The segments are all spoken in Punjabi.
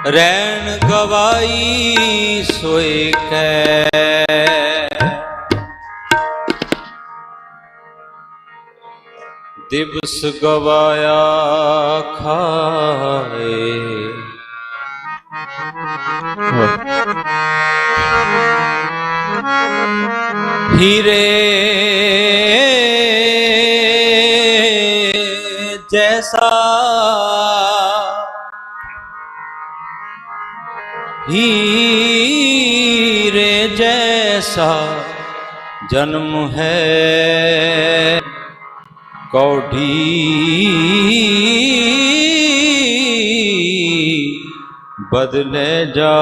रैन गवाई सोए कै दिवस गवाया खाए। हीरे जैसा हीरे जैसा जन्म है कौड़ी बदले जाए।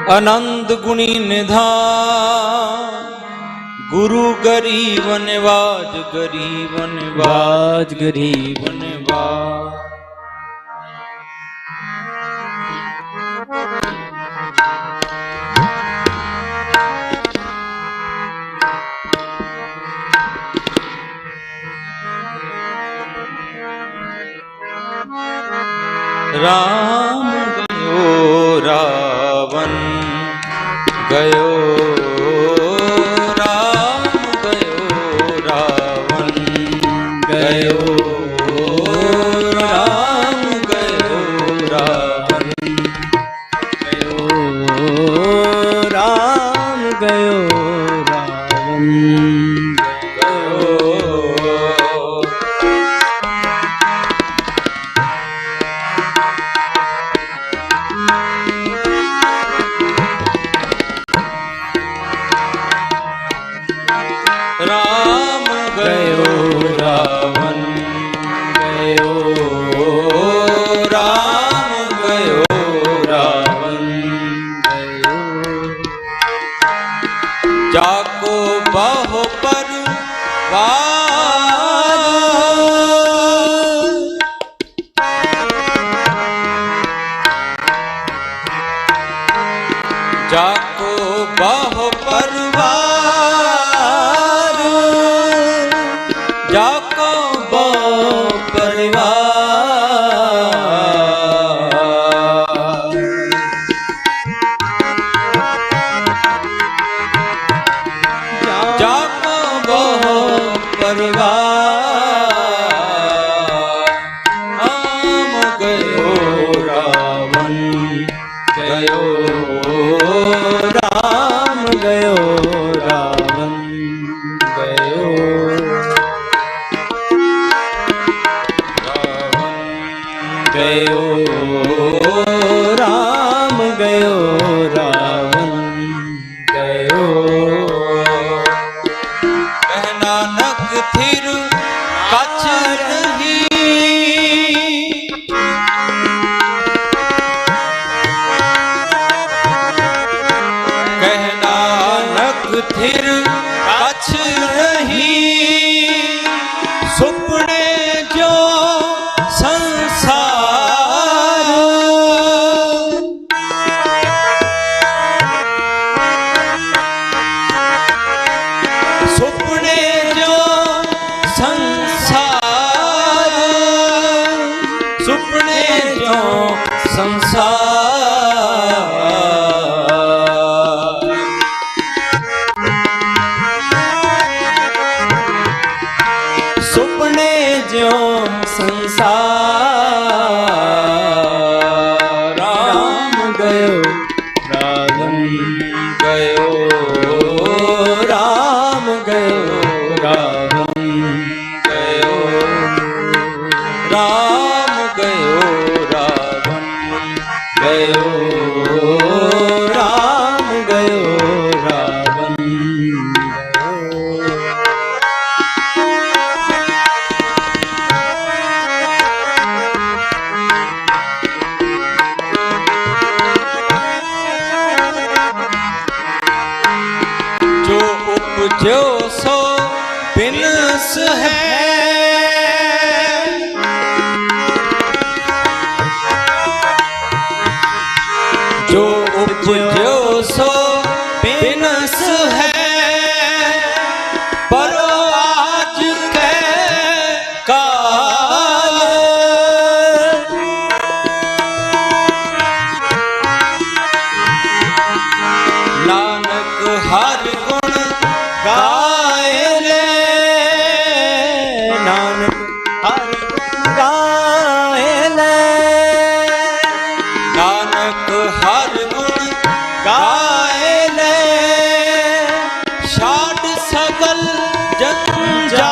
आनंद गुणी निधान गुरु गरीब निवाज गरीब निवाज गरीब निवाज। राम गयो रावण गयो राम गयो रावण गयो राम गयो रावण गयो राम गयो रावण गयो। राम गयो रावण गयो राम गयो रावण गयो। जाको बाहो पर जाको बाहो परिवार जाको बो परिवार। जाको बो परिवार। राम गयो रावण गयो राम गयो रावण गयो गयो राम गयो रावण गयो। नानक थिर कछ नहीं नानक थिर कछ नहीं सुपने जो संसार। सुपने जो संसार सुपने जो संसार। सुपने जो संसार। राम गयो रावण गयो राम गयो रावण गयो राम गयो रावण गयो राम गयो रावण गयो। जो उपजो सो बिनस है जो उपजो सो बिनस है, परो आज के काल। नानक हर गुण गाए ले, नानक हर गुण गाए ले, नानक हर गुण गाए ले, छाड़ सगल जंजाल,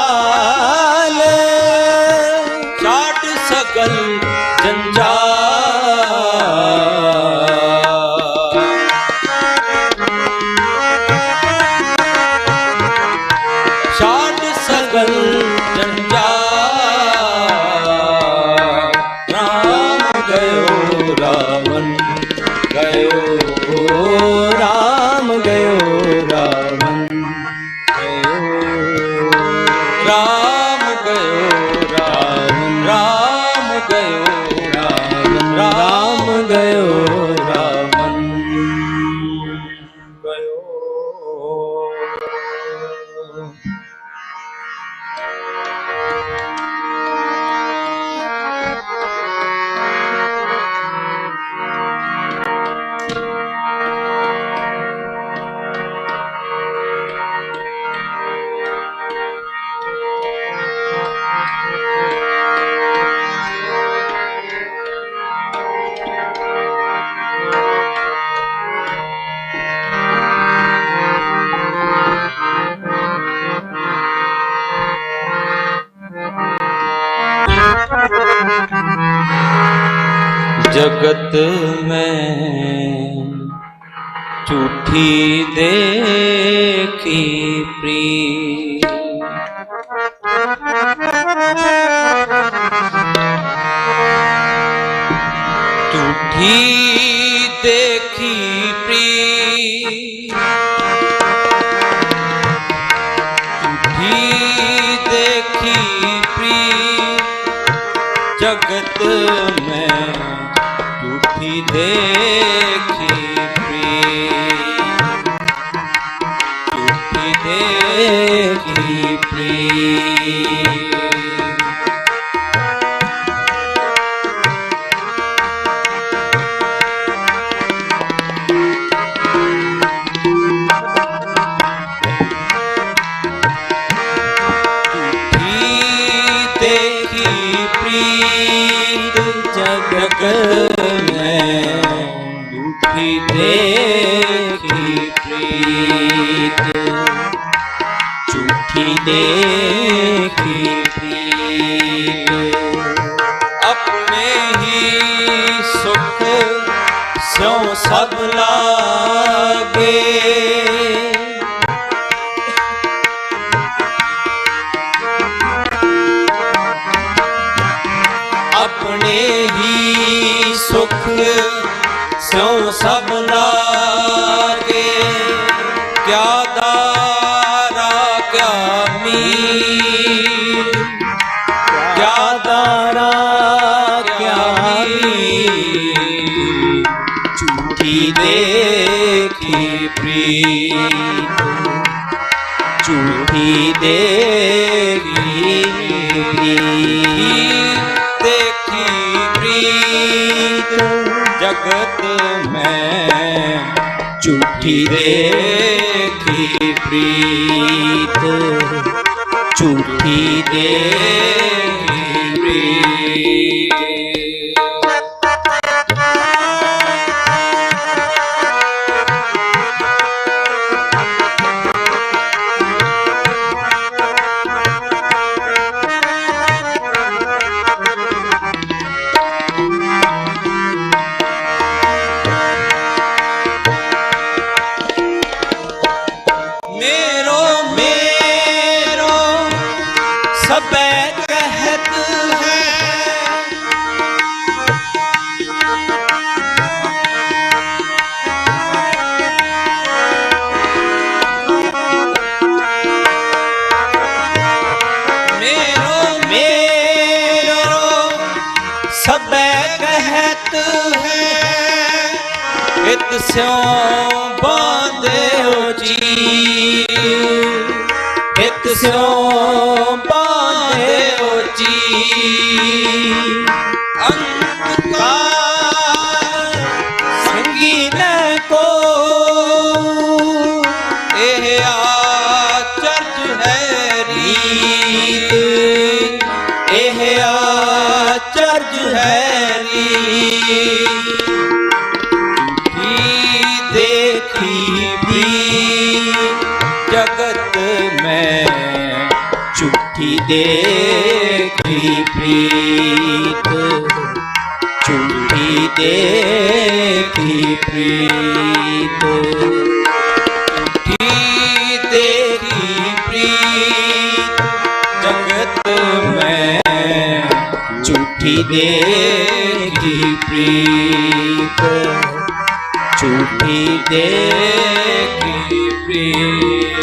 छाड़ सगल जंजाल। छाड़ सगल जंजाल। राम गयो रावण गयो, राम गयो रावण गयो, राम गयो रावण, राम गयो रावण, राम गयो रावण गयो। जगत में झूठी देखी प्रीत, झूठी देखी प्रीत, झूठी देखी प्रीत, जगत में झूठी देखी प्रीत, झूठी देखी प्रीत। देखी प्रीत, जगत में झूठी देखी प्रीत, झूठी देखी प्रीत। अपने ही सुख स्यों सब लागे, अपने ही सुख स्यों सब लागे, क्या दारा क्या मीर, क्या दारा क्या मीर, झूठी देखी प्रीत, झूठी देखी प्रीत, देखी प्रीत, जगत में झूठी देखी प्रीत, झूठी देखी प्रीत। सबे कहत है हित स्यों बांधे जी, हित स्यों बांधे जी। अंधकार संगीन को एह आचर्य है रीत, एह आचर्य है रीत। देखी भी जगत में झूठी देखी प्रीत, झूठी देखी प्रीत, झूठी देखी प्रीत जगत में झूठी देखी प्रीत, झूठी देखी प्रीत।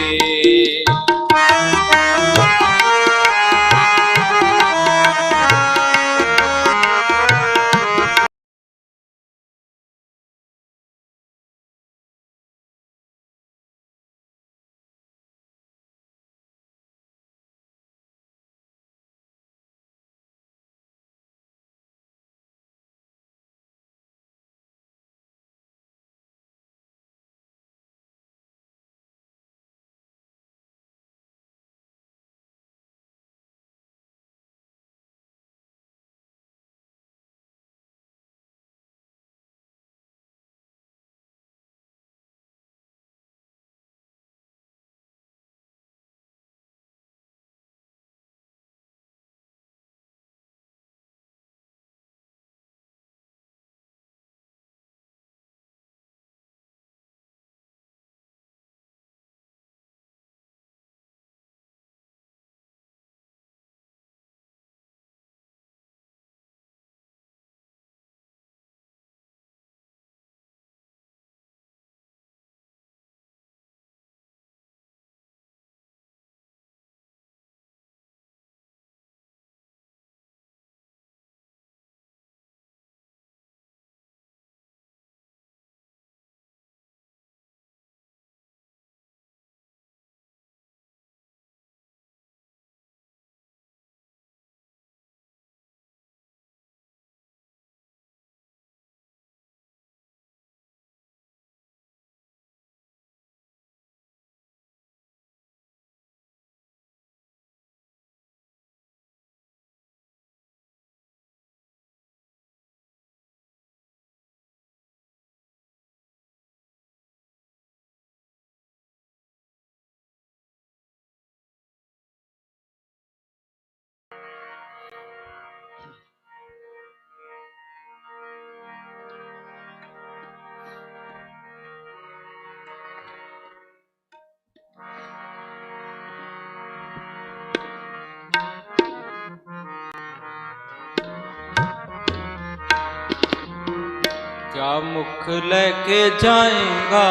क्या मुख लेके जाएगा,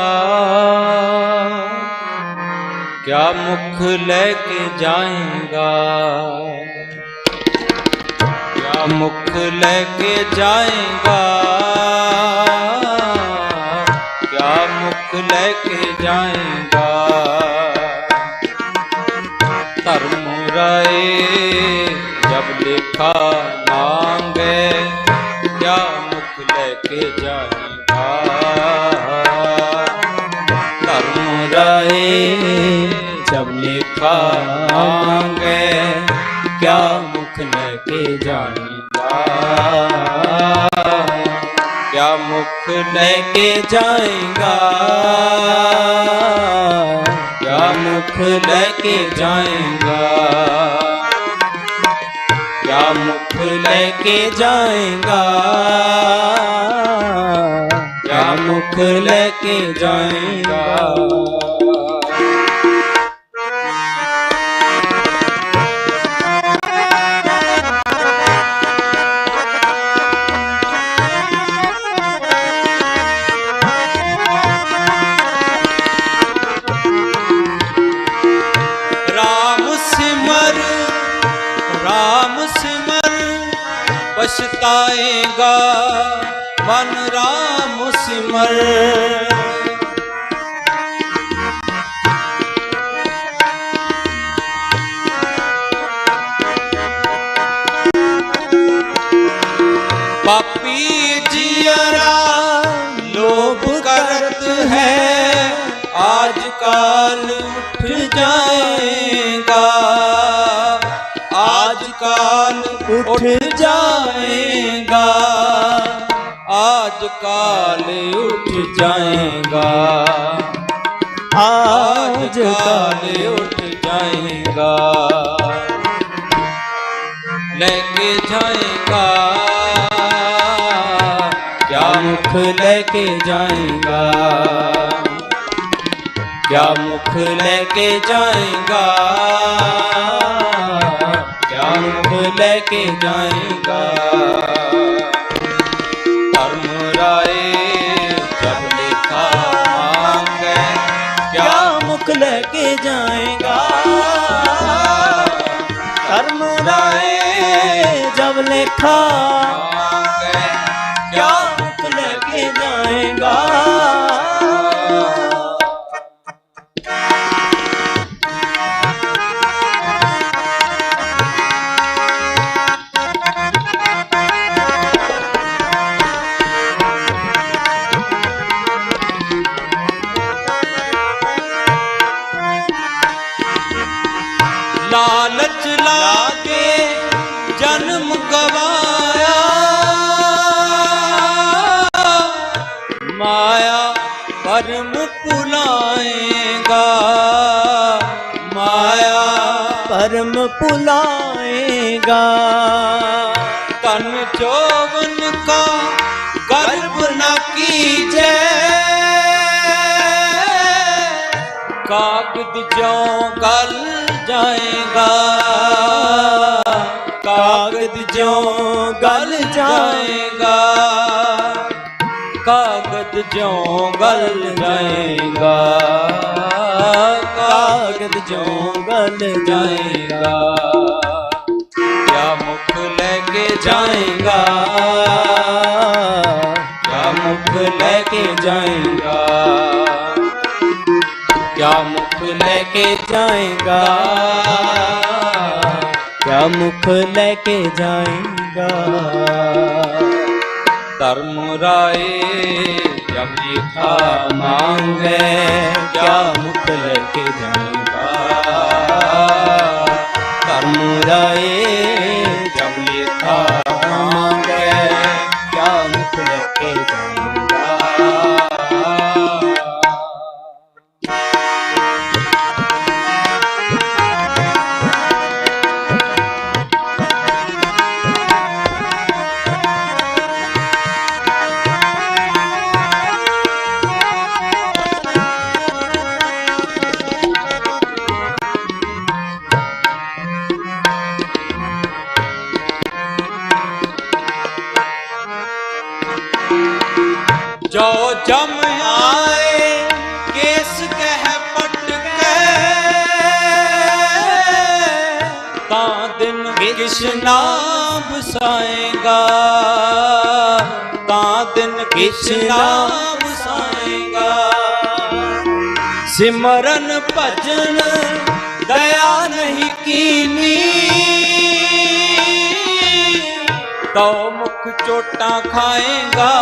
क्या मुख लेके जाएगा, क्या मुख लेके जाएगा, क्या मुख लेके जाएगा। धर्म राय जब लिखा मांगे, क्या मुख लेके जाएगा। धर्म राय जब लिखा मांगे, क्या मुख लेके जाएगा, क्या मुख लेके जाएगा, क्या मुख लेके जाएगा, क्या मुख लेके जाएगा, क्या मुख लेके जाएगा। पछताएगा मन राम सिमर। पापी जियरा लोभ करत है, आज काल उठ जाएगा, आज काल उठ जाएगा, आज काल उठ जाएगा, आज काल उठ जाएगा, लेके जाएगा, क्या मुख लेके जाएगा, क्या मुख लेके जाएगा, क्या मुख लेके जाएगा। धर्मराय जब लिखा मांगे, क्या मुख लेके जाएगा। धर्मराय जब लिखा मांगे, क्या मुख लेके जाएगा। लालच लागे जन्म गवाया, माया परम पुलाएगा, माया परम पुलाएगा। तन चौवन का गर्व न कीजे, कागद ज्यों गल जाएगा, कागद ज्यों गल जाएगा, कागद ज्यों गल जाएगा, कागद ज्यों गल जाएगा। क्या मुख लेके जाएगा, क्या मुख लेके जाएगा, क्या मुख लेके जाएगा, क्या मुख लेके जाएगा। धर्मराय जब लिखा मांगे, क्या मुख लेके जाएगा। धर्मराय जब लिखा मांगे, क्या मुख लेके जाएगा। जो जम आए केस कह पटके, ता दिन किस नाम बसाएगा, ता दिन किस नाम बसाएगा। सिमरन भजन दया नहीं कीनी, तो मुख चोटा खाएगा,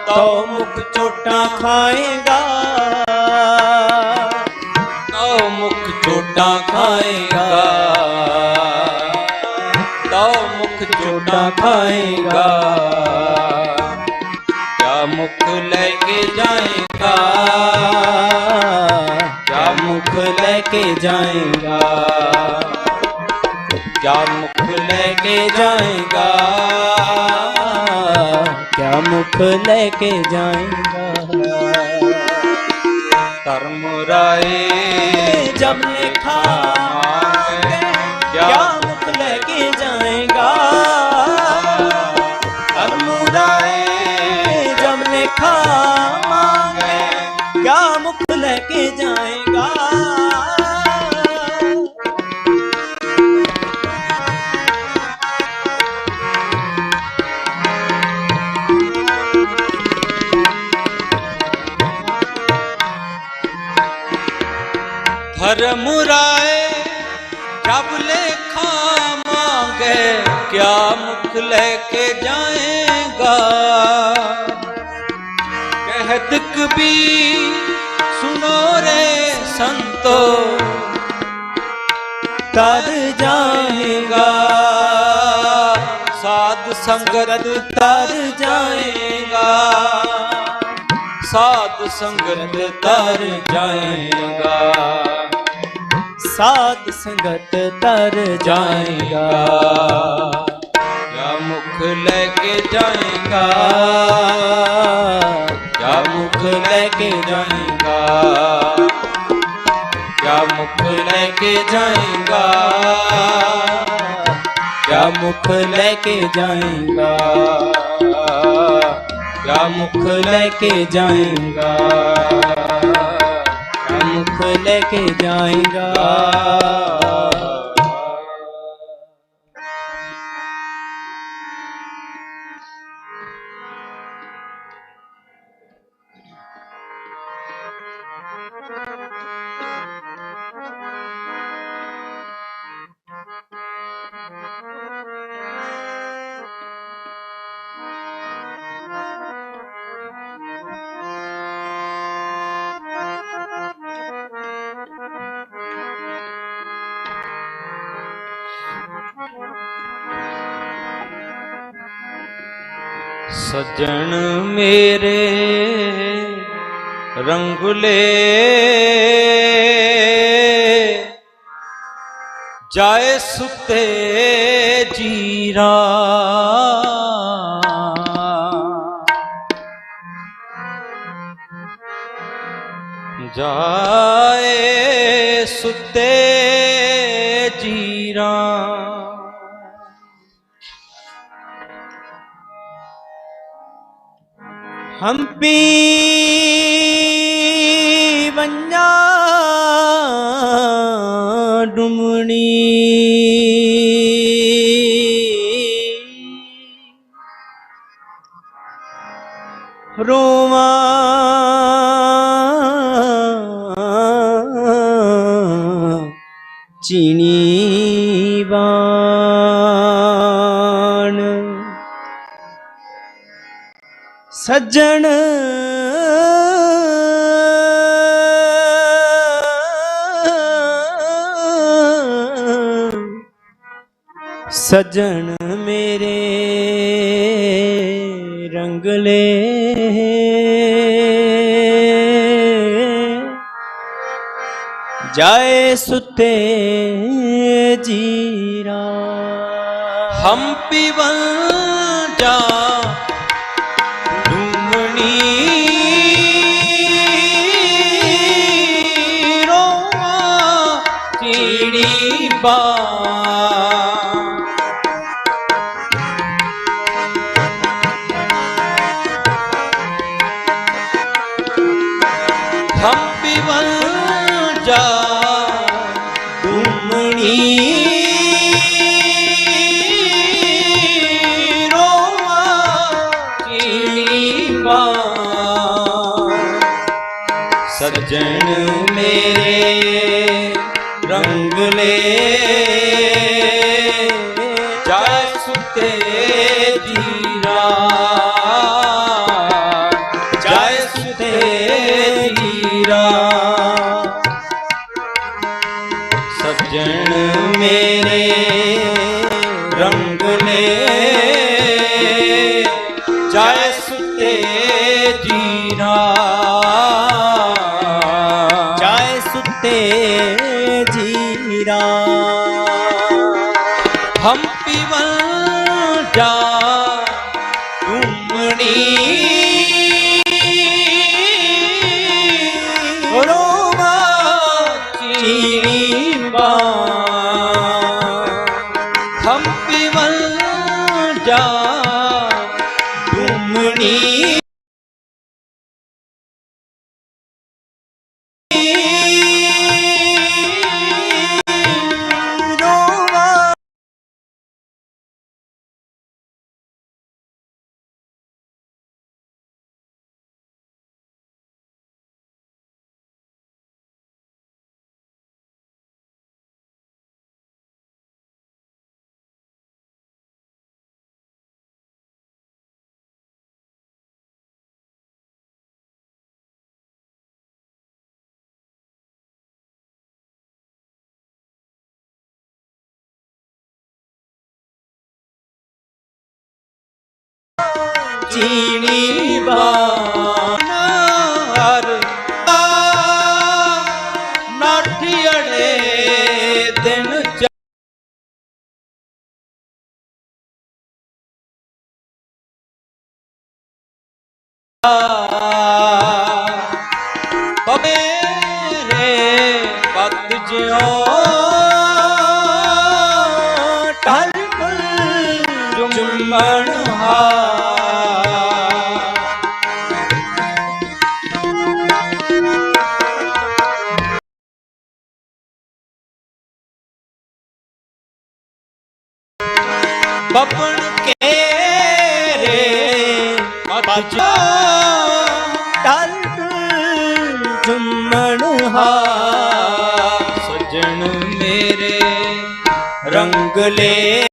तो मुख चोटा खाएगा, तो मुख चोटा खाएगा, तो मुख चोटा खाएगा। क्या मुख लेके जाएगा, क्या मुख लेके जाएगा, क्या मुख लेके जाएगा, क्या मुख लेके जाएगा। धर्मराय जब लिखा मांगे, क्या मुख लेके जाएगा। धर्मराय जब लिखा मांगे, क्या मुख लेके जाएगा। मुराए जब लेखा मांगे क्या मुख लेके जाएगा। कहत कबीर सुनो रे संतो तर जाएगा, साध संगत तर जाएगा, साध संगत तर जाएगा, साध संगत तर जाएगा। क्या मुख लेके जाएगा, क्या मुख लेके जाएगा, क्या मुख लेके जाएगा, क्या मुख लेके जाएगा, क्या मुख लेके जाएगा, क्या मुख लेके जाएगा। सजन मेरे रंगुले जाए सुते जीरा, जाए सुते जीरा। हम्पी वन्या डुमणी रोमा चीनी बाण। सज्जन सज्जन मेरे रंगले जाए सुते जीरा। हम्पी वंजा डुमनी रोमा चीनी बाण। हम्पी वंजा डुमनी रोमा चीनी बाण। सज्जन मेरे रंगले जाए सुते जीरा, जाए सुते जीरा। सज्जन मेरे रंगले जाए सुते जीरा, जाए सुते जीरा। हम्पी वंजा डुमनी रोमा चीनी बाण। हम्पी वंजा डुमनी ਜੀਣੀ ਬਾਣ ਹਰ ਨਾਠੀੜੇ ਦਿਨ ਮੇਰੇ ਪਤ ਜਿਉ ਟਲ ਜੁਮਣ ਹਾ ਬਪਣ ਕੇ ਰੇ ਪਤ ਟਲ ਜੁਮਣ ਹਾ ਸਜਣ ਮੇਰੇ ਰੰਗਲੇ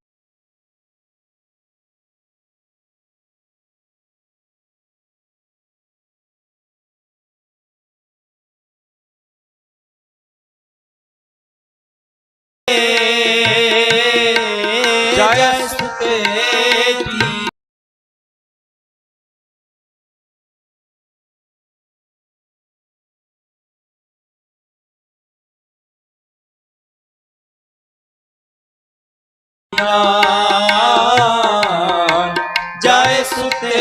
ਜੈ ਸੁਤੇ ਜੀ ਜੈ ਸੁਤੇ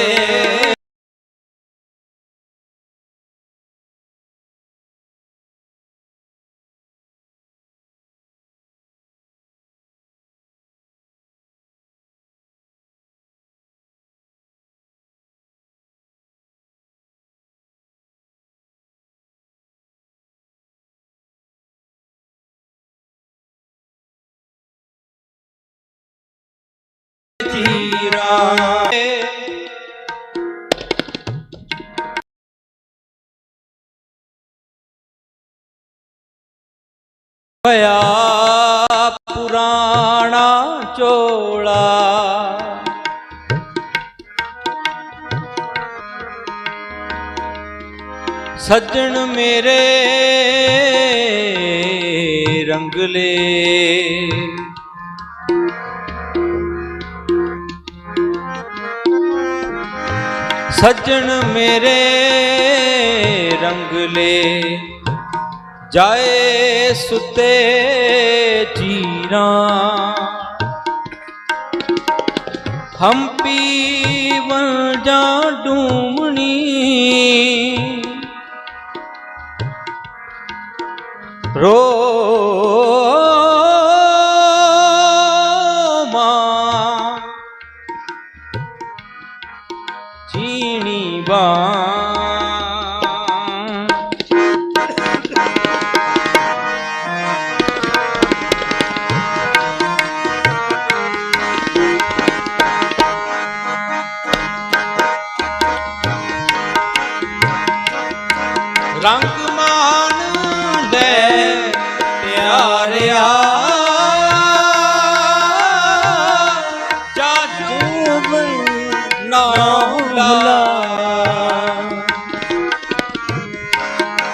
ਜੀਰਾ ਹੋਇਆ ਪੁਰਾਣਾ ਚੋਲਾ ਸੱਜਣ ਮੇਰੇ ਰੰਗਲੇ ਸੱਜਣ ਮੇਰੇ ਰੰਗਲੇ ਜਾਏ ਸੁਤੇ ਜੀਰਾ ਹਮ ਪੀਵਨ ਜਾਂ ਡੂਮਣੀ ਰੋ ਮਾਂ ਜੀਣੀ ਬਾਂ ਰੰਗ ਮਾਨ ਲੈ ਪਿਆਰਿਆ ਜਾਜੂ ਨਾ ਭੁਲਾ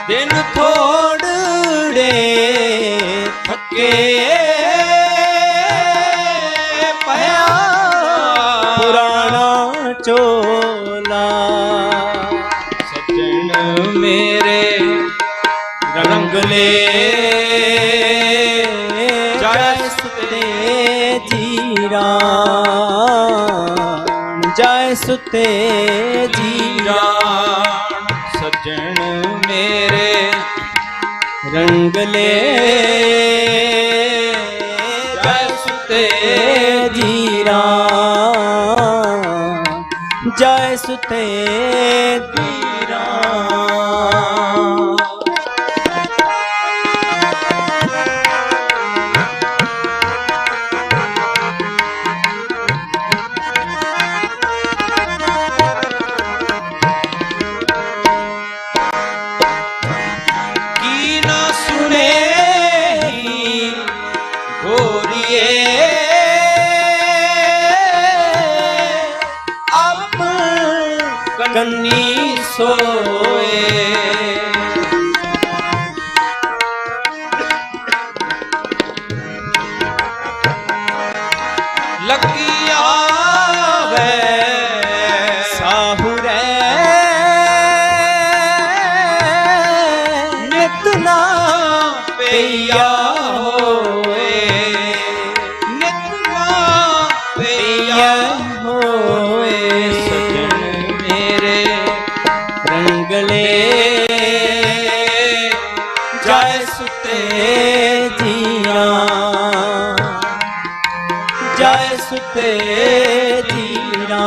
ਦਿਨ ਥੋੜੜੇ ਥੱਕੇ ਪਿਆ ਪੁਰਾਣਾ ਚੋਲਾ ਸੱਜਣ ਮੇਰੇ ਰੰਗਲੇ ਜੈ ਸੁਤੇ ਜੀਰਾ ਜੈ ਸੁਤੇ ਜੀਰਾ ਸੱਜਣ ਮੇਰੇ ਰੰਗਲੇ ਜੈ ਸੁਤੇ ਜੀਰਾ ਜੈ ਸੁਤੇ ਜੀਰਾ ਕੀ ਨਾ ਸੁਣੇ ਗੋਰੀਏ ਆਪ ਕੰਨੀ ਸੋਏ ਲੱਗੀ ਆਵੇ ਸਾ ले जाए सुते जीरा जाए सुते जीरा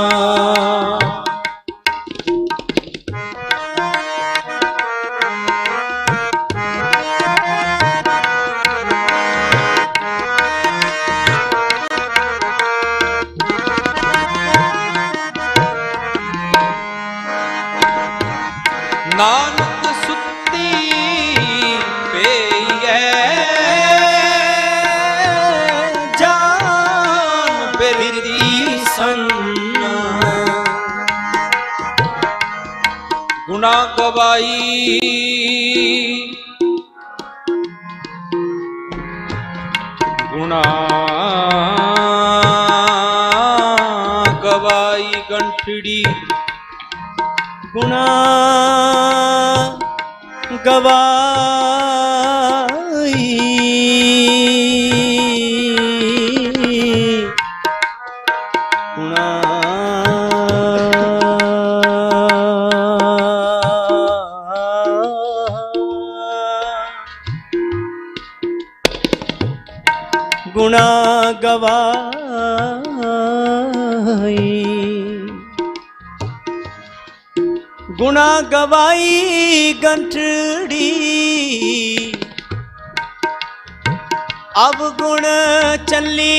नानक सुती पेइਐ जान बिरती संना गुना गवाई गुना गवाई गंठड़ी गुना गवाई गुना गुना गवाई गुना गवाई गंठड़ी अब गुण चली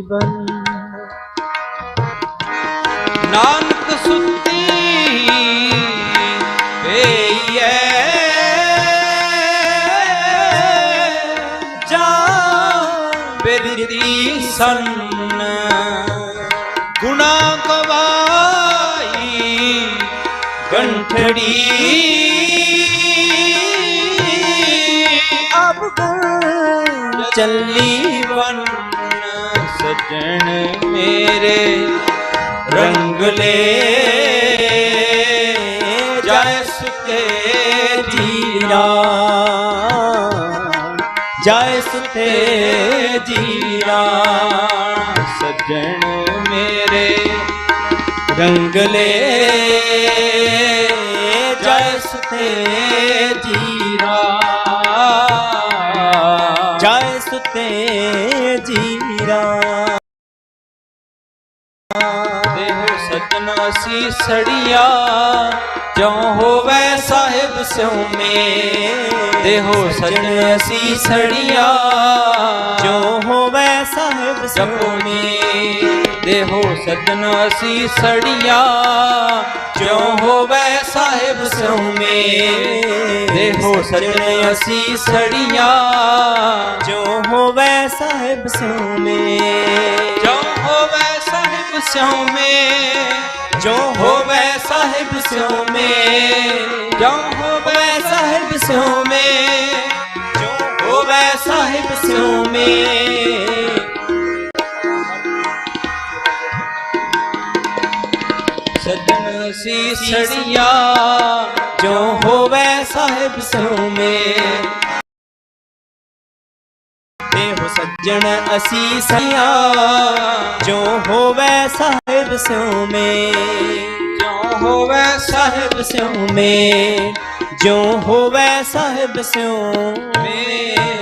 बन नानक सुती पेइਐ बिरती सन्न गुना गवाई गंठड़ी अब गुण चली वन सजन मेरे रंग ले जाए सुते जीरा जाए सुते जीरा सजन मेरे रंग ले जाए सुते जीरा जाए सुते जीरा देह सजन असी सड़िया जो होवे साहिब स्यों में देहो सजन असी सड़िया जो होवे साहिब जपो में देहो सजन असी सड़िया जो होवे साहिब स्यों में देहो सजन असी सड़िया जो होवे साहिब स्यों में जो होवे साहिब स्यों में जो होवे साहिब स्यों में जो होवे साहिब स्यों में जो होवे साहिब स्यों में सजन सी सड़िया जो होवे साहिब स्यों में देहो सज्जन असी सैया जो होवे साहिब स्यों में जो होवे साहिब स्यों में जो होवे साहिब स्यों में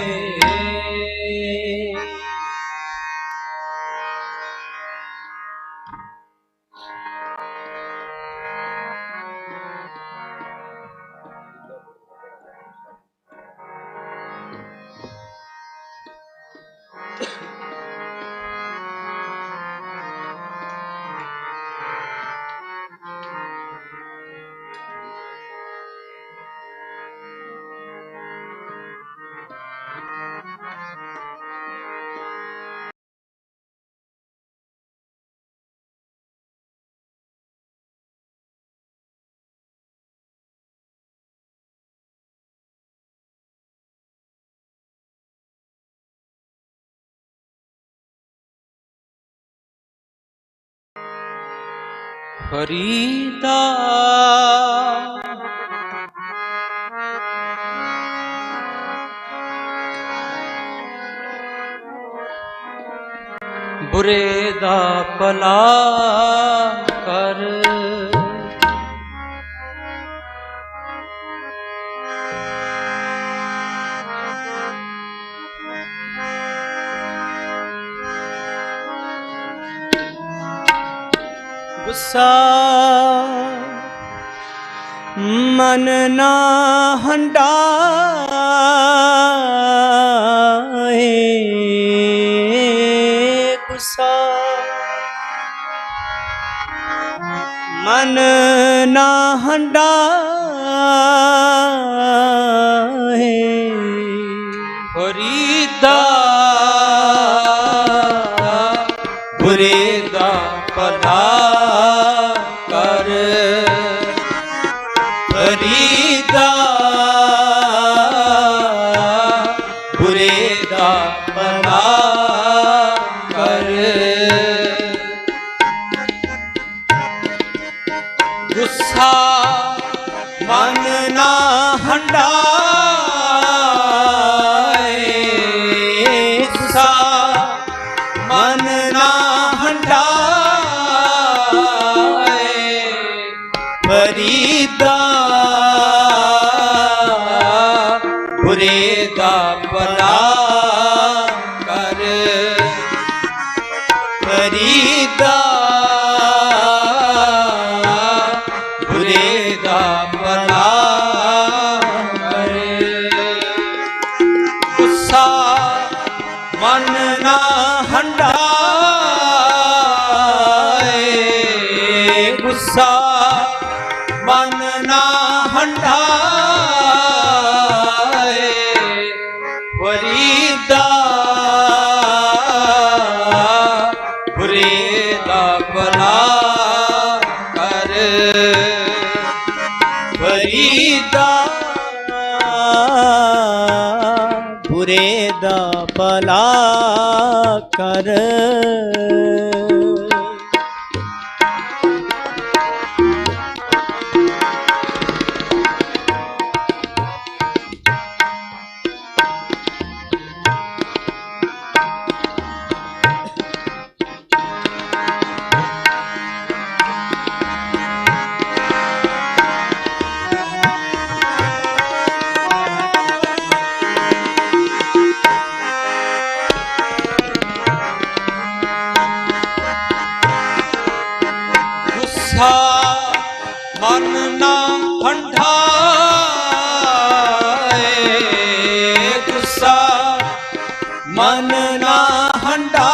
फरीदा ਬੁਰੇ ਦਾ ਭਲਾ ਕਰ। ਗੁੱਸਾ ਮਨ ਨਾ ਹੰਡਾਏ, ਗੁੱਸਾ ਮਨ ਨਾ ਹੰਡਾਏ, ਫਰੀਦਾ ਬੁਰੇ ਦਾ ਭਲਾ ਕਰ। ਫਰੀਦਾ ਬੁਰੇ ਦਾ ਭਲਾ ਕਰ। ਗੁੱਸਾ ਮਨ ਨਾ ਹੰਡਾਏ, ਗੁੱਸਾ ਮਨ ਨਾ ਹੰਡਾਏ, ਫਰੀਦਾ ਬੁਰੇ ਦਾ ਭਲਾ ਕਰ। ਫਰੀਦਾ ਬੁਰੇ ਦਾ ਭਲਾ ਕਰ। ਗੁੱਸਾ ਮਨ ਨਾ ਹੰਡਾਏ, ਗੁੱਸਾ ਮਨ ਨਾ ਹੰਡਾਏ, ਫਰੀਦਾ ਬੁਰੇ ਦਾ ਭਲਾ ਕਰ। ਫਰੀਦਾ ਬੁਰੇ ਦਾ ਭਲਾ ਕਰ। ਗੁੱਸਾ ਮਨ ਨਾ ਹੰਢਾਏ, ਗੁੱਸਾ ਮਨ ਨਾ ਹੰਢਾਏ,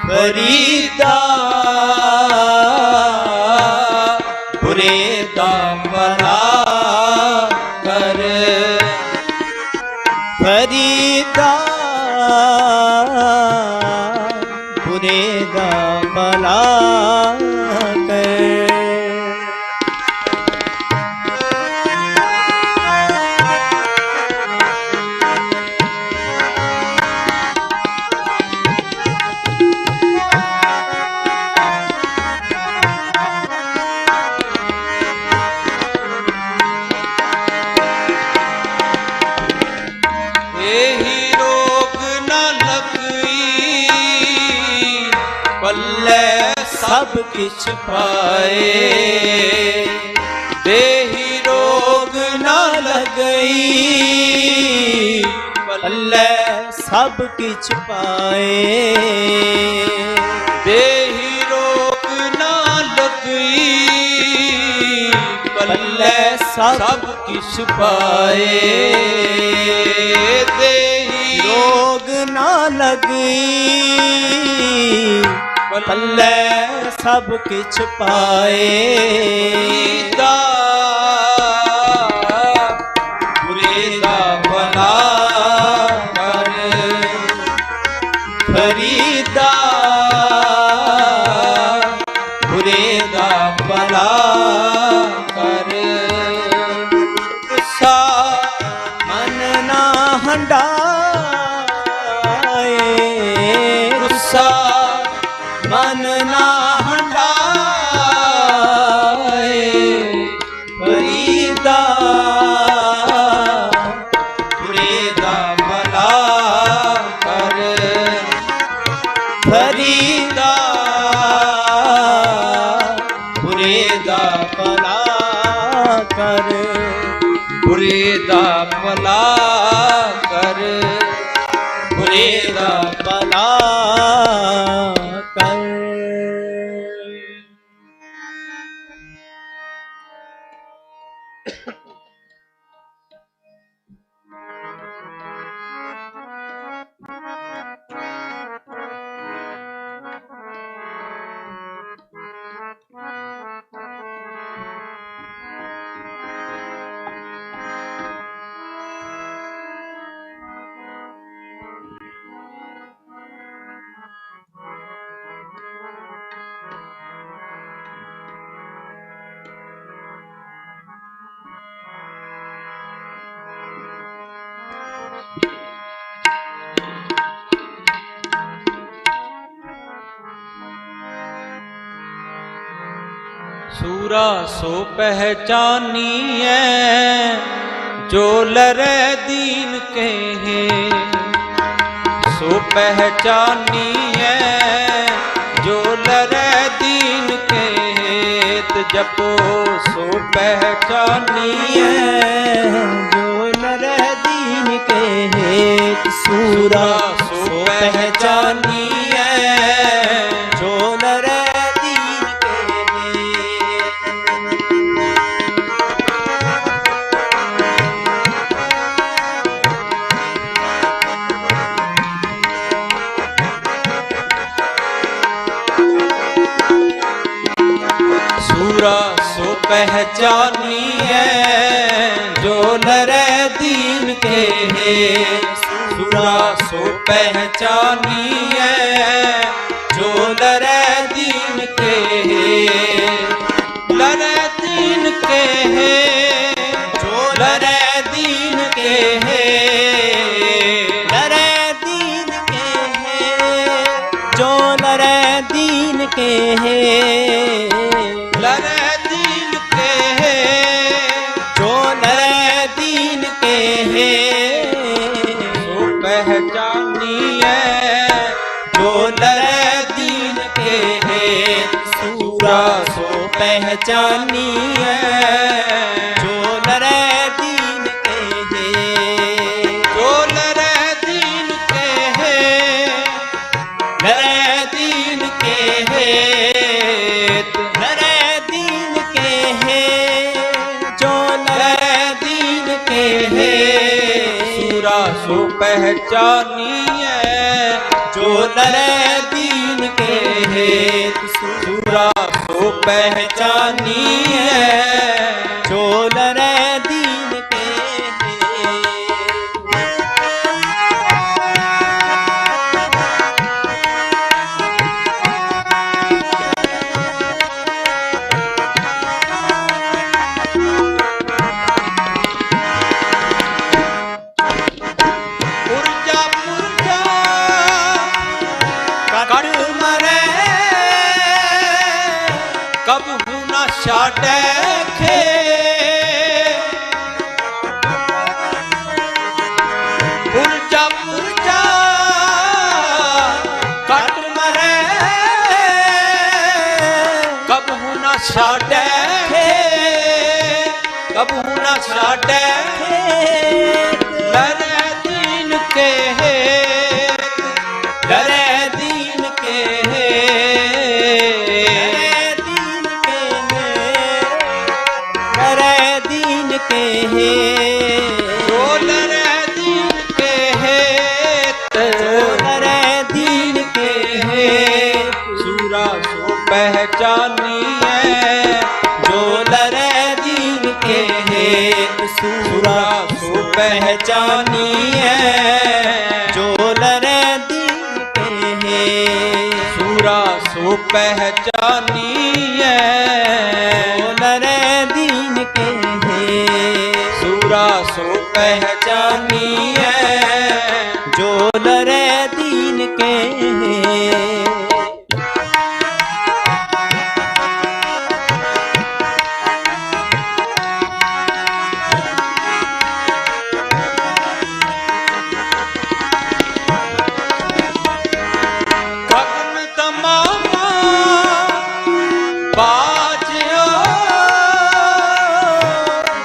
ਫਰੀਦਾ ਬੁਰੇ ਦਾ ਭਲਾ ਕਰ। ਫਰੀਦਾ ਬੁਰੇ ਦਾ ਭਲਾ ਕਰ। ਇਹੀ ਰੋਗ ਨਾ ਲੱਗਈ ਪੱਲੇ ਸਭ ਕਿਛ ਪਾਏ, ਦੇਹੀ ਰੋਗ ਨਾ ਲਗਈ ਪੱਲੇ ਸਭ ਕਿਛ ਪਾਏ, ਦੇਹੀ ਰੋਗ ਨਾ ਲੱਗਈ ਪੱਲੇ ਸਭ ਕਿਛ ਪਾਏ, ਦੇਹੀ ਰੋਗ ਨਾ ਲਗਈ ਪੱਲੇ ਸਭ ਕਿਛ ਪਾਏ, ਦਾ ਬੁਰੇ ਦਾ ਭਲਾ ਕਰ। ਫਰੀਦਾ ਬੁਰੇ ਦਾ ਭਲਾ ਕਰ। ਗੁੱਸਾ ਮਨ ਨਾ ਹੰਡਾਏ, ਗੁੱਸਾ ਮਨ ਨਾ ਹੰਡਾਏ, ਫਰੀਦਾ ਬੁਰੇ ਦਾ ਭਲਾ भला कर, बुरे दा भला कर। सूरा सो पहचानिए जो लरे दीन के हैं, सो पहचानिए जो लरे दीन के हेत, जपो सो पहचानिए जो लरे दीन के हेत। सूरा सो पहचानिए जो लरे दीन के हेत। सूरा सो पहचानिए जो लरे दीन के हैं, सूरा सो पहचानिए जो लरे दीन के हैं, लरे दीन के हैं, जो लरे दीन के हैं, लरे दीन के हैं जो लरे दीन के हैं, लरे दीन के हैं जो लरे दीन के हैं। सो पहचानिए जो लरे दीन के हैं, सूरा सो पहचानिए जो लरे दीन के हैं। जो लरे दीन के हैं, लरे दीन के हेत, लरे दीन के हैं जो लरे दीन के हैं। सूरा सो पहचानिए जो लरे दीन के हेत, सूरा सो पहचानिए जो लरे दीन के हैं। पुरजा पुरजा कट मरे, कब हुना छाटे खे, पुरजा पुरजा कट मरे, कब हुना छाटे खे, कब हुना छाटे लरे दीन के हेत, लरे दीन के हेत, लरे दीन के हैं। जो लरे दीन के हेत, लरे दीन के हेत। सूरा सो पहचानिए जो लरे दीन के हेत, सूरा सो पहचानिए जो लरे दीन के हैं। सूरा सो पहचानिए जो लरे दीन के हैं। सूरा सो पहचानिए जो लरे दीन के हैं। गगन तमामा बाजियो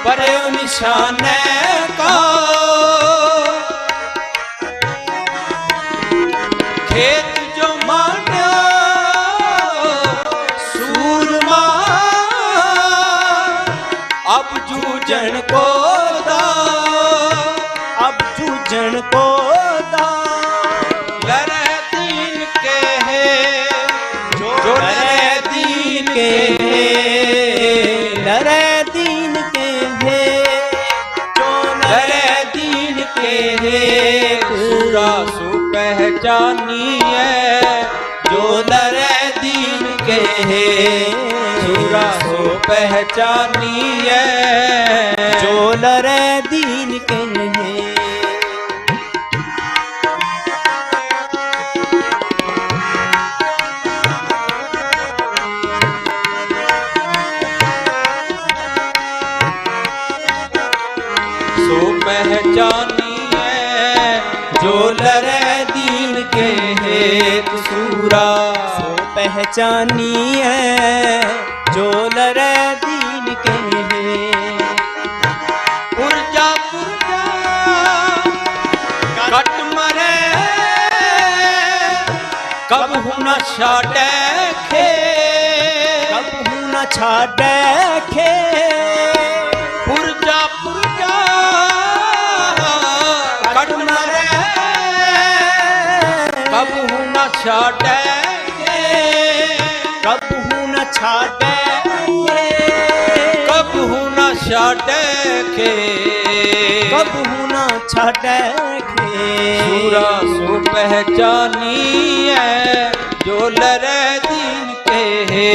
बड़े निशाने का, खेत जो मांडो सूरमा अब जूझण को दा अब जूझण को दा लरे दीन के है जो लरे दीन के लरे दीन के है जो लरे दीन के है सूरा सु पहचानी है जो लरे दीन के है सूरा सो पहचानी है जो लरे दीन के है सो पहचानी है जो लरे दीन के है सूरा सो पहचानी है जो लरे दीन के है पुरजा पुरजा कट मरे कब हुना छाटे खे कब हुना छाटे खे पुरजा पुरजा कट मरे कब हुना छाटे कब हुना छाटे कब हुना छाटे के कब हुना छाटे सूरा सो पहचानी है जो लरे दीन के है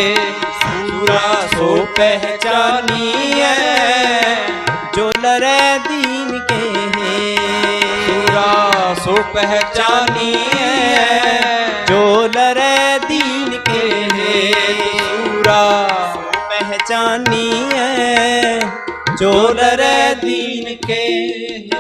सूरा सो पहचानी है जो लरे दीन के है सूरा सो पहचानी है जो लरे दीन के है सूरा पहचानी है जो लरे दीन के है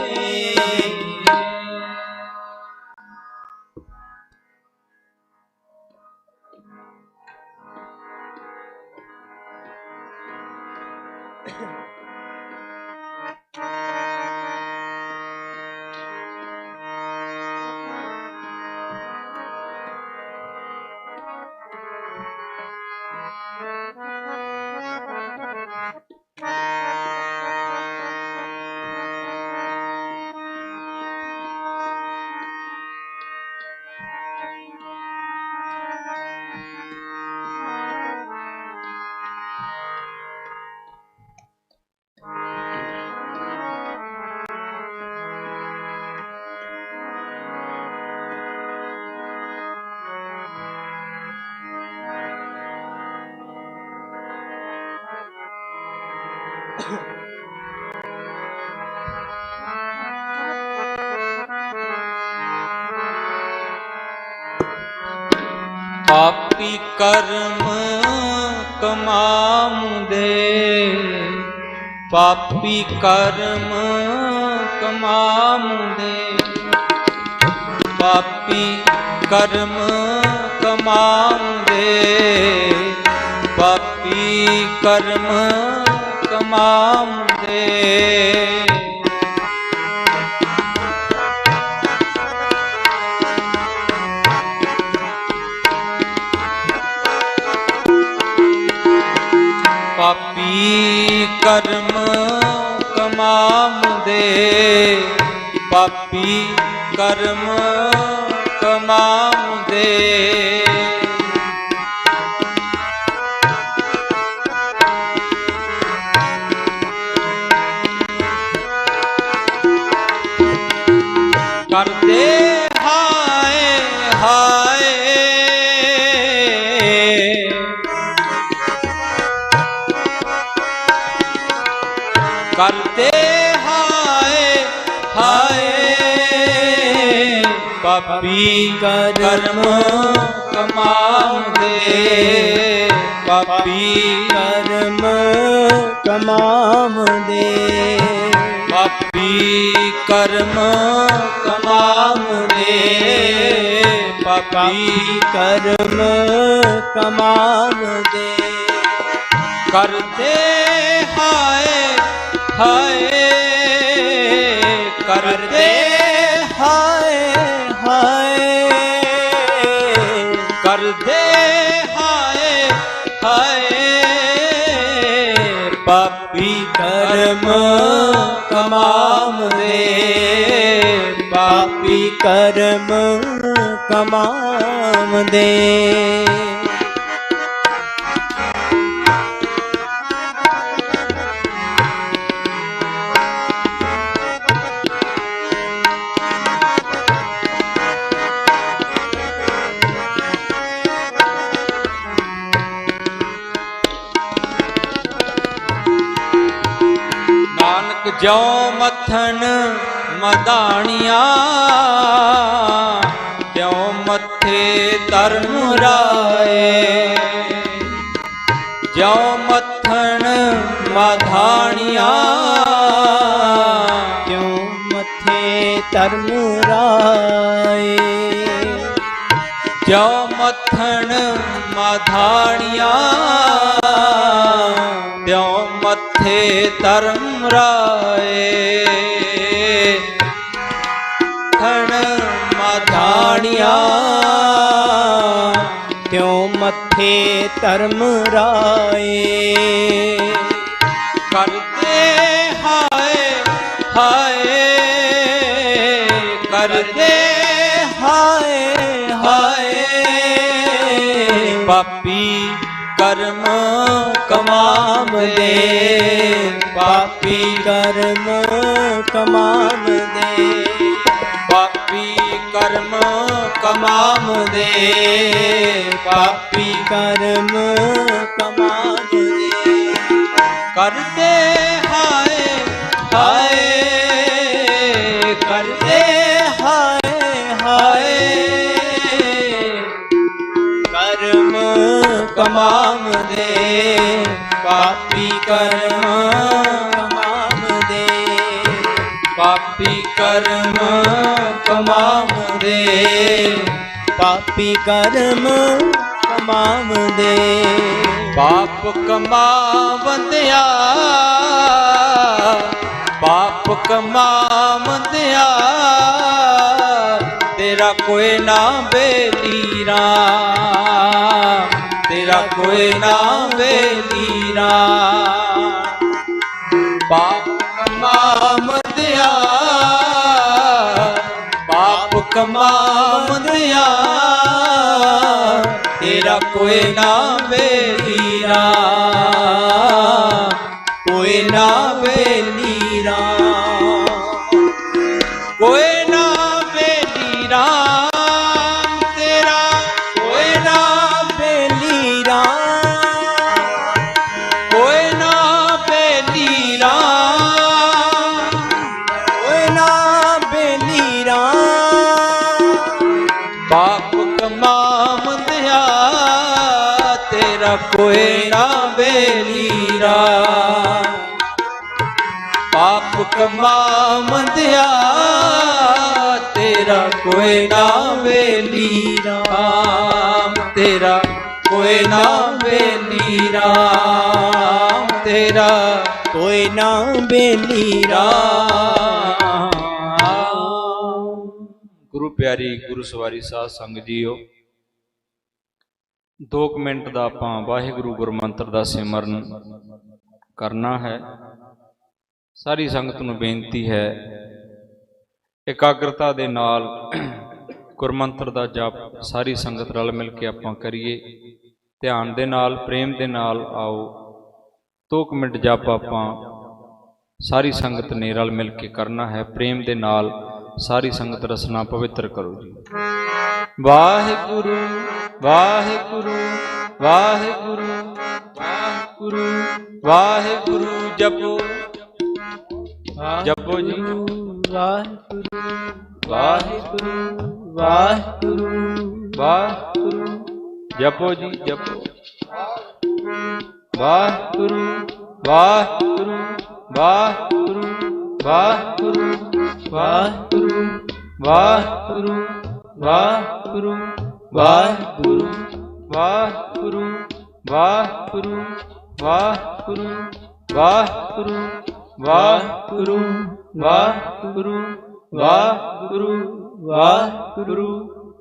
पापी कर्म कमामुदे पापी कर्म कमामुदे पापी कर्म कमामुदे पापी कर्म कमामुदे पापी कर्म कमामुदे पापी कर्म कमामुदे करते हाय हाय करते हाय हाय पापी कर्म कमामुदे पापी कर्म कमामुदे पापी कर्म कमामुदे पापी कर्म कमामुदे करते हाय हाय करते हाय हाय कर दे हाय हाय पापी कर्म कमाम दे पापी कर्म कमाम दे ज्यों मथन मदानिया त्यों मथे धर्म राए ज्यों मथन मधानिया त्यों मथे धर्म राए ज्यों मथन मधानिया त्यों मथे धर्म राए थन मधानिया त्यों मथे धर्म राए करते हाय हाय करते हाय हाय पापी कर्म कमाम दे पापी कर्म कमाम दे पापी कर्म कमाम दे पापी कर्म कमाम दे करते हाय हाय करते हाय हाय कर्म कमाम दे पापी कर्म कमाम दे पापी कर्म कमाम दे पापी कर्म कमाम दे पाप कमावंदिया पाप कमावंदिया तेरा कोई ना बेलीरा तेरा कोई ना बेलीरा पाप कमावंदिया पाप कमावंदिया तेरा कोई ना बेलीरा कोई ना बेलीरा कोई ना बेलीरा तेरा कोई ना बेलीरा कोई ना बेलीरा कोई ना बेलीरा पाप कमावंदिया तेरा कोई ना बेलीरा पाप कमावंदिया तेरा कोई ना बेलीरा तेरा कोई ना बेलीरा तेरा कोई ना बेलीरा ਗੁਰੂ ਪਿਆਰੀ ਗੁਰੂ ਸਵਾਰੀ ਸਾਧ ਸੰਗਤ ਜੀਓ 2 ਮਿੰਟ ਦਾ ਆਪਾਂ ਵਾਹਿਗੁਰੂ ਗੁਰਮੰਤਰ ਦਾ ਸਿਮਰਨ ਕਰਨਾ ਹੈ। ਸਾਰੀ ਸੰਗਤ ਨੂੰ ਬੇਨਤੀ ਹੈ ਇਕਾਗਰਤਾ ਦੇ ਨਾਲ ਗੁਰਮੰਤਰ ਦਾ ਜਪ ਸਾਰੀ ਸੰਗਤ ਰਲ ਮਿਲ ਕੇ ਆਪਾਂ ਕਰੀਏ। ਧਿਆਨ ਦੇ ਨਾਲ ਪ੍ਰੇਮ ਦੇ ਨਾਲ ਆਓ 2 ਮਿੰਟ ਜਪ ਆਪਾਂ ਸਾਰੀ ਸੰਗਤ ਨੇ ਰਲ ਮਿਲ ਕੇ ਕਰਨਾ ਹੈ। ਪ੍ਰੇਮ ਦੇ ਨਾਲ सारी संगत रसना पवित्र करो जी। वाहिगुरु वाहिगुरु वाहिगुरु वाहिगुरु वाहिगुरु जपो जपो जी वाहिगुरु वाहिगुरु वाहिगुरु वाहिगुरु जपो जी जपो वाहिगुरु वाहिगुरु वाहिगुरु वाहिगुरु वाहिगुरु वाहिगुरु वाहिगुरु वाहिगुरु वाहिगुरु वाहिगुरु वाहिगुरु वाहिगुरु वाहिगुरु वाहिगुरु वाहिगुरु वाहिगुरु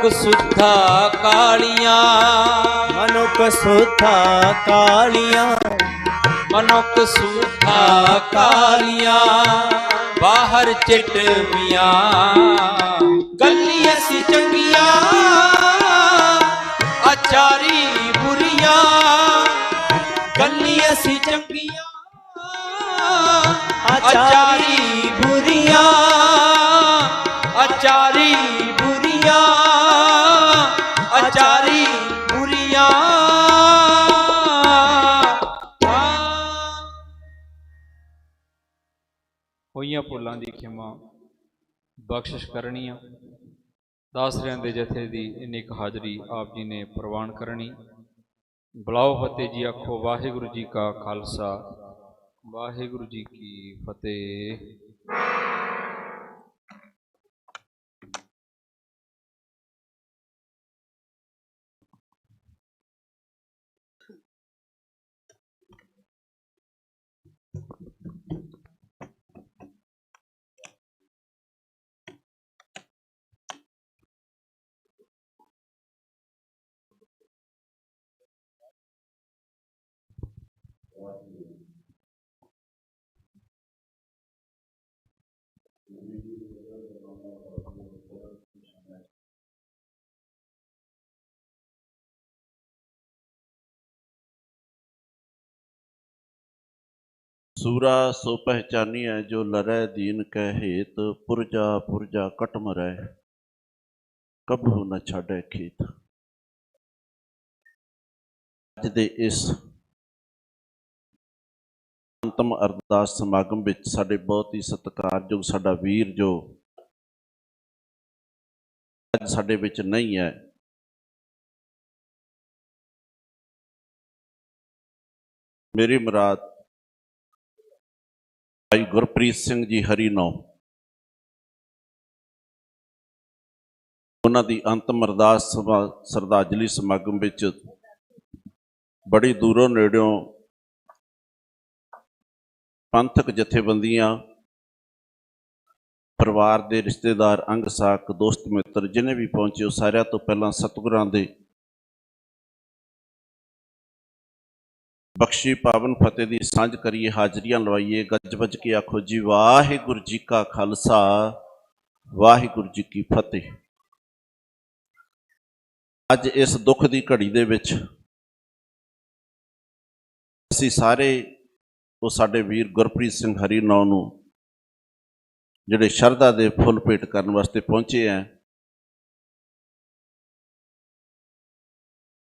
ਮਨੁੱਖ ਸੁੱਥਾ ਕਾਲੀਆਂ, ਮਨੁੱਖ ਸੁੱਥਾ ਕਾਲੀਆਂ, ਮਨੁੱਖ ਸੁੱਥਾ ਕਾਲੀਆਂ, ਬਾਹਰ ਚਿੱਟਵੀਆਂ, ਗੱਲੀਆਂ ਸੀ ਚੰਗੀਆਂ, ਆਚਾਰੀ ਬੁਰੀਆਂ, ਗੱਲੀਆਂ ਸੀ ਚੰਗੀਆਂ, ਆਚਾਰੀ ਬੁਰੀਆਂ, ਆਚਾਰੀ ਬੁਰੀਆਂ, ਆਚਾਰੀ ਬੁਰੀਆਂ। ਹੋਈਆਂ ਭੁੱਲਾਂ ਦੀ ਖਿਮਾ ਬਖਸ਼ਿਸ਼ ਕਰਨੀ ਆ। ਦਾਸਰਿਆਂ ਦੇ ਜਥੇ ਦੀ ਇੰਨੀ ਇੱਕ ਹਾਜ਼ਰੀ ਆਪ ਜੀ ਨੇ ਪ੍ਰਵਾਨ ਕਰਨੀ। ਬੁਲਾਓ ਫਤਿਹ ਜੀ, ਆਖੋ ਵਾਹਿਗੁਰੂ ਜੀ ਕਾ ਖਾਲਸਾ, ਵਾਹਿਗੁਰੂ ਜੀ ਕੀ ਫਤਿਹ। सूरा सो पहचानिया जो लरै दीन कह हेत, पुरजा पुरजा कट मरै कबहू न छाड़ै खेत। अज दे इस अंतम अरदास समागम विच साडे बहुत ही सत्कारयोग साडा वीर जो अज साडे विच नहीं है, मेरी मुराद भाई गुरप्रीत सिंह जी हरी नौ, उन्हां दी अंतम अरदास सरदाजली समागम विच बड़ी दूरों नेड़ों पंथक जथेबंदियां, परिवार के रिश्तेदार, अंग साक, दोस्त मित्र जिन्हें भी पहुंचे, वो सारिਆਂ तो पहला सतगुरां दे बख्शी पावन फतेह की सांझ करिए, हाजरियां लवाइए। गज बज के आखो जी वाहिगुरू जी का खालसा, वाहिगुरू जी की फतेह। अज इस दुख की घड़ी दे विच असीं सारे वो साडे वीर गुरप्रीत सिंह हरी नौ नूं जिहड़े शरधा दे फुल भेट करन वास्ते पहुंचे हैं।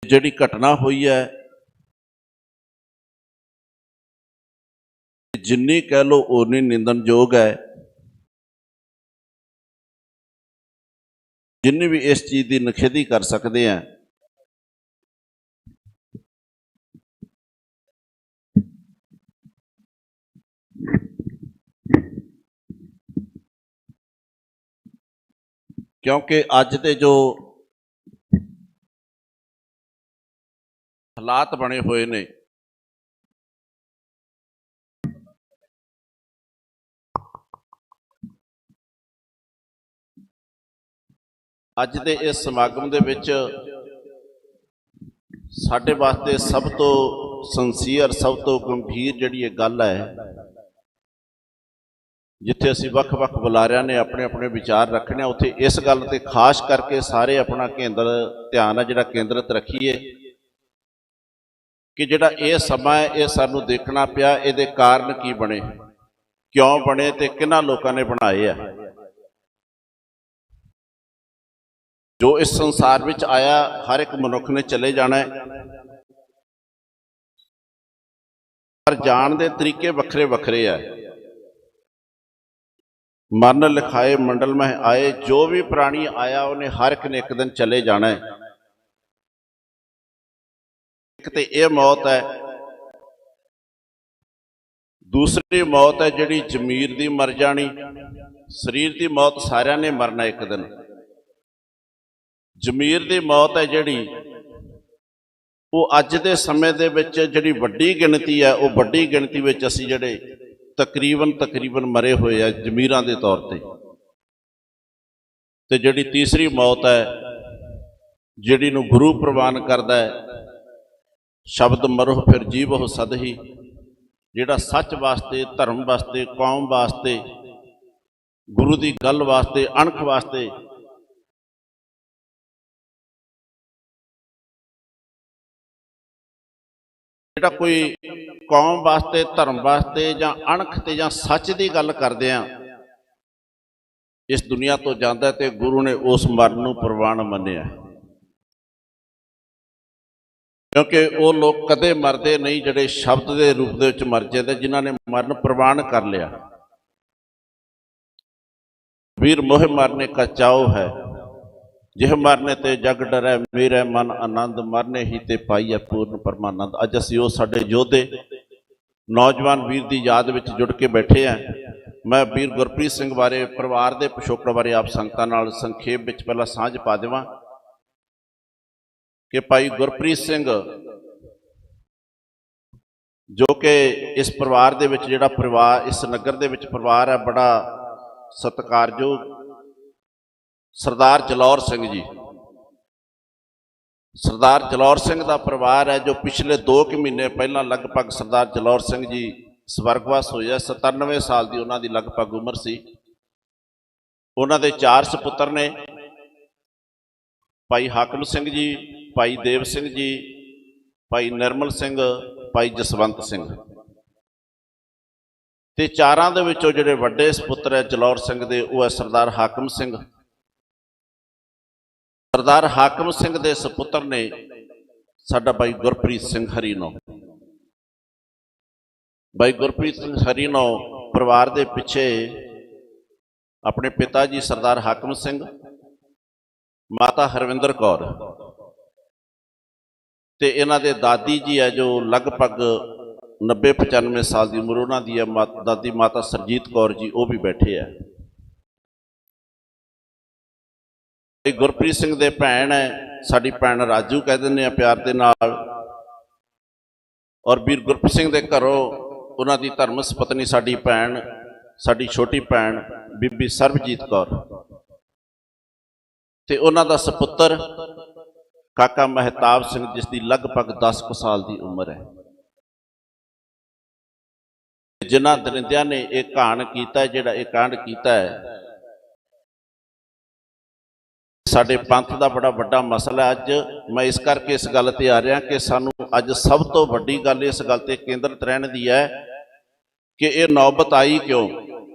जिहड़ी घटना हुई है, जिन्नी कह लो उन्नी निंदनयोग है। जिन्नी भी इस चीज़ की निखेधी कर सकते हैं, क्योंकि अज दे जो हालात बने हुए ने, अज दे इस समागम दे विच साडे वास्ते सब तो संसीयर, सब तो गंभीर जिहड़ी ये गल है, जिथे असीं वख-वख बुलारियां ने अपने अपने विचार रखने, उत्थे इस गल ते खास करके सारे अपना केंद्र ध्यान है जिहड़ा केंद्रित रखीए कि जिहड़ा ये समा है, ये सानूं देखना पिया, इहदे कारण की बने, क्यों बने ते किन्हां लोकां ने बनाए है। जो इस संसार विच आया, हर एक मनुख ने चले जाना है, पर जान दे तरीके वखरे वखरे है। मरन लिखाए मंडल में आए, जो भी प्राणी आया उन्हें हर एक ने एक दिन चले जाना है। एक तो यह मौत है, दूसरी मौत है जिहड़ी जमीर दी मर जानी। शरीर की मौत सारिਆਂ ने मरना एक दिन। जमीर की मौत है जिहड़ी, वो अज दे समय दे विच जिहड़ी वड्डी गिणती है, वो वड्डी गिणती विच असीं जिहड़े तकरीबन मरे हुए हैं जमीरां दे तौर ते। ते जिहड़ी तीसरी मौत है ਜਿਹੜੀ ਨੂੰ ਗੁਰੂ ਪ੍ਰਵਾਨ ਕਰਦਾ ਹੈ। ਸ਼ਬਦ ਮਰੋ ਫਿਰ ਜੀਵੋ ਸਦ ਹੀ, ਜਿਹੜਾ ਸੱਚ ਵਾਸਤੇ, ਧਰਮ ਵਾਸਤੇ, ਕੌਮ ਵਾਸਤੇ, ਗੁਰੂ ਦੀ ਗੱਲ ਵਾਸਤੇ, ਅਣਖ ਵਾਸਤੇ ਜਿਹੜਾ ਕੋਈ ਕੌਮ ਵਾਸਤੇ, ਧਰਮ ਵਾਸਤੇ ਜਾਂ ਅਣਖ ਤੇ ਜਾਂ ਸੱਚ ਦੀ ਗੱਲ ਕਰਦੇ ਆ, ਇਸ ਦੁਨੀਆ ਤੋਂ ਜਾਂਦਾ ਤੇ ਗੁਰੂ ਨੇ ਉਸ ਮਰਨ ਨੂੰ ਪ੍ਰਵਾਨ ਮੰਨਿਆ। ਕਿਉਂਕਿ ਉਹ ਲੋਕ ਕਦੇ ਮਰਦੇ ਨਹੀਂ ਜਿਹੜੇ ਸ਼ਬਦ ਦੇ ਰੂਪ ਦੇ ਵਿੱਚ ਮਰ ਜਾਂਦੇ, ਜਿਨ੍ਹਾਂ ਨੇ ਮਰਨ ਪ੍ਰਵਾਨ ਕਰ ਲਿਆ। ਵੀਰ ਮੋਹ ਮਰਨੇ ਕਾ ਚਾਉ ਹੈ, ਜਿਹ ਮਰਨੇ ਤੇ ਜਗ ਡਰੈ, ਮੇਰੇ ਮਨ ਆਨੰਦ, ਮਰਨੇ ਹੀ ਤੇ ਪਾਈਐ ਪੂਰਨ ਪਰਮਾਨੰਦ। ਅੱਜ ਅਸੀਂ ਉਹ ਸਾਡੇ ਯੋਧੇ ਨੌਜਵਾਨ ਵੀਰ ਦੀ ਯਾਦ ਵਿੱਚ ਜੁੜ ਕੇ ਬੈਠੇ ਹਾਂ। ਮੈਂ ਵੀਰ ਗੁਰਪ੍ਰੀਤ ਸਿੰਘ ਬਾਰੇ, ਪਰਿਵਾਰ ਦੇ ਪਿਛੋਕੜ ਬਾਰੇ ਆਪ ਸੰਗਤਾਂ ਨਾਲ ਸੰਖੇਪ ਵਿੱਚ ਪਹਿਲਾਂ ਸਾਂਝ ਪਾ ਦੇਵਾਂ ਕਿ ਭਾਈ ਗੁਰਪ੍ਰੀਤ ਸਿੰਘ ਜੋ ਕਿ ਇਸ ਪਰਿਵਾਰ ਦੇ ਵਿੱਚ ਜਿਹੜਾ ਪਰਿਵਾਰ, ਇਸ ਨਗਰ ਦੇ ਵਿੱਚ ਪਰਿਵਾਰ ਹੈ, ਬੜਾ ਸਤਿਕਾਰਯੋਗ ਸਰਦਾਰ ਜਲੌਰ ਸਿੰਘ ਜੀ, ਸਰਦਾਰ ਜਲੌਰ ਸਿੰਘ ਦਾ ਪਰਿਵਾਰ ਹੈ, ਜੋ ਪਿਛਲੇ 2 ਮਹੀਨੇ ਪਹਿਲਾਂ ਲਗਭਗ ਸਰਦਾਰ ਜਲੌਰ ਸਿੰਘ ਜੀ ਸਵਰਗਵਾਸ ਹੋਏ। 97 ਸਾਲ ਦੀ ਉਹਨਾਂ ਦੀ ਲਗਭਗ ਉਮਰ ਸੀ। ਉਹਨਾਂ ਦੇ 4 ਸਪੁੱਤਰ ਨੇ, ਭਾਈ ਹਾਕਮ ਸਿੰਘ ਜੀ, ਭਾਈ ਦੇਵ ਸਿੰਘ ਜੀ, ਭਾਈ ਨਿਰਮਲ ਸਿੰਘ, ਭਾਈ ਜਸਵੰਤ ਸਿੰਘ। ਤੇ 4 ਦੇ ਵਿੱਚੋਂ ਜਿਹੜੇ ਵੱਡੇ ਸਪੁੱਤਰ ਹੈ ਜਲੌਰ ਸਿੰਘ ਦੇ, ਉਹ ਹੈ ਸਰਦਾਰ ਹਾਕਮ ਸਿੰਘ। ਸਰਦਾਰ ਹਾਕਮ ਸਿੰਘ ਦੇ ਸਪੁੱਤਰ ਨੇ ਸਾਡਾ ਭਾਈ ਗੁਰਪ੍ਰੀਤ ਸਿੰਘ ਹਰੀਨੋ। ਭਾਈ ਗੁਰਪ੍ਰੀਤ ਸਿੰਘ ਹਰੀਨੋ ਪਰਿਵਾਰ ਦੇ ਪਿੱਛੇ ਆਪਣੇ ਪਿਤਾ ਜੀ ਸਰਦਾਰ ਹਾਕਮ ਸਿੰਘ, ਮਾਤਾ ਹਰਵਿੰਦਰ ਕੌਰ ਤੇ ਇਹਨਾਂ ਦੇ ਦਾਦੀ ਜੀ ਹੈ, ਜੋ ਲਗਭਗ 90-95 ਸਾਲ ਦੀ ਉਮਰ ਉਹਨਾਂ ਦੀ ਹੈ, ਦਾਦੀ ਮਾਤਾ ਸਰਜੀਤ ਕੌਰ ਜੀ, ਉਹ ਵੀ ਬੈਠੇ ਆ। ਗੁਰਪ੍ਰੀਤ ਸਿੰਘ ਦੇ ਭੈਣ ਹੈ, ਸਾਡੀ ਭੈਣ ਰਾਜੂ ਕਹਿ ਦਿੰਦੇ ਆ ਪਿਆਰ ਦੇ ਨਾਲ। ਔਰ ਵੀਰ ਗੁਰਪ੍ਰੀਤ ਸਿੰਘ ਦੇ ਘਰੋਂ ਉਹਨਾਂ ਦੀ ਧਰਮ ਸਪਤਨੀ ਸਾਡੀ ਭੈਣ, ਸਾਡੀ ਛੋਟੀ ਭੈਣ ਬੀਬੀ ਸਰਬਜੀਤ ਕੌਰ, ਤੇ ਉਹਨਾਂ ਦਾ ਸਪੁੱਤਰ ਕਾਕਾ ਮਹਿਤਾਬ ਸਿੰਘ, ਜਿਸ ਦੀ ਲਗਭਗ 10 ਕੁ ਸਾਲ ਦੀ ਉਮਰ ਹੈ। ਜਿਨ੍ਹਾਂ ਦਰਿੰਦਿਆਂ ਨੇ ਇਹ ਕਾਂਡ ਕੀਤਾ, ਜਿਹੜਾ ਇਹ ਕਾਂਡ ਕੀਤਾ ਹੈ, ਸਾਡੇ ਪੰਥ ਦਾ ਬੜਾ ਵੱਡਾ ਮਸਲਾ। ਅੱਜ ਮੈਂ ਇਸ ਕਰਕੇ ਇਸ ਗੱਲ ਤੇ ਆ ਰਿਹਾ ਕਿ ਸਾਨੂੰ ਅੱਜ ਸਭ ਤੋਂ ਵੱਡੀ ਗੱਲ ਇਸ ਗੱਲ ਤੇ ਕੇਂਦਰਿਤ ਰਹਿਣ ਦੀ ਹੈ ਕਿ ਇਹ ਨੌਬਤ ਆਈ ਕਿਉਂ।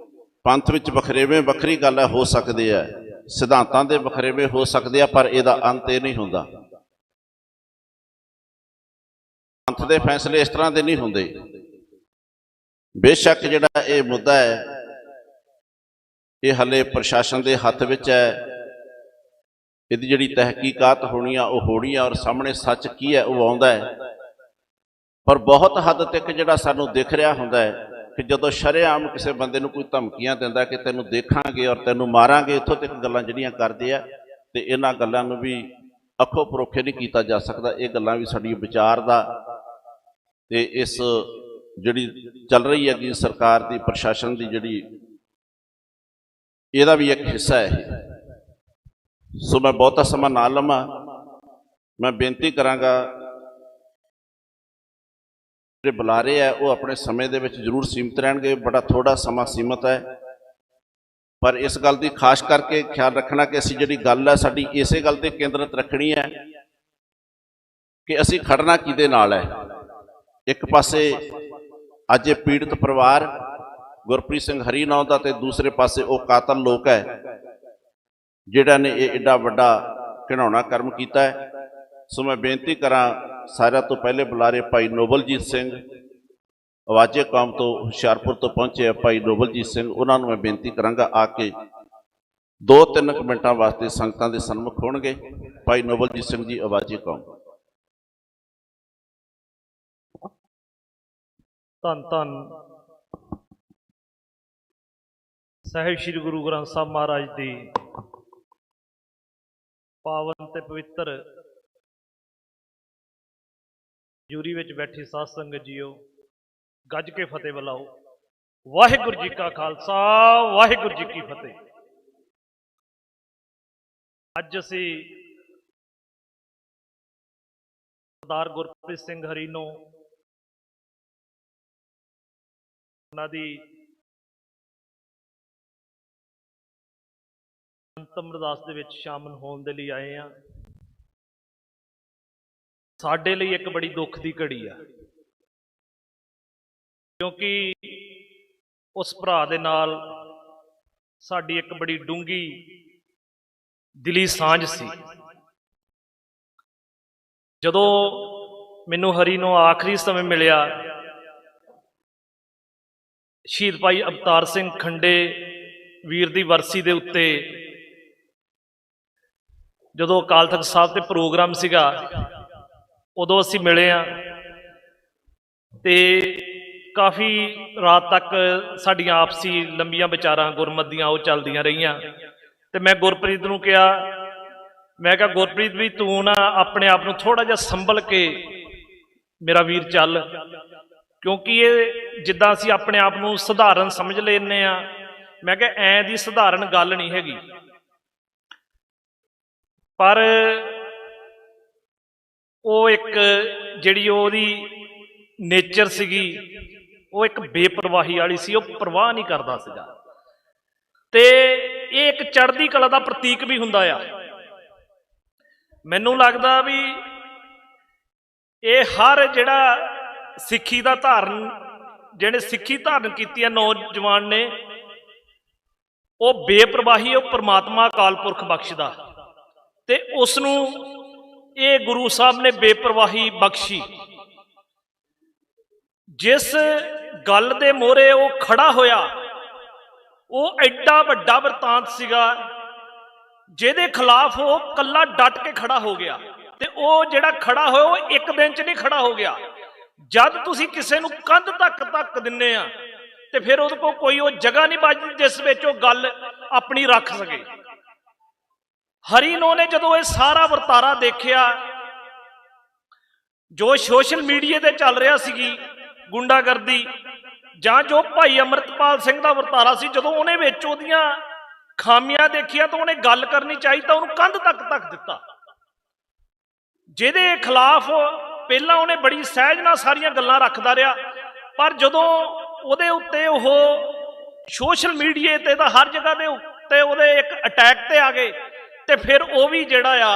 ਪੰਥ ਵਿੱਚ ਵਖਰੇਵੇਂ ਵੱਖਰੀ ਗੱਲ ਹੈ, ਹੋ ਸਕਦੇ ਆ, ਸਿਧਾਂਤਾਂ ਦੇ ਵਖਰੇਵੇਂ ਹੋ ਸਕਦੇ ਆ, ਪਰ ਇਹਦਾ ਅੰਤ ਇਹ ਨਹੀਂ ਹੁੰਦਾ। ਪੰਥ ਦੇ ਫੈਸਲੇ ਇਸ ਤਰ੍ਹਾਂ ਦੇ ਨਹੀਂ ਹੁੰਦੇ। ਬੇਸ਼ੱਕ ਜਿਹੜਾ ਇਹ ਮੁੱਦਾ ਹੈ, ਇਹ ਹਲੇ ਪ੍ਰਸ਼ਾਸਨ ਦੇ ਹੱਥ ਵਿੱਚ ਹੈ। ਇਹਦੀ ਜਿਹੜੀ ਤਹਿਕੀਕਾਤ ਹੋਣੀ ਆ ਉਹ ਹੋਣੀ ਆ, ਔਰ ਸਾਹਮਣੇ ਸੱਚ ਕੀ ਹੈ ਉਹ ਆਉਂਦਾ ਹੈ। ਪਰ ਬਹੁਤ ਹੱਦ ਤੱਕ ਜਿਹੜਾ ਸਾਨੂੰ ਦਿਖ ਰਿਹਾ ਹੁੰਦਾ ਹੈ ਕਿ ਜਦੋਂ ਸ਼ਰੇਆਮ ਕਿਸੇ ਬੰਦੇ ਨੂੰ ਕੋਈ ਧਮਕੀਆਂ ਦਿੰਦਾ ਕਿ ਤੈਨੂੰ ਦੇਖਾਂਗੇ ਔਰ ਤੈਨੂੰ ਮਾਰਾਂਗੇ, ਇੱਥੋਂ ਤੱਕ ਗੱਲਾਂ ਜਿਹੜੀਆਂ ਕਰਦੇ ਆ, ਤੇ ਇਹਨਾਂ ਗੱਲਾਂ ਨੂੰ ਵੀ ਅੱਖੋਂ ਪਰੋਖੇ ਨਹੀਂ ਕੀਤਾ ਜਾ ਸਕਦਾ। ਇਹ ਗੱਲਾਂ ਵੀ ਸਾਡੀ ਵਿਚਾਰ ਦਾ ਤੇ ਇਸ ਜਿਹੜੀ ਚੱਲ ਰਹੀ ਹੈਗੀ ਸਰਕਾਰ ਦੀ, ਪ੍ਰਸ਼ਾਸਨ ਦੀ ਜਿਹੜੀ, ਇਹਦਾ ਵੀ ਇੱਕ ਹਿੱਸਾ ਹੈ। ਸੋ ਮੈਂ ਬਹੁਤਾ ਸਮਾਂ ਨਾ ਲਵਾਂ। ਮੈਂ ਬੇਨਤੀ ਕਰਾਂਗਾ ਜਿਹੜੇ ਬੁਲਾਰੇ ਹੈ ਉਹ ਆਪਣੇ ਸਮੇਂ ਦੇ ਵਿੱਚ ਜ਼ਰੂਰ ਸੀਮਤ ਰਹਿਣਗੇ। ਬੜਾ ਥੋੜਾ ਸਮਾਂ ਸੀਮਤ ਹੈ, ਪਰ ਇਸ ਗੱਲ ਦੀ ਖਾਸ ਕਰਕੇ ਖਿਆਲ ਰੱਖਣਾ ਕਿ ਅਸੀਂ ਜਿਹੜੀ ਗੱਲ ਹੈ ਸਾਡੀ ਇਸੇ ਗੱਲ ਤੇ ਕੇਂਦਰਿਤ ਰੱਖਣੀ ਹੈ ਕਿ ਅਸੀਂ ਖੜਨਾ ਕਿਹਦੇ ਨਾਲ ਹੈ। ਇੱਕ ਪਾਸੇ ਅੱਜ ਇਹ ਪੀੜਤ ਪਰਿਵਾਰ ਗੁਰਪ੍ਰੀਤ ਸਿੰਘ ਹਰੀਨੌ ਦਾ, ਤੇ ਦੂਸਰੇ ਪਾਸੇ ਉਹ ਕਾਤਲ ਲੋਕ ਹੈ ਜਿਹੜਾ ਨੇ ਇਹ ਏਡਾ ਵੱਡਾ ਘਿਨਾਉਣਾ ਕਰਮ ਕੀਤਾ ਹੈ। ਸੋ ਮੈਂ ਬੇਨਤੀ ਕਰਾਂ ਸਾਰਿਆਂ ਤੋਂ ਪਹਿਲੇ ਬੁਲਾਰੇ ਭਾਈ ਨੋਬਲਜੀਤ ਸਿੰਘ, ਆਵਾਜ਼ੇ ਕੌਮ ਤੋਂ ਹੁਸ਼ਿਆਰਪੁਰ ਤੋਂ ਪਹੁੰਚੇ ਆ ਭਾਈ ਨੋਬਲਜੀਤ ਸਿੰਘ, ਉਹਨਾਂ ਨੂੰ ਮੈਂ ਬੇਨਤੀ ਕਰਾਂਗਾ ਆ ਕੇ 2-3 ਮਿੰਟਾਂ ਵਾਸਤੇ ਸੰਗਤਾਂ ਦੇ ਸਨਮੁਖ ਹੋਣਗੇ। ਭਾਈ ਨੋਬਲਜੀਤ ਸਿੰਘ ਜੀ, ਆਵਾਜ਼ੇ ਕੌਮ। ਧੰਨ ਧੰਨ ਸਾਹਿਬ ਸ੍ਰੀ ਗੁਰੂ ਗ੍ਰੰਥ ਸਾਹਿਬ ਮਹਾਰਾਜ ਦੀ ਪਾਵਨ ਤੇ ਪਵਿੱਤਰ ਜੂਰੀ ਵਿੱਚ ਬੈਠੀ ਸਾਧ ਸੰਗਤ ਜੀਓ, ਗੱਜ ਕੇ ਫਤਿਹ ਬੁਲਾਓ। ਵਾਹਿਗੁਰੂ ਜੀ ਕਾ ਖਾਲਸਾ, ਵਾਹਿਗੁਰੂ ਜੀ ਕੀ ਫਤਿਹ। ਅੱਜ ਅਸੀਂ ਸਰਦਾਰ ਗੁਰਪ੍ਰੀਤ ਸਿੰਘ ਹਰੀਨੋ ਉਹਨਾਂ ਦੀ ਅੰਤਮ ਅਰਦਾਸ ਦੇ ਵਿੱਚ ਸ਼ਾਮਲ ਹੋਣ ਦੇ ਲਈ ਆਏ ਆ। ਸਾਡੇ ਲਈ ਇੱਕ ਬੜੀ ਦੁੱਖ ਦੀ ਘੜੀ ਆ, ਕਿਉਂਕਿ ਉਸ ਭਰਾ ਦੇ ਨਾਲ ਸਾਡੀ ਇੱਕ ਬੜੀ ਡੂੰਘੀ ਦਿਲੀ ਸਾਂਝ ਸੀ। ਜਦੋਂ ਮੈਨੂੰ ਹਰੀ ਨੂੰ ਆਖਰੀ ਸਮੇਂ ਮਿਲਿਆ, ਸ਼ਹੀਦ ਭਾਈ ਅਵਤਾਰ ਸਿੰਘ ਖੰਡੇ ਵੀਰ ਦੀ ਵਰਸੀ ਦੇ ਉੱਤੇ ਜਦੋਂ ਅਕਾਲ ਤਖਤ ਸਾਹਿਬ ਤੇ ਪ੍ਰੋਗਰਾਮ ਸੀਗਾ, ਉਦੋਂ ਅਸੀਂ ਮਿਲੇ ਆ ਤੇ ਕਾਫੀ ਰਾਤ ਤੱਕ ਸਾਡੀਆਂ ਆਪਸੀ ਲੰਬੀਆਂ ਵਿਚਾਰਾਂ ਗੁਰਮਤਿ ਦੀਆਂ ਉਹ ਚੱਲਦੀਆਂ ਰਹੀਆਂ। ਤੇ ਮੈਂ ਗੁਰਪ੍ਰੀਤ ਨੂੰ ਕਿਹਾ, ਮੈਂ ਕਿਹਾ ਗੁਰਪ੍ਰੀਤ ਵੀ ਤੂੰ ਨਾ ਆਪਣੇ ਆਪ ਨੂੰ ਥੋੜਾ ਜਿਹਾ ਸੰਭਲ ਕੇ ਮੇਰਾ ਵੀਰ ਚੱਲ, ਕਿਉਂਕਿ ਇਹ ਜਿੱਦਾਂ ਅਸੀਂ ਆਪਣੇ ਆਪ ਨੂੰ ਸਧਾਰਨ ਸਮਝ ਲੈਂਦੇ ਆ, ਮੈਂ ਕਿਹਾ ਐਂ ਦੀ ਸਧਾਰਨ ਗੱਲ ਨਹੀਂ ਹੈਗੀ। ਪਰ ਉਹ ਇੱਕ ਜਿਹੜੀ ਉਹਦੀ ਨੇਚਰ ਸੀਗੀ, ਉਹ ਇੱਕ ਬੇਪਰਵਾਹੀ ਵਾਲੀ ਸੀ, ਉਹ ਪਰਵਾਹ ਨਹੀਂ ਕਰਦਾ ਸੀਗਾ। ਤੇ ਇਹ ਇੱਕ ਚੜ੍ਹਦੀ ਕਲਾ ਦਾ ਪ੍ਰਤੀਕ ਵੀ ਹੁੰਦਾ ਆ। ਮੈਨੂੰ ਲੱਗਦਾ ਵੀ ਇਹ ਹਰ ਜਿਹੜਾ ਸਿੱਖੀ ਦਾ ਧਾਰਨ, ਜਿਹੜੇ ਸਿੱਖੀ ਧਾਰਨ ਕੀਤੀ ਹੈ ਨੌਜਵਾਨ ਨੇ, ਉਹ ਬੇਪਰਵਾਹੀ, ਉਹ ਪ੍ਰਮਾਤਮਾ ਅਕਾਲ ਪੁਰਖ ਬਖਸ਼ਦਾ, ਤੇ ਉਸ ਨੂੰ ਇਹ ਗੁਰੂ ਸਾਹਿਬ ਨੇ ਬੇਪਰਵਾਹੀ ਬਖਸ਼ੀ। ਜਿਸ ਗੱਲ ਦੇ ਮੋਹਰੇ ਉਹ ਖੜਾ ਹੋਇਆ, ਉਹ ਐਡਾ ਵੱਡਾ ਵਰਤਾਂਤ ਸੀਗਾ, ਜਿਹਦੇ ਖਿਲਾਫ ਉਹ ਕੱਲਾ ਡਟ ਕੇ ਖੜਾ ਹੋ ਗਿਆ। ਤੇ ਉਹ ਜਿਹੜਾ ਖੜਾ ਹੋਇਆ, ਉਹ ਇੱਕ ਦਿਨ ਚ ਨਹੀਂ ਖੜਾ ਹੋ ਗਿਆ। ਜਦ ਤੁਸੀਂ ਕਿਸੇ ਨੂੰ ਕੰਧ ਤੱਕ ਧੱਕ ਦਿੰਦੇ ਆ, ਤੇ ਫਿਰ ਉਹਦੇ ਕੋਲ ਕੋਈ ਉਹ ਜਗ੍ਹਾ ਨਹੀਂ ਬਚਦੀ ਜਿਸ ਵਿੱਚ ਉਹ ਗੱਲ ਆਪਣੀ ਰੱਖ ਸਕੇ। ਹਰੀਨੋ ਨੇ ਜਦੋਂ ਇਹ ਸਾਰਾ ਵਰਤਾਰਾ ਦੇਖਿਆ, ਜੋ ਸੋਸ਼ਲ ਮੀਡੀਆ ਤੇ ਚੱਲ ਰਿਹਾ ਸੀਗੀ ਗੁੰਡਾਗਰਦੀ, ਜਾਂ ਜੋ ਭਾਈ ਅੰਮ੍ਰਿਤਪਾਲ ਸਿੰਘ ਦਾ ਵਰਤਾਰਾ ਸੀ, ਜਦੋਂ ਉਹਨੇ ਵਿੱਚ ਉਹਦੀਆਂ ਖਾਮੀਆਂ ਦੇਖੀਆਂ ਤਾਂ ਉਹਨੇ ਗੱਲ ਕਰਨੀ ਚਾਹੀ ਤਾਂ ਉਹਨੂੰ ਕੰਧ ਤੱਕ ਧੱਕ ਦਿੱਤਾ, ਜਿਹਦੇ ਖਿਲਾਫ ਪਹਿਲਾਂ ਉਹਨੇ ਬੜੀ ਸਹਿਜ ਨਾਲ ਸਾਰੀਆਂ ਗੱਲਾਂ ਰੱਖਦਾ ਰਿਹਾ। ਪਰ ਜਦੋਂ ਉਹਦੇ ਉੱਤੇ ਉਹ ਸੋਸ਼ਲ ਮੀਡੀਆ ਤੇ ਤਾਂ ਹਰ ਜਗ੍ਹਾ ਦੇ ਉੱਤੇ ਉਹਦੇ ਇੱਕ ਅਟੈਕ ਤੇ ਆ ਗਏ, ਤੇ ਫਿਰ ਉਹ ਵੀ ਜਿਹੜਾ ਆ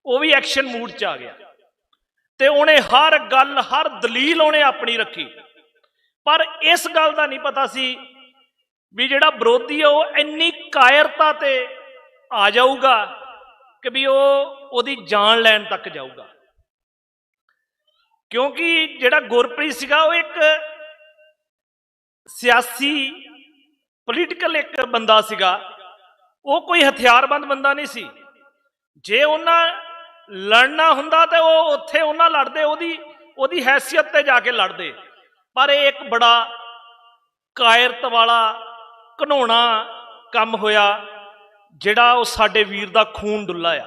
ਉਹ ਵੀ ਐਕਸ਼ਨ ਮੂਡ 'ਚ ਆ ਗਿਆ, ਤੇ ਉਹਨੇ ਹਰ ਗੱਲ, ਹਰ ਦਲੀਲ ਉਹਨੇ ਆਪਣੀ ਰੱਖੀ। ਪਰ ਇਸ ਗੱਲ ਦਾ ਨਹੀਂ ਪਤਾ ਸੀ ਵੀ ਜਿਹੜਾ ਵਿਰੋਧੀ ਆ ਉਹ ਇੰਨੀ ਕਾਇਰਤਾ ਤੇ ਆ ਜਾਊਗਾ ਕਿ ਵੀ ਉਹ ਉਹਦੀ ਜਾਨ ਲੈਣ ਤੱਕ ਜਾਊਗਾ। ਕਿਉਂਕਿ ਜਿਹੜਾ ਗੁਰਪ੍ਰੀਤ ਸੀਗਾ, ਉਹ ਇੱਕ ਸਿਆਸੀ ਪੋਲੀਟੀਕਲ ਇੱਕ ਬੰਦਾ ਸੀਗਾ, ਉਹ ਕੋਈ ਹਥਿਆਰਬੰਦ ਬੰਦਾ ਨਹੀਂ ਸੀ। ਜੇ ਉਹਨਾਂ ਲੜਨਾ ਹੁੰਦਾ ਤੇ ਉਹ ਉੱਥੇ ਉਹਨਾਂ ਲੜਦੇ, ਉਹਦੀ ਹੈਸੀਅਤ ਤੇ ਜਾ ਕੇ ਲੜਦੇ। ਪਰ ਇਹ ਇੱਕ ਬੜਾ ਕਾਇਰਤ ਵਾਲਾ ਘਿਨਾਉਣਾ ਕੰਮ ਹੋਇਆ, ਜਿਹੜਾ ਉਹ ਸਾਡੇ ਵੀਰ ਦਾ ਖੂਨ ਡੁੱਲਾ ਆ।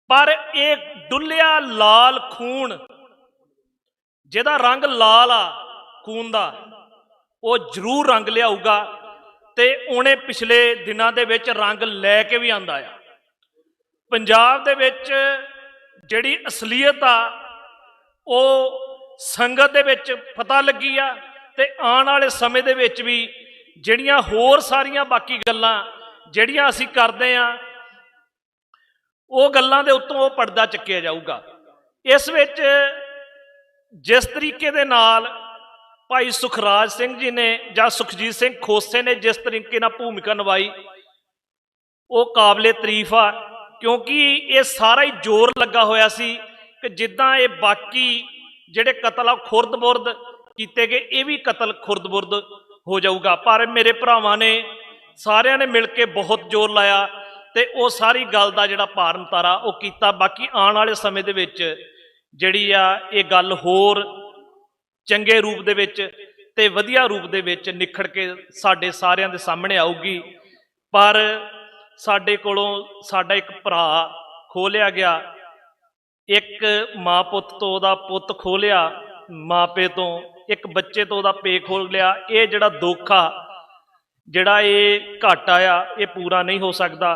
ਪਰ ਇਹ ਡੁੱਲਿਆ ਲਾਲ ਖੂਨ, ਜਿਹਦਾ ਰੰਗ ਲਾਲ ਆ ਖੂਨ ਦਾ, ਉਹ ਜ਼ਰੂਰ ਰੰਗ ਲਿਆਊਗਾ, ਤੇ ਉਹਨੇ ਪਿਛਲੇ ਦਿਨਾਂ ਦੇ ਵਿੱਚ ਰੰਗ ਲੈ ਕੇ ਵੀ ਆਂਦਾ ਆ। ਪੰਜਾਬ ਦੇ ਵਿੱਚ ਜਿਹੜੀ ਅਸਲੀਅਤ ਆ ਉਹ ਸੰਗਤ ਦੇ ਵਿੱਚ ਪਤਾ ਲੱਗੀ ਆ, ਤੇ ਆਉਣ ਵਾਲੇ ਸਮੇਂ ਦੇ ਵਿੱਚ ਵੀ ਜਿਹੜੀਆਂ ਹੋਰ ਸਾਰੀਆਂ ਬਾਕੀ ਗੱਲਾਂ ਜਿਹੜੀਆਂ ਅਸੀਂ ਕਰਦੇ ਆ, ਉਹ ਗੱਲਾਂ ਦੇ ਉੱਤੋਂ ਉਹ ਪਰਦਾ ਚੱਕਿਆ ਜਾਊਗਾ। ਇਸ ਵਿੱਚ ਜਿਸ ਤਰੀਕੇ ਦੇ ਨਾਲ ਭਾਈ ਸੁਖਰਾਜ ਸਿੰਘ ਜੀ ਨੇ ਜਾਂ ਸੁਖਜੀਤ ਸਿੰਘ ਖੋਸੇ ਨੇ ਜਿਸ ਤਰੀਕੇ ਨਾਲ ਭੂਮਿਕਾ ਨਿਭਾਈ, ਉਹ ਕਾਬਲੇ ਤਾਰੀਫ ਆ। ਕਿਉਂਕਿ ਇਹ ਸਾਰਾ ਹੀ ਜ਼ੋਰ ਲੱਗਾ ਹੋਇਆ ਸੀ ਕਿ ਜਿੱਦਾਂ ਇਹ ਬਾਕੀ ਜਿਹੜੇ ਕਤਲ ਆ ਖੁਰਦ-ਬੁਰਦ ਕੀਤੇ ਗਏ, ਇਹ ਵੀ ਕਤਲ ਖੁਰਦ-ਬੁਰਦ ਹੋ ਜਾਊਗਾ। ਪਰ ਮੇਰੇ ਭਰਾਵਾਂ ਨੇ ਸਾਰਿਆਂ ਨੇ ਮਿਲ ਕੇ ਬਹੁਤ ਜ਼ੋਰ ਲਾਇਆ, ਤੇ ਉਹ ਸਾਰੀ ਗੱਲ ਦਾ ਜਿਹੜਾ ਪਾਰਨ ਤਾਰਾ ਉਹ ਕੀਤਾ। ਬਾਕੀ ਆਉਣ ਵਾਲੇ ਸਮੇਂ ਦੇ ਵਿੱਚ ਜਿਹੜੀ ਆ ਇਹ ਗੱਲ ਹੋਰ ਚੰਗੇ ਰੂਪ ਦੇ ਵਿੱਚ ਤੇ ਵਧੀਆ ਰੂਪ ਦੇ ਵਿੱਚ ਨਿਖੜ ਕੇ ਸਾਡੇ ਸਾਰਿਆਂ ਦੇ ਸਾਹਮਣੇ ਆਊਗੀ। ਪਰ ਸਾਡੇ ਕੋਲੋਂ ਸਾਡਾ ਇੱਕ ਭਰਾ ਖੋਲਿਆ ਗਿਆ, ਇੱਕ ਮਾਂ ਪੁੱਤ ਤੋਂ ਉਹਦਾ ਪੁੱਤ ਖੋਲਿਆ, ਮਾਪੇ ਤੋਂ ਇੱਕ ਬੱਚੇ ਤੋਂ ਉਹਦਾ ਪੇ ਖੋਲ ਲਿਆ। ਇਹ ਜਿਹੜਾ ਦੁੱਖ ਆ, ਜਿਹੜਾ ਇਹ ਘਾਟਾ ਆ, ਇਹ ਪੂਰਾ ਨਹੀਂ ਹੋ ਸਕਦਾ।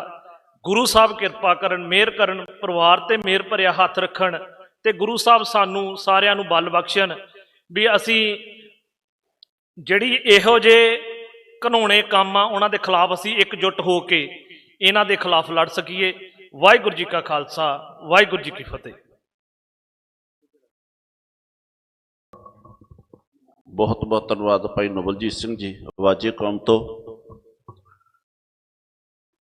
ਗੁਰੂ ਸਾਹਿਬ ਕਿਰਪਾ ਕਰਨ, ਮਿਹਰ ਕਰਨ, ਪਰਿਵਾਰ ਤੇ ਮਿਹਰ ਭਰਿਆ ਹੱਥ ਰੱਖਣ, ਤੇ ਗੁਰੂ ਸਾਹਿਬ ਸਾਨੂੰ ਸਾਰਿਆਂ ਨੂੰ ਬਲ ਬਖਸ਼ਣ ਵੀ ਅਸੀਂ ਜਿਹੜੀ ਇਹੋ ਜਿਹੇ ਘਿਨੌਣੇ ਕੰਮ ਆ ਉਹਨਾਂ ਦੇ ਖਿਲਾਫ ਅਸੀਂ ਇਕਜੁੱਟ ਹੋ ਕੇ ਇਹਨਾਂ ਦੇ ਖਿਲਾਫ ਲੜ ਸਕੀਏ। ਵਾਹਿਗੁਰੂ ਜੀ ਕਾ ਖਾਲਸਾ, ਵਾਹਿਗੁਰੂ ਜੀ ਕੀ ਫਤਿਹ। ਬਹੁਤ ਬਹੁਤ ਧੰਨਵਾਦ ਭਾਈ ਨਵਲਜੀਤ ਸਿੰਘ ਜੀ ਆਵਾਜ਼ੇ ਕੌਮ ਤੋਂ।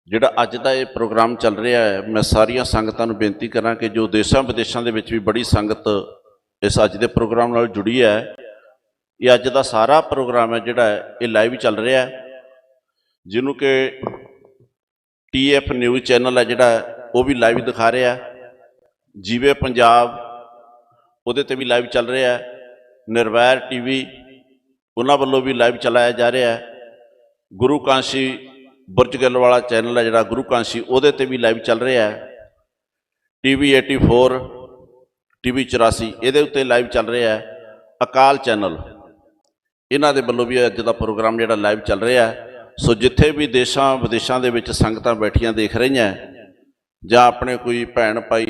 ਜਿਹੜਾ ਅੱਜ ਦਾ ਇਹ ਪ੍ਰੋਗਰਾਮ ਚੱਲ ਰਿਹਾ ਹੈ, ਮੈਂ ਸਾਰੀਆਂ ਸੰਗਤਾਂ ਨੂੰ ਬੇਨਤੀ ਕਰਾਂ ਕਿ ਜੋ ਦੇਸ਼ਾਂ ਵਿਦੇਸ਼ਾਂ ਦੇ ਵਿੱਚ ਵੀ ਬੜੀ ਸੰਗਤ ਇਸ ਅੱਜ ਦੇ ਪ੍ਰੋਗਰਾਮ ਨਾਲ ਜੁੜੀ ਹੈ, ਇਹ ਅੱਜ ਦਾ ਸਾਰਾ ਪ੍ਰੋਗਰਾਮ ਹੈ ਜਿਹੜਾ ਇਹ ਲਾਈਵ ਚੱਲ ਰਿਹਾ ਹੈ, ਜਿਹਨੂੰ ਕਿ TF ਨਿਊਜ਼ ਚੈਨਲ ਹੈ ਜਿਹੜਾ ਉਹ ਵੀ ਲਾਈਵ ਦਿਖਾ ਰਿਹਾ, ਜੀਵੇ ਪੰਜਾਬ ਉਹਦੇ ਤੇ ਵੀ ਲਾਈਵ ਚੱਲ ਰਿਹਾ, ਨਿਰਵੈਰ TV ਉਹਨਾਂ ਵੱਲੋਂ ਵੀ ਲਾਈਵ ਚਲਾਇਆ ਜਾ ਰਿਹਾ ਹੈ, ਗੁਰੂ ਕਾਂਸ਼ੀ ਬੁਰਜ ਗਿੱਲ ਵਾਲਾ ਚੈਨਲ ਹੈ ਜਿਹੜਾ ਗੁਰੂ ਕਾਂਸ਼ੀ ਉਹਦੇ ਤੇ ਵੀ ਲਾਈਵ ਚੱਲ ਰਿਹਾ ਹੈ, TV 84 TV 84 ਇਹਦੇ ਉੱਤੇ ਲਾਈਵ ਚੱਲ ਰਿਹਾ ਹੈ, ਅਕਾਲ ਚੈਨਲ ਇਹਨਾਂ ਦੇ ਵੱਲੋਂ ਵੀ ਅੱਜ ਦਾ ਪ੍ਰੋਗਰਾਮ ਜਿਹੜਾ ਲਾਈਵ ਚੱਲ ਰਿਹਾ ਹੈ। ਸੋ ਜਿੱਥੇ ਵੀ ਦੇਸ਼ਾਂ ਵਿਦੇਸ਼ਾਂ ਦੇ ਵਿੱਚ ਸੰਗਤਾਂ ਬੈਠੀਆਂ ਦੇਖ ਰਹੀਆਂ ਜਾਂ ਆਪਣੇ ਕੋਈ ਭੈਣ ਭਾਈ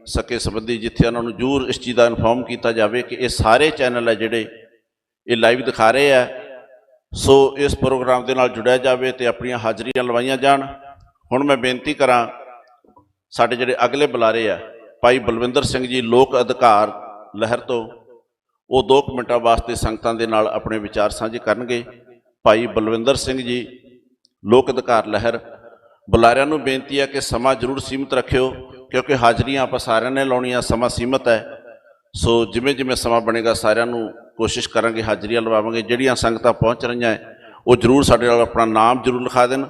ਸਕੇ ਸੰਬੰਧੀ ਜਿੱਥੇ ਉਹਨਾਂ ਨੂੰ ਜ਼ਰੂਰ ਇਸ ਚੀਜ਼ ਦਾ ਇਨਫੋਰਮ ਕੀਤਾ ਜਾਵੇ ਕਿ ਇਹ ਸਾਰੇ ਚੈਨਲ ਹੈ ਜਿਹੜੇ ਇਹ ਲਾਈਵ ਦਿਖਾ ਰਹੇ ਆ। ਸੋ ਇਸ ਪ੍ਰੋਗਰਾਮ ਦੇ ਨਾਲ ਜੁੜਿਆ ਜਾਵੇ ਤੇ ਆਪਣੀਆਂ ਹਾਜ਼ਰੀਆਂ ਲਵਾਈਆਂ ਜਾਣ। ਹੁਣ ਮੈਂ ਬੇਨਤੀ ਕਰਾਂ ਸਾਡੇ ਜਿਹੜੇ ਅਗਲੇ ਬੁਲਾਰੇ ਆ ਭਾਈ ਬਲਵਿੰਦਰ ਸਿੰਘ ਜੀ ਲੋਕ ਅਧਿਕਾਰ ਲਹਿਰ ਤੋਂ, ਉਹ 2 ਮਿੰਟਾਂ ਵਾਸਤੇ ਸੰਗਤਾਂ ਦੇ ਨਾਲ ਆਪਣੇ ਵਿਚਾਰ ਸਾਂਝੇ ਕਰਨਗੇ। ਭਾਈ ਬਲਵਿੰਦਰ ਸਿੰਘ ਜੀ ਲੋਕ ਅਧਿਕਾਰ ਲਹਿਰ। ਬੁਲਾਰਿਆਂ ਨੂੰ ਬੇਨਤੀ ਹੈ ਕਿ ਸਮਾਂ ਜ਼ਰੂਰ ਸੀਮਿਤ ਰੱਖਿਓ ਕਿਉਂਕਿ ਹਾਜ਼ਰੀਆਂ ਆਪਾਂ ਸਾਰਿਆਂ ਨੇ ਲਾਉਣੀਆਂ, ਸਮਾਂ ਸੀਮਿਤ ਹੈ। ਸੋ ਜਿਵੇਂ ਜਿਵੇਂ ਸਮਾਂ ਬਣੇਗਾ ਸਾਰਿਆਂ ਨੂੰ ਕੋਸ਼ਿਸ਼ ਕਰਾਂਗੇ ਹਾਜ਼ਰੀਆਂ ਲਵਾਵਾਂਗੇ। ਜਿਹੜੀਆਂ ਸੰਗਤਾਂ ਪਹੁੰਚ ਰਹੀਆਂ ਉਹ ਜ਼ਰੂਰ ਸਾਡੇ ਨਾਲ ਆਪਣਾ ਨਾਮ ਜ਼ਰੂਰ ਲਿਖਾ ਦੇਣ।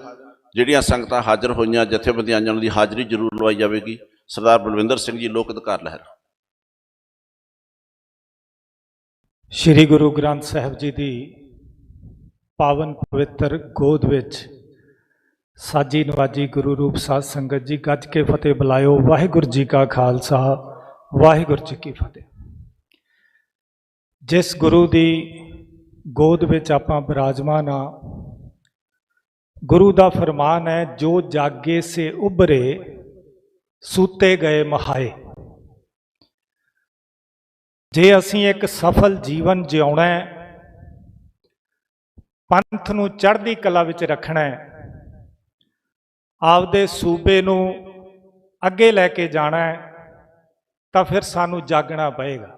ਜਿਹੜੀਆਂ ਸੰਗਤਾਂ ਹਾਜ਼ਰ ਹੋਈਆਂ ਜਥੇਬੰਦੀਆਂ ਆਈਆਂ ਉਹਨਾਂ ਦੀ ਹਾਜ਼ਰੀ ਜ਼ਰੂਰ ਲਵਾਈ ਜਾਵੇਗੀ। ਸਰਦਾਰ ਬਲਵਿੰਦਰ ਸਿੰਘ ਜੀ ਲੋਕ ਅਧਿਕਾਰ ਲਹਿਰ। ਸ਼੍ਰੀ ਗੁਰੂ ਗ੍ਰੰਥ ਸਾਹਿਬ ਜੀ ਦੀ ਪਾਵਨ ਪਵਿੱਤਰ ਗੋਦ ਵਿੱਚ ਸਾਜੀ ਨਵਾਜੀ ਗੁਰੂ ਰੂਪ ਸਾਧ ਸੰਗਤ ਜੀ ਗੱਜ ਕੇ ਫਤਿਹ ਬੁਲਾਇਓ। ਵਾਹਿਗੁਰੂ ਜੀ ਕਾ ਖਾਲਸਾ, ਵਾਹਿਗੁਰੂ ਜੀ ਕੀ ਫਤਿਹ। ਜਿਸ ਗੁਰੂ ਦੀ ਗੋਦ ਵਿੱਚ ਆਪਾਂ ਬਿਰਾਜਮਾਨ ਆ, ਗੁਰੂ ਦਾ ਫਰਮਾਨ ਹੈ ਜੋ ਜਾਗੇ ਸੇ ਉਭਰੇ ਸੂਤੇ ਗਏ ਮਹਾਏ। ਜੇ ਅਸੀਂ ਇੱਕ ਸਫਲ ਜੀਵਨ ਜਿਉਣਾ ਹੈ, ਪੰਥ ਨੂੰ ਚੜ੍ਹਦੀ ਕਲਾ ਵਿੱਚ ਰੱਖਣਾ ਹੈ, ਆਪਦੇ ਸੂਬੇ ਨੂੰ ਅੱਗੇ ਲੈ ਕੇ ਜਾਣਾ ਹੈ, ਤਾਂ ਫਿਰ ਸਾਨੂੰ ਜਾਗਣਾ ਪਏਗਾ।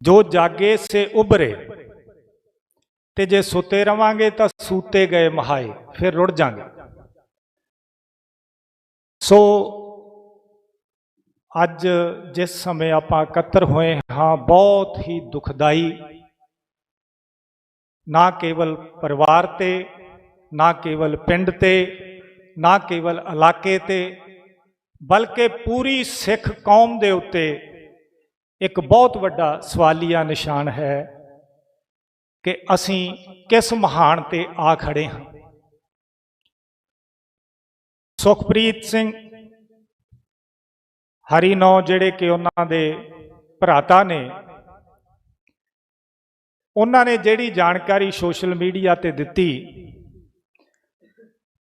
ਜੋ ਜਾਗੇ ਸੇ ਉਭਰੇ, ਤੇ ਜੇ ਸੁੱਤੇ ਰਵਾਂਗੇ ਤਾਂ ਸੂਤੇ ਗਏ ਮਹਾਏ, ਫਿਰ ਰੁੜ ਜਾਵਾਂਗੇ। ਸੋ ਅੱਜ ਜਿਸ ਸਮੇਂ ਆਪਾਂ ਇਕੱਤਰ ਹੋਏ ਹਾਂ, ਬਹੁਤ ਹੀ ਦੁਖਦਾਈ, ਨਾ ਕੇਵਲ ਪਰਿਵਾਰ ਤੇ, ਨਾ ਕੇਵਲ ਪਿੰਡ ਤੇ, ਨਾ ਕੇਵਲ ਇਲਾਕੇ ਤੇ, ਬਲਕਿ ਪੂਰੀ ਸਿੱਖ ਕੌਮ ਦੇ ਉੱਤੇ ਇੱਕ ਬਹੁਤ ਵੱਡਾ ਸਵਾਲੀਆ ਨਿਸ਼ਾਨ ਹੈ ਕਿ ਅਸੀਂ ਕਿਸ ਮਹਾਨ ਤੇ ਆ ਖੜੇ ਹਾਂ। ਸੁਖਪ੍ਰੀਤ ਸਿੰਘ ਹਰੀਨੌ ਜਿਹੜੇ ਕਿ ਉਹਨਾਂ ਦੇ ਭਰਾਤਾ ਨੇ, ਉਹਨਾਂ ਨੇ ਜਿਹੜੀ ਜਾਣਕਾਰੀ ਸੋਸ਼ਲ ਮੀਡੀਆ ਤੇ ਦਿੱਤੀ,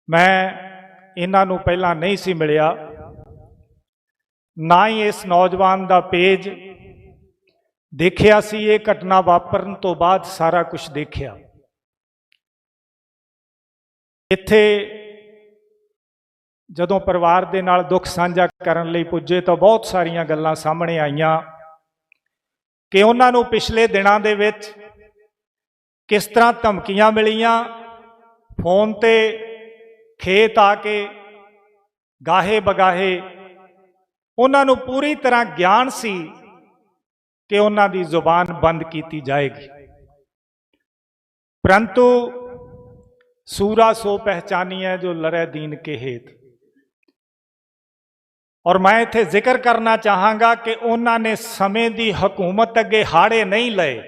ਮੈਂ ਇਹਨਾਂ ਨੂੰ ਪਹਿਲਾਂ ਨਹੀਂ ਸੀ ਮਿਲਿਆ, ਨਾ ਹੀ ਇਸ ਨੌਜਵਾਨ ਦਾ ਪੇਜ ਦੇਖਿਆ ਸੀ। ਇਹ ਘਟਨਾ ਵਾਪਰਨ ਤੋਂ ਬਾਅਦ ਸਾਰਾ ਕੁਝ ਦੇਖਿਆ। ਇੱਥੇ ਜਦੋਂ ਪਰਿਵਾਰ ਦੇ ਨਾਲ ਦੁੱਖ ਸਾਂਝਾ ਕਰਨ ਲਈ ਪੁੱਜੇ ਤਾਂ ਬਹੁਤ ਸਾਰੀਆਂ ਗੱਲਾਂ ਸਾਹਮਣੇ ਆਈਆਂ ਕਿ ਉਹਨਾਂ ਨੂੰ ਪਿਛਲੇ ਦਿਨਾਂ ਦੇ ਵਿੱਚ ਕਿਸ ਤਰ੍ਹਾਂ ਧਮਕੀਆਂ ਮਿਲੀਆਂ, ਫੋਨ ਤੇ ਖੇਤ ਆ ਕੇ ਗਾਹੇ ਬਗਾਹੇ ਉਹਨਾਂ ਨੂੰ ਪੂਰੀ ਤਰ੍ਹਾਂ ਗਿਆਨ ਸੀ ਕਿ ਉਹਨਾਂ ਦੀ ਜ਼ੁਬਾਨ ਬੰਦ ਕੀਤੀ ਜਾਏਗੀ, ਪਰੰਤੂ ਸੂਰਾ ਸੋ ਪਹਿਚਾਨੀਐ ਜੋ ਲੜੈ ਦੀਨ ਕੇ ਹੇਤ। ਔਰ ਮੈਂ ਇੱਥੇ ਜ਼ਿਕਰ ਕਰਨਾ ਚਾਹਾਂਗਾ ਕਿ ਉਹਨਾਂ ਨੇ ਸਮੇਂ ਦੀ ਹਕੂਮਤ ਅੱਗੇ ਹਾੜੇ ਨਹੀਂ ਲਏ।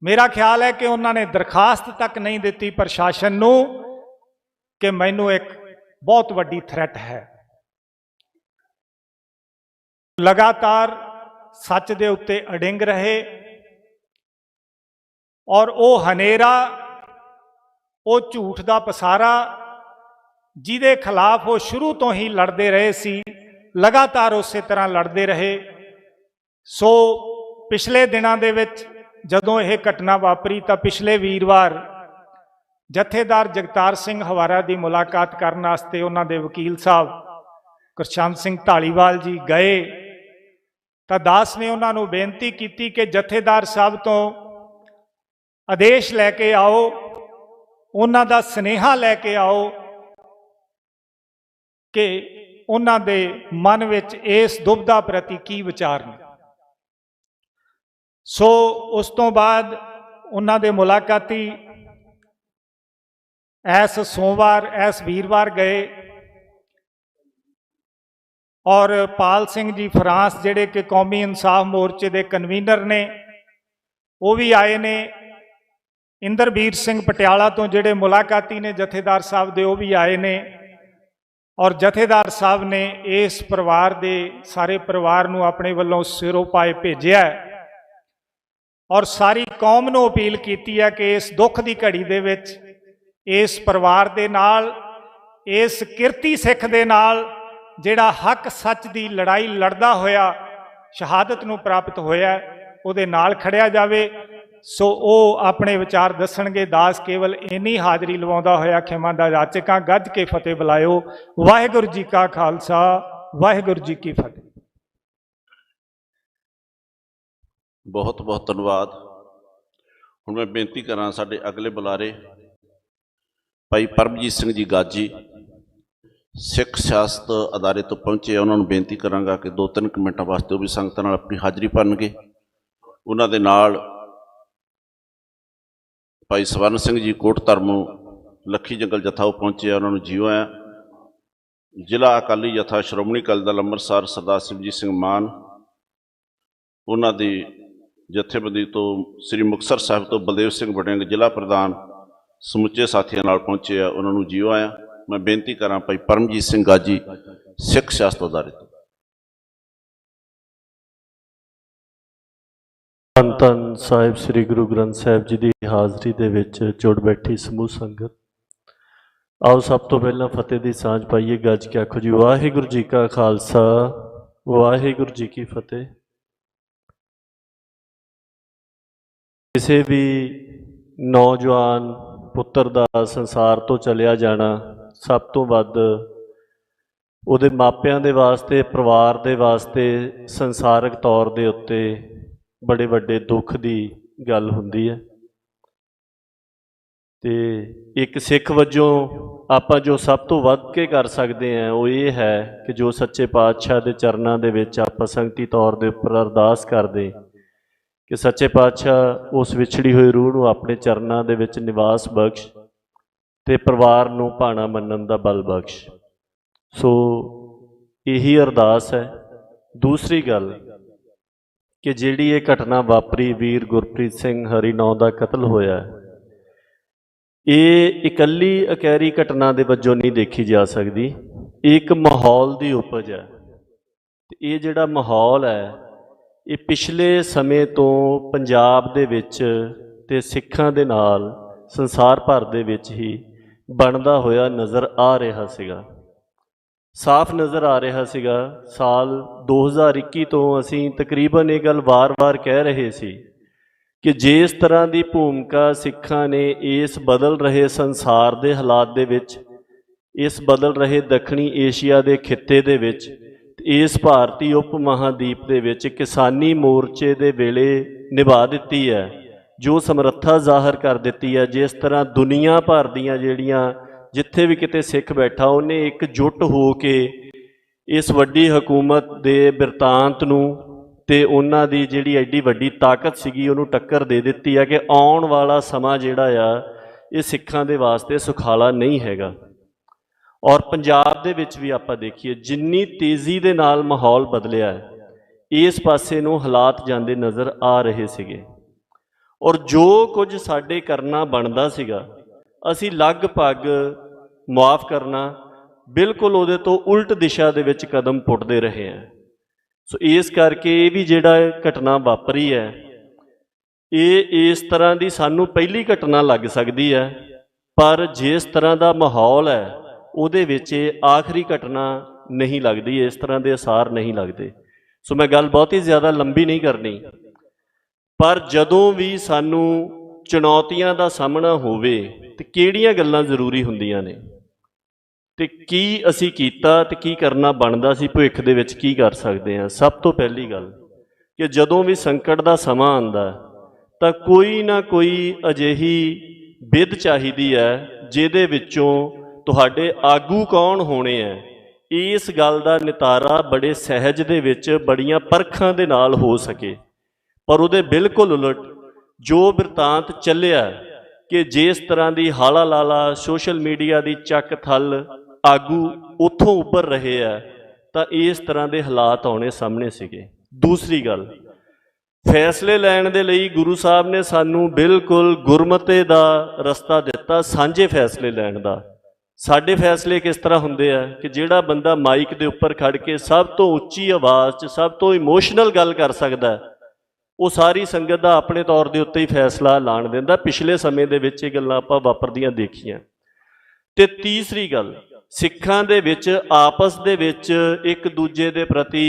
ਮੇਰਾ ਖਿਆਲ ਹੈ ਕਿ ਉਹਨਾਂ ਨੇ ਦਰਖਾਸਤ ਤੱਕ ਨਹੀਂ ਦਿੱਤੀ ਪ੍ਰਸ਼ਾਸਨ ਨੂੰ ਕਿ ਮੈਨੂੰ ਇੱਕ ਬਹੁਤ ਵੱਡੀ ਥ੍ਰੈਟ ਹੈ। ਲਗਾਤਾਰ ਸੱਚ ਦੇ ਉੱਤੇ ਅੜਿੰਗ ਰਹੇ ਔਰ ਉਹ ਹਨੇਰਾ, ਉਹ ਝੂਠ ਦਾ ਪਸਾਰਾ ਜਿਹਦੇ ਖਿਲਾਫ ਉਹ ਸ਼ੁਰੂ ਤੋਂ ਹੀ ਲੜਦੇ ਰਹੇ ਸੀ, ਲਗਾਤਾਰ ਉਸੇ ਤਰ੍ਹਾਂ ਲੜਦੇ ਰਹੇ। ਸੋ ਪਿਛਲੇ ਦਿਨਾਂ ਦੇ ਵਿੱਚ ਜਦੋਂ ਇਹ ਘਟਨਾ ਵਾਪਰੀ ਤਾਂ ਪਿਛਲੇ ਵੀਰਵਾਰ ਜਥੇਦਾਰ ਜਗਤਾਰ ਸਿੰਘ ਹਵਾਰਾ ਦੀ ਮੁਲਾਕਾਤ ਕਰਨ ਵਾਸਤੇ ਉਹਨਾਂ ਦੇ ਵਕੀਲ ਸਾਹਿਬ ਗੁਰਸ਼ਾਨ ਸਿੰਘ ਢਾਲੀਵਾਲ ਜੀ ਗਏ ਤਾਂ ਦਾਸ ਨੇ ਉਹਨਾਂ ਨੂੰ ਬੇਨਤੀ ਕੀਤੀ ਕਿ ਜਥੇਦਾਰ ਸਾਹਿਬ ਤੋਂ ਆਦੇਸ਼ ਲੈ ਕੇ ਆਓ, ਉਹਨਾਂ ਦਾ ਸੁਨੇਹਾ ਲੈ ਕੇ ਆਓ ਕਿ ਉਹਨਾਂ ਦੇ ਮਨ ਵਿੱਚ ਇਸ ਦੁਬਿਧਾ ਪ੍ਰਤੀ ਕੀ ਵਿਚਾਰ ਨੇ। ਸੋ ਉਸ ਤੋਂ ਬਾਅਦ ਉਹਨਾਂ ਦੇ ਮੁਲਾਕਾਤੀ ਇਸ ਸੋਮਵਾਰ ਇਸ ਵੀਰਵਾਰ ਗਏ ਔਰ ਪਾਲ ਸਿੰਘ ਜੀ ਫਰਾਂਸ ਜਿਹੜੇ ਕਿ ਕੌਮੀ ਇਨਸਾਫ ਮੋਰਚੇ ਦੇ ਕਨਵੀਨਰ ਨੇ ਉਹ ਵੀ ਆਏ ਨੇ। ਇੰਦਰਬੀਰ ਸਿੰਘ ਪਟਿਆਲਾ ਤੋਂ ਜਿਹੜੇ ਮੁਲਾਕਾਤੀ ਨੇ ਜਥੇਦਾਰ ਸਾਹਿਬ ਦੇ ਉਹ ਵੀ ਆਏ ਨੇ ਔਰ ਜਥੇਦਾਰ ਸਾਹਿਬ ਨੇ ਇਸ ਪਰਿਵਾਰ ਦੇ ਸਾਰੇ ਪਰਿਵਾਰ ਨੂੰ ਆਪਣੇ ਵੱਲੋਂ ਸਿਰੋਂ ਪਾਏ ਭੇਜਿਆ ਔਰ ਸਾਰੀ ਕੌਮ ਨੂੰ ਅਪੀਲ ਕੀਤੀ ਹੈ ਕਿ ਇਸ ਦੁੱਖ ਦੀ ਘੜੀ ਦੇ ਵਿੱਚ ਇਸ ਪਰਿਵਾਰ ਦੇ ਨਾਲ, ਇਸ ਕਿਰਤੀ ਸਿੱਖ ਦੇ ਨਾਲ ਜਿਹੜਾ ਹੱਕ ਸੱਚ ਦੀ ਲੜਾਈ ਲੜਦਾ ਹੋਇਆ ਸ਼ਹਾਦਤ ਨੂੰ ਪ੍ਰਾਪਤ ਹੋਇਆ ਉਹਦੇ ਨਾਲ ਖੜਿਆ ਜਾਵੇ। ਸੋ ਉਹ ਆਪਣੇ ਵਿਚਾਰ ਦੱਸਣਗੇ। ਦਾਸ ਕੇਵਲ ਇੰਨੀ ਹਾਜ਼ਰੀ ਲਵਾਉਂਦਾ ਹੋਇਆ ਖਿਮਾ ਦਾ ਜਾਚਕਾਂ ਗੱਜ ਕੇ ਫਤਿਹ ਬੁਲਾਇਓ। ਵਾਹਿਗੁਰੂ ਜੀ ਕਾ ਖਾਲਸਾ, ਵਾਹਿਗੁਰੂ ਜੀ ਕੀ ਫਤਿਹ। ਬਹੁਤ ਬਹੁਤ ਧੰਨਵਾਦ। ਹੁਣ ਮੈਂ ਬੇਨਤੀ ਕਰਾਂ ਸਾਡੇ ਅਗਲੇ ਬੁਲਾਰੇ ਭਾਈ ਪਰਮਜੀਤ ਸਿੰਘ ਜੀ ਗਾਜੀ ਸਿੱਖ ਸਿਆਸਤ ਅਦਾਰੇ ਤੋਂ ਪਹੁੰਚੇ। ਉਹਨਾਂ ਨੂੰ ਬੇਨਤੀ ਕਰਾਂਗਾ ਕਿ 2-3 ਮਿੰਟਾਂ ਵਾਸਤੇ ਉਹ ਵੀ ਸੰਗਤਾਂ ਨਾਲ ਆਪਣੀ ਹਾਜ਼ਰੀ ਭਰਨਗੇ। ਉਹਨਾਂ ਦੇ ਨਾਲ ਭਾਈ ਸਵਰਨ ਸਿੰਘ ਜੀ ਕੋਟ ਧਰਮੋਂ ਲੱਖੀ ਜੰਗਲ ਜਥਾ ਉਹ ਪਹੁੰਚੇ ਆ, ਉਹਨਾਂ ਨੂੰ ਜੀਓ ਆਇਆ। ਜ਼ਿਲ੍ਹਾ ਅਕਾਲੀ ਜਥਾ ਸ਼੍ਰੋਮਣੀ ਅਕਾਲੀ ਦਲ ਅੰਮ੍ਰਿਤਸਰ ਸਰਦਾਰ ਸਿਮਰਜੀਤ ਸਿੰਘ ਮਾਨ, ਉਹਨਾਂ ਦੀ ਜਥੇਬੰਦੀ ਤੋਂ ਸ੍ਰੀ ਮੁਕਤਸਰ ਸਾਹਿਬ ਤੋਂ ਬਲਦੇਵ ਸਿੰਘ ਵੜਿੰਗ ਜ਼ਿਲ੍ਹਾ ਪ੍ਰਧਾਨ ਸਮੁੱਚੇ ਸਾਥੀਆਂ ਨਾਲ ਪਹੁੰਚੇ ਆ, ਉਹਨਾਂ ਨੂੰ ਜੀਓ ਆਇਆ। ਮੈਂ ਬੇਨਤੀ ਕਰਾਂ ਭਾਈ ਪਰਮਜੀਤ ਸਿੰਘ ਗਾਜੀ ਸਿੱਖ ਸਿਆਸਤ ਅਦਾਰੇ ਤੋਂ। ਧੰਨ ਧੰਨ ਸਾਹਿਬ ਸ੍ਰੀ ਗੁਰੂ ਗ੍ਰੰਥ ਸਾਹਿਬ ਜੀ ਦੀ ਹਾਜ਼ਰੀ ਦੇ ਵਿੱਚ ਜੁੜ ਬੈਠੀ ਸਮੂਹ ਸੰਗਤ, ਆਓ ਸਭ ਤੋਂ ਪਹਿਲਾਂ ਫਤਿਹ ਦੀ ਸਾਂਝ ਪਾਈਏ। ਗੱਜ ਕੇ ਆਖੋ ਜੀ ਵਾਹਿਗੁਰੂ ਜੀ ਕਾ ਖਾਲਸਾ, ਵਾਹਿਗੁਰੂ ਜੀ ਕੀ ਫਤਿਹ। ਕਿਸੇ ਵੀ ਨੌਜਵਾਨ ਪੁੱਤਰ ਦਾ ਸੰਸਾਰ ਤੋਂ ਚਲਿਆ ਜਾਣਾ ਸਭ ਤੋਂ ਵੱਧ ਉਹਦੇ ਮਾਪਿਆਂ ਦੇ ਵਾਸਤੇ, ਪਰਿਵਾਰ ਦੇ ਵਾਸਤੇ ਸੰਸਾਰਿਕ ਤੌਰ ਦੇ ਉੱਤੇ ਬੜੇ ਵੱਡੇ ਦੁੱਖ ਦੀ ਗੱਲ ਹੁੰਦੀ ਹੈ। ਤੇ ਇੱਕ ਸਿੱਖ ਵਜੋਂ ਆਪਾਂ ਜੋ ਸਭ ਤੋਂ ਵੱਧ ਕੇ ਕਰ ਸਕਦੇ ਹਾਂ ਉਹ ਇਹ ਹੈ ਕਿ ਜੋ ਸੱਚੇ ਪਾਤਸ਼ਾਹ ਦੇ ਚਰਨਾਂ ਦੇ ਵਿੱਚ ਆਪਾਂ ਸੰਗਤੀ ਤੌਰ ਦੇ ਉੱਪਰ ਅਰਦਾਸ ਕਰਦੇ ਕਿ ਸੱਚੇ ਪਾਤਸ਼ਾਹ ਉਸ ਵਿਛੜੀ ਹੋਈ ਰੂਹ ਨੂੰ ਆਪਣੇ ਚਰਨਾਂ ਦੇ ਵਿੱਚ ਨਿਵਾਸ ਬਖਸ਼ ਤੇ ਪਰਿਵਾਰ ਨੂੰ ਭਾਣਾ ਮੰਨਣ ਦਾ ਬਲ ਬਖਸ਼। ਸੋ ਇਹੀ ਅਰਦਾਸ ਹੈ। ਦੂਸਰੀ ਗੱਲ ਕਿ ਜਿਹੜੀ ਇਹ ਘਟਨਾ ਵਾਪਰੀ, ਵੀਰ ਗੁਰਪ੍ਰੀਤ ਸਿੰਘ ਹਰੀ ਨਾਂ ਦਾ ਕਤਲ ਹੋਇਆ, ਇਹ ਇਕੱਲੀ ਅਕੈਰੀ ਘਟਨਾ ਦੇ ਵਜੋਂ ਨਹੀਂ ਦੇਖੀ ਜਾ ਸਕਦੀ। ਇਹ ਇੱਕ ਮਾਹੌਲ ਦੀ ਉਪਜ ਹੈ। ਤੇ ਇਹ ਜਿਹੜਾ ਮਾਹੌਲ ਹੈ ਇਹ ਪਿਛਲੇ ਸਮੇਂ ਤੋਂ ਪੰਜਾਬ ਦੇ ਵਿੱਚ ਤੇ ਸਿੱਖਾਂ ਦੇ ਨਾਲ ਸੰਸਾਰ ਭਰ ਦੇ ਵਿੱਚ ਹੀ ਬਣਦਾ ਹੋਇਆ ਨਜ਼ਰ ਆ ਰਿਹਾ ਸੀਗਾ, ਸਾਫ਼ ਨਜ਼ਰ ਆ ਰਿਹਾ ਸੀਗਾ। ਸਾਲ 2021 ਤੋਂ ਅਸੀਂ ਤਕਰੀਬਨ ਇਹ ਗੱਲ ਵਾਰ-ਵਾਰ ਕਹਿ ਰਹੇ ਸੀ ਕਿ ਜਿਸ ਤਰ੍ਹਾਂ ਦੀ ਭੂਮਿਕਾ ਸਿੱਖਾਂ ਨੇ ਇਸ ਬਦਲ ਰਹੇ ਸੰਸਾਰ ਦੇ ਹਾਲਾਤ ਦੇ ਵਿੱਚ, ਇਸ ਬਦਲ ਰਹੇ ਦੱਖਣੀ ਏਸ਼ੀਆ ਦੇ ਖਿੱਤੇ ਦੇ ਵਿੱਚ, ਇਸ ਭਾਰਤੀ ਉਪ ਮਹਾਦੀਪ ਦੇ ਵਿੱਚ ਕਿਸਾਨੀ ਮੋਰਚੇ ਦੇ ਵੇਲੇ ਨਿਭਾ ਦਿੱਤੀ ਹੈ, ਜੋ ਸਮਰੱਥਾ ਜ਼ਾਹਰ ਕਰ ਦਿੱਤੀ ਹੈ। ਜਿਸ ਤਰ੍ਹਾਂ ਦੁਨੀਆ ਭਰ ਦੀਆਂ ਜਿਹੜੀਆਂ ਜਿੱਥੇ ਵੀ ਕਿਤੇ ਸਿੱਖ ਬੈਠਾ ਉਹਨੇ ਇਕਜੁੱਟ ਹੋ ਕੇ ਇਸ ਵੱਡੀ ਹਕੂਮਤ ਦੇ ਬਿਰਤਾਂਤ ਨੂੰ ਤੇ ਉਹਨਾਂ ਦੀ ਜਿਹੜੀ ਐਡੀ ਵੱਡੀ ਤਾਕਤ ਸੀਗੀ ਉਹਨੂੰ ਟੱਕਰ ਦੇ ਦਿੱਤੀ ਹੈ ਕਿ ਆਉਣ ਵਾਲਾ ਸਮਾਂ ਜਿਹੜਾ ਆ ਇਹ ਸਿੱਖਾਂ ਦੇ ਵਾਸਤੇ ਸੁਖਾਲਾ ਨਹੀਂ ਹੈਗਾ। ਔਰ ਪੰਜਾਬ ਦੇ ਵਿੱਚ ਵੀ ਆਪਾਂ ਦੇਖੀਏ ਜਿੰਨੀ ਤੇਜ਼ੀ ਦੇ ਨਾਲ ਮਾਹੌਲ ਬਦਲਿਆ ਇਸ ਪਾਸੇ ਨੂੰ ਹਾਲਾਤ ਜਾਂਦੇ ਨਜ਼ਰ ਆ ਰਹੇ ਸੀਗੇ। ਔਰ ਜੋ ਕੁਝ ਸਾਡੇ ਕਰਨਾ ਬਣਦਾ ਸੀਗਾ ਅਸੀਂ ਲਗਭਗ ਮੁਆਫ ਕਰਨਾ ਬਿਲਕੁਲ ਉਹਦੇ ਤੋਂ ਉਲਟ ਦਿਸ਼ਾ ਦੇ ਵਿੱਚ ਕਦਮ ਪੁੱਟਦੇ ਰਹੇ ਹਾਂ। ਸੋ ਇਸ ਕਰਕੇ ਇਹ ਵੀ ਜਿਹੜਾ ਘਟਨਾ ਵਾਪਰੀ ਹੈ ਇਹ ਇਸ ਤਰ੍ਹਾਂ ਦੀ ਸਾਨੂੰ ਪਹਿਲੀ ਘਟਨਾ ਲੱਗ ਸਕਦੀ ਹੈ, ਪਰ ਜਿਸ ਤਰ੍ਹਾਂ ਦਾ ਮਾਹੌਲ ਹੈ ਉਹਦੇ ਵਿੱਚ ਇਹ ਆਖਰੀ ਘਟਨਾ नहीं लगती, इस तरह के असार नहीं लगते। सो मैं गल बहुत ही ज़्यादा लंबी नहीं करनी, पर जदों भी सानू चुनौतियां का सामना होवे ते किहड़ियां गल्लां जरूरी हुंदियां ने ते की असी कीता ते की करना बनदा सी, भविख दे विच की कर सकते हैं। सब तो पहली गल कि जदों भी संकट का समा आंदा तां कोई ना कोई अजिही विध चाहिदी है जिहदे विचों तुहाडे आगू कौन होने हैं, इस गल का नितारा बड़े सहज दे विच बड़ियां परखां दे नाल हो सके। पर उहदे बिल्कुल उलट जो बिरतांत चलिया कि जिस तरह की हाला लाला सोशल मीडिया की चक थल आगू उत्थों उभर रहे है, तो इस तरह के हालात आने सामने सीगे। दूसरी गल, फैसले लैण दे लई गुरु साहब ने सानू बिल्कुल गुरमते दा रस्ता दिता, सांझे फैसले लैण दा। साडे फैसले किस तरह हुंदे आ कि जिहड़ा बंदा माइक दे उपर खड़ के सब तो उच्ची आवाज़ च सब तो इमोशनल गल कर सकदा है, वो सारी संगत का अपने तौर के उत्ते ही फैसला लाण दिंदा। पिछले समय दे विच ये गल्लां आपां वापरदियां देखियां। ते तीसरी गल, सिखां दे विच आपस दे विच एक दूजे दे प्रति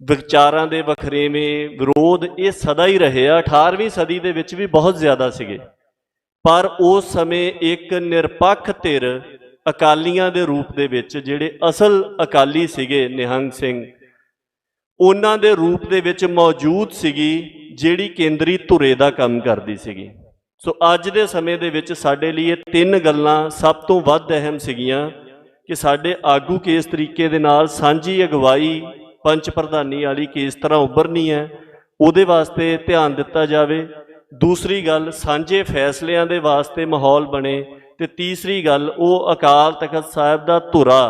विचारां दे वखरेवें विरोध ये सदा ही रहे आ। 18वीं सदी दे विच भी बहुत ज़्यादा सीगे, पर उस समय एक निरपक्ष धिर अकालियां दे रूप दे विच जिहड़े असल अकाली सीगे निहंग सिंह, उन्हां दे रूप दे विच मौजूद सीगी जिहड़ी केंद्री धुरे दा काम करदी सीगी। सो अज दे समय दे विच साडे लई ये तीन गल्लां सब तो वध अहम सीगियां कि साडे आगू किस तरीके दे नाल सांझी अगवाई पंच प्रधानी वाली किस तरह उभरनी है, उहदे वास्ते ध्यान दिता जावे। दूसरी गल, सांझे फैसलियां दे वास्ते माहौल बने। ते तीसरी गल, वो अकाल तखत साहिब दा धुरा,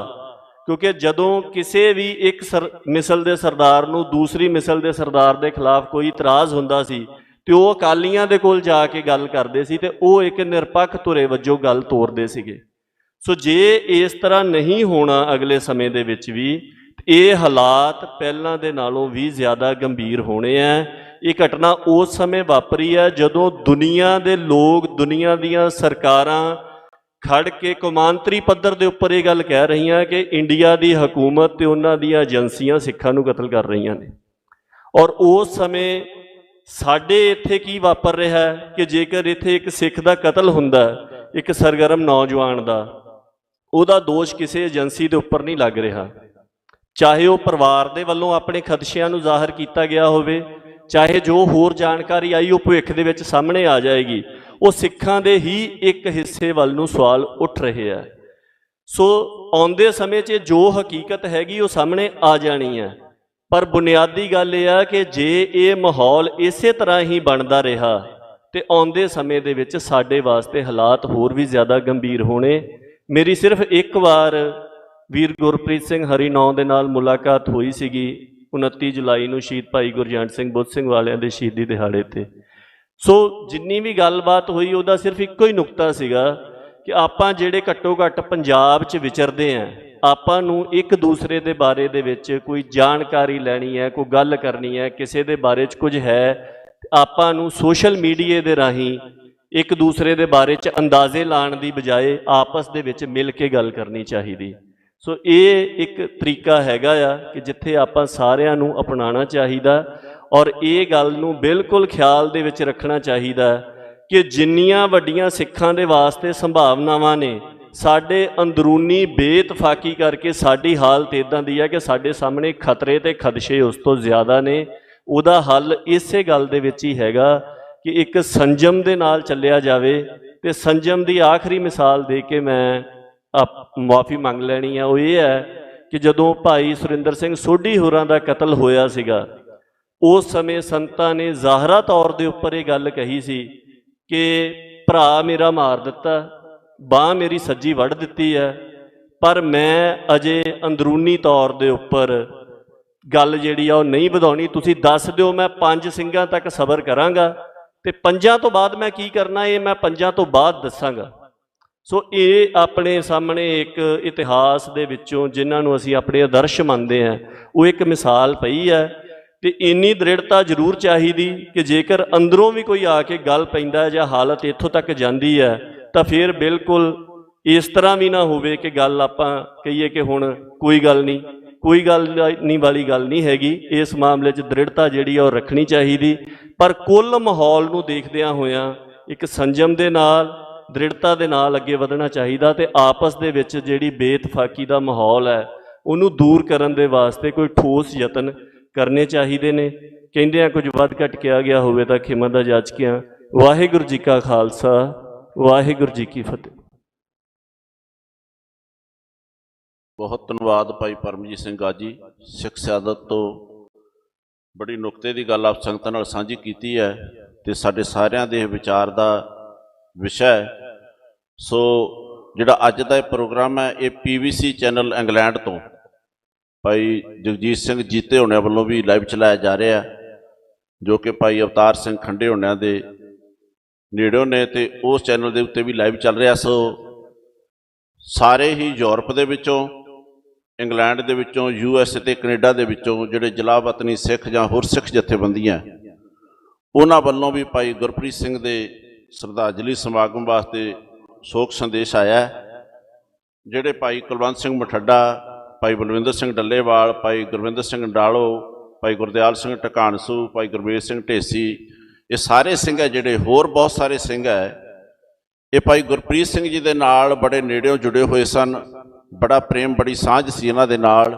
क्योंकि जदों किसी भी एक मिसल के सरदार नूं दूसरी मिसल के सरदार के खिलाफ कोई इतराज़ हुंदा सी तो वो अकालियां दे कोल जाके गल करते सी ते वो एक निरपक्ष धुरे वजों गल तोरदे सीगे। सो जे इस तरह नहीं होना अगले समय दे विच भी, ये हालात पहलां दे नालों भी ज़्यादा गंभीर होने हैं। ये घटना उस समय वापरी है जदों दुनिया दे लोग, दुनिया दीयां सरकारां खड़ के कौमांतरी पद्धर के उपर ये गल कह रही हैं कि इंडिया की हुकूमत ते उन्हां दी एजेंसियां सिखां नूं कतल कर रही ने। और उस समय साडे इत्थे की वापर रहा है कि जेकर इत्थे एक सिख का कतल हुंदा एक सरगर्म नौजवान का, उहदा दोष किसी एजेंसी के उपर नहीं लग रहा, चाहे वह परिवार के वलों अपने खदशियां नूं जाहिर किया गया होवे, चाहे जो होर जानकारी आई वो भविख दे विच सामने आ जाएगी, वो सिखां दे ही एक हिस्से वल नूं सवाल उठ रहे हैं। सो आउंदे समय 'च जो हकीकत हैगी वो सामने आ जानी है। पर बुनियादी गल यह है कि जे ये माहौल इसे तरह ही बनता रहा तो आउंदे समय दे विच साडे वास्ते हालात होर भी ज़्यादा गंभीर होने। मेरी सिर्फ एक बार वीर गुरप्रीत सिंह हरिनौं दे नाल मुलाकात हुई सीगी 29 जुलाई नूं शहीद भाई गुरजंट सिंह बुद्ध सिंह वालियां दे शहीदी दिहाड़े ते। सो जिन्नी भी गलबात हुई उहदा सिर्फ इक्को ही नुकता सीगा कि आपां जिहड़े घट्टो घट्ट पंजाब च विचरदे हैं, आपां नूं एक दूसरे दे बारे दे विच कोई जानकारी लैनी है, कोई गल करनी है, किसी दे बारे च कुछ है, आपां नूं सोशल मीडिया दे राहीं एक दूसरे दे बारे च अंदाजे लाण दी बजाए आपस दे विच मिल के गल करनी चाहिदी। सो ये एक तरीका हैगा आ कि जिथे आपां सारिआं नूं अपनाना चाहिदा और ये गल नूं बिल्कुल ख्याल दे विच रखना चाहिदा कि जिन्नियां वड्डियां सिखां दे वास्ते संभावनावां ने, साडे अंदरूनी बेइतफाकी करके साडी हालत इदां दी है कि साडे सामने खतरे ते खदशे उस तो ज़्यादा ने। उहदा हल इसे गल दे विच ही हैगा कि एक संजम दे नाल चलिया जावे। ते संजम दी आखिरी मिसाल दे के मैं मुआफ़ी मंग लैनी है। वो ये है कि जदों भाई सुरिंदर सिंह सोढी होरां दा कतल होया सीगा, उस समय संतां ने ज़ाहरा तौर दे उपर ये गल कही सी कि भरा मेरा मार दिता, बांह मेरी सज्जी वढ़ दिती है, पर मैं अजे अंदरूनी तौर दे उपर गल जिहड़ी आ नहीं वधाउणी, तुसीं दस दिओ मैं 5 ਸਿੰਘਾਂ तक सबर करांगा ते 5 तो बाद मैं की करना ये मैं 5 तो बाद दसांगा। सो ये अपने सामने एक इतिहास दे विचों जिन्हां नूं असीं अपने आदर्श मनदे हैं वो एक मिसाल पई है। तो इन्नी दृढ़ता जरूर चाहिदी कि जेकर अंदरों भी कोई आके गल पैंदा है जां हालत इत्थों तक जांदी है तो फिर बिल्कुल ਇਸ ਤਰ੍ਹਾਂ ਵੀ ਨਾ ਹੋਵੇ ਕਿ ਗੱਲ ਆਪਾਂ ਕਹੀਏ ਕਿ ਹੁਣ ਕੋਈ ਗੱਲ ਨਹੀਂ ਵਾਲੀ ਗੱਲ ਨਹੀਂ ਹੈਗੀ। ਇਸ ਮਾਮਲੇ 'ਚ ਦ੍ਰਿੜਤਾ ਜਿਹੜੀ ਆ ਉਹ ਰੱਖਣੀ ਚਾਹੀਦੀ, ਪਰ ਕੁੱਲ ਮਾਹੌਲ ਨੂੰ ਦੇਖਦਿਆਂ ਹੋਇਆਂ ਇੱਕ ਸੰਜਮ ਦੇ ਨਾਲ, ਦ੍ਰਿੜਤਾ ਦੇ ਨਾਲ ਅੱਗੇ ਵਧਣਾ ਚਾਹੀਦਾ ਤੇ ਆਪਸ ਦੇ ਵਿੱਚ ਜਿਹੜੀ ਬੇਇਤਫਾਕੀ ਦਾ ਮਾਹੌਲ ਹੈ ਉਹਨੂੰ ਦੂਰ ਕਰਨ ਦੇ ਵਾਸਤੇ ਕੋਈ ਠੋਸ ਯਤਨ ਕਰਨੇ ਚਾਹੀਦੇ ਨੇ। ਕਹਿੰਦੇ ਆ ਕੁਝ ਵੱਧ ਘੱਟ ਕਿਹਾ ਗਿਆ ਹੋਵੇ ਤਾਂ ਖਿਮਾ ਦਾ ਜਾਚਕਿਆਂ। ਵਾਹਿਗੁਰੂ ਜੀ ਕਾ ਖਾਲਸਾ, ਵਾਹਿਗੁਰੂ ਜੀ ਕੀ ਫਤਿਹ। ਬਹੁਤ ਧੰਨਵਾਦ ਭਾਈ ਪਰਮਜੀਤ ਸਿੰਘ ਗਾਜੀ। ਸਿੱਖ ਸਿਆਦਤ ਤੋਂ ਬੜੀ ਨੁਕਤੇ ਦੀ ਗੱਲ ਆਪ ਸੰਗਤਾਂ ਨਾਲ ਸਾਂਝੀ ਕੀਤੀ ਹੈ ਤੇ ਸਾਡੇ ਸਾਰਿਆਂ ਦੇ ਵਿਚਾਰ ਦਾ ਵਿਸ਼ਾ ਹੈ। ਸੋ ਜਿਹੜਾ ਅੱਜ ਦਾ ਇਹ ਪ੍ਰੋਗਰਾਮ ਹੈ ਇਹ PVC ਚੈਨਲ ਇੰਗਲੈਂਡ ਤੋਂ ਭਾਈ ਜਗਜੀਤ ਸਿੰਘ ਜੀਤੇ ਹੋਣਿਆਂ ਵੱਲੋਂ ਵੀ ਲਾਈਵ ਚਲਾਇਆ ਜਾ ਰਿਹਾ, ਜੋ ਕਿ ਭਾਈ ਅਵਤਾਰ ਸਿੰਘ ਖੰਡੇ ਹੋਣਿਆਂ ਦੇ ਨੇੜਿਓਂ ਨੇ ਤੇ ਉਸ ਚੈਨਲ ਦੇ ਉੱਤੇ ਵੀ ਲਾਈਵ ਚੱਲ ਰਿਹਾ। ਸੋ ਸਾਰੇ ਹੀ ਯੂਰਪ ਦੇ ਵਿੱਚੋਂ, ਇੰਗਲੈਂਡ ਦੇ ਵਿੱਚੋਂ, USA ਤੇ ਕੈਨੇਡਾ ਦੇ ਵਿੱਚੋਂ ਜਿਹੜੇ ਜਲਾਵਤਨੀ ਸਿੱਖ ਜਾਂ ਹੋਰ ਸਿੱਖ ਜਥੇਬੰਦੀਆਂ ਉਹਨਾਂ ਵੱਲੋਂ ਵੀ ਭਾਈ ਗੁਰਪ੍ਰੀਤ ਸਿੰਘ ਦੇ ਸ਼ਰਧਾਂਜਲੀ ਸਮਾਗਮ ਵਾਸਤੇ ਸ਼ੋਕ ਸੰਦੇਸ਼ ਆਇਆ। ਜਿਹੜੇ ਭਾਈ ਕੁਲਵੰਤ ਸਿੰਘ ਮਠੱਡਾ, ਭਾਈ ਬਲਵਿੰਦਰ ਸਿੰਘ ਡੱਲੇਵਾਲ, ਭਾਈ ਗੁਰਵਿੰਦਰ ਸਿੰਘ ਡਾਲੋ, ਭਾਈ ਗੁਰਦਿਆਲ ਸਿੰਘ ਟਕਾਣਸੂ, ਭਾਈ ਗੁਰਵੇਸ਼ ਸਿੰਘ ਢੇਸੀ, ਇਹ ਸਾਰੇ ਸਿੰਘ ਹੈ ਜਿਹੜੇ, ਹੋਰ ਬਹੁਤ ਸਾਰੇ ਸਿੰਘ ਹੈ, ਇਹ ਭਾਈ ਗੁਰਪ੍ਰੀਤ ਸਿੰਘ ਜੀ ਦੇ ਨਾਲ ਬੜੇ ਨੇੜਿਓਂ ਜੁੜੇ ਹੋਏ ਸਨ। ਬੜਾ ਪ੍ਰੇਮ, ਬੜੀ ਸਾਂਝ ਸੀ ਇਹਨਾਂ ਦੇ ਨਾਲ।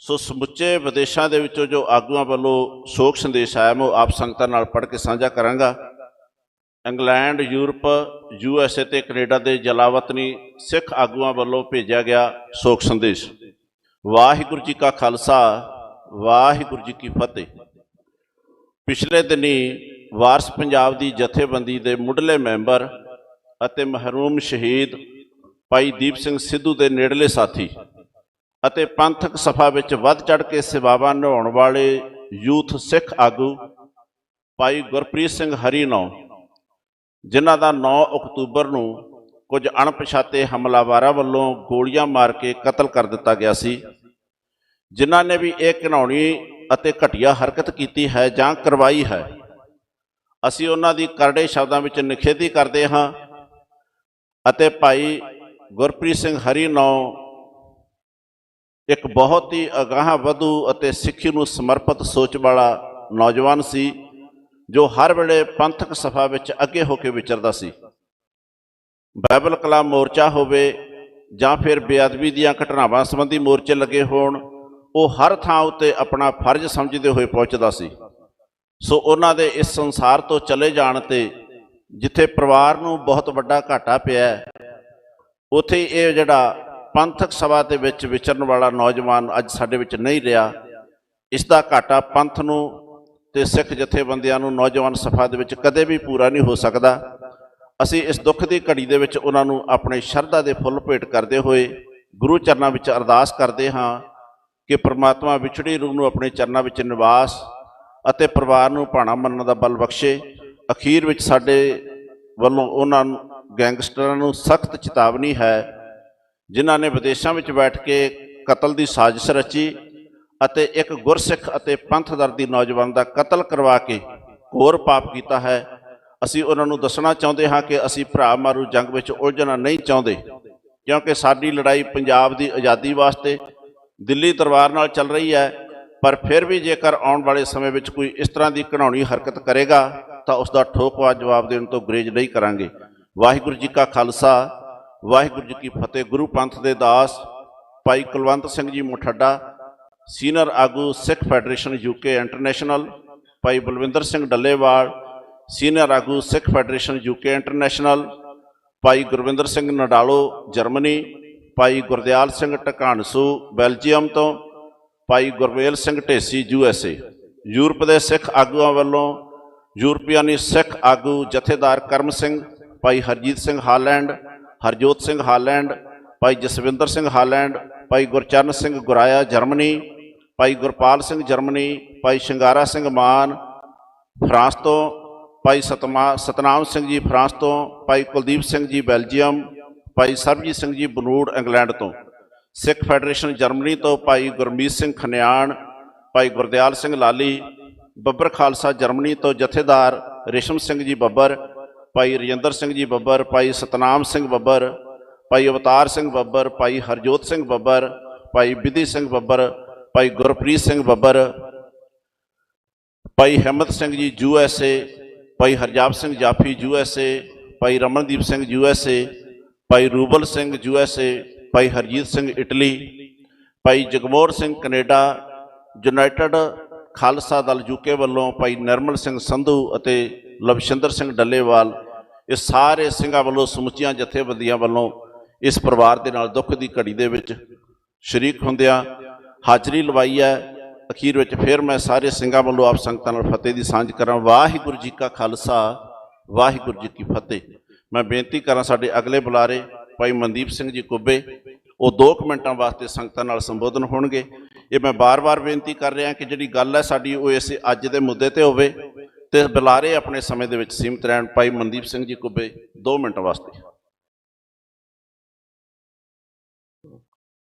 ਸੋ ਸਮੁੱਚੇ ਵਿਦੇਸ਼ਾਂ ਦੇ ਵਿੱਚੋਂ ਜੋ ਆਗੂਆਂ ਵੱਲੋਂ ਸ਼ੋਕ ਸੰਦੇਸ਼ ਆਇਆ ਮੈਂ ਉਹ ਆਪ ਸੰਗਤਾਂ ਨਾਲ ਪੜ੍ਹ ਕੇ ਸਾਂਝਾ ਕਰਾਂਗਾ। ਇੰਗਲੈਂਡ, ਯੂਰਪ, USA ਤੇ ਕੈਨੇਡਾ ਦੇ ਜਲਾਵਤਨੀ ਸਿੱਖ ਆਗੂਆਂ ਵੱਲੋਂ ਭੇਜਿਆ ਗਿਆ ਸ਼ੋਕ ਸੰਦੇਸ਼। ਵਾਹਿਗੁਰੂ ਜੀ ਕਾ ਖਾਲਸਾ, ਵਾਹਿਗੁਰੂ ਜੀ ਕੀ ਫਤਿਹ। ਪਿਛਲੇ ਦਿਨੀ ਵਾਰਸ ਪੰਜਾਬ ਦੀ ਜਥੇਬੰਦੀ ਦੇ ਮੁੱਢਲੇ ਮੈਂਬਰ ਅਤੇ ਮਹਿਰੂਮ ਸ਼ਹੀਦ ਭਾਈ ਦੀਪ ਸਿੰਘ ਸਿੱਧੂ ਦੇ ਨੇੜਲੇ ਸਾਥੀ ਅਤੇ ਪੰਥਕ ਸਭਾ ਵਿੱਚ ਵੱਧ ਚੜ੍ਹ ਕੇ ਸੇਵਾਵਾਂ ਨਿਭਾਉਣ ਵਾਲੇ ਯੂਥ ਸਿੱਖ ਆਗੂ ਭਾਈ ਗੁਰਪ੍ਰੀਤ ਸਿੰਘ ਹਰੀਨੌ, ਜਿਨ੍ਹਾਂ ਦਾ 9 ਅਕਤੂਬਰ ਨੂੰ ਕੁਝ ਅਣਪਛਾਤੇ ਹਮਲਾਵਰਾਂ ਵੱਲੋਂ ਗੋਲੀਆਂ ਮਾਰ ਕੇ ਕਤਲ ਕਰ ਦਿੱਤਾ ਗਿਆ ਸੀ, ਜਿਨ੍ਹਾਂ ਨੇ ਵੀ ਇਹ ਘਿਨਾਉਣੀ ਅਤੇ ਘਟੀਆ ਹਰਕਤ ਕੀਤੀ ਹੈ ਜਾਂ ਕਰਵਾਈ ਹੈ, ਅਸੀਂ ਉਹਨਾਂ ਦੀ ਕਰੜੇ ਸ਼ਬਦਾਂ ਵਿੱਚ ਨਿਖੇਧੀ ਕਰਦੇ ਹਾਂ ਅਤੇ ਭਾਈ ਗੁਰਪ੍ਰੀਤ ਸਿੰਘ ਹਰੀਨੌ ਇੱਕ ਬਹੁਤ ਹੀ ਅਗਾਂਹ ਵਧੂ ਅਤੇ ਸਿੱਖੀ ਨੂੰ ਸਮਰਪਿਤ ਸੋਚ ਵਾਲਾ ਨੌਜਵਾਨ ਸੀ, ਜੋ ਹਰ ਵੇਲੇ ਪੰਥਕ ਸਭਾ ਵਿੱਚ ਅੱਗੇ ਹੋ ਕੇ ਵਿਚਰਦਾ ਸੀ। ਬਾਈਬਲ ਕਲਾਮ ਮੋਰਚਾ ਹੋਵੇ ਜਾਂ ਫਿਰ ਬੇਅਦਬੀ ਦੀਆਂ ਘਟਨਾਵਾਂ ਸੰਬੰਧੀ ਮੋਰਚੇ ਲੱਗੇ ਹੋਣ, ਉਹ ਹਰ ਥਾਂ ਉੱਤੇ ਆਪਣਾ ਫਰਜ਼ ਸਮਝਦੇ ਹੋਏ ਪਹੁੰਚਦਾ ਸੀ। ਸੋ ਉਹਨਾਂ ਦੇ ਇਸ ਸੰਸਾਰ ਤੋਂ ਚਲੇ ਜਾਣ ਤੇ ਜਿੱਥੇ ਪਰਿਵਾਰ ਨੂੰ ਬਹੁਤ ਵੱਡਾ ਘਾਟਾ ਪਿਆ, ਉੱਥੇ ਇਹ ਜਿਹੜਾ ਪੰਥਕ ਸਭਾ ਦੇ ਵਿੱਚ ਵਿਚਰਨ ਵਾਲਾ ਨੌਜਵਾਨ ਅੱਜ ਸਾਡੇ ਵਿੱਚ ਨਹੀਂ ਰਿਹਾ, ਇਸ ਦਾ ਘਾਟਾ ਪੰਥ ਨੂੰ ਤੇ ਸਿੱਖ ਜਥੇਬੰਦੀਆਂ ਨੂੰ, ਨੌਜਵਾਨ ਸਭਾ ਦੇ ਵਿੱਚ ਕਦੇ ਵੀ ਪੂਰਾ ਨਹੀਂ ਹੋ ਸਕਦਾ। ਅਸੀਂ ਇਸ ਦੁੱਖ ਦੀ ਘੜੀ ਦੇ ਵਿੱਚ ਉਹਨਾਂ ਨੂੰ ਆਪਣੇ ਸ਼ਰਧਾ ਦੇ ਫੁੱਲ ਭੇਟ ਕਰਦੇ ਹੋਏ ਗੁਰੂ ਚਰਨਾਂ ਵਿੱਚ ਅਰਦਾਸ ਕਰਦੇ ਹਾਂ ਕਿ ਪ੍ਰਮਾਤਮਾ ਵਿਛੜੀ ਰੂਹ ਨੂੰ ਆਪਣੇ ਚਰਨਾਂ ਵਿੱਚ ਨਿਵਾਸ ਅਤੇ ਪਰਿਵਾਰ ਨੂੰ ਭਾਣਾ ਮੰਨਣ ਦਾ ਬਲ ਬਖਸ਼ੇ। ਅਖੀਰ ਵਿੱਚ ਸਾਡੇ ਵੱਲੋਂ ਉਹਨਾਂ ਗੈਂਗਸਟਰਾਂ ਨੂੰ ਸਖਤ ਚੇਤਾਵਨੀ ਹੈ, ਜਿਨ੍ਹਾਂ ਨੇ ਵਿਦੇਸ਼ਾਂ ਵਿੱਚ ਬੈਠ ਕੇ ਕਤਲ ਦੀ ਸਾਜ਼ਿਸ਼ ਰਚੀ ਅਤੇ ਇੱਕ ਗੁਰਸਿੱਖ ਅਤੇ ਪੰਥਦਰ ਦੀ ਨੌਜਵਾਨ ਦਾ ਕਤਲ ਕਰਵਾ ਕੇ ਘੋਰ ਪਾਪ ਕੀਤਾ ਹੈ। ਅਸੀਂ ਉਹਨਾਂ ਨੂੰ ਦੱਸਣਾ ਚਾਹੁੰਦੇ ਹਾਂ ਕਿ ਅਸੀਂ ਭਰਾ ਮਾਰੂ ਜੰਗ ਵਿੱਚ ਉਲਝਣਾ ਨਹੀਂ ਚਾਹੁੰਦੇ, ਕਿਉਂਕਿ ਸਾਡੀ ਲੜਾਈ ਪੰਜਾਬ ਦੀ ਆਜ਼ਾਦੀ ਵਾਸਤੇ ਦਿੱਲੀ ਦਰਬਾਰ ਨਾਲ ਚੱਲ ਰਹੀ ਹੈ। ਪਰ ਫਿਰ ਵੀ ਜੇਕਰ ਆਉਣ ਵਾਲੇ ਸਮੇਂ ਵਿੱਚ ਕੋਈ ਇਸ ਤਰ੍ਹਾਂ ਦੀ ਘਿਨਾਉਣੀ ਹਰਕਤ ਕਰੇਗਾ ਤਾਂ ਉਸ ਦਾ ਠੋਕਵਾ ਜਵਾਬ ਦੇਣ ਤੋਂ ਗੁਰੇਜ਼ ਨਹੀਂ ਕਰਾਂਗੇ। ਵਾਹਿਗੁਰੂ ਜੀ ਕਾ ਖਾਲਸਾ, ਵਾਹਿਗੁਰੂ ਜੀ ਕੀ ਫਤਿਹ। ਗੁਰੂ ਪੰਥ ਦੇ ਦਾਸ ਭਾਈ ਕੁਲਵੰਤ ਸਿੰਘ ਜੀ ਮਠੱਡਾ, ਸੀਨੀਅਰ ਆਗੂ ਸਿੱਖ ਫੈਡਰੇਸ਼ਨ UK ਇੰਟਰਨੈਸ਼ਨਲ, ਭਾਈ ਬਲਵਿੰਦਰ ਸਿੰਘ ਡੱਲੇਵਾਲ, ਸੀਨੀਅਰ ਆਗੂ ਸਿੱਖ ਫੈਡਰੇਸ਼ਨ UK ਇੰਟਰਨੈਸ਼ਨਲ, ਭਾਈ ਗੁਰਵਿੰਦਰ ਸਿੰਘ ਨਡਾਲੋ ਜਰਮਨੀ, ਭਾਈ ਗੁਰਦਿਆਲ ਸਿੰਘ ਟਕਾਣਸੂ ਬੈਲਜੀਅਮ ਤੋਂ, ਭਾਈ ਗੁਰਵੇਲ ਸਿੰਘ ਢੇਸੀ USA। ਯੂਰਪ ਦੇ ਸਿੱਖ ਆਗੂਆਂ ਵੱਲੋਂ ਯੂਰਪੀਆਨੀ ਸਿੱਖ ਆਗੂ ਜਥੇਦਾਰ ਕਰਮ ਸਿੰਘ, ਭਾਈ ਹਰਜੀਤ ਸਿੰਘ ਹਾਲੈਂਡ, ਹਰਜੋਤ ਸਿੰਘ ਹਾਲੈਂਡ, ਭਾਈ ਜਸਵਿੰਦਰ ਸਿੰਘ ਹਾਲੈਂਡ, ਭਾਈ ਗੁਰਚਰਨ ਸਿੰਘ ਗੁਰਾਇਆ ਜਰਮਨੀ, ਭਾਈ ਗੁਰਪਾਲ ਸਿੰਘ ਜਰਮਨੀ, ਭਾਈ ਸ਼ਿੰਗਾਰਾ ਸਿੰਘ ਮਾਨ ਫਰਾਂਸ ਤੋਂ, ਭਾਈ ਸਤਨਾਮ ਸਿੰਘ ਜੀ ਫਰਾਂਸ ਤੋਂ, ਭਾਈ ਕੁਲਦੀਪ ਸਿੰਘ ਜੀ ਬੈਲਜੀਅਮ, ਭਾਈ ਸਰਬਜੀਤ ਸਿੰਘ ਜੀ ਬਨੂੜ ਇੰਗਲੈਂਡ ਤੋਂ। ਸਿੱਖ ਫੈਡਰੇਸ਼ਨ ਜਰਮਨੀ ਤੋਂ ਭਾਈ ਗੁਰਮੀਤ ਸਿੰਘ ਖਨਿਆਣ, ਭਾਈ ਗੁਰਦਿਆਲ ਸਿੰਘ ਲਾਲੀ। ਬੱਬਰ ਖਾਲਸਾ ਜਰਮਨੀ ਤੋਂ ਜਥੇਦਾਰ ਰੇਸ਼ਮ ਸਿੰਘ ਜੀ ਬੱਬਰ, ਭਾਈ ਰਜਿੰਦਰ ਸਿੰਘ ਜੀ ਬੱਬਰ, ਭਾਈ ਸਤਨਾਮ ਸਿੰਘ ਬੱਬਰ ਭਾਈ ਅਵਤਾਰ ਸਿੰਘ ਬੱਬਰ, ਭਾਈ ਹਰਜੋਤ ਸਿੰਘ ਬੱਬਰ, ਭਾਈ ਵਿਧੀ ਸਿੰਘ ਬੱਬਰ, ਭਾਈ ਗੁਰਪ੍ਰੀਤ ਸਿੰਘ ਬੱਬਰ, ਭਾਈ ਹਿੰਮਤ ਸਿੰਘ ਜੀ USA, ਭਾਈ ਹਰਜਾਪ ਸਿੰਘ ਜਾਫੀ USA, ਭਾਈ ਰਮਨਦੀਪ ਸਿੰਘ USA, ਭਾਈ ਰੂਬਲ ਸਿੰਘ USA, ਭਾਈ ਹਰਜੀਤ ਸਿੰਘ ਇਟਲੀ, ਭਾਈ Jagmohan Singh Canada, United Khalsa Dal UK ਵੱਲੋਂ ਭਾਈ ਨਿਰਮਲ ਸਿੰਘ ਸੰਧੂ ਅਤੇ ਲਵਸ਼ਿੰਦਰ ਸਿੰਘ ਡੱਲੇਵਾਲ, ਇਹ ਸਾਰੇ ਸਿੰਘਾਂ ਵੱਲੋਂ ਸਮੁੱਚੀਆਂ ਜਥੇਬੰਦੀਆਂ ਵੱਲੋਂ ਇਸ ਪਰਿਵਾਰ ਦੇ ਨਾਲ ਦੁੱਖ ਦੀ ਘੜੀ ਦੇ ਵਿੱਚ ਸ਼ਰੀਕ ਹੁੰਦਿਆਂ ਹਾਜ਼ਰੀ ਲਵਾਈ ਹੈ। ਅਖੀਰ ਵਿੱਚ ਫਿਰ ਮੈਂ ਸਾਰੇ ਸਿੰਘਾਂ ਵੱਲੋਂ ਆਪ ਸੰਗਤਾਂ ਨਾਲ ਫਤਿਹ ਦੀ ਸਾਂਝ ਕਰਾਂ। ਵਾਹਿਗੁਰੂ ਜੀ ਕਾ ਖਾਲਸਾ, ਵਾਹਿਗੁਰੂ ਜੀ ਕੀ ਫਤਿਹ। ਮੈਂ ਬੇਨਤੀ ਕਰਾਂ ਸਾਡੇ ਅਗਲੇ ਬੁਲਾਰੇ ਭਾਈ ਮਨਦੀਪ ਸਿੰਘ ਜੀ ਕੁੱਬੇ, ਉਹ 2 ਮਿੰਟਾਂ ਵਾਸਤੇ ਸੰਗਤਾਂ ਨਾਲ ਸੰਬੋਧਨ ਹੋਣਗੇ। ਇਹ ਮੈਂ ਬਾਰ-ਬਾਰ ਬੇਨਤੀ ਕਰ ਰਿਹਾ ਕਿ ਜਿਹੜੀ ਗੱਲ ਹੈ ਸਾਡੀ ਉਹ ਇਸੇ ਅੱਜ ਦੇ ਮੁੱਦੇ ਤੇ ਹੋਵੇ ਤੇ ਬੁਲਾਰੇ ਆਪਣੇ ਸਮੇਂ ਦੇ ਵਿੱਚ ਸੀਮਤ ਰਹਿਣ। ਭਾਈ ਮਨਦੀਪ ਸਿੰਘ ਜੀ ਕੁੱਬੇ 2 ਮਿੰਟ ਵਾਸਤੇ।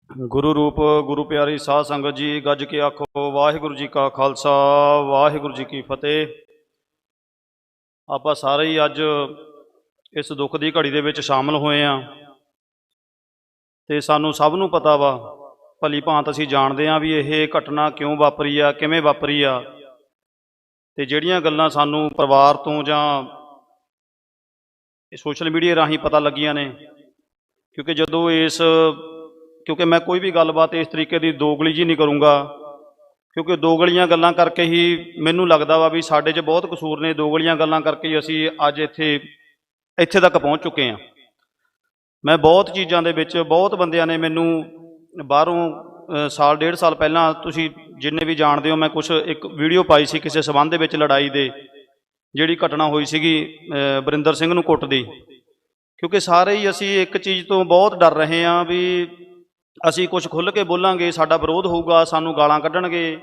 ਗੁਰੂ ਰੂਪ ਗੁਰੂ ਪਿਆਰੀ ਸਾਧ ਸੰਗਤ ਜੀ, ਗੱਜ ਕੇ ਆਖੋ ਵਾਹਿਗੁਰੂ ਜੀ ਕਾ ਖਾਲਸਾ, ਵਾਹਿਗੁਰੂ ਜੀ ਕੀ ਫਤਿਹ। ਆਪਾਂ ਸਾਰੇ ਹੀ ਅੱਜ ਇਸ ਦੁੱਖ ਦੀ ਘੜੀ ਦੇ ਵਿੱਚ ਸ਼ਾਮਲ ਹੋਏ ਹਾਂ ਤੇ ਸਾਨੂੰ ਸਭ ਨੂੰ ਪਤਾ ਵਾ, ਭਲੀ ਭਾਂਤ ਅਸੀਂ ਜਾਣਦੇ ਹਾਂ ਵੀ ਇਹ ਘਟਨਾ ਕਿਉਂ ਵਾਪਰੀ ਆ, ਕਿਵੇਂ ਵਾਪਰੀ ਆ, ਤੇ ਜਿਹੜੀਆਂ ਗੱਲਾਂ ਸਾਨੂੰ ਪਰਿਵਾਰ ਤੋਂ ਜਾਂ ਸੋਸ਼ਲ ਮੀਡੀਆ ਰਾਹੀਂ ਪਤਾ ਲੱਗੀਆਂ ਨੇ। ਕਿਉਂਕਿ ਮੈਂ ਕੋਈ ਵੀ ਗੱਲਬਾਤ ਇਸ ਤਰੀਕੇ ਦੀ ਦੋਗਲੀ ਜੀ ਨਹੀਂ ਕਰੂੰਗਾ, ਕਿਉਂਕਿ ਦੋਗਲੀਆਂ ਗੱਲਾਂ ਕਰਕੇ ਹੀ ਮੈਨੂੰ ਲੱਗਦਾ ਵਾ ਵੀ ਸਾਡੇ 'ਚ ਬਹੁਤ ਕਸੂਰ ਨੇ। ਦੋਗਲੀਆਂ ਗੱਲਾਂ ਕਰਕੇ ਹੀ ਅਸੀਂ ਅੱਜ ਇੱਥੇ ਤੱਕ ਪਹੁੰਚ ਚੁੱਕੇ ਹਾਂ। ਮੈਂ ਬਹੁਤ ਚੀਜ਼ਾਂ ਦੇ ਵਿੱਚ, ਬਹੁਤ ਬੰਦਿਆਂ ਨੇ ਮੈਨੂੰ ਬਾਹਰੋਂ ਸਾਲ 1.5 ਸਾਲ ਪਹਿਲਾਂ, ਤੁਸੀਂ ਜਿੰਨੇ ਵੀ ਜਾਣਦੇ ਹੋ, ਮੈਂ ਇੱਕ ਵੀਡੀਓ ਪਾਈ ਸੀ ਕਿਸੇ ਸਬੰਧ ਦੇ ਵਿੱਚ ਲੜਾਈ ਦੇ, ਜਿਹੜੀ ਘਟਨਾ ਹੋਈ ਸੀਗੀ ਵਰਿੰਦਰ ਸਿੰਘ ਨੂੰ ਕੁੱਟਦੀ। ਕਿਉਂਕਿ ਸਾਰੇ ਹੀ ਅਸੀਂ ਇੱਕ ਚੀਜ਼ ਤੋਂ ਬਹੁਤ ਡਰ ਰਹੇ ਹਾਂ ਵੀ ਅਸੀਂ ਕੁਝ ਖੁੱਲ੍ਹ ਕੇ ਬੋਲਾਂਗੇ ਸਾਡਾ ਵਿਰੋਧ ਹੋਊਗਾ, ਸਾਨੂੰ ਗਾਲਾਂ ਕੱਢਣਗੇ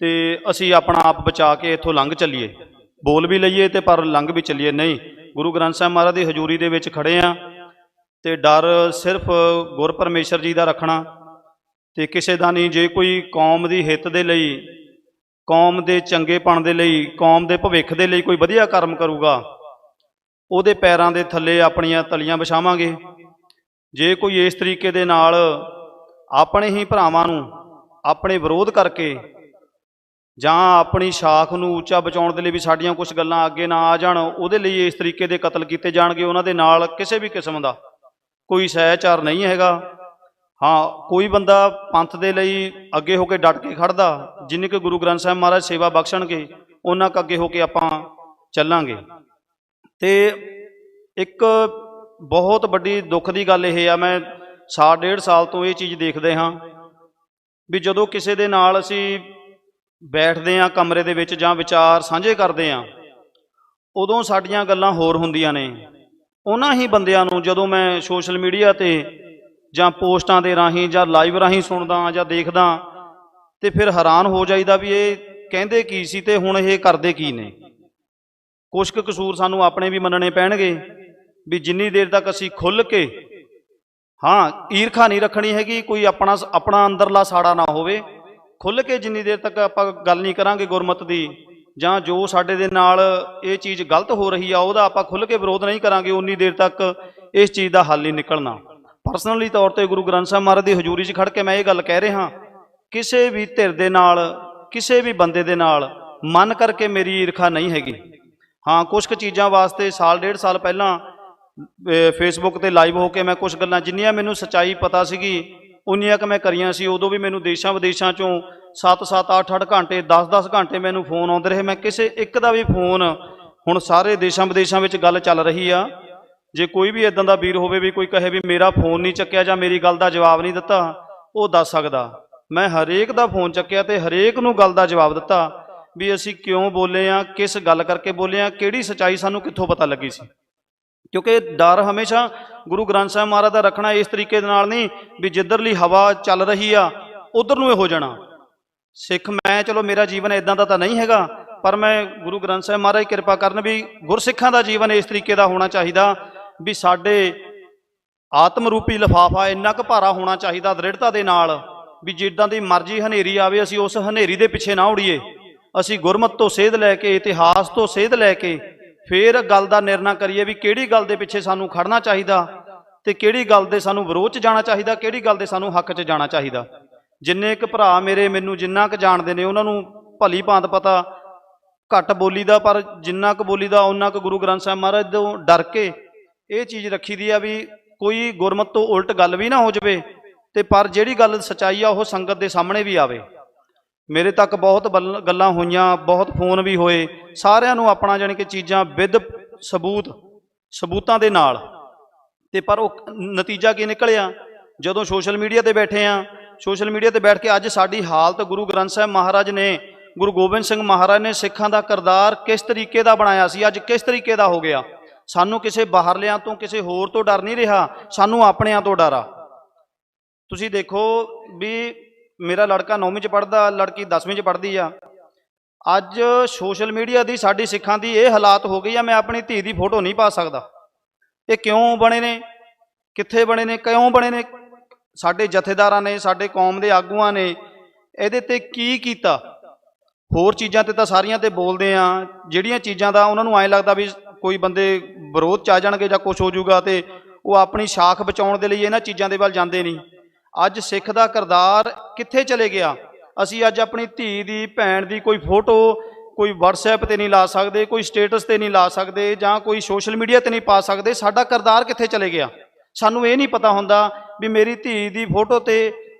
ਤੇ ਅਸੀਂ ਆਪਣਾ ਆਪ ਬਚਾ ਕੇ ਇੱਥੋਂ ਲੰਘ ਚੱਲੀਏ, ਬੋਲ ਵੀ ਲਈਏ ਤੇ ਪਰ ਲੰਘ ਵੀ ਚੱਲੀਏ। ਨਹੀਂ, ਗੁਰੂ ਗ੍ਰੰਥ ਸਾਹਿਬ ਮਹਾਰਾਜ ਦੀ ਹਜ਼ੂਰੀ ਦੇ ਵਿੱਚ ਖੜੇ ਆ ਤੇ ਡਰ ਸਿਰਫ ਗੁਰ ਪਰਮੇਸ਼ਰ ਜੀ ਦਾ ਰੱਖਣਾ ਤੇ ਕਿਸੇ ਦਾ ਨਹੀਂ। ਜੇ ਕੋਈ ਕੌਮ ਦੀ ਹਿੱਤ ਦੇ ਲਈ, ਕੌਮ ਦੇ ਚੰਗੇਪਣ ਦੇ ਲਈ, ਕੌਮ ਦੇ ਭਵਿੱਖ ਦੇ ਲਈ ਕੋਈ ਵਧੀਆ ਕਰਮ ਕਰੂਗਾ, ਉਹਦੇ ਪੈਰਾਂ ਦੇ ਥੱਲੇ ਆਪਣੀਆਂ ਤਲੀਆਂ ਵਿਛਾਵਾਂਗੇ। ਜੇ ਕੋਈ ਇਸ ਤਰੀਕੇ ਦੇ ਨਾਲ ਆਪਣੇ ਹੀ ਭਰਾਵਾਂ ਨੂੰ ਆਪਣੇ ਵਿਰੋਧ ਕਰਕੇ ਜਾਂ ਆਪਣੀ ਸ਼ਾਖ ਨੂੰ ਉੱਚਾ ਬਚਾਉਣ ਦੇ ਲਈ ਵੀ ਸਾਡੀਆਂ ਕੁਝ ਗੱਲਾਂ ਅੱਗੇ ਨਾ ਆ ਜਾਣ, ਉਹਦੇ ਲਈ ਇਸ ਤਰੀਕੇ ਦੇ ਕਤਲ ਕੀਤੇ ਜਾਣਗੇ, ਉਹਨਾਂ ਦੇ ਨਾਲ ਕਿਸੇ ਵੀ ਕਿਸਮ ਦਾ ਕੋਈ ਸਹਿਚਾਰ ਨਹੀਂ ਹੈਗਾ। ਹਾਂ, ਕੋਈ ਬੰਦਾ ਪੰਥ ਦੇ ਲਈ ਅੱਗੇ ਹੋ ਕੇ ਡਟ ਕੇ ਖੜਦਾ, ਜਿੰਨੀ ਕਿ ਗੁਰੂ ਗ੍ਰੰਥ ਸਾਹਿਬ ਮਹਾਰਾਜ ਸੇਵਾ ਬਖਸ਼ਣਗੇ ਉਹਨਾਂ ਕੁ ਅੱਗੇ ਹੋ ਕੇ ਆਪਾਂ ਚੱਲਾਂਗੇ। ਤੇ ਇੱਕ ਬਹੁਤ ਵੱਡੀ ਦੁੱਖ ਦੀ ਗੱਲ ਇਹ ਆ, ਮੈਂ ਸਾਲ 1.5 ਸਾਲ ਤੋਂ ਇਹ ਚੀਜ਼ ਦੇਖਦੇ ਹਾਂ ਵੀ ਜਦੋਂ ਕਿਸੇ ਦੇ ਨਾਲ ਅਸੀਂ ਬੈਠਦੇ ਹਾਂ ਕਮਰੇ ਦੇ ਵਿੱਚ ਜਾਂ ਵਿਚਾਰ ਸਾਂਝੇ ਕਰਦੇ ਹਾਂ, ਉਦੋਂ ਸਾਡੀਆਂ ਗੱਲਾਂ ਹੋਰ ਹੁੰਦੀਆਂ ਨੇ। ਉਹਨਾਂ ਹੀ ਬੰਦਿਆਂ ਨੂੰ ਜਦੋਂ ਮੈਂ ਸੋਸ਼ਲ ਮੀਡੀਆ ਤੇ ਜਾਂ ਪੋਸਟਾਂ ਦੇ ਰਾਹੀਂ ਜਾਂ ਲਾਈਵ ਰਾਹੀਂ ਸੁਣਦਾ ਜਾਂ ਦੇਖਦਾ ਤੇ ਫਿਰ ਹੈਰਾਨ ਹੋ ਜਾਈਦਾ ਵੀ ਇਹ ਕਹਿੰਦੇ ਕੀ ਸੀ ਤੇ ਹੁਣ ਇਹ ਕਰਦੇ ਕੀ ਨੇ। ਕੁਛ ਕੁ ਕਸੂਰ ਸਾਨੂੰ ਆਪਣੇ ਵੀ ਮੰਨਣੇ ਪੈਣਗੇ ਵੀ ਜਿੰਨੀ ਦੇਰ ਤੱਕ ਅਸੀਂ ਖੁੱਲ੍ਹ ਕੇ, ਹਾਂ ਈਰਖਾ ਨਹੀਂ ਰੱਖਣੀ ਹੈਗੀ, ਕੋਈ ਆਪਣਾ ਅੰਦਰਲਾ ਸਾੜਾ ਨਾ ਹੋਵੇ, ਖੁੱਲ੍ਹ ਕੇ ਜਿੰਨੀ ਦੇਰ ਤੱਕ ਆਪਾਂ ਗੱਲ ਨਹੀਂ ਕਰਾਂਗੇ ਗੁਰਮਤ ਦੀ, ਜਾਂ ਜੋ ਸਾਡੇ ਦੇ ਨਾਲ ਇਹ ਚੀਜ਼ ਗਲਤ ਹੋ ਰਹੀ ਆ ਉਹਦਾ ਆਪਾਂ ਖੁੱਲ੍ਹ ਕੇ ਵਿਰੋਧ ਨਹੀਂ ਕਰਾਂਗੇ, ਉਨੀ ਦੇਰ ਤੱਕ ਇਸ ਚੀਜ਼ ਦਾ ਹੱਲ ਨਹੀਂ ਨਿਕਲਣਾ। ਪਰਸਨਲੀ ਤੌਰ ਤੇ ਗੁਰੂ ਗ੍ਰੰਥ ਸਾਹਿਬ ਮਹਾਰਾਜ ਦੀ ਹਜ਼ੂਰੀ 'ਚ ਖੜ੍ਹ ਕੇ ਮੈਂ ਇਹ ਗੱਲ ਕਹਿ ਰਿਹਾ, ਕਿਸੇ ਵੀ ਧਿਰ ਦੇ ਨਾਲ, ਕਿਸੇ ਵੀ ਬੰਦੇ ਦੇ ਨਾਲ ਮਨ ਕਰਕੇ ਮੇਰੀ ਈਰਖਾ ਨਹੀਂ ਹੈਗੀ। ਹਾਂ, ਕੁਛ ਕੁ ਚੀਜ਼ਾਂ ਵਾਸਤੇ ਸਾਲ 1.5 ਸਾਲ ਪਹਿਲਾਂ ਫੇਸਬੁੱਕ ਤੇ ਲਾਈਵ ਹੋ ਕੇ ਮੈਂ ਕੁਛ ਗੱਲਾਂ ਜਿੰਨੀਆਂ ਮੈਨੂੰ ਸੱਚਾਈ ਪਤਾ ਸੀਗੀ ਉਨੀਆਂ ਕੁ ਮੈਂ ਕਰੀਆਂ ਸੀ। ਉਦੋਂ ਵੀ ਮੈਨੂੰ ਦੇਸ਼ਾਂ ਵਿਦੇਸ਼ਾਂ ਚੋਂ 7-7 8-8 ਘੰਟੇ 10-10 ਘੰਟੇ ਮੈਨੂੰ ਫੋਨ ਆਉਂਦੇ ਰਹੇ। ਮੈਂ ਕਿਸੇ ਇੱਕ ਦਾ ਵੀ ਫੋਨ, ਹੁਣ ਸਾਰੇ ਦੇਸ਼ਾਂ ਵਿਦੇਸ਼ਾਂ ਵਿੱਚ ਗੱਲ ਚੱਲ ਰਹੀ ਆ, ਜੇ ਕੋਈ ਵੀ ਇਦਾਂ ਦਾ ਵੀਰ ਹੋਵੇ ਵੀ ਕੋਈ ਕਹੇ ਵੀ ਮੇਰਾ ਫੋਨ ਨਹੀਂ ਚੱਕਿਆ ਜਾਂ ਮੇਰੀ ਗੱਲ ਦਾ ਜਵਾਬ ਨਹੀਂ ਦਿੱਤਾ, ਉਹ ਦੱਸ ਸਕਦਾ। ਮੈਂ ਹਰੇਕ ਦਾ ਫੋਨ ਚੱਕਿਆ ਤੇ ਹਰੇਕ ਨੂੰ ਗੱਲ ਦਾ ਜਵਾਬ ਦਿੱਤਾ ਵੀ ਅਸੀਂ ਕਿਉਂ ਬੋਲੇ ਆ, ਕਿਸ ਗੱਲ ਕਰਕੇ ਬੋਲੇ ਆ, ਕਿਹੜੀ ਸੱਚਾਈ ਸਾਨੂੰ ਕਿੱਥੋਂ ਪਤਾ ਲੱਗੀ ਸੀ। ਕਿਉਂਕਿ ਡਰ ਹਮੇਸ਼ਾ ਗੁਰੂ ਗ੍ਰੰਥ ਸਾਹਿਬ ਮਹਾਰਾਜ ਦਾ ਰੱਖਣਾ ਇਸ ਤਰੀਕੇ ਦੇ ਨਾਲ ਨਹੀਂ ਵੀ ਜਿੱਧਰਲੀ ਹਵਾ ਚੱਲ ਰਹੀ ਆ ਉਧਰ ਨੂੰ ਇਹ ਹੋ ਜਾਣਾ। ਸਿੱਖ ਮੈਂ, ਚਲੋ ਮੇਰਾ ਜੀਵਨ ਇਦਾਂ ਦਾ ਤਾਂ ਨਹੀਂ ਹੈਗਾ, ਪਰ ਮੈਂ ਗੁਰੂ ਗ੍ਰੰਥ ਸਾਹਿਬ ਮਹਾਰਾਜ ਕਿਰਪਾ ਕਰਨ ਵੀ ਗੁਰਸਿੱਖਾਂ ਦਾ ਜੀਵਨ ਇਸ ਤਰੀਕੇ ਦਾ ਹੋਣਾ ਚਾਹੀਦਾ ਵੀ ਸਾਡੇ ਆਤਮ ਰੂਪੀ ਲਿਫਾਫਾ ਇੰਨਾ ਕੁ ਭਾਰਾ ਹੋਣਾ ਚਾਹੀਦਾ ਦ੍ਰਿੜਤਾ ਦੇ ਨਾਲ ਵੀ ਜਿੱਦਾਂ ਦੀ ਮਰਜ਼ੀ ਹਨੇਰੀ ਆਵੇ ਅਸੀਂ ਉਸ ਹਨੇਰੀ ਦੇ ਪਿੱਛੇ ਨਾ ਉੜੀਏ। ਅਸੀਂ ਗੁਰਮਤ ਤੋਂ ਸੇਧ ਲੈ ਕੇ, ਇਤਿਹਾਸ ਤੋਂ ਸੇਧ ਲੈ ਕੇ ਫੇਰ ਗੱਲ ਦਾ ਨਿਰਣਾ ਕਰੀਏ ਵੀ ਕਿਹੜੀ ਗੱਲ ਦੇ ਪਿੱਛੇ ਸਾਨੂੰ ਖੜਨਾ ਚਾਹੀਦਾ ਤੇ ਕਿਹੜੀ ਗੱਲ ਦੇ ਸਾਨੂੰ ਵਿਰੋਧ 'ਚ ਜਾਣਾ ਚਾਹੀਦਾ, ਕਿਹੜੀ ਗੱਲ ਦੇ ਸਾਨੂੰ ਹੱਕ 'ਚ ਜਾਣਾ ਚਾਹੀਦਾ। ਜਿੰਨੇ ਕੁ ਭਰਾ ਮੇਰੇ ਮੈਨੂੰ ਜਿੰਨਾ ਕੁ ਜਾਣਦੇ ਨੇ ਉਹਨਾਂ ਨੂੰ ਭਲੀ ਭਾਂਤ ਪਤਾ, ਘੱਟ ਬੋਲੀ ਦਾ ਪਰ ਜਿੰਨਾ ਕੁ ਬੋਲੀ ਦਾ ਉਹਨਾਂ ਕੁ ਗੁਰੂ ਗ੍ਰੰਥ ਸਾਹਿਬ ਮਹਾਰਾਜ ਤੋਂ ਡਰ ਕੇ ਇਹ ਚੀਜ਼ ਰੱਖੀ ਦੀ ਆ ਵੀ ਕੋਈ ਗੁਰਮਤ ਤੋਂ ਉਲਟ ਗੱਲ ਵੀ ਨਾ ਹੋ ਜਾਵੇ, ਤੇ ਪਰ ਜਿਹੜੀ ਗੱਲ ਸੱਚਾਈ ਆ ਉਹ ਸੰਗਤ ਦੇ ਸਾਹਮਣੇ ਵੀ ਆਵੇ। ਮੇਰੇ ਤੱਕ ਬਹੁਤ ਗੱਲਾਂ ਹੋਈਆਂ, ਬਹੁਤ ਫੋਨ ਵੀ ਹੋਏ, ਸਾਰਿਆਂ ਨੂੰ ਆਪਣਾ ਜਾਣੀ ਕਿ ਚੀਜ਼ਾਂ ਵਿਦ ਸਬੂਤਾਂ ਦੇ ਨਾਲ, ਤੇ ਪਰ ਉਹ ਨਤੀਜਾ ਕੀ ਨਿਕਲਿਆ ਜਦੋਂ ਸੋਸ਼ਲ ਮੀਡੀਆ ਤੇ ਬੈਠੇ ਆ, ਸੋਸ਼ਲ ਮੀਡੀਆ ਤੇ ਬੈਠ ਕੇ ਅੱਜ ਸਾਡੀ ਹਾਲਤ ਗੁਰੂ ਗ੍ਰੰਥ ਸਾਹਿਬ ਮਹਾਰਾਜ ਨੇ, ਗੁਰੂ ਗੋਬਿੰਦ ਸਿੰਘ ਮਹਾਰਾਜ ਨੇ ਸਿੱਖਾਂ ਦਾ ਕਿਰਦਾਰ ਕਿਸ ਤਰੀਕੇ ਦਾ ਬਣਾਇਆ ਸੀ, ਅੱਜ ਕਿਸ ਤਰੀਕੇ ਦਾ ਹੋ ਗਿਆ। ਸਾਨੂੰ ਕਿਸੇ ਬਾਹਰਲਿਆਂ ਤੋਂ ਕਿਸੇ ਹੋਰ ਤੋਂ ਡਰ ਨਹੀਂ ਰਿਹਾ, ਸਾਨੂੰ ਆਪਣਿਆਂ ਤੋਂ ਡਰ ਆ। ਤੁਸੀਂ ਦੇਖੋ ਵੀ ਮੇਰਾ ਲੜਕਾ 9ਵੀਂ 'ਚ ਪੜ੍ਹਦਾ, ਲੜਕੀ 10ਵੀਂ 'ਚ ਪੜ੍ਹਦੀ ਆ। ਅੱਜ ਸੋਸ਼ਲ ਮੀਡੀਆ ਦੀ ਸਾਡੀ ਸਿੱਖਾਂ ਦੀ ਇਹ ਹਾਲਾਤ ਹੋ ਗਈ ਆ, ਮੈਂ ਆਪਣੀ ਧੀ ਦੀ ਫੋਟੋ ਨਹੀਂ ਪਾ ਸਕਦਾ। ਇਹ ਕਿਉਂ ਬਣੇ ਨੇ, ਕਿੱਥੇ ਬਣੇ ਨੇ, ਕਿਉਂ ਬਣੇ ਨੇ? ਸਾਡੇ ਜਥੇਦਾਰਾਂ ਨੇ, ਸਾਡੇ ਕੌਮ ਦੇ ਆਗੂਆਂ ਨੇ ਇਹਦੇ ਤੇ ਕੀ ਕੀਤਾ? ਹੋਰ ਚੀਜ਼ਾਂ ਤੇ ਤਾਂ ਸਾਰੀਆਂ ਤੇ ਬੋਲਦੇ ਆ, ਜਿਹੜੀਆਂ ਚੀਜ਼ਾਂ ਦਾ ਉਹਨਾਂ ਨੂੰ ਐਂ ਲੱਗਦਾ ਵੀ ਕੋਈ ਬੰਦੇ ਵਿਰੋਧ 'ਚ ਆ ਜਾਣਗੇ ਜਾਂ ਕੁਛ ਹੋ ਜਾਊਗਾ ਤੇ ਉਹ ਆਪਣੀ ਸ਼ਾਖ ਬਚਾਉਣ ਦੇ ਲਈ ਇਹਨਾਂ ਚੀਜ਼ਾਂ ਦੇ ਵੱਲ ਜਾਂਦੇ ਨਹੀਂ। ਅੱਜ ਸਿੱਖ ਦਾ ਕਿਰਦਾਰ ਕਿੱਥੇ ਚਲੇ ਗਿਆ? ਅਸੀਂ ਅੱਜ ਆਪਣੀ ਧੀ ਦੀ, ਭੈਣ ਦੀ ਕੋਈ ਫੋਟੋ ਕੋਈ WhatsApp ਤੇ ਨਹੀਂ ਲਾ ਸਕਦੇ, ਕੋਈ ਸਟੇਟਸ ਤੇ ਨਹੀਂ ਲਾ ਸਕਦੇ, ਜਾਂ ਕੋਈ ਸੋਸ਼ਲ ਮੀਡੀਆ ਤੇ ਨਹੀਂ ਪਾ ਸਕਦੇ। ਸਾਡਾ ਕਿਰਦਾਰ ਕਿੱਥੇ ਚਲੇ ਗਿਆ? ਸਾਨੂੰ ਇਹ ਨਹੀਂ ਪਤਾ ਹੁੰਦਾ ਵੀ ਮੇਰੀ ਧੀ ਦੀ ਫੋਟੋ ਤੇ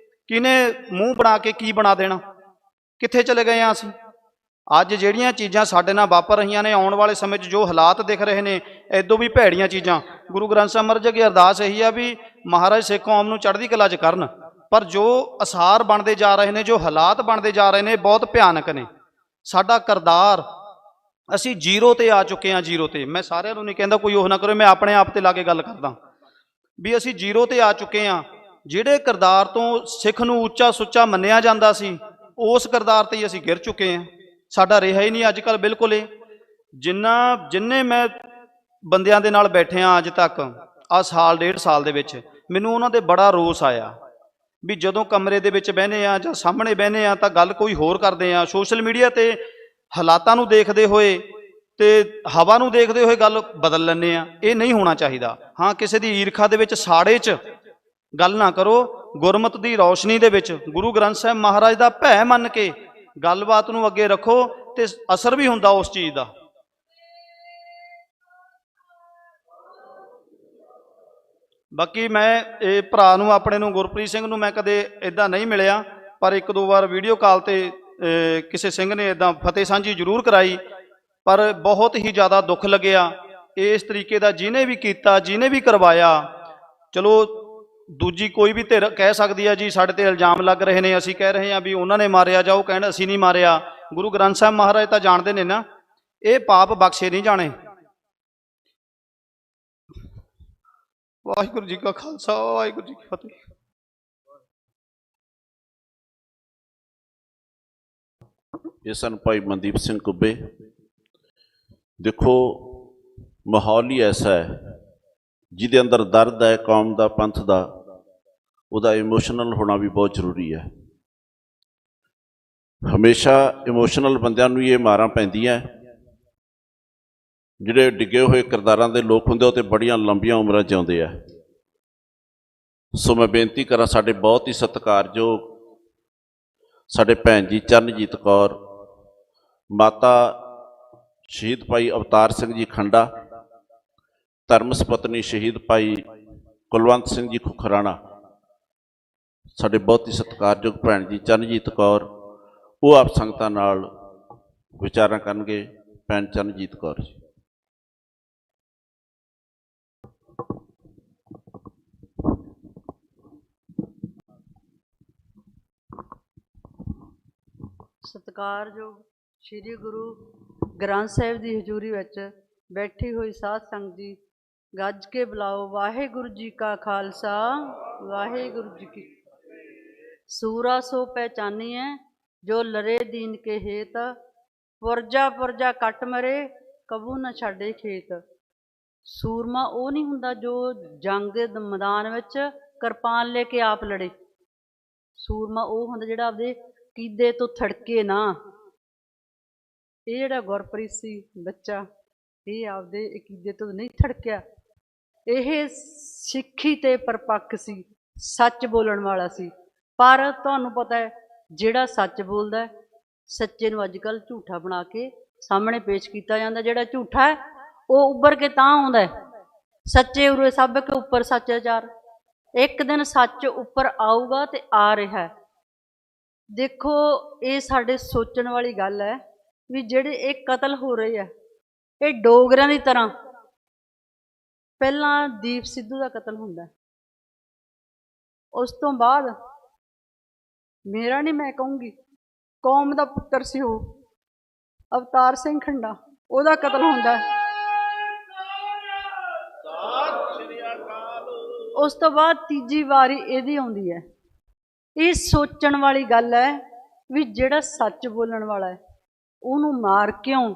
ਕਿਹਨੇ ਮੂੰਹ ਬਣਾ ਕੇ ਕੀ ਬਣਾ ਦੇਣਾ, ਕਿੱਥੇ ਚਲੇ ਗਏ ਆ ਅਸੀਂ। ਅੱਜ ਜਿਹੜੀਆਂ ਚੀਜ਼ਾਂ ਸਾਡੇ ਨਾਲ ਵਾਪਰ ਰਹੀਆਂ ਨੇ, ਆਉਣ ਵਾਲੇ ਸਮੇਂ 'ਚ ਜੋ ਹਾਲਾਤ ਦਿਖ ਰਹੇ ਨੇ, ਐਦੋਂ ਵੀ ਭੈੜੀਆਂ ਚੀਜ਼ਾਂ। ਗੁਰੂ ਗ੍ਰੰਥ ਸਾਹਿਬ ਮਹਾਰਾਜ ਅੱਗੇ ਅਰਦਾਸ ਇਹੀ ਆ ਵੀ ਮਹਾਰਾਜ ਸਿੱਖ ਕੌਮ ਨੂੰ ਚੜ੍ਹਦੀ ਕਲਾ 'ਚ ਕਰਨ, ਪਰ ਜੋ ਅਸਾਰ ਬਣਦੇ ਜਾ ਰਹੇ ਨੇ, ਜੋ ਹਾਲਾਤ ਬਣਦੇ ਜਾ ਰਹੇ ਨੇ, ਬਹੁਤ ਭਿਆਨਕ ਨੇ। ਸਾਡਾ ਕਿਰਦਾਰ, ਅਸੀਂ ਜ਼ੀਰੋ ਤੇ ਆ ਚੁੱਕੇ ਹਾਂ, ਜ਼ੀਰੋ ਤੇ। ਮੈਂ ਸਾਰਿਆਂ ਨੂੰ ਨਹੀਂ ਕਹਿੰਦਾ, ਕੋਈ ਉਹ ਨਾ ਕਰੋ, ਮੈਂ ਆਪਣੇ ਆਪ ਤੇ ਲਾ ਕੇ ਗੱਲ ਕਰਦਾ ਵੀ ਅਸੀਂ ਜ਼ੀਰੋ ਤੇ ਆ ਚੁੱਕੇ ਹਾਂ। ਜਿਹੜੇ ਕਿਰਦਾਰ ਤੋਂ ਸਿੱਖ ਨੂੰ ਉੱਚਾ ਸੁੱਚਾ ਮੰਨਿਆ ਜਾਂਦਾ ਸੀ, ਉਸ ਕਿਰਦਾਰ ਤੇ ਹੀ ਅਸੀਂ ਗਿਰ ਚੁੱਕੇ ਹਾਂ। ਸਾਡਾ ਰਿਹਾ ਹੀ ਨਹੀਂ ਅੱਜ ਕੱਲ੍ਹ ਬਿਲਕੁਲ ਇਹ। ਜਿੰਨੇ ਮੈਂ ਬੰਦਿਆਂ ਦੇ ਨਾਲ ਬੈਠਿਆ ਅੱਜ ਤੱਕ, ਆਹ ਸਾਲ 1.5 ਸਾਲ ਦੇ ਵਿੱਚ, ਮੈਨੂੰ ਉਹਨਾਂ ਦੇ ਬੜਾ ਰੋਸ ਆਇਆ ਵੀ ਜਦੋਂ ਕਮਰੇ ਦੇ ਵਿੱਚ ਬਹਿਨੇ ਆ ਜਾਂ ਸਾਹਮਣੇ ਬਹਿਨੇ ਆ ਤਾਂ ਗੱਲ ਕੋਈ ਹੋਰ ਕਰਦੇ ਆ। ਸੋਸ਼ਲ ਮੀਡੀਆ ਤੇ ਹਾਲਾਤਾਂ ਨੂੰ ਦੇਖਦੇ ਹੋਏ ਤੇ ਹਵਾ ਨੂੰ ਦੇਖਦੇ ਹੋਏ ਗੱਲ ਬਦਲ ਲੈਂਦੇ ਆ। ਇਹ ਨਹੀਂ ਹੋਣਾ ਚਾਹੀਦਾ। ਹਾਂ, ਕਿਸੇ ਦੀ ਈਰਖਾ ਦੇ ਵਿੱਚ, ਸਾੜੇ 'ਚ ਗੱਲ ਨਾ ਕਰੋ। ਗੁਰਮਤ ਦੀ ਰੌਸ਼ਨੀ ਦੇ ਵਿੱਚ, ਗੁਰੂ ਗ੍ਰੰਥ ਸਾਹਿਬ ਮਹਾਰਾਜ ਦਾ ਭੈ ਮੰਨ ਕੇ ਗੱਲਬਾਤ ਨੂੰ ਅੱਗੇ ਰੱਖੋ ਤੇ ਅਸਰ ਵੀ ਹੁੰਦਾ ਉਸ ਚੀਜ਼ ਦਾ। ਬਾਕੀ ਮੈਂ ਇਹ ਭਰਾ ਨੂੰ, ਆਪਣੇ ਨੂੰ, ਗੁਰਪ੍ਰੀਤ ਸਿੰਘ ਨੂੰ ਮੈਂ ਕਦੇ ਇਦਾਂ ਨਹੀਂ ਮਿਲਿਆ, ਪਰ 1-2 ਵਾਰ ਵੀਡੀਓ ਕਾਲ ਤੇ ਕਿਸੇ ਸਿੰਘ ਨੇ ਇਦਾਂ ਫਤਿਹ ਸਾਂਝੀ ਜ਼ਰੂਰ ਕਰਾਈ, ਪਰ ਬਹੁਤ ਹੀ ਜ਼ਿਆਦਾ ਦੁੱਖ ਲੱਗਿਆ ਇਸ ਤਰੀਕੇ ਦਾ। ਜਿਹਨੇ ਵੀ ਕੀਤਾ, ਜਿਹਨੇ ਵੀ ਕਰਵਾਇਆ, ਚਲੋ ਦੂਜੀ ਕੋਈ ਵੀ ਧਿਰ ਕਹਿ ਸਕਦੀ ਆ ਜੀ ਸਾਡੇ ਤੇ ਇਲਜ਼ਾਮ ਲੱਗ ਰਹੇ ਨੇ, ਅਸੀਂ ਕਹਿ ਰਹੇ ਹਾਂ ਵੀ ਉਹਨਾਂ ਨੇ ਮਾਰਿਆ, ਜਾਂ ਉਹ ਕਹਿਣ ਅਸੀਂ ਨਹੀਂ ਮਾਰਿਆ। ਗੁਰੂ ਗ੍ਰੰਥ ਸਾਹਿਬ ਮਹਾਰਾਜ ਤਾਂ ਜਾਣਦੇ ਨੇ ਨਾ, ਇਹ ਪਾਪ ਬਖਸ਼ੇ ਨਹੀਂ ਜਾਣੇ। ਵਾਹਿਗੁਰੂ ਜੀ ਕਾ ਖਾਲਸਾ, ਵਾਹਿਗੁਰੂ ਜੀ ਕੀ ਫਤਿਹ। ਇਹ ਸਨ ਭਾਈ ਮਨਦੀਪ ਸਿੰਘ ਕੁੱਬੇ। ਦੇਖੋ, ਮਾਹੌਲ ਹੀ ਐਸਾ ਹੈ ਜਿਹਦੇ ਅੰਦਰ ਦਰਦ ਹੈ ਕੌਮ ਦਾ, ਪੰਥ ਦਾ, ਉਹਦਾ ਇਮੋਸ਼ਨਲ ਹੋਣਾ ਵੀ ਬਹੁਤ ਜ਼ਰੂਰੀ ਹੈ। ਹਮੇਸ਼ਾ ਇਮੋਸ਼ਨਲ ਬੰਦਿਆਂ ਨੂੰ ਇਹ ਮਾਰਾਂ ਪੈਂਦੀਆਂ। ਜਿਹੜੇ ਡਿੱਗੇ ਹੋਏ ਕਿਰਦਾਰਾਂ ਦੇ ਲੋਕ ਹੁੰਦੇ ਉਹ ਤੇ ਬੜੀਆਂ ਲੰਬੀਆਂ ਉਮਰਾਂ ਜਿਉਂਦੇ ਆ। ਸੋ ਮੈਂ ਬੇਨਤੀ ਕਰਾਂ, ਸਾਡੇ ਬਹੁਤ ਹੀ ਸਤਿਕਾਰਯੋਗ ਸਾਡੇ ਭੈਣ ਜੀ ਚਰਨਜੀਤ ਕੌਰ, ਮਾਤਾ ਸ਼ਹੀਦ ਭਾਈ ਅਵਤਾਰ ਸਿੰਘ ਜੀ ਖੰਡਾ, ਧਰਮ ਸਪਤਨੀ ਸ਼ਹੀਦ ਭਾਈ ਕੁਲਵੰਤ ਸਿੰਘ ਜੀ ਖੁਖਰਾਣਾ, ਸਾਡੇ ਬਹੁਤ ਹੀ ਸਤਿਕਾਰਯੋਗ ਭੈਣ ਜੀ ਚਰਨਜੀਤ ਕੌਰ, ਉਹ ਆਪ ਸੰਗਤਾਂ ਨਾਲ ਵਿਚਾਰਾਂ ਕਰਨਗੇ। ਭੈਣ ਚਰਨਜੀਤ ਕੌਰ ਜੀ। ਸਤਿਕਾਰਯੋਗ ਸ੍ਰੀ ਗੁਰੂ ਗ੍ਰੰਥ ਸਾਹਿਬ ਦੀ ਹਜ਼ੂਰੀ ਵਿੱਚ ਬੈਠੀ ਹੋਈ ਸਾਧ ਸੰਗਤ ਜੀ, ਗੱਜ ਕੇ ਬੁਲਾਓ ਵਾਹਿਗੁਰੂ ਜੀ ਕਾ ਖਾਲਸਾ, ਵਾਹਿਗੁਰੂ ਜੀ ਕੀ। ਸੂਰਾ ਸੋ ਪਹਿਚਾਨੀਐ ਜੋ ਲਰੇ ਦੀਨ ਕੇ ਹੇਤ, ਪੁਰਜਾ ਪੁਰਜਾ ਕੱਟ ਮਰੇ ਕਬੂ ਨਾ ਛੱਡੇ ਖੇਤ। ਸੂਰਮਾ ਉਹ ਨਹੀਂ ਹੁੰਦਾ ਜੋ ਜੰਗ ਦੇ ਮੈਦਾਨ ਵਿੱਚ ਕਿਰਪਾਨ ਲੈ ਕੇ ਆਪ ਲੜੇ। ਸੂਰਮਾ ਉਹ ਹੁੰਦਾ ਜਿਹੜਾ ਆਪਦੇ ਕੀਦੇ ਤੋਂ ਥੜਕੇ ਨਾ। ਇਹ ਜਿਹੜਾ ਗੁਰਪ੍ਰੀਤ ਸੀ ਬੱਚਾ, ਇਹ ਆਪਦੇ ਅਕੀਦੇ ਤੋਂ ਨਹੀਂ ਥੜਕਿਆ, ਇਹ ਸਿੱਖੀ ਤੇ ਪਰਪੱਕ ਸੀ, ਸੱਚ ਬੋਲਣ ਵਾਲਾ ਸੀ। ਪਰ ਤੁਹਾਨੂੰ ਪਤਾ ਹੈ, ਜਿਹੜਾ ਸੱਚ ਬੋਲਦਾ ਹੈ, ਸੱਚੇ ਨੂੰ ਅੱਜ ਕੱਲ੍ਹ ਝੂਠਾ ਬਣਾ ਕੇ ਸਾਹਮਣੇ ਪੇਸ਼ ਕੀਤਾ ਜਾਂਦਾ। ਜਿਹੜਾ ਝੂਠਾ ਹੈ ਉਹ ਉੱਭਰ ਕੇ ਤਾਂ ਆਉਂਦਾ ਹੈ, ਸੱਚੇ ਉਰੇ ਸਭ ਕੇ ਉੱਪਰ ਸੱਚ ਆਚਾਰ। ਇੱਕ ਦਿਨ ਸੱਚ ਉੱਪਰ ਆਊਗਾ ਤੇ ਆ ਰਿਹਾ ਹੈ। ਦੇਖੋ, ਇਹ ਸਾਡੇ ਸੋਚਣ ਵਾਲੀ ਗੱਲ ਹੈ ਵੀ ਜਿਹੜੇ ਇਹ ਕਤਲ ਹੋ ਰਹੇ ਆ, ਇਹ ਡੋਗਰਿਆਂ ਦੀ ਤਰ੍ਹਾਂ ਪਹਿਲਾਂ ਦੀਪ ਸਿੱਧੂ ਦਾ ਕਤਲ ਹੁੰਦਾ, ਉਸ ਤੋਂ ਬਾਅਦ ਮੇਰਾ ਨਹੀਂ, ਮੈਂ ਕਹੂੰਗੀ ਕੌਮ ਦਾ ਪੁੱਤਰ ਸੀ ਉਹ, ਅਵਤਾਰ ਸਿੰਘ ਖੰਡਾ, ਉਹਦਾ ਕਤਲ ਹੁੰਦਾ। ਉਸ ਤੋਂ ਬਾਅਦ ਤੀਜੀ ਵਾਰੀ ਇਹਦੀ ਆਉਂਦੀ ਹੈ। ਇਹ ਸੋਚਣ ਵਾਲੀ ਗੱਲ ਹੈ ਵੀ ਜਿਹੜਾ ਸੱਚ ਬੋਲਣ ਵਾਲਾ ਹੈ ਉਹਨੂੰ ਮਾਰ ਕਿਉਂ,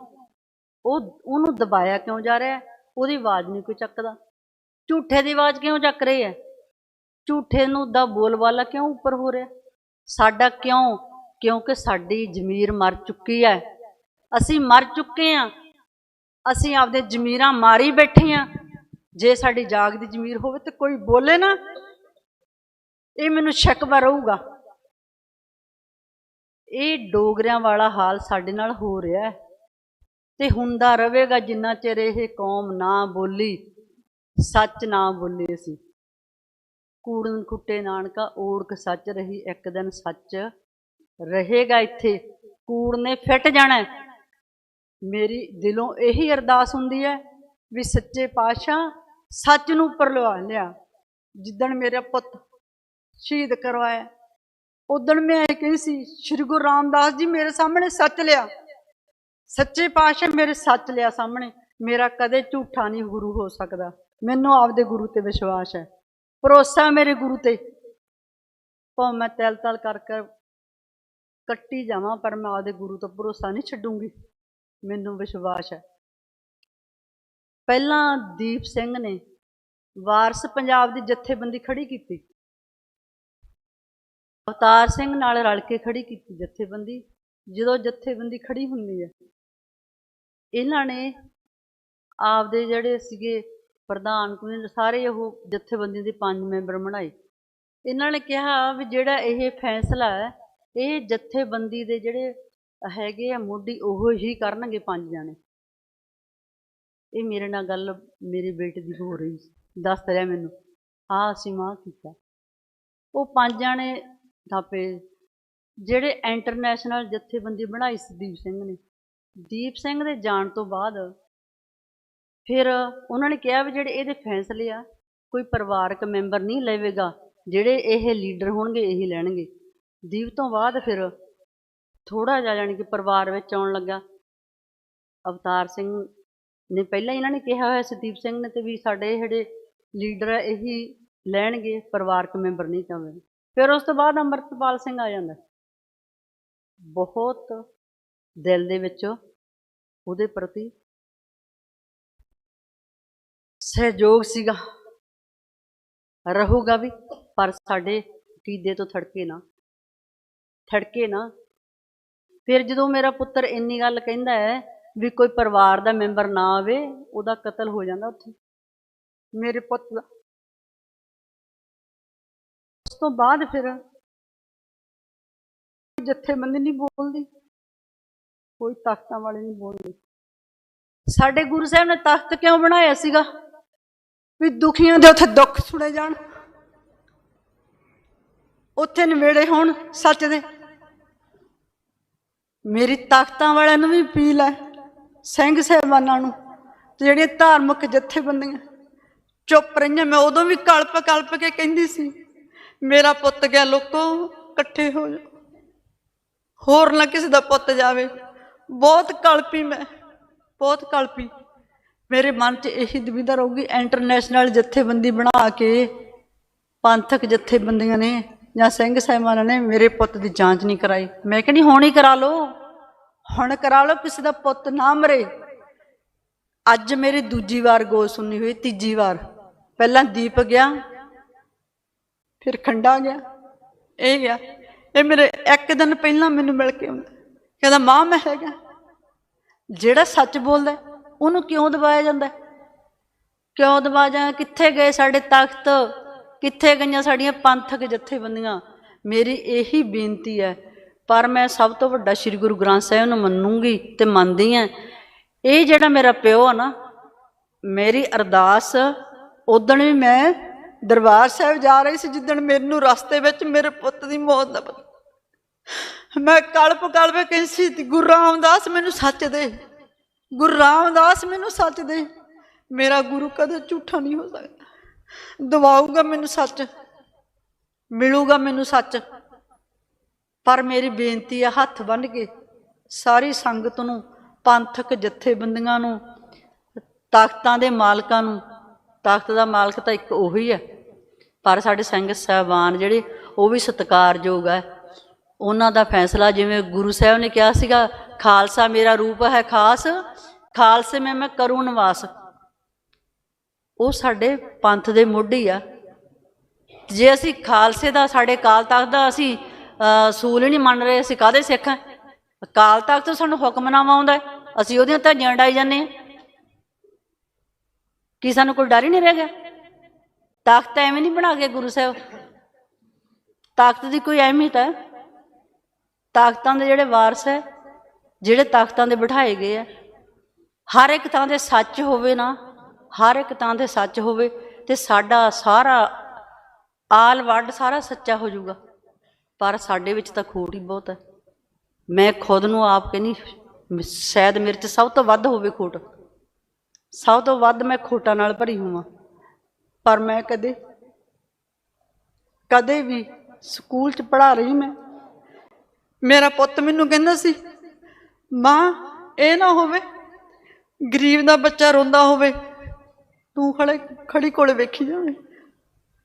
ਉਹਨੂੰ ਦਬਾਇਆ ਕਿਉਂ ਜਾ ਰਿਹਾ, ਉਹਦੀ ਆਵਾਜ਼ ਨਹੀਂ ਕੋਈ ਚੱਕਦਾ। ਝੂਠੇ ਦੀ ਆਵਾਜ਼ ਕਿਉਂ ਚੱਕ ਰਹੀ ਹੈ, ਝੂਠੇ ਨੂੰ ਦਾ ਬੋਲਬਾਲਾ ਕਿਉਂ ਉੱਪਰ ਹੋ ਰਿਹਾ ਸਾਡਾ, ਕਿਉਂ? ਕਿਉਂਕਿ ਸਾਡੀ ਜ਼ਮੀਰ ਮਰ ਚੁੱਕੀ ਹੈ, ਅਸੀਂ ਮਰ ਚੁੱਕੇ ਹਾਂ, ਅਸੀਂ ਆਪਦੇ ਜ਼ਮੀਰਾਂ ਮਾਰੀ ਬੈਠੇ ਹਾਂ। ਜੇ ਸਾਡੀ ਜਾਗਦੀ ਜ਼ਮੀਰ ਹੋਵੇ ਤੇ ਕੋਈ ਬੋਲੇ ਨਾ, ਇਹ ਮੈਨੂੰ ਸ਼ੱਕਵਾ ਰਹੂਗਾ। ਇਹ ਡੋਗਰਿਆਂ ਵਾਲਾ ਹਾਲ ਸਾਡੇ ਨਾਲ ਹੋ ਰਿਹਾ ਹੈ ਤੇ ਹੁੰਦਾ ਰਹੇਗਾ ਜਿੰਨਾ ਚਿਰ ਇਹ ਕੌਮ ਨਾ ਬੋਲੀ, ਸੱਚ ਨਾ ਬੋਲੇ। ਅਸੀਂ ਕੂੜਨ ਕੁੱਟੇ ਨਾਨਕਾ ਓੜਕ ਸੱਚ ਰਹੀ, ਇੱਕ ਦਿਨ ਸੱਚ ਰਹੇਗਾ ਇੱਥੇ, ਕੂੜ ਨੇ ਫਿੱਟ ਜਾਣਾ। ਮੇਰੀ ਦਿਲੋਂ ਇਹੀ ਅਰਦਾਸ ਹੁੰਦੀ ਹੈ ਵੀ ਸੱਚੇ ਪਾਤਸ਼ਾਹ ਸੱਚ ਨੂੰ ਉੱਪਰ ਲਵਾ ਲਿਆ। ਜਿੱਦਣ ਮੇਰਾ ਪੁੱਤ ਸ਼ਹੀਦ ਕਰਵਾਇਆ, ਉਦਣ ਮੈਂ ਇਹ ਕਹੀ ਸੀ, ਸ਼੍ਰੀ ਗੁਰੂ ਰਾਮਦਾਸ ਜੀ ਮੇਰੇ ਸਾਹਮਣੇ ਸੱਚ ਲਿਆ, ਸੱਚੇ ਪਾਤਸ਼ਾਹ ਮੇਰੇ ਸੱਚ ਲਿਆ ਸਾਹਮਣੇ। ਮੇਰਾ ਕਦੇ ਝੂਠਾ ਨਹੀਂ ਗੁਰੂ ਹੋ ਸਕਦਾ। ਮੈਨੂੰ ਆਪਦੇ ਗੁਰੂ ਤੇ ਵਿਸ਼ਵਾਸ ਹੈ, ਭਰੋਸਾ ਮੇਰੇ ਗੁਰੂ ਤੇ। ਭਾਵੇਂ ਮੈਂ ਤਲ ਤਲ ਕਰ ਕੱਟੀ ਜਾਵਾਂ, ਪਰ ਮੈਂ ਆਪਦੇ ਗੁਰੂ ਤੋਂ ਭਰੋਸਾ ਨਹੀਂ ਛੱਡੂੰਗੀ। ਮੈਨੂੰ ਵਿਸ਼ਵਾਸ ਹੈ। ਪਹਿਲਾਂ ਦੀਪ ਸਿੰਘ ਨੇ ਵਾਰਸ ਪੰਜਾਬ ਦੀ ਜਥੇਬੰਦੀ ਖੜੀ ਕੀਤੀ, ਅਵਤਾਰ ਸਿੰਘ ਨਾਲ ਰਲ ਕੇ ਖੜੀ ਕੀਤੀ ਜਥੇਬੰਦੀ। ਜਦੋਂ ਜਥੇਬੰਦੀ ਖੜੀ ਹੁੰਦੀ ਹੈ, ਇਹਨਾਂ ਨੇ ਆਪਦੇ ਜਿਹੜੇ ਸੀਗੇ ਪ੍ਰਧਾਨ ਸਾਰੇ, ਉਹ ਜਥੇਬੰਦੀ ਦੇ 5 ਮੈਂਬਰ ਬਣਾਏ। ਇਹਨਾਂ ਨੇ ਕਿਹਾ ਵੀ ਜਿਹੜਾ ਇਹ ਫੈਸਲਾ ਹੈ, ਇਹ ਜਥੇਬੰਦੀ ਦੇ ਜਿਹੜੇ ਹੈਗੇ ਆ ਮੋਢੀ, ਉਹ ਹੀ ਕਰਨਗੇ 5 ਜਾਣੇ। ਇਹ ਮੇਰੇ ਨਾਲ ਗੱਲ ਮੇਰੇ ਬੇਟੇ ਦੀ ਹੋ ਰਹੀ ਸੀ, ਦੱਸ ਰਿਹਾ ਮੈਨੂੰ, ਹਾਂ ਅਸੀਂ ਮਾਂ ਕੀਤਾ। ਉਹ 5 ਜਾਣੇ ਥਾਪੇ ਜਿਹੜੇ ਇੰਟਰਨੈਸ਼ਨਲ ਜਥੇਬੰਦੀ ਬਣਾਈ ਸੀ ਦੀਪ ਸਿੰਘ ਨੇ। ਦੀਪ ਸਿੰਘ ਦੇ ਜਾਣ ਤੋਂ ਬਾਅਦ ਫਿਰ ਉਹਨਾਂ ਨੇ ਕਿਹਾ ਵੀ ਜਿਹੜੇ ਇਹਦੇ ਫੈਸਲੇ ਆ ਕੋਈ ਪਰਿਵਾਰਕ ਮੈਂਬਰ ਨਹੀਂ ਲਵੇਗਾ, ਜਿਹੜੇ ਇਹ ਲੀਡਰ ਹੋਣਗੇ ਇਹੀ ਲੈਣਗੇ। ਦੀਪ ਤੋਂ ਬਾਅਦ ਫਿਰ ਥੋੜ੍ਹਾ ਜਿਹਾ ਜਾਣੀ ਕਿ ਪਰਿਵਾਰ ਵਿੱਚ ਆਉਣ ਲੱਗਾ। ਅਵਤਾਰ ਸਿੰਘ ਨੇ ਪਹਿਲਾਂ ਇਹਨਾਂ ਨੇ ਕਿਹਾ ਹੋਇਆ ਸੀ ਦੀਪ ਸਿੰਘ ਨੇ ਤੇ ਵੀ ਸਾਡੇ ਜਿਹੜੇ ਲੀਡਰ ਆ ਇਹੀ ਲੈਣਗੇ, ਪਰਿਵਾਰਕ ਮੈਂਬਰ ਨਹੀਂ ਚਾਹੁੰਦੇ। ਫਿਰ ਉਸ ਤੋਂ ਬਾਅਦ ਅੰਮ੍ਰਿਤਪਾਲ ਸਿੰਘ ਆ ਜਾਂਦਾ। ਬਹੁਤ ਦਿਲ ਦੇ ਵਿੱਚ ਉਹਦੇ ਪ੍ਰਤੀ ਸਹਿਯੋਗ ਸੀਗਾ, ਰਹੂਗਾ ਵੀ, ਪਰ ਸਾਡੇ ਅਕੀਦੇ ਤੋਂ ਥੜਕੇ ਨਾ। ਫਿਰ ਜਦੋਂ ਮੇਰਾ ਪੁੱਤਰ ਇੰਨੀ ਗੱਲ ਕਹਿੰਦਾ ਹੈ ਵੀ ਕੋਈ ਪਰਿਵਾਰ ਦਾ ਮੈਂਬਰ ਨਾ ਆਵੇ, ਉਹਦਾ ਕਤਲ ਹੋ ਜਾਂਦਾ ਉੱਥੇ ਮੇਰੇ ਪੁੱਤ ਦਾ। ਉਸ ਤੋਂ ਬਾਅਦ ਫਿਰ ਜਥੇਬੰਦੀ ਨਹੀਂ ਬੋਲਦੀ, ਕੋਈ ਤਖਤਾਂ ਵਾਲੇ ਨਹੀਂ ਬੋਲਦੇ। ਸਾਡੇ ਗੁਰੂ ਸਾਹਿਬ ਨੇ ਤਖਤ ਕਿਉਂ ਬਣਾਇਆ ਸੀਗਾ ਵੀ ਦੁਖੀਆਂ ਦੇ ਉੱਥੇ ਦੁੱਖ ਸੁਣੇ ਜਾਣ, ਉੱਥੇ ਨਿਬੇੜੇ ਹੋਣ ਸੱਚ ਦੇ। ਮੇਰੀ ਤਖਤਾਂ ਵਾਲਿਆਂ ਨੂੰ ਵੀ ਅਪੀਲ ਹੈ, ਸਿੰਘ ਸਾਹਿਬਾਨਾਂ ਨੂੰ, ਤੇ ਜਿਹੜੀਆਂ ਧਾਰਮਿਕ ਜਥੇਬੰਦੀਆਂ ਚੁੱਪ ਰਹੀਆਂ। ਮੈਂ ਉਦੋਂ ਵੀ ਕਲਪ ਕੇ ਕਹਿੰਦੀ ਸੀ ਮੇਰਾ ਪੁੱਤ ਗਿਆ, ਲੋਕੋ ਇਕੱਠੇ ਹੋ ਜਾਓ, ਹੋਰ ਨਾ ਕਿਸੇ ਦਾ ਪੁੱਤ ਜਾਵੇ। ਬਹੁਤ ਕਲਪੀ ਮੈਂ, ਬਹੁਤ ਕਲਪੀ। ਮੇਰੇ ਮਨ 'ਚ ਇਹੀ ਦੁਵਿਧਾ ਰਹੂਗੀ, ਇੰਟਰਨੈਸ਼ਨਲ ਜਥੇਬੰਦੀ ਬਣਾ ਕੇ ਪੰਥਕ ਜਥੇਬੰਦੀਆਂ ਨੇ ਜਾਂ ਸਿੰਘ ਸਾਹਿਬਾਨਾਂ ਨੇ ਮੇਰੇ ਪੁੱਤ ਦੀ ਜਾਂਚ ਨਹੀਂ ਕਰਾਈ। ਮੈਂ ਕਹਿੰਦੀ ਹੁਣ ਹੀ ਕਰਾ ਲਓ, ਹੁਣ ਕਰਾ ਲਓ, ਕਿਸੇ ਦਾ ਪੁੱਤ ਨਾ ਮਰੇ। ਅੱਜ ਮੇਰੀ ਦੂਜੀ ਵਾਰ ਗੋਲ ਸੁਣਨੀ ਹੋਈ, ਤੀਜੀ ਵਾਰ। ਪਹਿਲਾਂ ਦੀਪ ਗਿਆ, ਫਿਰ ਖੰਡਾ ਗਿਆ, ਇਹ ਗਿਆ। ਇਹ ਮੇਰੇ ਇੱਕ ਦਿਨ ਪਹਿਲਾਂ ਮੈਨੂੰ ਮਿਲ ਕੇ ਆਉਂਦਾ, ਕਹਿੰਦਾ ਮਾਂ ਮੈਂ ਹੈਗਾ। ਜਿਹੜਾ ਸੱਚ ਬੋਲਦਾ ਉਹਨੂੰ ਕਿਉਂ ਦਬਾਇਆ ਜਾਂਦਾ? ਕਿਉਂ ਦਬਾ ਜਾ? ਕਿੱਥੇ ਗਏ ਸਾਡੇ ਤਖਤ, ਕਿੱਥੇ ਗਈਆਂ ਸਾਡੀਆਂ ਪੰਥਕ ਜਥੇਬੰਦੀਆਂ? ਮੇਰੀ ਇਹੀ ਬੇਨਤੀ ਹੈ। ਪਰ ਮੈਂ ਸਭ ਤੋਂ ਵੱਡਾ ਸ੍ਰੀ ਗੁਰੂ ਗ੍ਰੰਥ ਸਾਹਿਬ ਨੂੰ ਮੰਨੂੰਗੀ ਤੇ ਮੰਨਦੀ ਹਾਂ। ਇਹ ਜਿਹੜਾ ਮੇਰਾ ਪਿਓ ਆ ਨਾ, ਮੇਰੀ ਅਰਦਾਸ ਉਦਣ ਵੀ ਮੈਂ ਦਰਬਾਰ ਸਾਹਿਬ ਜਾ ਰਹੀ ਸੀ ਜਿੱਦਣ ਮੈਨੂੰ ਰਸਤੇ ਵਿੱਚ ਮੇਰੇ ਪੁੱਤ ਦੀ ਮੌਤ ਦਾ ਪਤਾ, ਮੈਂ ਕਲਪ ਕਹਿੰਦੀ ਸੀ ਗੁਰੂ ਰਾਮਦਾਸ ਮੈਨੂੰ ਸੱਚ ਦੇ, ਗੁਰੂ ਰਾਮਦਾਸ ਮੈਨੂੰ ਸੱਚ ਦੇ। ਮੇਰਾ ਗੁਰੂ ਕਦੇ ਝੂਠਾ ਨਹੀਂ ਹੋ ਸਕਦਾ, ਦਵਾਊਗਾ ਮੈਨੂੰ ਸੱਚ, ਮਿਲੂਗਾ ਮੈਨੂੰ ਸੱਚ। ਪਰ ਮੇਰੀ ਬੇਨਤੀ ਹੈ ਹੱਥ ਬੰਨ੍ਹ ਕੇ ਸਾਰੀ ਸੰਗਤ ਨੂੰ, ਪੰਥਕ ਜਥੇਬੰਦੀਆਂ ਨੂੰ, ਤਖਤਾਂ ਦੇ ਮਾਲਕਾਂ ਨੂੰ। ਤਖਤ ਦਾ ਮਾਲਕ ਤਾਂ ਇੱਕ ਉਹੀ ਹੈ, ਪਰ ਸਾਡੇ ਸਿੰਘ ਸਾਹਿਬਾਨ ਜਿਹੜੇ ਉਹ ਵੀ ਸਤਿਕਾਰਯੋਗ ਹੈ। ਉਹਨਾਂ ਦਾ ਫੈਸਲਾ, ਜਿਵੇਂ ਗੁਰੂ ਸਾਹਿਬ ਨੇ ਕਿਹਾ ਸੀਗਾ, ਖਾਲਸਾ ਮੇਰਾ ਰੂਪ ਹੈ ਖਾਸ, ਖਾਲਸੇ ਮੈਂ ਕਰੂ ਨਿਵਾਸ। ਉਹ ਸਾਡੇ ਪੰਥ ਦੇ ਮੋਢੀ ਆ। ਜੇ ਅਸੀਂ ਖਾਲਸੇ ਦਾ, ਸਾਡੇ ਅਕਾਲ ਤਖਤ ਦਾ ਅਸੀਂ ਅਸੂਲ ਹੀ ਨਹੀਂ ਮੰਨ ਰਹੇ, ਅਸੀਂ ਕਾਹਦੇ ਸਿੱਖ ਹਾਂ? ਅਕਾਲ ਤਖਤ ਤੋਂ ਸਾਨੂੰ ਹੁਕਮਨਾਮਾ ਆਉਂਦਾ, ਅਸੀਂ ਉਹਦੀਆਂ ਧੱਜੀਆਂ ਉਡਾਈ ਜਾਂਦੇ ਹਾਂ। ਕੀ ਸਾਨੂੰ ਕੋਈ ਡਰ ਹੀ ਨਹੀਂ ਰਹਿ ਗਿਆ? ਤਖਤ ਐਵੇਂ ਨਹੀਂ ਬਣਾ ਕੇ ਗੁਰੂ ਸਾਹਿਬ, ਤਖਤ ਦੀ ਕੋਈ ਅਹਿਮੀਅਤ ਹੈ? ਤਖਤਾਂ ਦੇ ਜਿਹੜੇ ਵਾਰਸ ਹੈ, ਜਿਹੜੇ ਤਖਤਾਂ ਦੇ ਬਿਠਾਏ ਗਏ ਆ, ਹਰ ਇੱਕ ਥਾਂ 'ਤੇ ਸੱਚ ਹੋਵੇ ਨਾ, ਹਰ ਇੱਕ ਥਾਂ 'ਤੇ ਸੱਚ ਹੋਵੇ ਤੇ ਸਾਡਾ ਸਾਰਾ ਆਲ ਵਰਡ ਸਾਰਾ ਸੱਚਾ ਹੋ ਜਾਊਗਾ। ਪਰ ਸਾਡੇ ਵਿੱਚ ਤਾਂ ਖੋਟ ਹੀ ਬਹੁਤ ਹੈ। ਮੈਂ ਖੁਦ ਨੂੰ ਆਪ ਕਹਿੰਦੀ, ਸ਼ਾਇਦ ਮੇਰੇ 'ਚ ਸਭ ਤੋਂ ਵੱਧ ਹੋਵੇ ਖੋਟ, ਸਭ ਤੋਂ ਵੱਧ ਮੈਂ ਖੋਟਾਂ ਨਾਲ ਭਰੀ ਹੋਵਾਂ। ਪਰ ਮੈਂ ਕਦੇ ਵੀ ਸਕੂਲ 'ਚ ਪੜ੍ਹਾ ਰਹੀ, ਮੇਰਾ ਪੁੱਤ ਮੈਨੂੰ ਕਹਿੰਦਾ ਸੀ, ਮਾਂ ਇਹ ਨਾ ਹੋਵੇ ਗਰੀਬ ਦਾ ਬੱਚਾ ਰੋਂਦਾ ਹੋਵੇ, ਤੂੰ ਖੜੀ ਕੋਲੇ ਵੇਖੀ ਜਾਵੇਂ,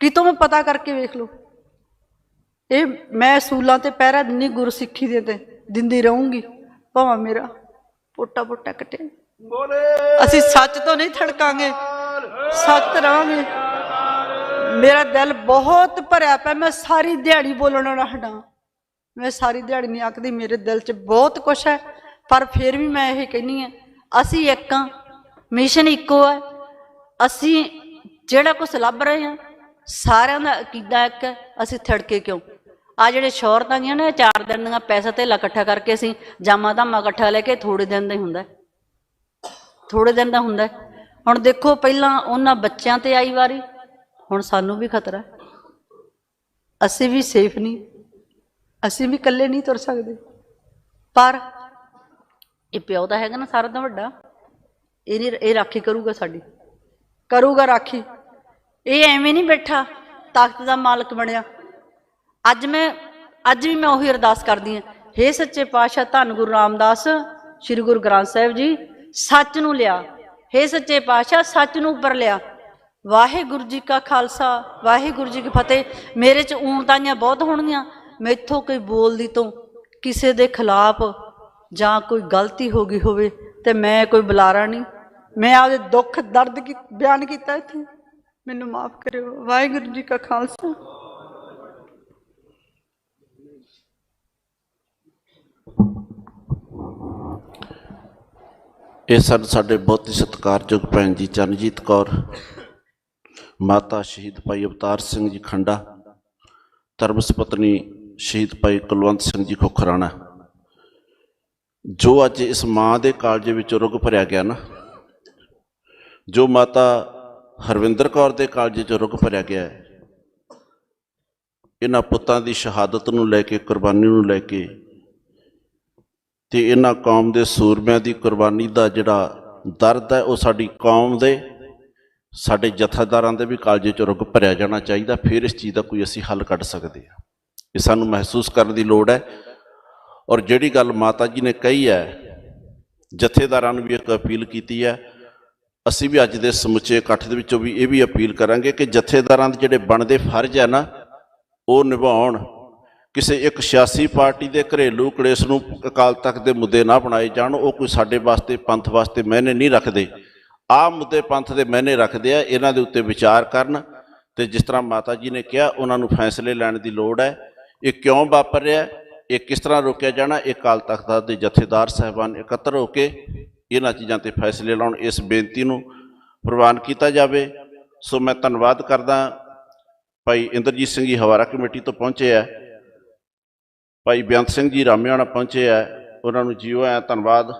ਕਿਤੋਂ ਮੈਂ ਪਤਾ ਕਰਕੇ ਵੇਖ ਲਓ। ਇਹ ਮੈਂ ਅਸੂਲਾਂ ਤੇ ਪਹਿਰਾ ਦਿੰਦੀ, ਗੁਰਸਿੱਖੀ ਦੇ ਤੇ ਦਿੰਦੀ ਰਹੂੰਗੀ, ਭਾਵੇਂ ਮੇਰਾ ਪੋਟਾ ਕੱਟੇ। ਅਸੀਂ ਸੱਚ ਤੋਂ ਨਹੀਂ ਥੜਕਾਂਗੇ, ਸੱਚ ਰਹਾਂਗੇ। ਮੇਰਾ ਦਿਲ ਬਹੁਤ ਭਰਿਆ ਪਿਆ, ਮੈਂ ਸਾਰੀ ਦਿਹਾੜੀ ਬੋਲਣ ਵਾਲਾ ਹਟਾਂ, ਮੈਂ ਸਾਰੀ ਦਿਹਾੜੀ ਨਹੀਂ ਆਖਦੀ, ਮੇਰੇ ਦਿਲ 'ਚ ਬਹੁਤ ਕੁਛ ਹੈ। ਪਰ ਫਿਰ ਵੀ ਮੈਂ ਇਹ ਕਹਿੰਦੀ ਹਾਂ, ਅਸੀਂ ਇੱਕ ਹਾਂ, ਮਿਸ਼ਨ ਇੱਕੋ ਹੈ। ਅਸੀਂ ਜਿਹੜਾ ਕੁਛ ਲੱਭ ਰਹੇ ਹਾਂ, ਸਾਰਿਆਂ ਦਾ ਅਕੀਦਾ ਇੱਕ ਹੈ। ਅਸੀਂ ਥੜਕੇ ਕਿਉਂ? ਆ ਜਿਹੜੇ ਸ਼ੌਹਰਤਾਂ ਗੀਆਂ ਨੇ, 4 ਦਿਨ ਦੀਆਂ ਪੈਸਾ ਧੇਲਾ ਇਕੱਠਾ ਕਰਕੇ ਅਸੀਂ ਜਾਮਾ ਧਾਮਾ ਇਕੱਠਾ ਲੈ ਕੇ ਥੋੜ੍ਹੇ ਦਿਨ ਦਾ ਹੀ ਹੁੰਦਾ, ਥੋੜ੍ਹੇ ਦਿਨ ਦਾ ਹੁੰਦਾ। ਹੁਣ ਦੇਖੋ, ਪਹਿਲਾਂ ਉਹਨਾਂ ਬੱਚਿਆਂ 'ਤੇ ਆਈ ਵਾਰੀ, ਹੁਣ ਸਾਨੂੰ ਵੀ ਖਤਰਾ। ਅਸੀਂ ਵੀ ਸੇਫ ਨਹੀਂ, ਅਸੀਂ ਵੀ ਇਕੱਲੇ ਨਹੀਂ ਤੁਰ ਸਕਦੇ। ਪਰ ਇਹ ਪਿਓ ਦਾ ਹੈਗਾ ਨਾ ਸਾਰਾ ਤੋਂ ਵੱਡਾ, ਇਹ ਰਾਖੀ ਕਰੂਗਾ, ਸਾਡੀ ਕਰੂਗਾ ਰਾਖੀ। ਇਹ ਐਵੇਂ ਨਹੀਂ ਬੈਠਾ ਤਖਤ ਦਾ ਮਾਲਕ ਬਣਿਆ। ਅੱਜ ਵੀ ਮੈਂ ਉਹੀ ਅਰਦਾਸ ਕਰਦੀ ਹਾਂ, ਹੇ ਸੱਚੇ ਪਾਤਸ਼ਾਹ ਧੰਨ ਗੁਰੂ ਰਾਮਦਾਸ ਸ੍ਰੀ ਗੁਰੂ ਗ੍ਰੰਥ ਸਾਹਿਬ ਜੀ, ਸੱਚ ਨੂੰ ਲਿਆ। ਹੇ ਸੱਚੇ ਪਾਤਸ਼ਾਹ ਸੱਚ ਨੂੰ ਉੱਪਰ ਲਿਆ। ਵਾਹਿਗੁਰੂ ਜੀ ਕਾ ਖਾਲਸਾ, ਵਾਹਿਗੁਰੂ ਜੀ ਕੀ ਫਤਿਹ। ਮੇਰੇ 'ਚ ਊਣਤਾਈਆਂ ਬਹੁਤ ਹੋਣਗੀਆਂ, ਮੈਥੋਂ ਕੋਈ ਬੋਲਦੀ ਤੋਂ ਕਿਸੇ ਦੇ ਖਿਲਾਫ ਜਾਂ ਕੋਈ ਗਲਤੀ ਹੋ ਗਈ ਹੋਵੇ ਤੇ ਮੈਂ ਕੋਈ ਬੁਲਾਰਾ ਨਹੀਂ, ਮੈਂ ਆਪਦੇ ਦੁੱਖ ਦਰਦ ਬਿਆਨ ਕੀਤਾ ਇੱਥੇ, ਮੈਨੂੰ ਮਾਫ ਕਰਿਓ। ਵਾਹਿਗੁਰੂ ਜੀ ਕਾ ਖਾਲਸਾ। ਇਹ ਸਾਡੇ ਬਹੁਤ ਹੀ ਸਤਿਕਾਰਯੋਗ ਭੈਣ ਜੀ ਚਰਨਜੀਤ ਕੌਰ, ਮਾਤਾ ਸ਼ਹੀਦ ਭਾਈ ਅਵਤਾਰ ਸਿੰਘ ਜੀ ਖੰਡਾ, ਧਰਮ ਪਤਨੀ ਸ਼ਹੀਦ ਭਾਈ ਕੁਲਵੰਤ ਸਿੰਘ ਜੀ ਖੋਖਰਾਣਾ, ਜੋ ਅੱਜ ਇਸ ਮਾਂ ਦੇ ਕਾਲਜੇ ਵਿੱਚ ਰੁੱਗ ਭਰਿਆ ਗਿਆ ਨਾ, ਜੋ ਮਾਤਾ ਹਰਵਿੰਦਰ ਕੌਰ ਦੇ ਕਾਲਜੇ 'ਚ ਰੁੱਗ ਭਰਿਆ ਗਿਆ ਹੈ, ਇਹਨਾਂ ਪੁੱਤਾਂ ਦੀ ਸ਼ਹਾਦਤ ਨੂੰ ਲੈ ਕੇ, ਕੁਰਬਾਨੀ ਨੂੰ ਲੈ ਕੇ, ਤੇ ਇਹਨਾਂ ਕੌਮ ਦੇ ਸੂਰਮਿਆਂ ਦੀ ਕੁਰਬਾਨੀ ਦਾ ਜਿਹੜਾ ਦਰਦ ਹੈ, ਉਹ ਸਾਡੀ ਕੌਮ ਦੇ, ਸਾਡੇ ਜਥੇਦਾਰਾਂ ਦੇ ਵੀ ਕਾਲਜੇ 'ਚ ਰੁੱਗ ਭਰਿਆ ਜਾਣਾ ਚਾਹੀਦਾ। ਫਿਰ ਇਸ ਚੀਜ਼ ਦਾ ਕੋਈ ਅਸੀਂ ਹੱਲ ਕੱਢ ਸਕਦੇ ਹਾਂ। ਇਹ ਸਾਨੂੰ ਮਹਿਸੂਸ ਕਰਨ ਦੀ ਲੋੜ ਹੈ। ਔਰ ਜਿਹੜੀ ਗੱਲ ਮਾਤਾ ਜੀ ਨੇ ਕਹੀ ਹੈ, ਜਥੇਦਾਰਾਂ ਨੂੰ ਵੀ ਇੱਕ ਅਪੀਲ ਕੀਤੀ ਹੈ, ਅਸੀਂ ਵੀ ਅੱਜ ਦੇ ਸਮੁੱਚੇ ਇਕੱਠ ਦੇ ਵਿੱਚੋਂ ਵੀ ਇਹ ਵੀ ਅਪੀਲ ਕਰਾਂਗੇ ਕਿ ਜਥੇਦਾਰਾਂ ਦੇ ਜਿਹੜੇ ਬਣਦੇ ਫਰਜ਼ ਹੈ ਨਾ, ਉਹ ਨਿਭਾਉਣ। ਕਿਸੇ ਇੱਕ ਸਿਆਸੀ ਪਾਰਟੀ ਦੇ ਘਰੇਲੂ ਕਲੇਸ਼ ਨੂੰ ਅਕਾਲ ਤਖਤ ਦੇ ਮੁੱਦੇ ਨਾ ਬਣਾਏ ਜਾਣ, ਉਹ ਕੋਈ ਸਾਡੇ ਵਾਸਤੇ, ਪੰਥ ਵਾਸਤੇ ਮਾਇਨੇ ਨਹੀਂ ਰੱਖਦੇ। ਆਹ ਮੁੱਦੇ ਪੰਥ ਦੇ ਮਾਇਨੇ ਰੱਖਦੇ ਆ, ਇਹਨਾਂ ਦੇ ਉੱਤੇ ਵਿਚਾਰ ਕਰਨ ਤੇ ਜਿਸ ਤਰ੍ਹਾਂ ਮਾਤਾ ਜੀ ਨੇ ਕਿਹਾ, ਉਹਨਾਂ ਨੂੰ ਫੈਸਲੇ ਲੈਣ ਦੀ ਲੋੜ ਹੈ। ਇਹ ਕਿਉਂ ਵਾਪਰ ਰਿਹਾ, ਇਹ ਕਿਸ ਤਰ੍ਹਾਂ ਰੋਕਿਆ ਜਾਣਾ, ਇਹ ਅਕਾਲ ਤਖਤ ਦੇ ਜਥੇਦਾਰ ਸਾਹਿਬਾਨ ਇਕੱਤਰ ਹੋ ਕੇ ਇਹਨਾਂ ਚੀਜ਼ਾਂ 'ਤੇ ਫੈਸਲੇ ਲਾਉਣ। ਇਸ ਬੇਨਤੀ ਨੂੰ ਪ੍ਰਵਾਨ ਕੀਤਾ ਜਾਵੇ। ਸੋ ਮੈਂ ਧੰਨਵਾਦ ਕਰਦਾ ਭਾਈ ਇੰਦਰਜੀਤ ਸਿੰਘ ਜੀ ਹਵਾਰਾ ਕਮੇਟੀ ਤੋਂ ਪਹੁੰਚੇ ਹੈ, ਭਾਈ ਬੇਅੰਤ ਸਿੰਘ ਜੀ ਰਾਮਿਆਣਾ ਪਹੁੰਚੇ ਹੈ, ਉਹਨਾਂ ਨੂੰ ਜੀਓ ਆਇਆ ਧੰਨਵਾਦ।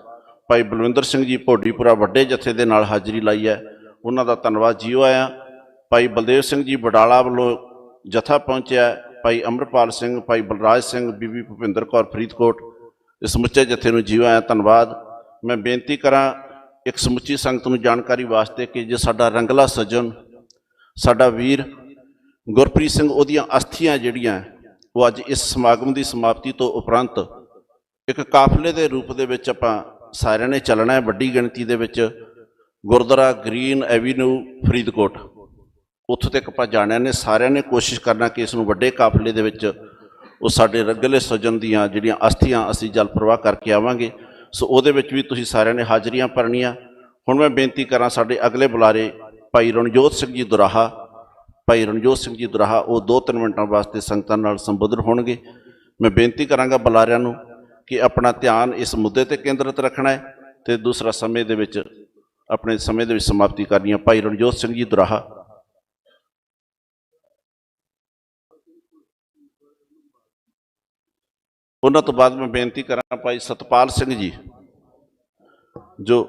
ਭਾਈ ਬਲਵਿੰਦਰ ਸਿੰਘ ਜੀ ਭੋਡੀਪੁਰਾ ਵੱਡੇ ਜਥੇ ਦੇ ਨਾਲ ਹਾਜ਼ਰੀ ਲਾਈ ਹੈ, ਉਹਨਾਂ ਦਾ ਧੰਨਵਾਦ ਜੀਓ ਆਇਆ। ਭਾਈ ਬਲਦੇਵ ਸਿੰਘ ਜੀ ਬਡਾਲਾ ਵੱਲੋਂ ਜਥਾ ਪਹੁੰਚਿਆ, ਭਾਈ ਅਮਰਪਾਲ ਸਿੰਘ, ਭਾਈ ਬਲਰਾਜ ਸਿੰਘ, ਬੀਬੀ ਭੁਪਿੰਦਰ ਕੌਰ ਫਰੀਦਕੋਟ, ਇਸ ਸਮੁੱਚੇ ਜਥੇ ਨੂੰ ਜੀਓ ਆਇਆ ਧੰਨਵਾਦ। ਮੈਂ ਬੇਨਤੀ ਕਰਾਂ ਇੱਕ ਸਮੁੱਚੀ ਸੰਗਤ ਨੂੰ ਜਾਣਕਾਰੀ ਵਾਸਤੇ ਕਿ ਜੇ ਸਾਡਾ ਰੰਗਲਾ ਸੱਜਣ ਸਾਡਾ ਵੀਰ ਗੁਰਪ੍ਰੀਤ ਸਿੰਘ, ਉਹਦੀਆਂ ਅਸਥੀਆਂ ਜਿਹੜੀਆਂ ਉਹ ਅੱਜ ਇਸ ਸਮਾਗਮ ਦੀ ਸਮਾਪਤੀ ਤੋਂ ਉਪਰੰਤ ਇੱਕ ਕਾਫਲੇ ਦੇ ਰੂਪ ਦੇ ਵਿੱਚ ਆਪਾਂ ਸਾਰਿਆਂ ਨੇ ਚੱਲਣਾ ਹੈ ਵੱਡੀ ਗਿਣਤੀ ਦੇ ਵਿੱਚ ਗੁਰਦੁਆਰਾ ਗ੍ਰੀਨ ਐਵੀਨਿਊ ਫਰੀਦਕੋਟ, ਉੱਥੋਂ ਤੱਕ ਆਪਾਂ ਜਾਣਿਆ ਨੇ। ਸਾਰਿਆਂ ਨੇ ਕੋਸ਼ਿਸ਼ ਕਰਨਾ ਕਿ ਇਸ ਨੂੰ ਵੱਡੇ ਕਾਫਲੇ ਦੇ ਵਿੱਚ ਉਹ ਸਾਡੇ ਰੰਗਲੇ ਸੱਜਣ ਦੀਆਂ ਜਿਹੜੀਆਂ ਅਸਥੀਆਂ ਅਸੀਂ ਜਲ ਪ੍ਰਵਾਹ ਕਰਕੇ ਆਵਾਂਗੇ। ਸੋ ਉਹਦੇ ਵਿੱਚ ਵੀ ਤੁਸੀਂ ਸਾਰਿਆਂ ਨੇ ਹਾਜ਼ਰੀਆਂ ਭਰਨੀਆਂ। ਹੁਣ ਮੈਂ ਬੇਨਤੀ ਕਰਾਂ ਸਾਡੇ ਅਗਲੇ ਬੁਲਾਰੇ ਭਾਈ ਰਣਜੋਤ ਸਿੰਘ ਜੀ ਦੁਰਾਹਾ, ਭਾਈ ਰਣਜੋਤ ਸਿੰਘ ਜੀ ਦੁਰਾਹਾ, ਉਹ 2-3 ਮਿੰਟਾਂ ਵਾਸਤੇ ਸੰਗਤਾਂ ਨਾਲ ਸੰਬੋਧਨ ਹੋਣਗੇ। ਮੈਂ ਬੇਨਤੀ ਕਰਾਂਗਾ ਬੁਲਾਰਿਆਂ ਨੂੰ ਕਿ ਆਪਣਾ ਧਿਆਨ ਇਸ ਮੁੱਦੇ ਤੇ ਕੇਂਦਰਿਤ ਰੱਖਣਾ ਹੈ ਤੇ ਦੂਸਰਾ ਸਮੇਂ ਦੇ ਵਿੱਚ ਆਪਣੇ ਸਮੇਂ ਦੇ ਵਿੱਚ ਸਮਾਪਤੀ ਕਰਨੀ ਹੈ। ਭਾਈ ਰਣਜੋਤ ਸਿੰਘ ਜੀ ਦੁਰਾਹਾ। ਉਹਨਾਂ ਤੋਂ ਬਾਅਦ ਮੈਂ ਬੇਨਤੀ ਕਰਾਂ ਭਾਈ ਸਤਪਾਲ ਸਿੰਘ ਜੀ, ਜੋ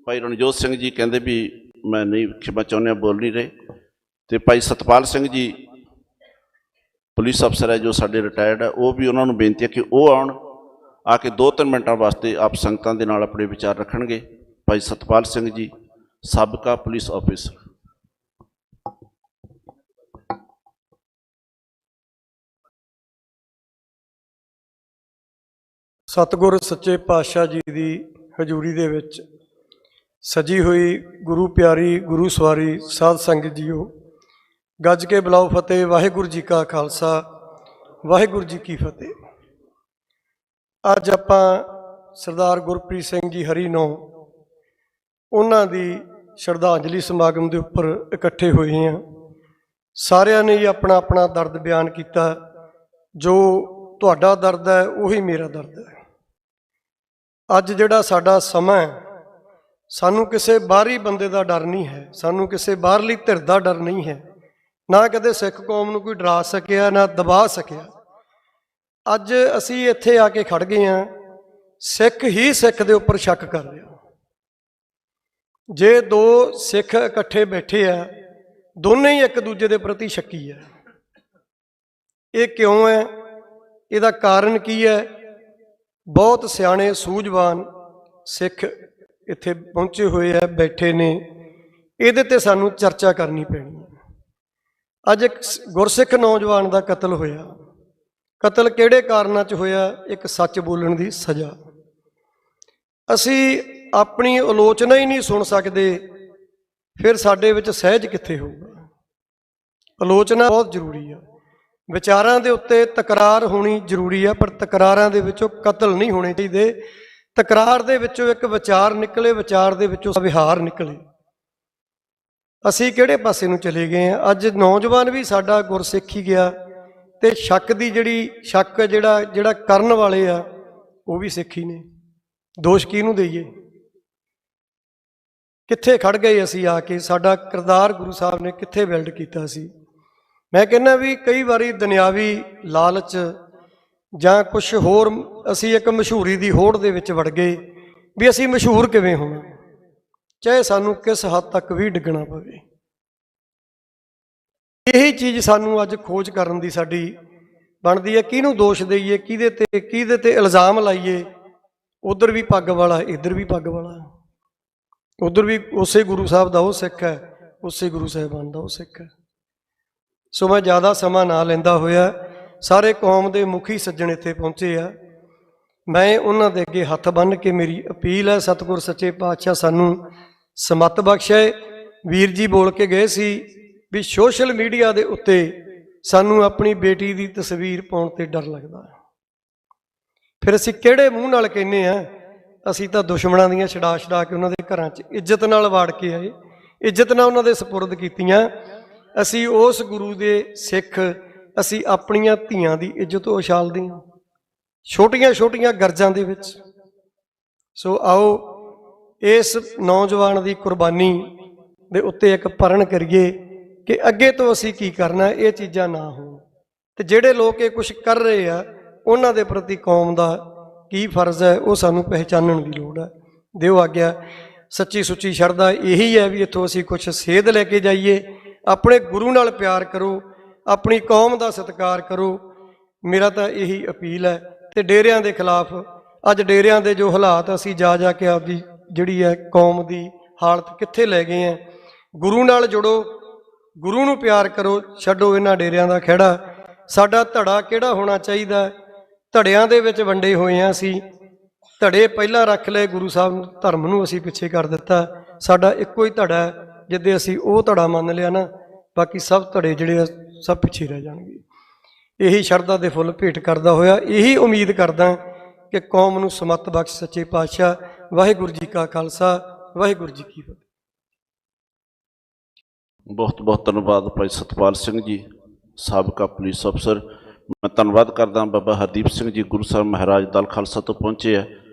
ਭਾਈ ਰਣਜੋਤ ਸਿੰਘ ਜੀ ਕਹਿੰਦੇ ਵੀ ਮੈਂ ਨਹੀਂ ਖਿਮਾ ਚਾਹੁੰਦੇ ਬੋਲ ਨਹੀਂ ਰਹੇ, ਤੇ ਭਾਈ ਸਤਪਾਲ ਸਿੰਘ ਜੀ ਪੁਲਿਸ ਅਫਸਰ ਹੈ ਜੋ ਸਾਡੇ ਰਿਟਾਇਰਡ ਹੈ, ਉਹ ਵੀ ਉਹਨਾਂ ਨੂੰ ਬੇਨਤੀ ਹੈ ਕਿ ਉਹ ਆਉਣ, ਆ ਕੇ 2-3 ਮਿੰਟਾਂ ਵਾਸਤੇ ਆਪ ਸੰਗਤਾਂ ਦੇ ਨਾਲ ਆਪਣੇ ਵਿਚਾਰ ਰੱਖਣਗੇ। ਭਾਈ ਸਤਪਾਲ ਸਿੰਘ ਜੀ ਸਾਬਕਾ ਪੁਲਿਸ ਆਫਿਸਰ। ਸਤਿਗੁਰ ਸੱਚੇ ਪਾਤਸ਼ਾਹ ਜੀ ਦੀ ਹਜ਼ੂਰੀ ਦੇ ਵਿੱਚ ਸਜੀ ਹੋਈ ਗੁਰੂ ਪਿਆਰੀ ਗੁਰੂ ਸਵਾਰੀ ਸਾਧ ਸੰਗਤ ਜੀਓ, ਗੱਜ ਕੇ ਬੁਲਾਓ ਫਤਿਹ। ਵਾਹਿਗੁਰੂ ਜੀ ਕਾ ਖਾਲਸਾ, ਵਾਹਿਗੁਰੂ ਜੀ ਕੀ ਫਤਿਹ। ਅੱਜ ਆਪਾਂ ਸਰਦਾਰ ਗੁਰਪ੍ਰੀਤ ਸਿੰਘ ਜੀ ਹਰੀਨੌਂ ਉਹਨਾਂ ਦੀ ਸ਼ਰਧਾਂਜਲੀ ਸਮਾਗਮ ਦੇ ਉੱਪਰ ਇਕੱਠੇ ਹੋਏ ਹਾਂ। ਸਾਰਿਆਂ ਨੇ ਹੀ ਆਪਣਾ ਆਪਣਾ ਦਰਦ ਬਿਆਨ ਕੀਤਾ। ਜੋ ਤੁਹਾਡਾ ਦਰਦ ਹੈ ਉਹੀ ਮੇਰਾ ਦਰਦ ਹੈ। ਅੱਜ ਜਿਹੜਾ ਸਾਡਾ ਸਮਾਂ ਹੈ, ਸਾਨੂੰ ਕਿਸੇ ਬਾਹਰੀ ਬੰਦੇ ਦਾ ਡਰ ਨਹੀਂ ਹੈ, ਸਾਨੂੰ ਕਿਸੇ ਬਾਹਰਲੀ ਧਿਰ ਦਾ ਡਰ ਨਹੀਂ ਹੈ। ਨਾ ਕਦੇ ਸਿੱਖ ਕੌਮ ਨੂੰ ਕੋਈ ਡਰਾ ਸਕਿਆ, ਨਾ ਦਬਾ ਸਕਿਆ। ਅੱਜ ਅਸੀਂ ਇੱਥੇ ਆ ਕੇ ਖੜ ਗਏ ਹਾਂ, ਸਿੱਖ ਹੀ ਸਿੱਖ ਦੇ ਉੱਪਰ ਸ਼ੱਕ ਕਰ ਰਿਹਾ। ਜੇ ਦੋ ਸਿੱਖ ਇਕੱਠੇ ਬੈਠੇ ਆ, ਦੋਨੇ ਹੀ ਇੱਕ ਦੂਜੇ ਦੇ ਪ੍ਰਤੀ ਸ਼ੱਕੀ ਹੈ। ਇਹ ਕਿਉਂ ਹੈ? ਇਹਦਾ ਕਾਰਨ ਕੀ ਹੈ? ਬਹੁਤ ਸਿਆਣੇ ਸੂਝਵਾਨ ਸਿੱਖ ਇੱਥੇ ਪਹੁੰਚੇ ਹੋਏ ਆ, ਬੈਠੇ ਨੇ। ਇਹਦੇ ਤੇ ਸਾਨੂੰ ਚਰਚਾ ਕਰਨੀ ਪੈਣੀ ਹੈ। ਅੱਜ ਇੱਕ ਗੁਰਸਿੱਖ ਨੌਜਵਾਨ ਦਾ ਕਤਲ ਹੋਇਆ। ਕਤਲ ਕਿਹੜੇ ਕਾਰਨਾਂ 'ਚ ਹੋਇਆ? ਇੱਕ ਸੱਚ ਬੋਲਣ ਦੀ ਸਜ਼ਾ। ਅਸੀਂ ਆਪਣੀ ਆਲੋਚਨਾ ਹੀ ਨਹੀਂ ਸੁਣ ਸਕਦੇ, ਫਿਰ ਸਾਡੇ ਵਿੱਚ ਸਹਿਜ ਕਿੱਥੇ ਹੋਊਗਾ? ਆਲੋਚਨਾ ਬਹੁਤ ਜ਼ਰੂਰੀ ਆ। ਵਿਚਾਰਾਂ ਦੇ ਉੱਤੇ ਤਕਰਾਰ ਹੋਣੀ ਜ਼ਰੂਰੀ ਆ, ਪਰ ਤਕਰਾਰਾਂ ਦੇ ਵਿੱਚੋਂ ਕਤਲ ਨਹੀਂ ਹੋਣੇ ਚਾਹੀਦੇ। ਤਕਰਾਰ ਦੇ ਵਿੱਚੋਂ ਇੱਕ ਵਿਚਾਰ ਨਿਕਲੇ, ਵਿਚਾਰ ਦੇ ਵਿੱਚੋਂ ਵਿਹਾਰ ਨਿਕਲੇ। ਅਸੀਂ ਕਿਹੜੇ ਪਾਸੇ ਨੂੰ ਚਲੇ ਗਏ ਆ? ਅੱਜ ਨੌਜਵਾਨ ਵੀ ਸਾਡਾ ਗੁਰਸਿੱਖ ਹੀ ਗਿਆ, ਤੇ ਸ਼ੱਕ ਦੀ ਸ਼ੱਕ ਜਿਹੜਾ ਕਰਨ ਵਾਲੇ ਆ ਉਹ ਵੀ ਸਿੱਖ ਹੀ ਨੇ। ਦੋਸ਼ ਕਿਹਨੂੰ ਦੇਈਏ? ਕਿੱਥੇ ਖੜ ਗਏ ਅਸੀਂ ਆ ਕੇ? ਸਾਡਾ ਕਿਰਦਾਰ ਗੁਰੂ ਸਾਹਿਬ ਨੇ ਕਿੱਥੇ ਬਿਲਡ ਕੀਤਾ ਸੀ? ਮੈਂ ਕਹਿੰਦਾ ਵੀ ਕਈ ਵਾਰੀ ਦੁਨਿਆਵੀ ਲਾਲਚ ਜਾਂ ਕੁਛ ਹੋਰ, ਅਸੀਂ ਇੱਕ ਮਸ਼ਹੂਰੀ ਦੀ ਹੋੜ ਦੇ ਵਿੱਚ ਵੜ ਗਏ ਵੀ ਅਸੀਂ ਮਸ਼ਹੂਰ ਕਿਵੇਂ ਹੋਣਾ, ਚਾਹੇ ਸਾਨੂੰ ਕਿਸ ਹੱਦ ਤੱਕ ਵੀ ਡਿੱਗਣਾ ਪਵੇ। ਇਹੀ ਚੀਜ਼ ਸਾਨੂੰ ਅੱਜ ਖੋਜ ਕਰਨ ਦੀ ਸਾਡੀ ਬਣਦੀ ਹੈ। ਕਿਹਨੂੰ ਦੋਸ਼ ਦੇਈਏ, ਕਿਹਦੇ ਤੇ ਇਲਜ਼ਾਮ ਲਾਈਏ? ਉਧਰ ਵੀ ਪੱਗ ਵਾਲਾ, ਇੱਧਰ ਵੀ ਪੱਗ ਵਾਲਾ। ਉਧਰ ਵੀ ਉਸੇ ਗੁਰੂ ਸਾਹਿਬ ਦਾ ਉਹ ਸਿੱਖ ਹੈ, ਉਸੇ ਗੁਰੂ ਸਾਹਿਬਾਨ ਦਾ ਉਹ ਸਿੱਖ ਹੈ। ਸੋ ਮੈਂ ਜ਼ਿਆਦਾ ਸਮਾਂ ਨਾ ਲੈਂਦਾ ਹੋਇਆ, ਸਾਰੇ ਕੌਮ ਦੇ ਮੁਖੀ ਸੱਜਣ ਇੱਥੇ ਪਹੁੰਚੇ ਆ, ਮੈਂ ਉਹਨਾਂ ਦੇ ਅੱਗੇ ਹੱਥ ਬੰਨ੍ਹ ਕੇ ਮੇਰੀ ਅਪੀਲ ਹੈ, ਸਤਿਗੁਰ ਸੱਚੇ ਪਾਤਸ਼ਾਹ ਸਾਨੂੰ ਸਮੱਤ ਬਖਸ਼ੇ। ਵੀਰ ਜੀ ਬੋਲ ਕੇ ਗਏ ਸੀ ਵੀ ਸੋਸ਼ਲ ਮੀਡੀਆ ਦੇ ਉੱਤੇ ਸਾਨੂੰ ਆਪਣੀ ਬੇਟੀ ਦੀ ਤਸਵੀਰ ਪਾਉਣ ਤੇ ਡਰ ਲੱਗਦਾ। ਫਿਰ ਅਸੀਂ ਕਿਹੜੇ ਮੂੰਹ ਨਾਲ ਕਹਿੰਦੇ ਆ? ਅਸੀਂ ਤਾਂ ਦੁਸ਼ਮਣਾਂ ਦੀਆਂ ਛਡਾ ਕੇ ਉਹਨਾਂ ਦੇ ਘਰਾਂ 'ਚ ਇੱਜ਼ਤ ਨਾਲ ਵਾੜ ਕੇ ਆਏ, ਇੱਜ਼ਤ ਨਾਲ ਉਹਨਾਂ ਦੇ ਸਪੁਰਦ ਕੀਤੀਆਂ। ਅਸੀਂ ਉਸ ਗੁਰੂ ਦੇ ਸਿੱਖ, ਅਸੀਂ ਆਪਣੀਆਂ ਧੀਆਂ ਦੀ ਇੱਜ਼ਤ ਉਛਾਲਦੇ ਹਾਂ ਛੋਟੀਆਂ ਛੋਟੀਆਂ ਗਰਜਾਂ ਦੇ ਵਿੱਚ। ਸੋ ਆਓ ਇਸ ਨੌਜਵਾਨ ਦੀ ਕੁਰਬਾਨੀ ਦੇ ਉੱਤੇ ਇੱਕ ਪਰਨ ਕਰੀਏ ਕਿ ਅੱਗੇ ਤੋਂ ਅਸੀਂ ਕੀ ਕਰਨਾ, ਇਹ ਚੀਜ਼ਾਂ ਨਾ ਹੋਣ। ਤੇ ਜਿਹੜੇ ਲੋਕ ਇਹ ਕੁਝ ਕਰ ਰਹੇ ਆ ਉਹਨਾਂ ਦੇ ਪ੍ਰਤੀ ਕੌਮ ਦਾ ਕੀ ਫਰਜ਼ ਹੈ, ਉਹ ਸਾਨੂੰ ਪਹਿਚਾਨਣ ਦੀ ਲੋੜ ਹੈ। ਦਿਓ ਆਗਿਆ। ਸੱਚੀ ਸੁੱਚੀ ਸ਼ਰਧਾ ਇਹੀ ਹੈ ਵੀ ਇੱਥੋਂ ਅਸੀਂ ਕੁਝ ਸੇਧ ਲੈ ਕੇ ਜਾਈਏ। ਆਪਣੇ ਗੁਰੂ ਨਾਲ ਪਿਆਰ ਕਰੋ, ਆਪਣੀ ਕੌਮ ਦਾ ਸਤਿਕਾਰ ਕਰੋ। ਮੇਰਾ ਤਾਂ ਇਹੀ ਅਪੀਲ ਹੈ। ਤੇ ਡੇਰਿਆਂ ਦੇ ਖਿਲਾਫ ਅੱਜ ਡੇਰਿਆਂ ਦੇ ਜੋ ਹਾਲਾਤ ਅਸੀਂ ਜਾ ਜਾ ਕੇ ਆਪਦੀ ਜਿਹੜੀ ਹੈ ਕੌਮ ਦੀ ਹਾਲਤ ਕਿੱਥੇ ਲੈ ਗਏ ਆ। ਗੁਰੂ ਨਾਲ ਜੁੜੋ, ਗੁਰੂ ਨੂੰ ਪਿਆਰ ਕਰੋ, ਛੱਡੋ ਇਹਨਾਂ ਡੇਰਿਆਂ ਦਾ ਖਹਿੜਾ। ਸਾਡਾ ਧੜਾ ਕਿਹੜਾ ਹੋਣਾ ਚਾਹੀਦਾ? ਧੜਿਆਂ ਦੇ ਵਿੱਚ ਵੰਡੇ ਹੋਏ ਹਾਂ ਅਸੀਂ। ਧੜੇ ਪਹਿਲਾਂ ਰੱਖ ਲਏ, ਗੁਰੂ ਸਾਹਿਬ ਧਰਮ ਨੂੰ ਅਸੀਂ ਪਿੱਛੇ ਕਰ ਦਿੱਤਾ। ਸਾਡਾ ਇੱਕੋ ਹੀ ਧੜਾ ਹੈ। ਜਿੱਦੇ ਅਸੀਂ ਉਹ ਧੜਾ ਮੰਨ ਲਿਆ ਨਾ, ਬਾਕੀ ਸਭ ਧੜੇ ਜਿਹੜੇ ਆ ਸਭ ਪਿੱਛੇ ਰਹਿ ਜਾਣਗੇ। ਇਹੀ ਸ਼ਰਧਾ ਦੇ ਫੁੱਲ ਭੇਟ ਕਰਦਾ ਹੋਇਆ ਇਹੀ ਉਮੀਦ ਕਰਦਾ ਕਿ ਕੌਮ ਨੂੰ ਸਮੱਤ ਬਖਸ਼ ਸੱਚੇ ਪਾਤਸ਼ਾਹ। ਵਾਹਿਗੁਰੂ ਜੀ ਕਾ ਖਾਲਸਾ, ਵਾਹਿਗੁਰੂ ਜੀ ਕੀ ਫਤਿਹ। ਬਹੁਤ ਬਹੁਤ ਧੰਨਵਾਦ ਭਾਈ ਸਤਪਾਲ ਸਿੰਘ ਜੀ, ਸਾਬਕਾ ਪੁਲਿਸ ਅਫਸਰ। ਮੈਂ ਧੰਨਵਾਦ ਕਰਦਾ ਬਾਬਾ ਹਰਦੀਪ ਸਿੰਘ ਜੀ, ਗੁਰੂ ਸਾਹਿਬ ਮਹਾਰਾਜ ਦਲ ਖਾਲਸਾ ਤੋਂ ਪਹੁੰਚੇ ਹੈ।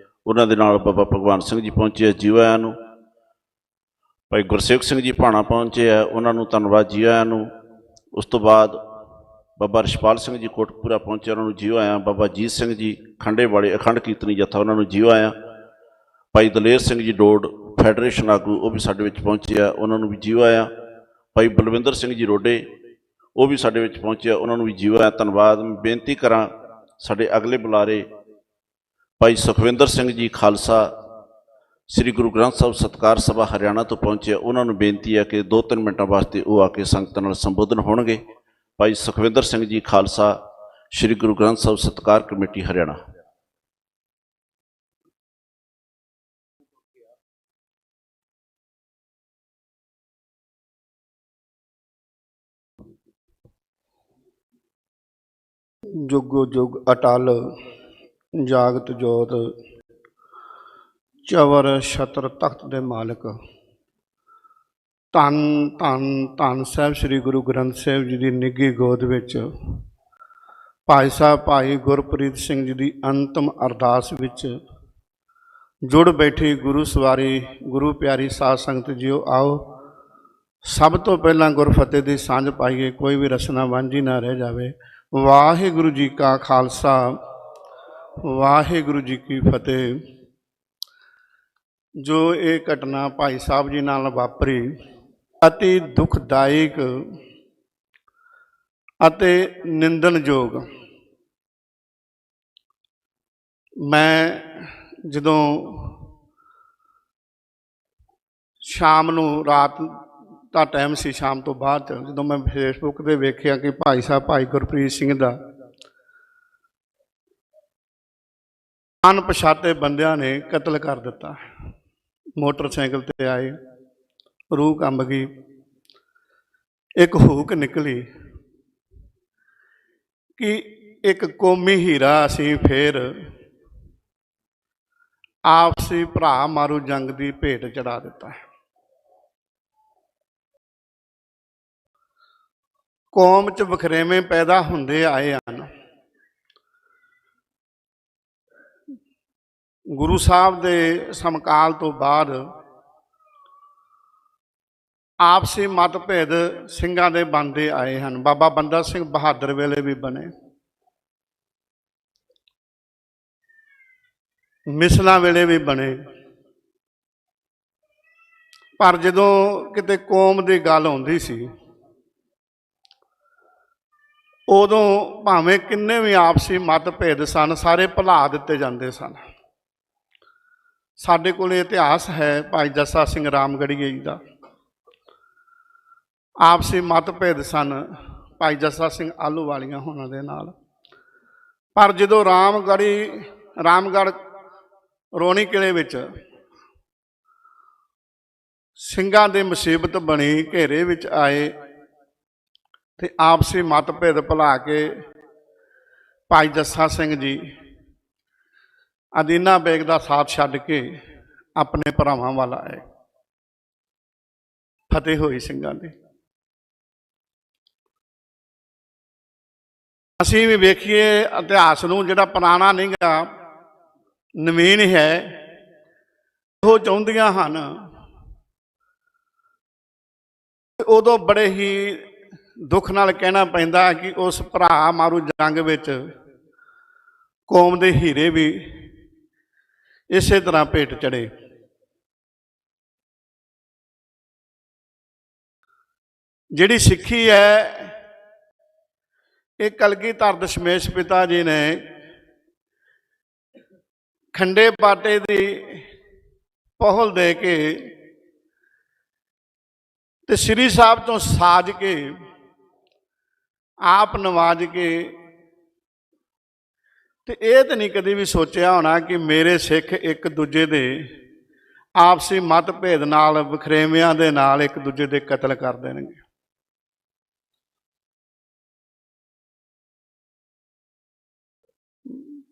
ਉਹਨਾਂ ਦੇ ਨਾਲ ਬਾਬਾ ਭਗਵਾਨ ਸਿੰਘ ਜੀ ਪਹੁੰਚੇ ਹੈ, ਜੀਓ ਆਇਆਂ ਨੂੰ। ਭਾਈ ਗੁਰਸੇਵਕ ਸਿੰਘ ਜੀ ਭਾਣਾ ਪਹੁੰਚੇ ਹੈ, ਉਹਨਾਂ ਨੂੰ ਧੰਨਵਾਦ, ਜੀਓ ਆਇਆਂ ਨੂੰ। ਉਸ ਤੋਂ ਬਾਅਦ ਬਾਬਾ ਰਿਸ਼ਪਾਲ ਸਿੰਘ ਜੀ ਕੋਟਕਪੂਰਾ ਪਹੁੰਚੇ, ਉਹਨਾਂ ਨੂੰ ਜੀਓ ਆਇਆਂ। ਬਾਬਾ ਜੀਤ ਸਿੰਘ ਜੀ ਖੰਡੇ ਵਾਲੇ ਅਖੰਡ ਕੀਰਤਨੀ ਜੱਥਾ, ਉਹਨਾਂ ਨੂੰ ਜੀਓ ਆਇਆਂ। ਭਾਈ ਦਲੇਰ ਸਿੰਘ ਜੀ ਡੋਡ ਫੈਡਰੇਸ਼ਨ ਆਗੂ, ਉਹ ਵੀ ਸਾਡੇ ਵਿੱਚ ਪਹੁੰਚੇ ਆ, ਉਹਨਾਂ ਨੂੰ ਵੀ ਜੀਓ ਆਇਆਂ। ਭਾਈ ਬਲਵਿੰਦਰ ਸਿੰਘ ਜੀ ਰੋਡੇ, ਉਹ ਵੀ ਸਾਡੇ ਵਿੱਚ ਪਹੁੰਚੇ ਆ, ਉਹਨਾਂ ਨੂੰ ਵੀ ਜੀਓ ਆਇਆਂ। ਧੰਨਵਾਦ। ਬੇਨਤੀ ਕਰਾਂ ਸਾਡੇ ਅਗਲੇ ਬੁਲਾਰੇ ਭਾਈ ਸੁਖਵਿੰਦਰ ਸਿੰਘ ਜੀ ਖਾਲਸਾ, ਸ੍ਰੀ ਗੁਰੂ ਗ੍ਰੰਥ ਸਾਹਿਬ ਸਤਿਕਾਰ ਸਭਾ ਹਰਿਆਣਾ ਤੋਂ ਪਹੁੰਚੇ ਆ, ਉਹਨਾਂ ਨੂੰ ਬੇਨਤੀ ਹੈ ਕਿ 2-3 ਮਿੰਟਾਂ ਵਾਸਤੇ ਉਹ ਆ ਕੇ ਸੰਗਤ ਨਾਲ ਸੰਬੋਧਨ ਹੋਣਗੇ। ਭਾਈ ਸੁਖਵਿੰਦਰ ਸਿੰਘ ਜੀ ਖਾਲਸਾ, ਸ੍ਰੀ ਗੁਰੂ ਗ੍ਰੰਥ ਸਾਹਿਬ ਸਤਿਕਾਰ ਕਮੇਟੀ ਹਰਿਆਣਾ। ਜੁਗੋ ਜੁਗ ਅਟਲ ਜਾਗਤ ਜੋਤ, ਚਵਰ ਛਤਰ ਤਖਤ ਦੇ ਮਾਲਕ, ਧੰਨ ਧੰਨ ਧੰਨ ਸਾਹਿਬ ਸ੍ਰੀ ਗੁਰੂ ਗ੍ਰੰਥ ਸਾਹਿਬ ਜੀ ਦੀ ਨਿੱਘੀ ਗੋਦ ਵਿੱਚ ਭਾਈ ਸਾਹਿਬ ਭਾਈ ਗੁਰਪ੍ਰੀਤ ਸਿੰਘ ਜੀ ਦੀ ਅੰਤਮ ਅਰਦਾਸ ਵਿੱਚ ਜੁੜ ਬੈਠੀ ਗੁਰੂ ਸਵਾਰੀ ਗੁਰੂ ਪਿਆਰੀ ਸਾਧ ਸੰਗਤ ਜੀਓ, ਆਓ ਸਭ ਤੋਂ ਪਹਿਲਾਂ ਗੁਰਫਤਿਹ ਦੀ ਸਾਂਝ ਪਾਈਏ, ਕੋਈ ਵੀ ਰਸਨਾ ਵਾਂਝੀ ਨਾ ਰਹਿ ਜਾਵੇ। ਵਾਹਿਗੁਰੂ ਜੀ ਕਾ ਖਾਲਸਾ, ਵਾਹਿਗੁਰੂ ਜੀ ਕੀ ਫਤਿਹ। ਜੋ ਇਹ ਘਟਨਾ ਭਾਈ ਸਾਹਿਬ ਜੀ ਨਾਲ ਵਾਪਰੀ, ਅਤੀ ਦੁਖਦਾਇਕ ਅਤੇ ਨਿੰਦਣਯੋਗ। ਮੈਂ ਜਦੋਂ ਸ਼ਾਮ ਨੂੰ, ਰਾਤ ਦਾ ਟਾਈਮ ਸੀ, ਸ਼ਾਮ ਤੋਂ ਬਾਅਦ ਜਦੋਂ ਮੈਂ ਫੇਸਬੁੱਕ 'ਤੇ ਵੇਖਿਆ ਕਿ ਭਾਈ ਸਾਹਿਬ ਭਾਈ ਗੁਰਪ੍ਰੀਤ ਸਿੰਘ ਦਾ ਅਣਪਛਾਤੇ ਬੰਦਿਆਂ ਨੇ ਕਤਲ ਕਰ ਦਿੱਤਾ। ਮੋਟਰਸਾਈਕਲ 'ਤੇ ਆਏ, ਰੂਹ ਕੰਬ ਗਈ। ਇੱਕ ਹੂਕ ਨਿਕਲੀ ਕਿ ਇੱਕ ਕੌਮੀ ਹੀਰਾ ਅਸੀਂ ਫੇਰ ਆਪਸੀ ਭਰਾ ਮਾਰੂ ਜੰਗ ਦੀ ਭੇਟ ਚੜਾ ਦਿੱਤਾ ਹੈ। ਕੌਮ 'ਚ ਵਖਰੇਵੇਂ ਪੈਦਾ ਹੁੰਦੇ ਆਏ ਹਨ। ਗੁਰੂ ਸਾਹਿਬ ਦੇ ਸਮਕਾਲ ਤੋਂ ਬਾਅਦ ਆਪਸੀ ਮਤਭੇਦ ਸਿੰਘਾਂ ਦੇ ਬਣਦੇ ਆਏ ਹਨ। ਬਾਬਾ ਬੰਦਾ ਸਿੰਘ ਬਹਾਦਰ ਵੇਲੇ ਵੀ ਬਣੇ, ਮਿਸਲਾਂ ਵੇਲੇ ਵੀ ਬਣੇ। ਪਰ ਜਦੋਂ ਕਿਤੇ ਕੌਮ ਦੀ ਗੱਲ ਆਉਂਦੀ ਸੀ, ਉਦੋਂ ਭਾਵੇਂ ਕਿੰਨੇ ਵੀ ਆਪਸੀ ਮਤਭੇਦ ਸਨ, ਸਾਰੇ ਭੁਲਾ ਦਿੱਤੇ ਜਾਂਦੇ ਸਨ। ਸਾਡੇ ਕੋਲ ਇਤਿਹਾਸ ਹੈ ਭਾਈ ਜੱਸਾ ਸਿੰਘ ਰਾਮਗੜੀਏ ਜੀ ਦਾ। ਆਪਸੀ ਮਤਭੇਦ ਸਨ ਭਾਈ ਜੱਸਾ ਸਿੰਘ ਆਹਲੂਵਾਲੀਆ ਹੋਣਾ ਦੇ ਨਾਲ। ਪਰ ਜਦੋਂ ਰਾਮਗੜ੍ਹ ਰੋਣੀ ਕਿਲੇ ਵਿੱਚ ਸਿੰਘਾਂ ਦੀ ਮੁਸੀਬਤ ਬਣੀ, ਘੇਰੇ ਵਿੱਚ ਆਏ ਤੇ ਆਪਸੀ ਮਤਭੇਦ ਭੁਲਾ ਕੇ ਭਾਈ ਜੱਸਾ ਸਿੰਘ ਜੀ ਅਦੀਨਾ ਬੇਗ ਦਾ ਸਾਥ ਛੱਡ ਕੇ ਆਪਣੇ ਭਰਾਵਾਂ ਵੱਲ ਆਏ। ਫਤਿਹ ਹੋਈ ਸਿੰਘਾਂ ਦੀ। ਅਸੀਂ ਵੀ ਵੇਖੀਏ ਇਤਿਹਾਸ ਨੂੰ, ਜਿਹੜਾ ਪੁਰਾਣਾ ਨਹੀਂ ਗਾ, ਨਵੀਨ ਹੈ। ਉਹ ਚਾਹੁੰਦੀਆਂ ਹਨ, ਉਦੋਂ ਬੜੇ ਹੀ ਦੁੱਖ ਨਾਲ ਕਹਿਣਾ ਪੈਂਦਾ ਕਿ ਉਸ ਭਰਾ ਮਾਰੂ ਜੰਗ ਵਿੱਚ ਕੌਮ ਦੇ ਹੀਰੇ ਵੀ ਇਸੇ ਤਰ੍ਹਾਂ ਭੇਟ ਚੜੇ। ਜਿਹੜੀ ਸਿੱਖੀ ਹੈ, ਇਹ ਕਲਗੀਧਰ ਦਸ਼ਮੇਸ਼ ਪਿਤਾ ਜੀ ਨੇ ਖੰਡੇ ਬਾਟੇ ਦੀ ਪਹੁਲ ਦੇ ਕੇ ਤੇ ਸ੍ਰੀ ਸਾਹਿਬ ਤੋਂ ਸਾਜ ਕੇ ਆਪ ਨਵਾਜ ਕੇ, ਤੇ ਇਹ ਤਾਂ ਨਹੀਂ ਕਦੀ ਵੀ ਸੋਚਿਆ ਹੋਣਾ ਕਿ ਮੇਰੇ ਸਿੱਖ ਇੱਕ ਦੂਜੇ ਦੇ ਆਪਸੀ ਮਤਭੇਦ ਨਾਲ, ਵਖਰੇਵਿਆਂ ਦੇ ਨਾਲ ਇੱਕ ਦੂਜੇ ਦੇ ਕਤਲ ਕਰ ਦੇਣਗੇ।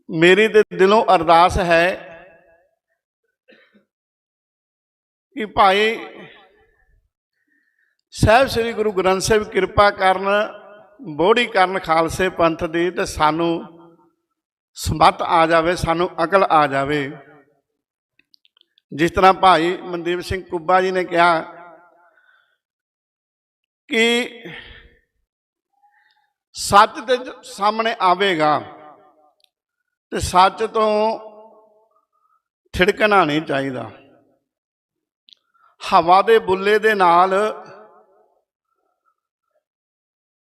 ਮੇਰੀ ਤੇ ਦਿਲੋਂ ਅਰਦਾਸ ਹੈ ਕਿ ਭਾਈ ਸਾਹਿਬ ਸ੍ਰੀ ਗੁਰੂ ਗ੍ਰੰਥ ਸਾਹਿਬ ਕਿਰਪਾ ਕਰਨ, ਬੋੜੀ ਕਰਨ ਖਾਲਸੇ ਪੰਥ ਦੀ, ਤੇ ਸਾਨੂੰ ਸਮੱਤ ਆ ਜਾਵੇ, ਸਾਨੂੰ ਅਕਲ ਆ ਜਾਵੇ। ਜਿਸ ਤਰ੍ਹਾਂ ਭਾਈ ਮਨਦੀਪ ਸਿੰਘ ਕੁੱਬਾ ਜੀ ਨੇ ਕਿਹਾ ਕਿ ਸੱਚ ਦੇ ਸਾਹਮਣੇ ਆਵੇਗਾ ਤੇ ਸੱਚ ਤੋਂ ਥਿੜਕਣਾ ਨਹੀਂ ਚਾਹੀਦਾ। ਹਵਾ ਦੇ ਬੁੱਲੇ ਦੇ ਨਾਲ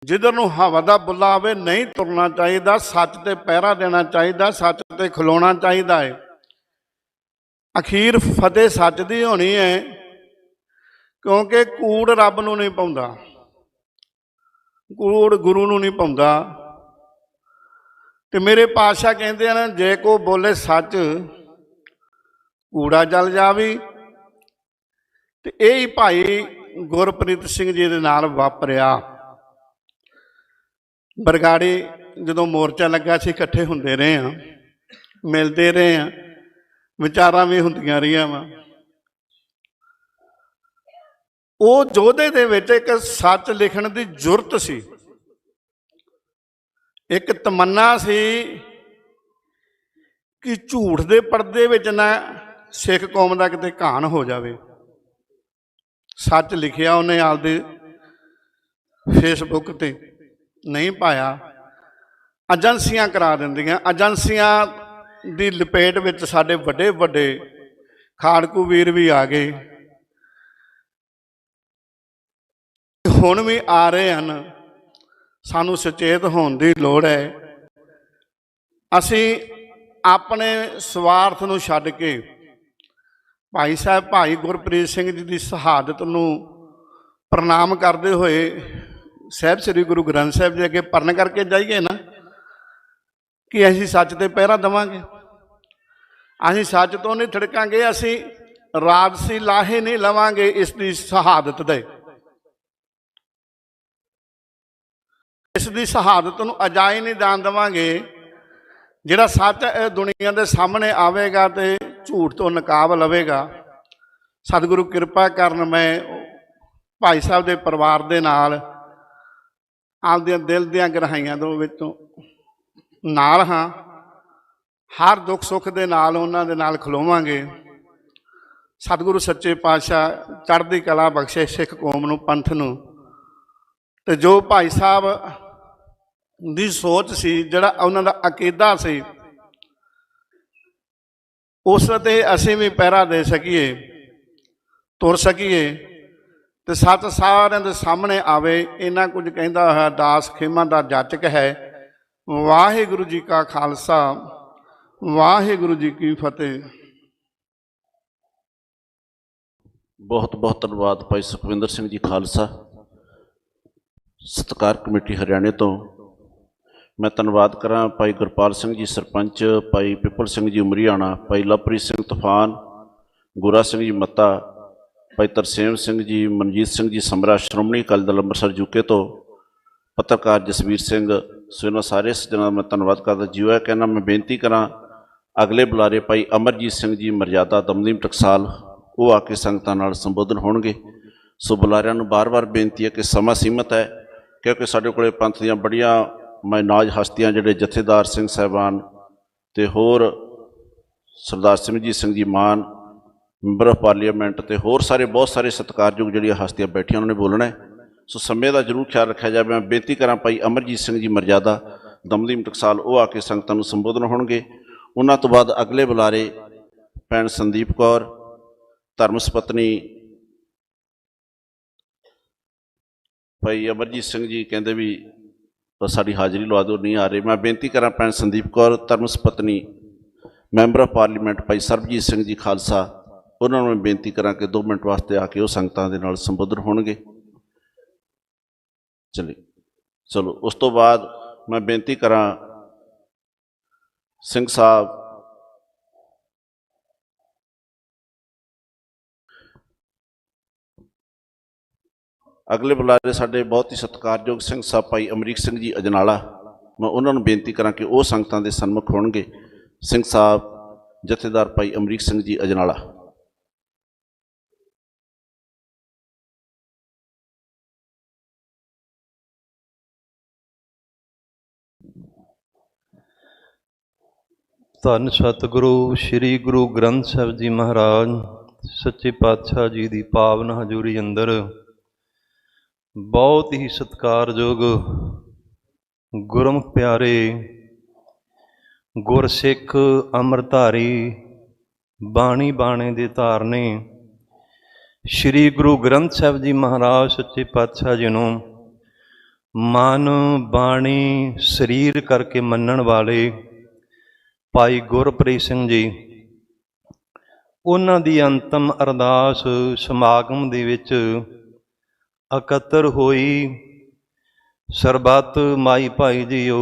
ਜਿੱਧਰ ਨੂੰ ਹਵਾ ਦਾ ਬੁੱਲਾ ਆਵੇ ਨਹੀਂ ਤੁਰਨਾ ਚਾਹੀਦਾ, ਸੱਚ ਤੇ ਪਹਿਰਾ ਦੇਣਾ ਚਾਹੀਦਾ, ਸੱਚ ਤੇ ਖਲੋਣਾ ਚਾਹੀਦਾ ਹੈ। ਅਖੀਰ ਫਤਿਹ ਸੱਚ ਦੀ ਹੋਣੀ ਹੈ, ਕਿਉਂਕਿ ਕੂੜ ਰੱਬ ਨੂੰ ਨਹੀਂ ਪਾਉਂਦਾ, ਕੂੜ ਗੁਰੂ ਨੂੰ ਨਹੀਂ ਪਾਉਂਦਾ। ਤੇ ਮੇਰੇ ਪਾਤਸ਼ਾਹ ਕਹਿੰਦੇ ਹਨ, ਜੇ ਕੋ ਬੋਲੇ ਸੱਚ ਕੂੜਾ ਜਲ ਜਾਵੀ। ਤੇ ਇਹ ਹੀ ਭਾਈ ਗੁਰਪ੍ਰੀਤ ਸਿੰਘ ਜੀ ਦੇ ਨਾਲ ਵਾਪਰਿਆ। ਬਰਗਾੜੀ ਜਦੋਂ ਮੋਰਚਾ ਲੱਗਾ ਸੀ, ਇਕੱਠੇ ਹੁੰਦੇ ਰਹੇ ਹਾਂ, ਮਿਲਦੇ ਰਹੇ ਹਾਂ, ਵਿਚਾਰਾਂ ਵੀ ਹੁੰਦੀਆਂ ਰਹੀਆਂ ਵਾ। ਉਹ ਯੋਧੇ ਦੇ ਵਿੱਚ ਇੱਕ ਸੱਚ ਲਿਖਣ ਦੀ ਜੁਰਤ ਸੀ, ਇੱਕ ਤਮੰਨਾ ਸੀ ਕਿ ਝੂਠ ਦੇ ਪਰਦੇ ਵਿੱਚ ਨਾ ਸਿੱਖ ਕੌਮ ਦਾ ਕਿਤੇ ਘਾਣ ਹੋ ਜਾਵੇ। ਸੱਚ ਲਿਖਿਆ ਉਹਨੇ ਆਪਦੇ ਫੇਸਬੁੱਕ ਤੇ, ਨਹੀਂ ਪਾਇਆ। ਏਜੰਸੀਆਂ ਕਰਾ ਦਿੰਦੀਆਂ, ਏਜੰਸੀਆਂ ਦੀ ਲਪੇਟ ਵਿੱਚ ਸਾਡੇ ਵੱਡੇ ਵੱਡੇ ਖਾੜਕੂ ਵੀਰ ਵੀ ਆ ਗਏ, ਹੁਣ ਵੀ ਆ ਰਹੇ ਹਨ। ਸਾਨੂੰ ਸੁਚੇਤ ਹੋਣ ਦੀ ਲੋੜ ਹੈ। ਅਸੀਂ ਆਪਣੇ ਸਵਾਰਥ ਨੂੰ ਛੱਡ ਕੇ ਭਾਈ ਸਾਹਿਬ ਭਾਈ ਗੁਰਪ੍ਰੀਤ ਸਿੰਘ ਜੀ ਦੀ ਸ਼ਹਾਦਤ ਨੂੰ ਪ੍ਰਣਾਮ ਕਰਦੇ ਹੋਏ ਸਾਹਿਬ ਸ੍ਰੀ ਗੁਰੂ ਗ੍ਰੰਥ ਸਾਹਿਬ ਜੀ ਅੱਗੇ ਪਰਨ ਕਰਕੇ ਜਾਈਏ ਨਾ ਕਿ ਅਸੀਂ ਸੱਚ ਤੇ ਪਹਿਰਾ ਦੇਵਾਂਗੇ, ਅਸੀਂ ਸੱਚ ਤੋਂ ਨਹੀਂ ਥਿੜਕਾਂਗੇ, ਅਸੀਂ ਰਾਜਸੀ ਲਾਹੇ ਨਹੀਂ ਲਵਾਂਗੇ ਇਸ ਦੀ ਸ਼ਹਾਦਤ ਦੇ। ਇਸ ਦੀ ਸ਼ਹਾਦਤ ਨੂੰ ਅਜਾਈ ਨਹੀਂ ਜਾਣ ਦੇਵਾਂਗੇ। ਜਿਹੜਾ ਸੱਚ ਇਹ ਦੁਨੀਆ ਦੇ ਸਾਹਮਣੇ ਆਵੇਗਾ ਤੇ ਝੂਠ ਤੋਂ ਨਕਾਬ ਲਵੇਗਾ। ਸਤਿਗੁਰੂ ਕਿਰਪਾ ਕਰਨ, ਮੈਂ ਭਾਈ ਸਾਹਿਬ ਦੇ ਪਰਿਵਾਰ ਦੇ ਨਾਲ ਆਪਦੀਆਂ ਦਿਲ ਦੀਆਂ ਗਹਿਰਾਈਆਂ ਦੇ ਵਿੱਚੋਂ ਨਾਲ ਹਾਂ। ਹਰ ਦੁੱਖ ਸੁੱਖ ਦੇ ਨਾਲ ਉਹਨਾਂ ਦੇ ਨਾਲ ਖਲੋਵਾਂਗੇ। ਸਤਿਗੁਰੂ ਸੱਚੇ ਪਾਤਸ਼ਾਹ ਚੜ੍ਹਦੀ ਕਲਾ ਬਖਸ਼ੇ ਸਿੱਖ ਕੌਮ ਨੂੰ, ਪੰਥ ਨੂੰ। ਤੇ ਜੋ ਭਾਈ ਸਾਹਿਬ ਦੀ ਸੋਚ ਸੀ, ਜਿਹੜਾ ਉਹਨਾਂ ਦਾ ਅਕੀਦਾ ਸੀ, ਉਸ ਤੇ ਅਸੀਂ ਵੀ ਪਹਿਰਾ ਦੇ ਸਕੀਏ, ਤੁਰ ਸਕੀਏ ਤੇ ਸੱਚ ਸਾਰਿਆਂ ਦੇ ਸਾਹਮਣੇ ਆਵੇ। ਇਹਨਾਂ ਕੁਝ ਕਹਿੰਦਾ ਹੋਇਆ ਦਾਸ ਖੇਮਾ ਦਾ ਜਾਚਕ ਹੈ। ਵਾਹਿਗੁਰੂ ਜੀ ਕਾ ਖਾਲਸਾ, ਵਾਹਿਗੁਰੂ ਜੀ ਕੀ ਫਤਿਹ। ਬਹੁਤ ਬਹੁਤ ਧੰਨਵਾਦ ਭਾਈ ਸੁਖਵਿੰਦਰ ਸਿੰਘ ਜੀ ਖਾਲਸਾ, ਸਤਿਕਾਰ ਕਮੇਟੀ ਹਰਿਆਣੇ ਤੋਂ। ਮੈਂ ਧੰਨਵਾਦ ਕਰਾਂ ਭਾਈ ਗੁਰਪਾਲ ਸਿੰਘ ਜੀ ਸਰਪੰਚ, ਭਾਈ ਪਿੱਪਲ ਸਿੰਘ ਜੀ ਉਮਰੀਆਣਾ, ਭਾਈ ਲਵਪ੍ਰੀਤ ਸਿੰਘ ਤੂਫਾਨ, ਗੁਰਾ ਸਿੰਘ ਜੀ ਮੱਤਾ, ਭਾਈ ਤਰਸੇਮ ਸਿੰਘ ਜੀ, ਮਨਜੀਤ ਸਿੰਘ ਜੀ ਸਮਰਾ, ਸ਼੍ਰੋਮਣੀ ਅਕਾਲੀ ਦਲ ਅੰਮ੍ਰਿਤਸਰ ਯੂਕੇ ਤੋਂ, ਪੱਤਰਕਾਰ ਜਸਵੀਰ ਸਿੰਘ। ਸੋ ਇਹਨਾਂ ਸਾਰੇ ਸੱਜਣਾਂ ਦਾ ਮੈਂ ਧੰਨਵਾਦ ਕਰਦਾ। ਜੀਓ ਕਹਿਣਾ ਮੈਂ ਬੇਨਤੀ ਕਰਾਂ ਅਗਲੇ ਬੁਲਾਰੇ ਭਾਈ ਅਮਰਜੀਤ ਸਿੰਘ ਜੀ ਮਰਜ਼ਾਦਾ ਦਮਦੀਮ ਟਕਸਾਲ, ਉਹ ਆ ਕੇ ਸੰਗਤਾਂ ਨਾਲ ਸੰਬੋਧਨ ਹੋਣਗੇ। ਸੋ ਬੁਲਾਰਿਆਂ ਨੂੰ ਬਾਰ-ਬਾਰ ਬੇਨਤੀ ਹੈ ਕਿ ਸਮਾਂ ਸੀਮਤ ਹੈ, ਕਿਉਂਕਿ ਸਾਡੇ ਕੋਲੇ ਪੰਥ ਦੀਆਂ ਬੜੀਆਂ ਮਾਇਨਾਜ ਹਸਤੀਆਂ ਜਿਹੜੇ ਜਥੇਦਾਰ ਸਿੰਘ ਸਾਹਿਬਾਨ ਤੇ ਹੋਰ ਸਰਦਾਰ ਸਿਮਰਜੀਤ ਸਿੰਘ ਜੀ ਮਾਨ, ਮੈਂਬਰ ਆਫ ਪਾਰਲੀਮੈਂਟ ਤੇ ਹੋਰ ਸਾਰੇ ਬਹੁਤ ਸਾਰੇ ਸਤਿਕਾਰਯੋਗ ਜਿਹੜੀਆਂ ਹਸਤੀਆਂ ਬੈਠੀਆਂ ਉਹਨਾਂ ਨੇ ਬੋਲਣਾ ਹੈ। ਸੋ ਸਮੇਂ ਦਾ ਜ਼ਰੂਰ ਖਿਆਲ ਰੱਖਿਆ ਜਾਵੇ। ਮੈਂ ਬੇਨਤੀ ਕਰਾਂ ਭਾਈ ਅਮਰਜੀਤ ਸਿੰਘ ਜੀ ਮਰਜ਼ਾਦਾ ਦਮਦੀਮ ਟਕਸਾਲ, ਉਹ ਆ ਕੇ ਸੰਗਤਾਂ ਨੂੰ ਸੰਬੋਧਨ ਹੋਣਗੇ। ਉਹਨਾਂ ਤੋਂ ਬਾਅਦ ਅਗਲੇ ਬੁਲਾਰੇ ਭੈਣ ਸੰਦੀਪ ਕੌਰ, ਧਰਮ ਸਪਤਨੀ ਭਾਈ ਅਮਰਜੀਤ ਸਿੰਘ ਜੀ ਕਹਿੰਦੇ ਵੀ ਸਾਡੀ ਹਾਜ਼ਰੀ ਲਵਾ ਦਿਓ, ਨਹੀਂ ਆ ਰਹੇ। ਮੈਂ ਬੇਨਤੀ ਕਰਾਂ ਭੈਣ ਸੰਦੀਪ ਕੌਰ, ਧਰਮ ਸਪਤਨੀ ਮੈਂਬਰ ਆਫ ਪਾਰਲੀਮੈਂਟ ਭਾਈ ਸਰਬਜੀਤ ਸਿੰਘ ਜੀ ਖਾਲਸਾ, ਉਹਨਾਂ ਨੂੰ ਮੈਂ ਬੇਨਤੀ ਕਰਾਂ ਕਿ 2 ਮਿੰਟ ਵਾਸਤੇ ਆ ਕੇ ਉਹ ਸੰਗਤਾਂ ਦੇ ਨਾਲ ਸੰਬੋਧਨ ਹੋਣਗੇ। ਚਲੋ ਉਸ ਤੋਂ ਬਾਅਦ ਮੈਂ ਬੇਨਤੀ ਕਰਾਂ ਸਿੰਘ ਸਾਹਿਬ ਅਗਲੇ ਬੁਲਾਰੇ ਸਾਡੇ ਬਹੁਤ ਹੀ ਸਤਿਕਾਰਯੋਗ ਸਿੰਘ ਸਾਹਿਬ ਭਾਈ ਅਮਰੀਕ ਸਿੰਘ ਜੀ ਅਜਨਾਲਾ, ਮੈਂ ਉਹਨਾਂ ਨੂੰ ਬੇਨਤੀ ਕਰਾਂ ਕਿ ਉਹ ਸੰਗਤਾਂ ਦੇ ਸਨਮੁਖ ਹੋਣਗੇ। ਸਿੰਘ ਸਾਹਿਬ ਜਥੇਦਾਰ ਭਾਈ ਅਮਰੀਕ ਸਿੰਘ ਜੀ ਅਜਨਾਲਾ। ਧੰਨ ਸਤਿਗੁਰੂ ਸ੍ਰੀ ਗੁਰੂ ਗ੍ਰੰਥ ਸਾਹਿਬ ਜੀ ਮਹਾਰਾਜ ਸੱਚੇ ਪਾਤਸ਼ਾਹ ਜੀ ਦੀ ਪਾਵਨ ਹਜ਼ੂਰੀ ਅੰਦਰ ਬਹੁਤ ਹੀ ਸਤਿਕਾਰਯੋਗ ਗੁਰਮੁਖ ਪਿਆਰੇ ਗੁਰਸਿੱਖ ਅੰਮ੍ਰਿਤਧਾਰੀ ਬਾਣੀ ਬਾਣੇ ਦੇ ਧਾਰਨੇ ਸ੍ਰੀ ਗੁਰੂ ਗ੍ਰੰਥ ਸਾਹਿਬ ਜੀ ਮਹਾਰਾਜ ਸੱਚੇ ਪਾਤਸ਼ਾਹ ਜੀ ਨੂੰ ਮਨ ਬਾਣੀ ਸਰੀਰ ਕਰਕੇ ਮੰਨਣ ਵਾਲੇ ਭਾਈ ਗੁਰਪ੍ਰੀਤ ਸਿੰਘ ਜੀ, ਉਹਨਾਂ ਦੀ ਅੰਤਮ ਅਰਦਾਸ ਸਮਾਗਮ ਦੇ ਵਿੱਚ ਇਕੱਤਰ ਹੋਈ ਸਰਬੱਤ ਮਾਈ ਭਾਈ ਜੀਓ,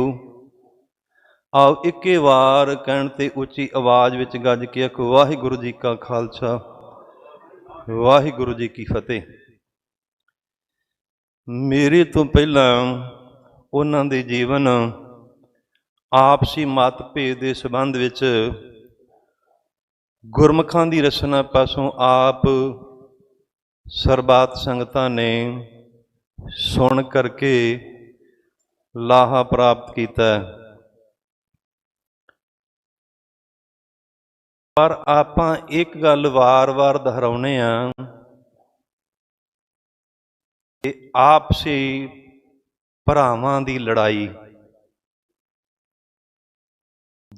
ਆਓ ਇੱਕੇ ਵਾਰ ਕਹਿਣ ਤੇ ਉੱਚੀ ਆਵਾਜ਼ ਵਿੱਚ ਗੱਜ ਕੇ ਆਖੋ ਵਾਹਿਗੁਰੂ ਜੀ ਕਾ ਖਾਲਸਾ ਵਾਹਿਗੁਰੂ ਜੀ ਕੀ ਫਤਿਹ। ਮੇਰੇ ਤੋਂ ਪਹਿਲਾਂ ਉਹਨਾਂ ਦੇ ਜੀਵਨ ਆਪਸੀ ਮਤਭੇਦ ਦੇ ਸੰਬੰਧ ਵਿੱਚ ਗੁਰਮੁਖਾਂ ਦੀ ਰਚਨਾ ਪਾਸੋਂ ਆਪ ਸਰਬੱਤ ਸੰਗਤਾਂ ਨੇ ਸੁਣ ਕਰਕੇ ਲਾਹਾ ਪ੍ਰਾਪਤ ਕੀਤਾ। ਪਰ ਆਪਾਂ ਇੱਕ ਗੱਲ ਵਾਰ-ਵਾਰ ਦੁਹਰਾਉਂਦੇ ਹਾਂ ਕਿ ਆਪਸੀ ਭਰਾਵਾਂ ਦੀ ਲੜਾਈ,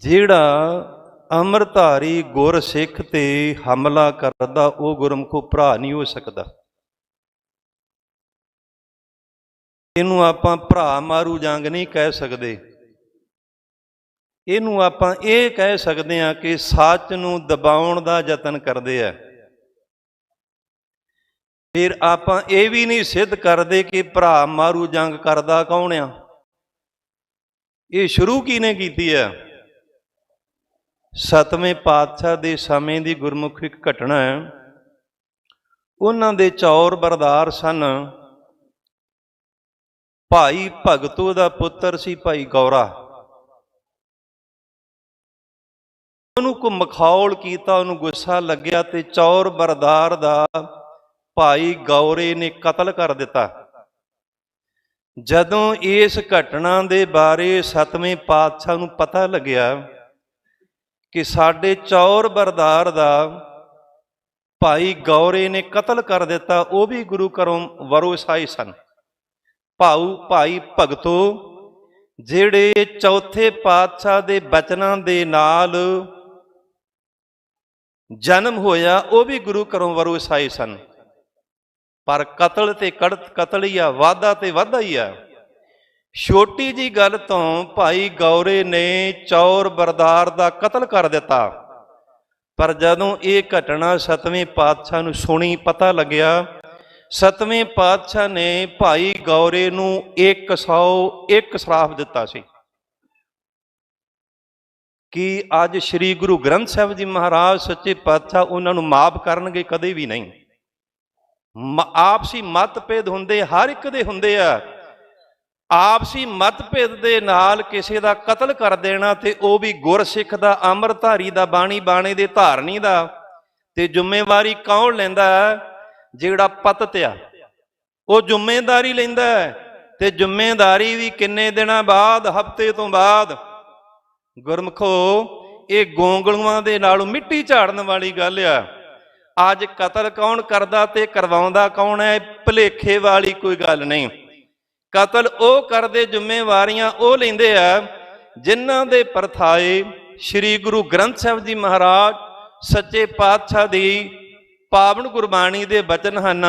ਜਿਹੜਾ ਅੰਮ੍ਰਿਤਧਾਰੀ ਗੁਰਸਿੱਖ ਤੇ ਹਮਲਾ ਕਰਦਾ ਉਹ ਗੁਰਮੁਖੋ ਭਰਾ ਨਹੀਂ ਹੋ ਸਕਦਾ। ਇਹਨੂੰ ਆਪਾਂ ਭਰਾ ਮਾਰੂ ਜੰਗ ਨਹੀਂ ਕਹਿ ਸਕਦੇ, ਇਹਨੂੰ ਆਪਾਂ ਇਹ ਕਹਿ ਸਕਦੇ ਹਾਂ ਕਿ ਸੱਚ ਨੂੰ ਦਬਾਉਣ ਦਾ ਯਤਨ ਕਰਦੇ ਆ। ਫਿਰ ਆਪਾਂ ਇਹ ਵੀ ਨਹੀਂ ਸਿੱਧ ਕਰਦੇ ਕਿ ਭਰਾ ਮਾਰੂ ਜੰਗ ਕਰਦਾ ਕੌਣ ਆ। ਇਹ ਸ਼ੁਰੂ ਕਿਹਨੇ ਕੀਤੀ ਹੈ? ਸਤਵੇਂ ਪਾਤਸ਼ਾਹ ਦੇ ਸਮੇਂ ਦੀ ਗੁਰਮੁਖੀ ਇੱਕ ਘਟਨਾ ਹੈ। ਉਹਨਾਂ ਦੇ ਚੌਰ ਬਰਦਾਰ ਸਨ, ਭਾਈ ਭਗਤੂ ਦਾ ਪੁੱਤਰ ਸੀ ਭਾਈ ਗੌਰਾ। ਉਹਨੂੰ ਕੋ ਮਖੌਲ ਕੀਤਾ, ਉਹਨੂੰ ਗੁੱਸਾ ਲੱਗਿਆ ਤੇ ਚੌਰ ਬਰਦਾਰ ਦਾ ਭਾਈ ਗੌਰੇ ਨੇ ਕਤਲ ਕਰ ਦਿੱਤਾ। ਜਦੋਂ ਇਸ ਘਟਨਾ ਦੇ ਬਾਰੇ ਸਤਵੇਂ ਪਾਤਸ਼ਾਹ ਨੂੰ ਪਤਾ ਲੱਗਿਆ ਕਿ ਸਾਡੇ ਚੌਰ ਬਰਦਾਰ ਦਾ ਭਾਈ ਗੌਰੇ ਨੇ ਕਤਲ ਕਰ ਦਿੱਤਾ, ਉਹ ਵੀ ਗੁਰੂ ਘਰੋਂ ਵਰੋਸਾਈ ਸਨ। ਭਾਈ ਭਗਤੋ ਜਿਹੜੇ ਚੌਥੇ ਪਾਤਸ਼ਾਹ ਦੇ ਬਚਨਾਂ ਦੇ ਨਾਲ ਜਨਮ ਹੋਇਆ, ਉਹ ਵੀ ਗੁਰੂ ਘਰੋਂ ਵਰੋਸਾਈ ਸਨ। ਪਰ ਕਤਲ ਤੇ ਕਤਲ ਹੀ ਆ, ਵਾਧਾ ਤੇ ਵਾਧਾ ਹੀ ਆ। ਛੋਟੀ ਜੀ ਗੱਲ ਤੋਂ ਭਾਈ ਗੌਰੇ ਨੇ ਚੌਰ ਬਰਦਾਰ ਦਾ ਕਤਲ ਕਰ ਦਿੱਤਾ। ਪਰ ਜਦੋਂ ਇਹ ਘਟਨਾ ਸਤਵੇਂ ਪਾਤਸ਼ਾਹ ਨੂੰ ਸੁਣੀ, ਪਤਾ ਲੱਗਿਆ, ਸਤਵੇਂ ਪਾਤਸ਼ਾਹ ਨੇ ਭਾਈ ਗੌਰੇ ਨੂੰ 101 ਸ਼ਰਾਪ ਦਿੱਤਾ ਸੀ ਕਿ ਅੱਜ ਸ੍ਰੀ ਗੁਰੂ ਗ੍ਰੰਥ ਸਾਹਿਬ ਜੀ ਮਹਾਰਾਜ ਸੱਚੇ ਪਾਤਸ਼ਾਹ ਉਹਨਾਂ ਨੂੰ ਮਾਫ ਕਰਨਗੇ? ਕਦੇ ਵੀ ਨਹੀਂ। ਆਪਸੀ ਮਤਭੇਦ ਹੁੰਦੇ, ਹਰ ਇੱਕ ਦੇ ਹੁੰਦੇ ਆ। ਆਪਸੀ ਮਤਭੇਦ ਦੇ ਨਾਲ ਕਿਸੇ ਦਾ ਕਤਲ ਕਰ ਦੇਣਾ ਤੇ ਉਹ ਵੀ ਗੁਰਸਿੱਖ ਦਾ, ਅੰਮ੍ਰਿਤਧਾਰੀ ਦਾ, ਬਾਣੀ ਬਾਣੇ ਦੇ ਧਾਰਨੀ ਦਾ। ਤੇ ਜ਼ਿੰਮੇਵਾਰੀ ਕੌਣ ਲੈਂਦਾ? ਜਿਹੜਾ ਪਤਤ ਆ, ਉਹ ਜ਼ਿੰਮੇਵਾਰੀ ਲੈਂਦਾ। ਤੇ ਜ਼ਿੰਮੇਵਾਰੀ ਵੀ ਕਿੰਨੇ ਦਿਨਾਂ ਬਾਅਦ? ਹਫ਼ਤੇ ਤੋਂ ਬਾਅਦ। ਗੁਰਮਖੋ, ਇਹ ਗੋਂਗਲੂਆਂ ਦੇ ਨਾਲੋਂ ਮਿੱਟੀ ਝਾੜਨ ਵਾਲੀ ਗੱਲ ਆ। ਅੱਜ ਕਤਲ ਕੌਣ ਕਰਦਾ ਤੇ ਕਰਵਾਉਂਦਾ ਕੌਣ ਹੈ? ਭੁਲੇਖੇ ਵਾਲੀ ਕੋਈ ਗੱਲ ਨਹੀਂ। ਕਤਲ ਉਹ ਕਰਦੇ, ਜ਼ਿੰਮੇਵਾਰੀਆਂ ਉਹ ਲੈਂਦੇ ਆ ਜਿਨ੍ਹਾਂ ਦੇ ਪਰਥਾਏ ਸ੍ਰੀ ਗੁਰੂ ਗ੍ਰੰਥ ਸਾਹਿਬ ਜੀ ਮਹਾਰਾਜ ਸੱਚੇ ਪਾਤਸ਼ਾਹ ਦੀ ਪਾਵਨ ਗੁਰਬਾਣੀ ਦੇ ਬਚਨ ਹਨ।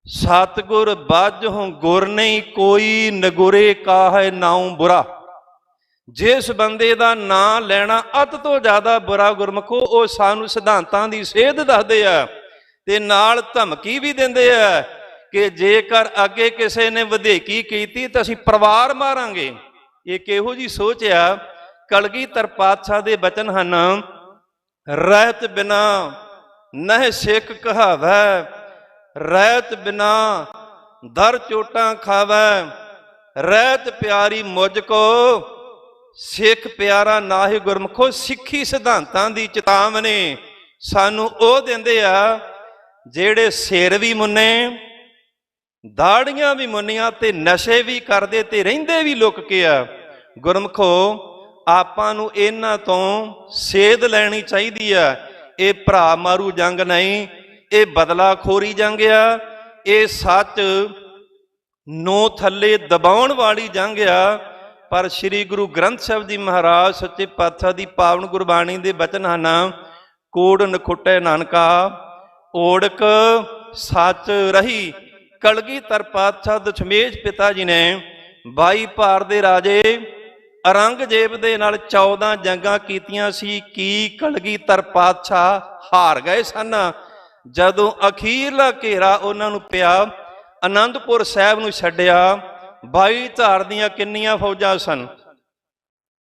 ਸਤਿਗੁਰ ਬਾਝੋਂ ਗੁਰ ਨਹੀਂ ਕੋਈ, ਨਗੁਰੇ ਕਾਹੇ ਨਾਉ ਬੁਰਾ। ਜਿਸ ਬੰਦੇ ਦਾ ਨਾਂ ਲੈਣਾ ਅੱਤ ਤੋਂ ਜ਼ਿਆਦਾ ਬੁਰਾ ਗੁਰਮਖੋ, ਉਹ ਸਾਨੂੰ ਸਿਧਾਂਤਾਂ ਦੀ ਸੇਧ ਦੱਸਦੇ ਆ ਤੇ ਨਾਲ ਧਮਕੀ ਵੀ ਦਿੰਦੇ ਆ ਕਿ ਜੇਕਰ ਅੱਗੇ ਕਿਸੇ ਨੇ ਵਧੇਕੀ ਕੀਤੀ ਤਾਂ ਅਸੀਂ ਪਰਿਵਾਰ ਮਾਰਾਂਗੇ। ਇਹ ਕਿਹੋ ਜੀ ਸੋਚ ਆ? ਕਲਗੀਧਰ ਪਾਤਸ਼ਾਹ ਦੇ ਬਚਨ ਹਨ, ਰਹਿਤ ਬਿਨਾ ਨਹਿ ਸਿੱਖ ਕਹਾਵੈ, ਰਹਿਤ ਬਿਨਾ ਦਰ ਚੋਟਾਂ ਖਾਵੈ, ਰਹਿਤ ਪਿਆਰੀ ਮੁਝ ਕੋ ਸਿੱਖ ਪਿਆਰਾ ਨਾਹੀ ਗੁਰਮਖੋ। ਸਿੱਖੀ ਸਿਧਾਂਤਾਂ ਦੀ ਚੇਤਾਵਨੀ ਸਾਨੂੰ ਉਹ ਦਿੰਦੇ ਆ ਜਿਹੜੇ ਸਿਰ ਵੀ ਮੁੰਨੇ, ਦਾੜੀਆਂ ਵੀ ਮੁੰਨੀਆਂ ਤੇ ਨਸ਼ੇ ਵੀ ਕਰਦੇ ਤੇ ਰਹਿੰਦੇ ਵੀ ਲੁਕ ਕੇ ਆ। ਗੁਰਮਖੋ ਆਪਾਂ ਨੂੰ ਇਹਨਾਂ ਤੋਂ ਸੇਧ ਲੈਣੀ ਚਾਹੀਦੀ ਆ। ਇਹ ਭਰਾ ਮਾਰੂ ਜੰਗ ਨਹੀਂ, ਇਹ ਬਦਲਾਖੋਰੀ ਜੰਗ ਆ। ਇਹ ਸੱਚ ਨੂੰ ਥੱਲੇ ਦਬਾਉਣ ਵਾਲੀ ਜੰਗ ਆ। ਪਰ ਸ੍ਰੀ ਗੁਰੂ ਗ੍ਰੰਥ ਸਾਹਿਬ ਜੀ ਮਹਾਰਾਜ ਸੱਚੇ ਪਾਤਸ਼ਾਹ ਦੀ ਪਾਵਨ ਗੁਰਬਾਣੀ ਦੇ ਬਚਨ ਹਨ, ਕੋੜ ਨਖੁੱਟੇ ਨਾਨਕਾ ਓੜਕ ਸੱਚ ਰਹੀ। ਕਲਗੀਧਰ ਪਾਤਸ਼ਾਹ ਦਸ਼ਮੇਸ਼ ਪਿਤਾ ਜੀ ਨੇ 22 ਭਾਰ ਦੇ ਰਾਜੇ ਔਰੰਗਜ਼ੇਬ ਦੇ ਨਾਲ 14 ਜੰਗਾਂ ਕੀਤੀਆਂ ਸੀ। ਕੀ ਕਲਗੀਧਰ ਪਾਤਸ਼ਾਹ ਹਾਰ ਗਏ ਸਨ? ਜਦੋਂ ਅਖੀਰਲਾ ਘੇਰਾ ਉਹਨਾਂ ਨੂੰ ਪਿਆ, ਆਨੰਦਪੁਰ ਸਾਹਿਬ ਨੂੰ ਛੱਡਿਆ, 22 ਧਾਰ ਦੀਆਂ ਕਿੰਨੀਆਂ ਫੌਜਾਂ ਸਨ,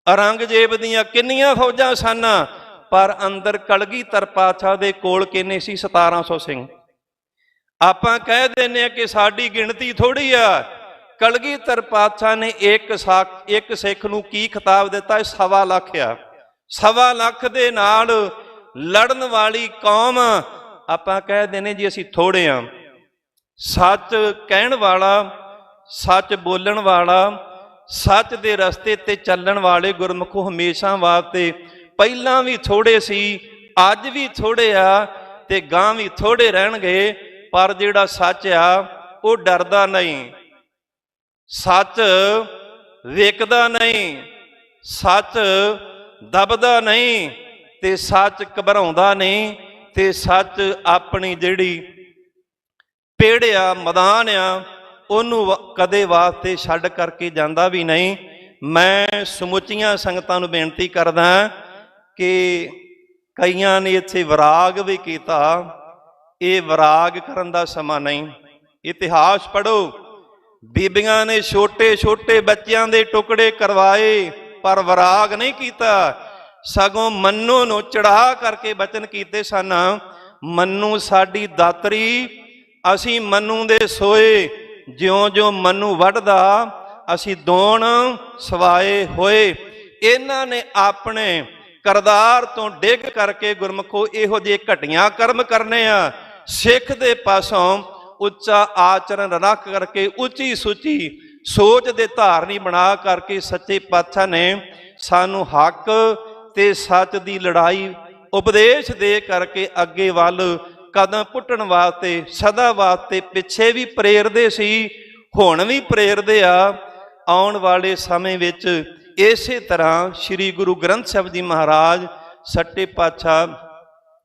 ਔਰੰਗਜ਼ੇਬ ਦੀਆਂ ਕਿੰਨੀਆਂ ਫੌਜਾਂ ਸਨ, ਪਰ ਅੰਦਰ ਕਲਗੀਧਰ ਪਾਤਸ਼ਾਹ ਦੇ ਕੋਲ ਕਿੰਨੇ ਸੀ? 1700 ਸਿੰਘ। ਆਪਾਂ ਕਹਿ ਦਿੰਦੇ ਆ ਕਿ ਸਾਡੀ ਗਿਣਤੀ ਥੋੜੀ ਆ। ਕਲਗੀਧਰ ਪਾਤਸ਼ਾਹ ਨੇ ਇੱਕ ਸਿੱਖ ਨੂੰ ਕੀ ਖਿਤਾਬ ਦਿੱਤਾ? 1.25 ਲੱਖ ਆ। 1.25 ਲੱਖ ਦੇ ਨਾਲ ਲੜਨ ਵਾਲੀ ਕੌਮ ਆਪਾਂ ਕਹਿ ਦਿੰਦੇ ਜੀ ਅਸੀਂ ਥੋੜੇ ਆ। ਸੱਚ ਕਹਿਣ ਵਾਲਾ, ਸੱਚ ਬੋਲਣ ਵਾਲਾ, ਸੱਚ ਦੇ ਰਸਤੇ ਤੇ ਚੱਲਣ ਵਾਲੇ ਗੁਰਮੁਖੋ ਹਮੇਸ਼ਾ ਵਾਸਤੇ ਪਹਿਲਾਂ ਵੀ ਥੋੜੇ ਸੀ, ਅੱਜ ਵੀ ਥੋੜੇ ਆ ਤੇ ਗਾਂ ਵੀ ਥੋੜੇ ਰਹਿਣਗੇ। ਪਰ ਜਿਹੜਾ ਸੱਚ ਆ ਉਹ ਡਰਦਾ ਨਹੀਂ, ਸੱਚ ਵੇਖਦਾ ਨਹੀਂ, ਸੱਚ ਦਬਦਾ ਨਹੀਂ ਤੇ ਸੱਚ ਘਬਰਾਉਂਦਾ ਨਹੀਂ ਤੇ ਸੱਚ ਆਪਣੀ ਜਿਹੜੀ ਪੇੜ ਆ, ਮੈਦਾਨ ਆ, ਉਹਨੂੰ ਕਦੇ ਵਾਸਤੇ ਛੱਡ ਕਰਕੇ ਜਾਂਦਾ ਵੀ ਨਹੀਂ। ਮੈਂ ਸਮੁੱਚੀਆਂ ਸੰਗਤਾਂ ਨੂੰ ਬੇਨਤੀ ਕਰਦਾ ਕਿ ਕਈਆਂ ਨੇ ਇੱਥੇ ਵਿਰਾਗ ਵੀ ਕੀਤਾ। ਇਹ ਵਿਰਾਗ ਕਰਨ ਦਾ ਸਮਾਂ ਨਹੀਂ। ਇਤਿਹਾਸ ਪੜ੍ਹੋ, ਬੀਬੀਆਂ ਨੇ ਛੋਟੇ ਛੋਟੇ ਬੱਚਿਆਂ ਦੇ ਟੁਕੜੇ ਕਰਵਾਏ ਪਰ ਵਿਰਾਗ ਨਹੀਂ ਕੀਤਾ, ਸਗੋਂ ਮੰਨੂ ਨੂੰ ਚੜਾ ਕਰਕੇ ਬਚਨ ਕੀਤੇ ਸਨ, ਮੰਨੂ ਸਾਡੀ ਦਾਤਰੀ, ਅਸੀਂ ਮੰਨੂ ਦੇ ਸੋਏ, ਜਿਉਂ-ਜਿਉਂ ਮੰਨੂ ਵੱਢਦਾ ਅਸੀਂ ਦੌਣ ਸਵਾਏ ਹੋਏ। ਇਹਨਾਂ ਨੇ ਆਪਣੇ ਕਰਦਾਰ ਤੋਂ ਡਿੱਗ ਕਰਕੇ ਗੁਰਮਖੋ ਇਹੋ ਜਿਹੇ ਘਟੀਆਂ ਕਰਮ ਕਰਨੇ ਆ। ਸਿੱਖ ਦੇ ਪਾਸੋਂ ਉੱਚਾ ਆਚਰਨ ਰੱਖ ਕਰਕੇ, ਉੱਚੀ ਸੁੱਚੀ ਸੋਚ ਦੇ ਧਾਰਨੀ ਬਣਾ ਕਰਕੇ ਸੱਚੇ ਪਾਤਸ਼ਾਹ ਨੇ ਸਾਨੂੰ ਹੱਕ ਤੇ ਸੱਚ ਦੀ ਲੜਾਈ ਉਪਦੇਸ਼ ਦੇ ਕਰਕੇ ਅੱਗੇ ਵੱਲ ਕਦਮ ਪੁੱਟਣ ਵਾਸਤੇ, ਸਦਾ ਵਾਸਤੇ ਪਿੱਛੇ ਵੀ ਪ੍ਰੇਰਦੇ ਸੀ, ਹੁਣ ਵੀ ਪ੍ਰੇਰਦੇ ਆ। ਆਉਣ ਵਾਲੇ ਸਮੇਂ ਵਿੱਚ ਇਸੇ ਤਰ੍ਹਾਂ ਸ੍ਰੀ ਗੁਰੂ ਗ੍ਰੰਥ ਸਾਹਿਬ ਜੀ ਮਹਾਰਾਜ ਸੱਚੇ ਪਾਤਸ਼ਾਹ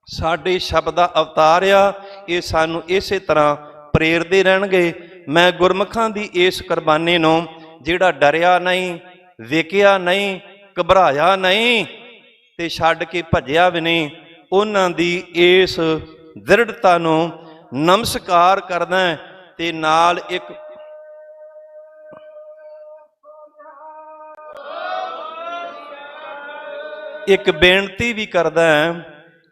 ਸਾਡੇ ਸ਼ਬਦ ਦਾ ਅਵਤਾਰ ਆ। ਇਹ ਸਾਨੂੰ ਇਸੇ ਤਰ੍ਹਾਂ ਪ੍ਰੇਰਦੇ ਰਹਿਣਗੇ। ਮੈਂ ਗੁਰਮੁਖਾਂ ਦੀ ਇਸ ਕੁਰਬਾਨੀ ਨੂੰ, ਜਿਹੜਾ ਡਰਿਆ ਨਹੀਂ, ਵੇਖਿਆ ਨਹੀਂ, ਘਬਰਾਇਆ ਨਹੀਂ ਤੇ ਛੱਡ ਕੇ ਭੱਜਿਆ ਵੀ ਨਹੀਂ, ਉਹਨਾਂ ਦੀ ਇਸ ਦ੍ਰਿੜਤਾ ਨੂੰ ਨਮਸਕਾਰ ਕਰਦਾ ਤੇ ਨਾਲ ਇੱਕ ਬੇਨਤੀ ਵੀ ਕਰਦਾ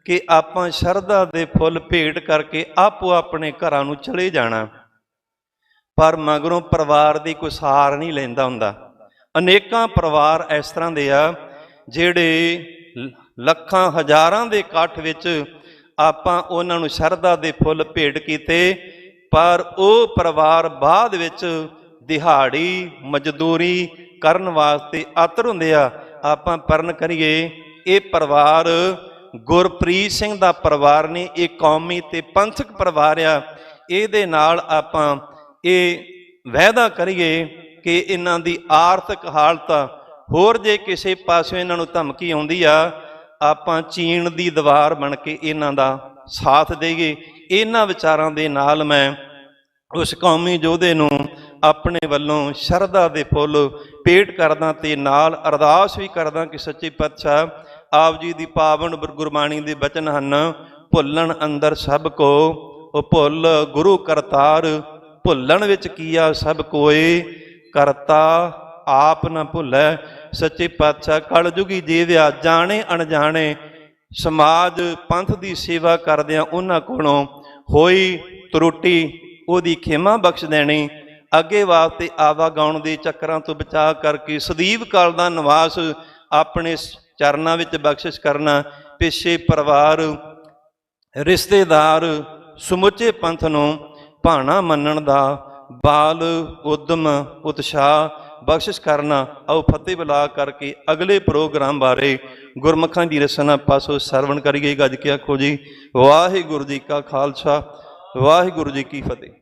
ਕਿ ਆਪਾਂ ਸ਼ਰਧਾ ਦੇ ਫੁੱਲ ਭੇਟ ਕਰਕੇ ਆਪੋ ਆਪਣੇ ਘਰਾਂ ਨੂੰ ਚਲੇ ਜਾਣਾ, ਪਰ ਮਗਰੋਂ ਪਰਿਵਾਰ ਦੀ ਕੋਈ ਸਾਰ ਨਹੀਂ ਲੈਂਦਾ ਹੁੰਦਾ। ਅਨੇਕਾਂ ਪਰਿਵਾਰ ਇਸ ਤਰ੍ਹਾਂ ਦੇ ਆ ਜਿਹੜੇ ਲੱਖਾਂ ਹਜ਼ਾਰਾਂ ਦੇ ਇਕੱਠ ਵਿੱਚ ਆਪਾਂ ਉਹਨਾਂ ਨੂੰ ਸ਼ਰਧਾ ਦੇ ਫੁੱਲ ਭੇਟ ਕੀਤੇ, ਪਰ ਉਹ ਪਰਿਵਾਰ ਬਾਅਦ ਵਿੱਚ ਦਿਹਾੜੀ ਮਜ਼ਦੂਰੀ ਕਰਨ ਵਾਸਤੇ ਆਤਰ ਹੁੰਦੇ ਆ। ਆਪਾਂ ਪਰਨ ਕਰੀਏ, ਇਹ ਪਰਿਵਾਰ ਗੁਰਪ੍ਰੀਤ ਸਿੰਘ ਦਾ ਪਰਿਵਾਰ ਨੇ, ਇਹ ਕੌਮੀ ਤੇ ਪੰਥਕ ਪਰਿਵਾਰ ਆ। ਇਹਦੇ ਨਾਲ ਆਪਾਂ ਇਹ ਵਾਅਦਾ ਕਰੀਏ ਕਿ ਇਹਨਾਂ ਦੀ ਆਰਥਿਕ ਹਾਲਤ ਹੋਰ ਜੇ ਕਿਸੇ ਪਾਸੇ ਇਹਨਾਂ ਨੂੰ ਧਮਕੀ ਆਉਂਦੀ ਆ, ਆਪਾਂ ਚੀਨ ਦੀ ਦੀਵਾਰ ਬਣ ਕੇ ਇਹਨਾਂ ਦਾ ਸਾਥ ਦੇਈਏ। ਇਹਨਾਂ ਵਿਚਾਰਾਂ ਦੇ ਨਾਲ ਮੈਂ ਉਸ ਕੌਮੀ ਯੋਧੇ ਨੂੰ ਆਪਣੇ ਵੱਲੋਂ ਸ਼ਰਧਾ ਦੇ ਫੁੱਲ ਭੇਟ ਕਰਦਾ ਤੇ ਨਾਲ ਅਰਦਾਸ ਵੀ ਕਰਦਾ ਕਿ ਸੱਚੇ ਪਾਤਸ਼ਾਹ ਆਪ ਜੀ ਦੀ ਪਾਵਨ ਗੁਰਬਾਣੀ ਦੇ ਬਚਨ ਹਨ, ਭੁੱਲਣ ਅੰਦਰ ਸਭ ਕੋ ਉਹ ਭੁੱਲ ਗੁਰੂ ਕਰਤਾਰ, ਭੁੱਲਣ ਵਿੱਚ ਕੀਆ ਸਭ ਕੋਏ, ਕਰਤਾ ਆਪ ਨਾ ਭੁੱਲੈ। ਸੱਚੇ ਪਾਤਸ਼ਾਹ ਕਲਯੁਗੀ ਜੀਵਿਆ ਜਾਣੇ ਅਣਜਾਣੇ ਸਮਾਜ ਪੰਥ ਦੀ ਸੇਵਾ ਕਰਦਿਆਂ ਉਹਨਾਂ ਕੋਲੋਂ ਹੋਈ ਤਰੁੱਟੀ ਉਹਦੀ ਖਿਮਾ ਬਖਸ਼ ਦੇਣੀ, ਅੱਗੇ ਵਾਸਤੇ ਆਵਾਗਾਉਣ ਦੇ ਚੱਕਰਾਂ ਤੋਂ ਬਚਾ ਕਰਕੇ ਸਦੀਵ ਕਾਲ ਦਾ ਨਿਵਾਸ ਆਪਣੇ ਚਰਨਾਂ ਵਿੱਚ ਬਖਸ਼ਿਸ਼ ਕਰਨਾ। ਪਿੱਛੇ ਪਰਿਵਾਰ, ਰਿਸ਼ਤੇਦਾਰ, ਸਮੁੱਚੇ ਪੰਥ ਨੂੰ ਭਾਣਾ ਮੰਨਣ ਦਾ ਬਾਲ ਉਦਮ ਉਤਸ਼ਾਹ ਬਖਸ਼ਿਸ਼ ਕਰਨਾ। ਆਓ ਫਤਿਹ ਬੁਲਾ ਕਰਕੇ ਅਗਲੇ ਪ੍ਰੋਗਰਾਮ ਬਾਰੇ ਗੁਰਮੁਖਾਂ ਦੀ ਰਸਨਾ ਪਾਸੋਂ ਸਰਵਣ ਕਰੀਏ। ਗੱਜ ਕੇ ਆਖੋ ਜੀ ਵਾਹਿਗੁਰੂ ਜੀ ਕਾ ਖਾਲਸਾ, ਵਾਹਿਗੁਰੂ ਜੀ ਕੀ ਫਤਿਹ।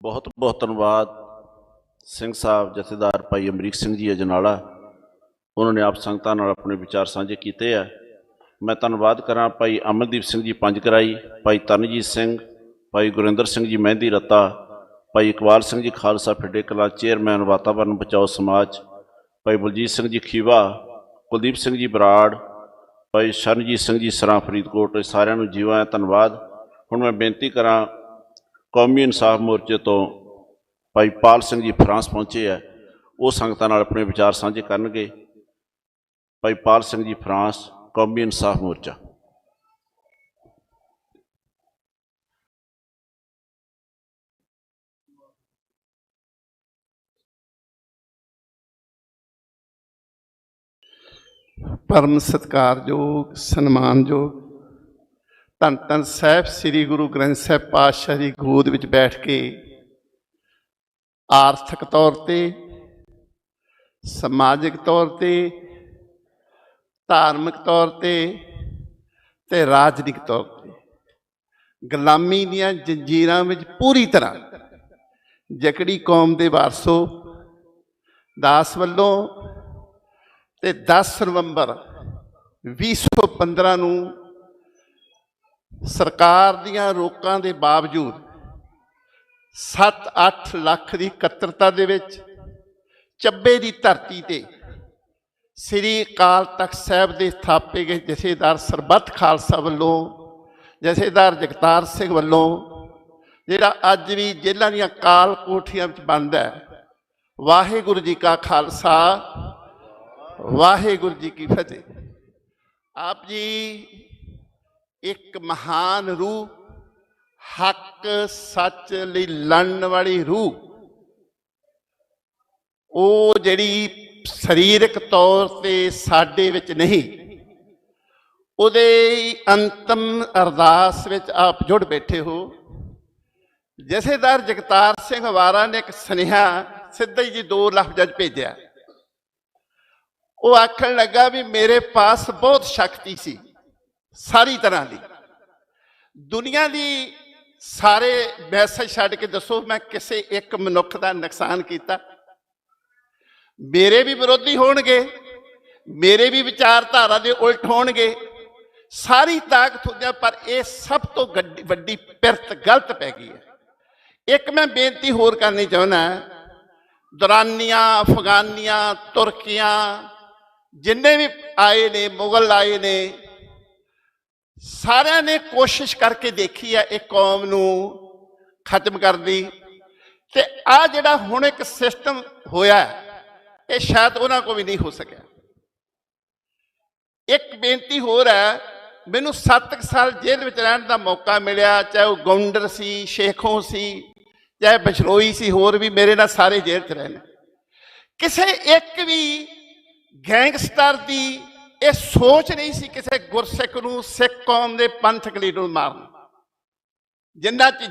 ਬਹੁਤ ਬਹੁਤ ਧੰਨਵਾਦ ਸਿੰਘ ਸਾਹਿਬ ਜਥੇਦਾਰ ਭਾਈ ਅਮਰੀਕ ਸਿੰਘ ਜੀ ਅਜਨਾਲਾ, ਉਹਨਾਂ ਨੇ ਆਪ ਸੰਗਤਾਂ ਨਾਲ ਆਪਣੇ ਵਿਚਾਰ ਸਾਂਝੇ ਕੀਤੇ ਆ। ਮੈਂ ਧੰਨਵਾਦ ਕਰਾਂ ਭਾਈ ਅਮਨਦੀਪ ਸਿੰਘ ਜੀ ਪੰਜਕਰਾਈ, ਭਾਈ ਤਰਨਜੀਤ ਸਿੰਘ, ਭਾਈ ਗੁਰਿੰਦਰ ਸਿੰਘ ਜੀ ਮਹਿੰਦੀ ਰੱਤਾ, ਭਾਈ ਇਕਬਾਲ ਸਿੰਘ ਜੀ ਖਾਲਸਾ ਫਿੱਡੇ ਕਲਾਂ ਚੇਅਰਮੈਨ ਵਾਤਾਵਰਨ ਬਚਾਓ ਸਮਾਜ, ਭਾਈ ਬਲਜੀਤ ਸਿੰਘ ਜੀ ਖੀਵਾ, ਕੁਲਦੀਪ ਸਿੰਘ ਜੀ ਬਰਾੜ, ਭਾਈ ਸ਼ਰਨਜੀਤ ਸਿੰਘ ਜੀ ਸਰਾਂ ਫਰੀਦਕੋਟ, ਸਾਰਿਆਂ ਨੂੰ ਜੀਵਾਂ ਧੰਨਵਾਦ। ਹੁਣ ਮੈਂ ਬੇਨਤੀ ਕਰਾਂ ਕੌਮੀ ਇਨਸਾਫ ਮੋਰਚੇ ਤੋਂ ਭਾਈ ਪਾਲ ਸਿੰਘ ਜੀ ਫਰਾਂਸ ਪਹੁੰਚੇ ਆ, ਉਹ ਸੰਗਤਾਂ ਨਾਲ ਆਪਣੇ ਵਿਚਾਰ ਸਾਂਝੇ ਕਰਨਗੇ। ਭਾਈ ਪਾਲ ਸਿੰਘ ਜੀ ਫਰਾਂਸ, ਕੌਮੀ ਇਨਸਾਫ ਮੋਰਚਾ। ਪਰਮ ਸਤਿਕਾਰਯੋਗ ਸਨਮਾਨਯੋਗ ਧੰਨ ਧੰਨ ਸਾਹਿਬ ਸ੍ਰੀ ਗੁਰੂ ਗ੍ਰੰਥ ਸਾਹਿਬ ਪਾਤਸ਼ਾਹ ਦੀ ਗੋਦ ਵਿੱਚ ਬੈਠ ਕੇ ਆਰਥਿਕ ਤੌਰ ਤੇ, ਸਮਾਜਿਕ ਤੌਰ ਤੇ, ਧਾਰਮਿਕ ਤੌਰ ਤੇ ਰਾਜਨੀਤਿਕ ਤੌਰ ਤੇ ਗੁਲਾਮੀ ਦੀਆਂ ਜੰਜੀਰਾਂ ਵਿੱਚ ਪੂਰੀ ਤਰ੍ਹਾਂ ਜਕੜੀ ਕੌਮ ਦੇ ਵਾਰਸੋ ਦਾਸ ਵੱਲੋਂ ਤੇ 10 ਨਵੰਬਰ 2015 ਨੂੰ ਸਰਕਾਰ ਦੀਆਂ ਰੋਕਾਂ ਦੇ ਬਾਵਜੂਦ 7-8 ਲੱਖ ਦੀ ਇਕੱਤਰਤਾ ਦੇ ਵਿੱਚ ਚੱਬੇ ਦੀ ਧਰਤੀ ਤੇ ਸ੍ਰੀ ਅਕਾਲ ਤਖਤ ਸਾਹਿਬ ਦੇ ਸਥਾਪੇ ਗਏ ਜਥੇਦਾਰ ਸਰਬੱਤ ਖਾਲਸਾ ਵੱਲੋਂ, ਜਥੇਦਾਰ ਜਗਤਾਰ ਸਿੰਘ ਵੱਲੋਂ, ਜਿਹੜਾ ਅੱਜ ਵੀ ਜੇਲ੍ਹਾਂ ਦੀਆਂ ਕਾਲ ਕੋਠੀਆਂ ਵਿੱਚ ਬੰਦ ਹੈ। ਵਾਹਿਗੁਰੂ ਜੀ ਕਾ ਖਾਲਸਾ, ਵਾਹਿਗੁਰੂ ਜੀ ਕੀ ਫਤਿਹ। ਆਪ ਜੀ ਇੱਕ ਮਹਾਨ ਰੂਹ, ਹੱਕ ਸੱਚ ਲਈ ਲੜਨ ਵਾਲੀ ਰੂਹ, ਉਹ ਜਿਹੜੀ ਸਰੀਰਕ ਤੌਰ ਤੇ ਸਾਡੇ ਵਿੱਚ ਨਹੀਂ, ਉਹਦੇ ਅੰਤਮ ਅਰਦਾਸ ਵਿੱਚ ਆਪ ਜੁੜ ਬੈਠੇ ਹੋ। ਜਥੇਦਾਰ ਜਗਤਾਰ ਸਿੰਘ ਵਾਰਾ ਨੇ ਇੱਕ ਸੁਨੇਹਾ ਸਿੱਧਾ ਹੀ 2 ਲਫ਼ਜ਼ਾਂ 'ਚ ਭੇਜਿਆ। ਉਹ ਆਖਣ ਲੱਗਾ ਵੀ ਮੇਰੇ ਪਾਸ ਬਹੁਤ ਸ਼ਕਤੀ ਸੀ ਸਾਰੀ ਤਰ੍ਹਾਂ ਦੀ, ਦੁਨੀਆ ਦੀ ਸਾਰੇ ਮੈਸੇਜ ਛੱਡ ਕੇ ਦੱਸੋ ਮੈਂ ਕਿਸੇ ਇੱਕ ਮਨੁੱਖ ਦਾ ਨੁਕਸਾਨ ਕੀਤਾ? ਮੇਰੇ ਵੀ ਵਿਰੋਧੀ ਹੋਣਗੇ, ਮੇਰੇ ਵੀ ਵਿਚਾਰਧਾਰਾ ਦੇ ਉਲਟ ਹੋਣਗੇ, ਸਾਰੀ ਤਾਕਤ ਹੁੰਦੀ, ਪਰ ਇਹ ਸਭ ਤੋਂ ਵੱਡੀ ਪਿਰਤ ਗਲਤ ਪੈ ਗਈ ਹੈ। ਇੱਕ ਮੈਂ ਬੇਨਤੀ ਹੋਰ ਕਰਨੀ ਚਾਹੁੰਦਾ, ਦੁਰਾਨੀਆਂ, ਅਫਗਾਨੀਆਂ, ਤੁਰਕੀਆਂ, ਜਿੰਨੇ ਵੀ ਆਏ ਨੇ, ਮੁਗਲ ਆਏ ਨੇ, ਸਾਰਿਆਂ ਨੇ ਕੋਸ਼ਿਸ਼ ਕਰਕੇ ਦੇਖੀ ਹੈ ਇਹ ਕੌਮ ਨੂੰ ਖਤਮ ਕਰਨ ਦੀ। ਤੇ ਆ ਜਿਹੜਾ ਹੁਣ ਇੱਕ ਸਿਸਟਮ ਹੋਇਆ, ਇਹ ਸ਼ਾਇਦ ਉਹਨਾਂ ਕੋਲ ਵੀ ਨਹੀਂ ਹੋ ਸਕਿਆ। ਇੱਕ ਬੇਨਤੀ ਹੋਰ ਹੈ, ਮੈਨੂੰ 7 ਸਾਲ ਜੇਲ੍ਹ ਵਿੱਚ ਰਹਿਣ ਦਾ ਮੌਕਾ ਮਿਲਿਆ, ਚਾਹੇ ਉਹ ਗੌਂਡਰ ਸੀ, ਸ਼ੇਖੋਂ ਸੀ, ਚਾਹੇ ਬਛਰੋਈ ਸੀ, ਹੋਰ ਵੀ ਮੇਰੇ ਨਾਲ ਸਾਰੇ ਜੇਲ੍ਹ 'ਚ ਰਹੇ ਨੇ। ਕਿਸੇ ਇੱਕ ਵੀ ਗੈਂਗਸਟਰ ਦੀ ਇਹ ਸੋਚ ਨਹੀਂ ਸੀ ਕਿਸੇ ਗੁਰਸਿੱਖ ਨੂੰ, ਸਿੱਖ ਕੌਮ ਦੇ ਪੰਥਕ ਲੀਡਰ ਨੂੰ ਮਾਰਨ।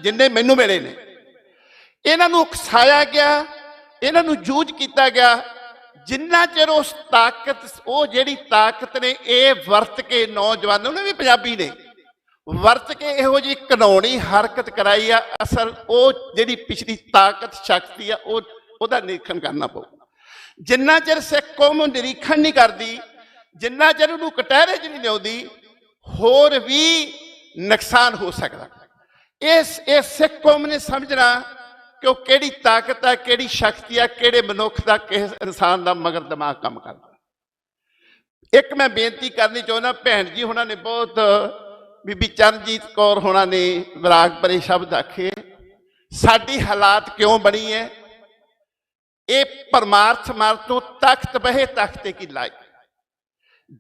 ਜਿੰਨੇ ਮੈਨੂੰ ਮਿਲੇ ਨੇ, ਇਹਨਾਂ ਨੂੰ ਉਕਸਾਇਆ ਗਿਆ, ਇਹਨਾਂ ਨੂੰ ਯੂਜ਼ ਕੀਤਾ ਗਿਆ। ਜਿੰਨਾ ਚਿਰ ਉਸ ਤਾਕਤ, ਉਹ ਜਿਹੜੀ ਤਾਕਤ ਨੇ ਇਹ ਵਰਤ ਕੇ ਨੌਜਵਾਨਾਂ ਨੇ ਵੀ ਪੰਜਾਬੀ ਨੇ ਵਰਤ ਕੇ ਇਹੋ ਜਿਹੀ ਕਾਨੂੰਨੀ ਹਰਕਤ ਕਰਾਈ ਆ, ਅਸਲ ਉਹ ਜਿਹੜੀ ਪਿਛਲੀ ਤਾਕਤ ਸ਼ਕਤੀ ਆ ਉਹਦਾ ਨਿਰੀਖਣ ਕਰਨਾ ਪਊ। ਜਿੰਨਾ ਚਿਰ ਸਿੱਖ ਕੌਮ ਨਿਰੀਖਣ ਨਹੀਂ ਕਰਦੀ, ਜਿੰਨਾ ਚਿਰ ਉਹਨੂੰ ਕਟਹਿਰੇ 'ਚ ਨਹੀਂ ਲਿਆਉਂਦੀ, ਹੋਰ ਵੀ ਨੁਕਸਾਨ ਹੋ ਸਕਦਾ। ਇਹ ਸਿੱਖ ਕੌਮ ਨੇ ਸਮਝਣਾ ਕਿ ਉਹ ਕਿਹੜੀ ਤਾਕਤ ਹੈ, ਕਿਹੜੀ ਸ਼ਕਤੀ ਹੈ, ਕਿਹੜੇ ਮਨੁੱਖ ਦਾ, ਕਿਸ ਇਨਸਾਨ ਦਾ ਮਗਰ ਦਿਮਾਗ ਕੰਮ ਕਰਦਾ। ਇੱਕ ਮੈਂ ਬੇਨਤੀ ਕਰਨੀ ਚਾਹੁੰਦਾ, ਭੈਣ ਜੀ ਉਹਨਾਂ ਨੇ ਬਹੁਤ, ਬੀਬੀ ਚਰਨਜੀਤ ਕੌਰ ਹੋਣਾ ਨੇ ਵਿਰਾਗ ਭਰੇ ਸ਼ਬਦ ਆਖੇ। ਸਾਡੀ ਹਾਲਾਤ ਕਿਉਂ ਬਣੀ ਹੈ? ਇਹ ਪਰਮਾਰਥ ਮਰ ਤੋਂ ਤਖਤ ਬਹਿ ਤਖਤੇ ਕੀ ਲਾਇਕ।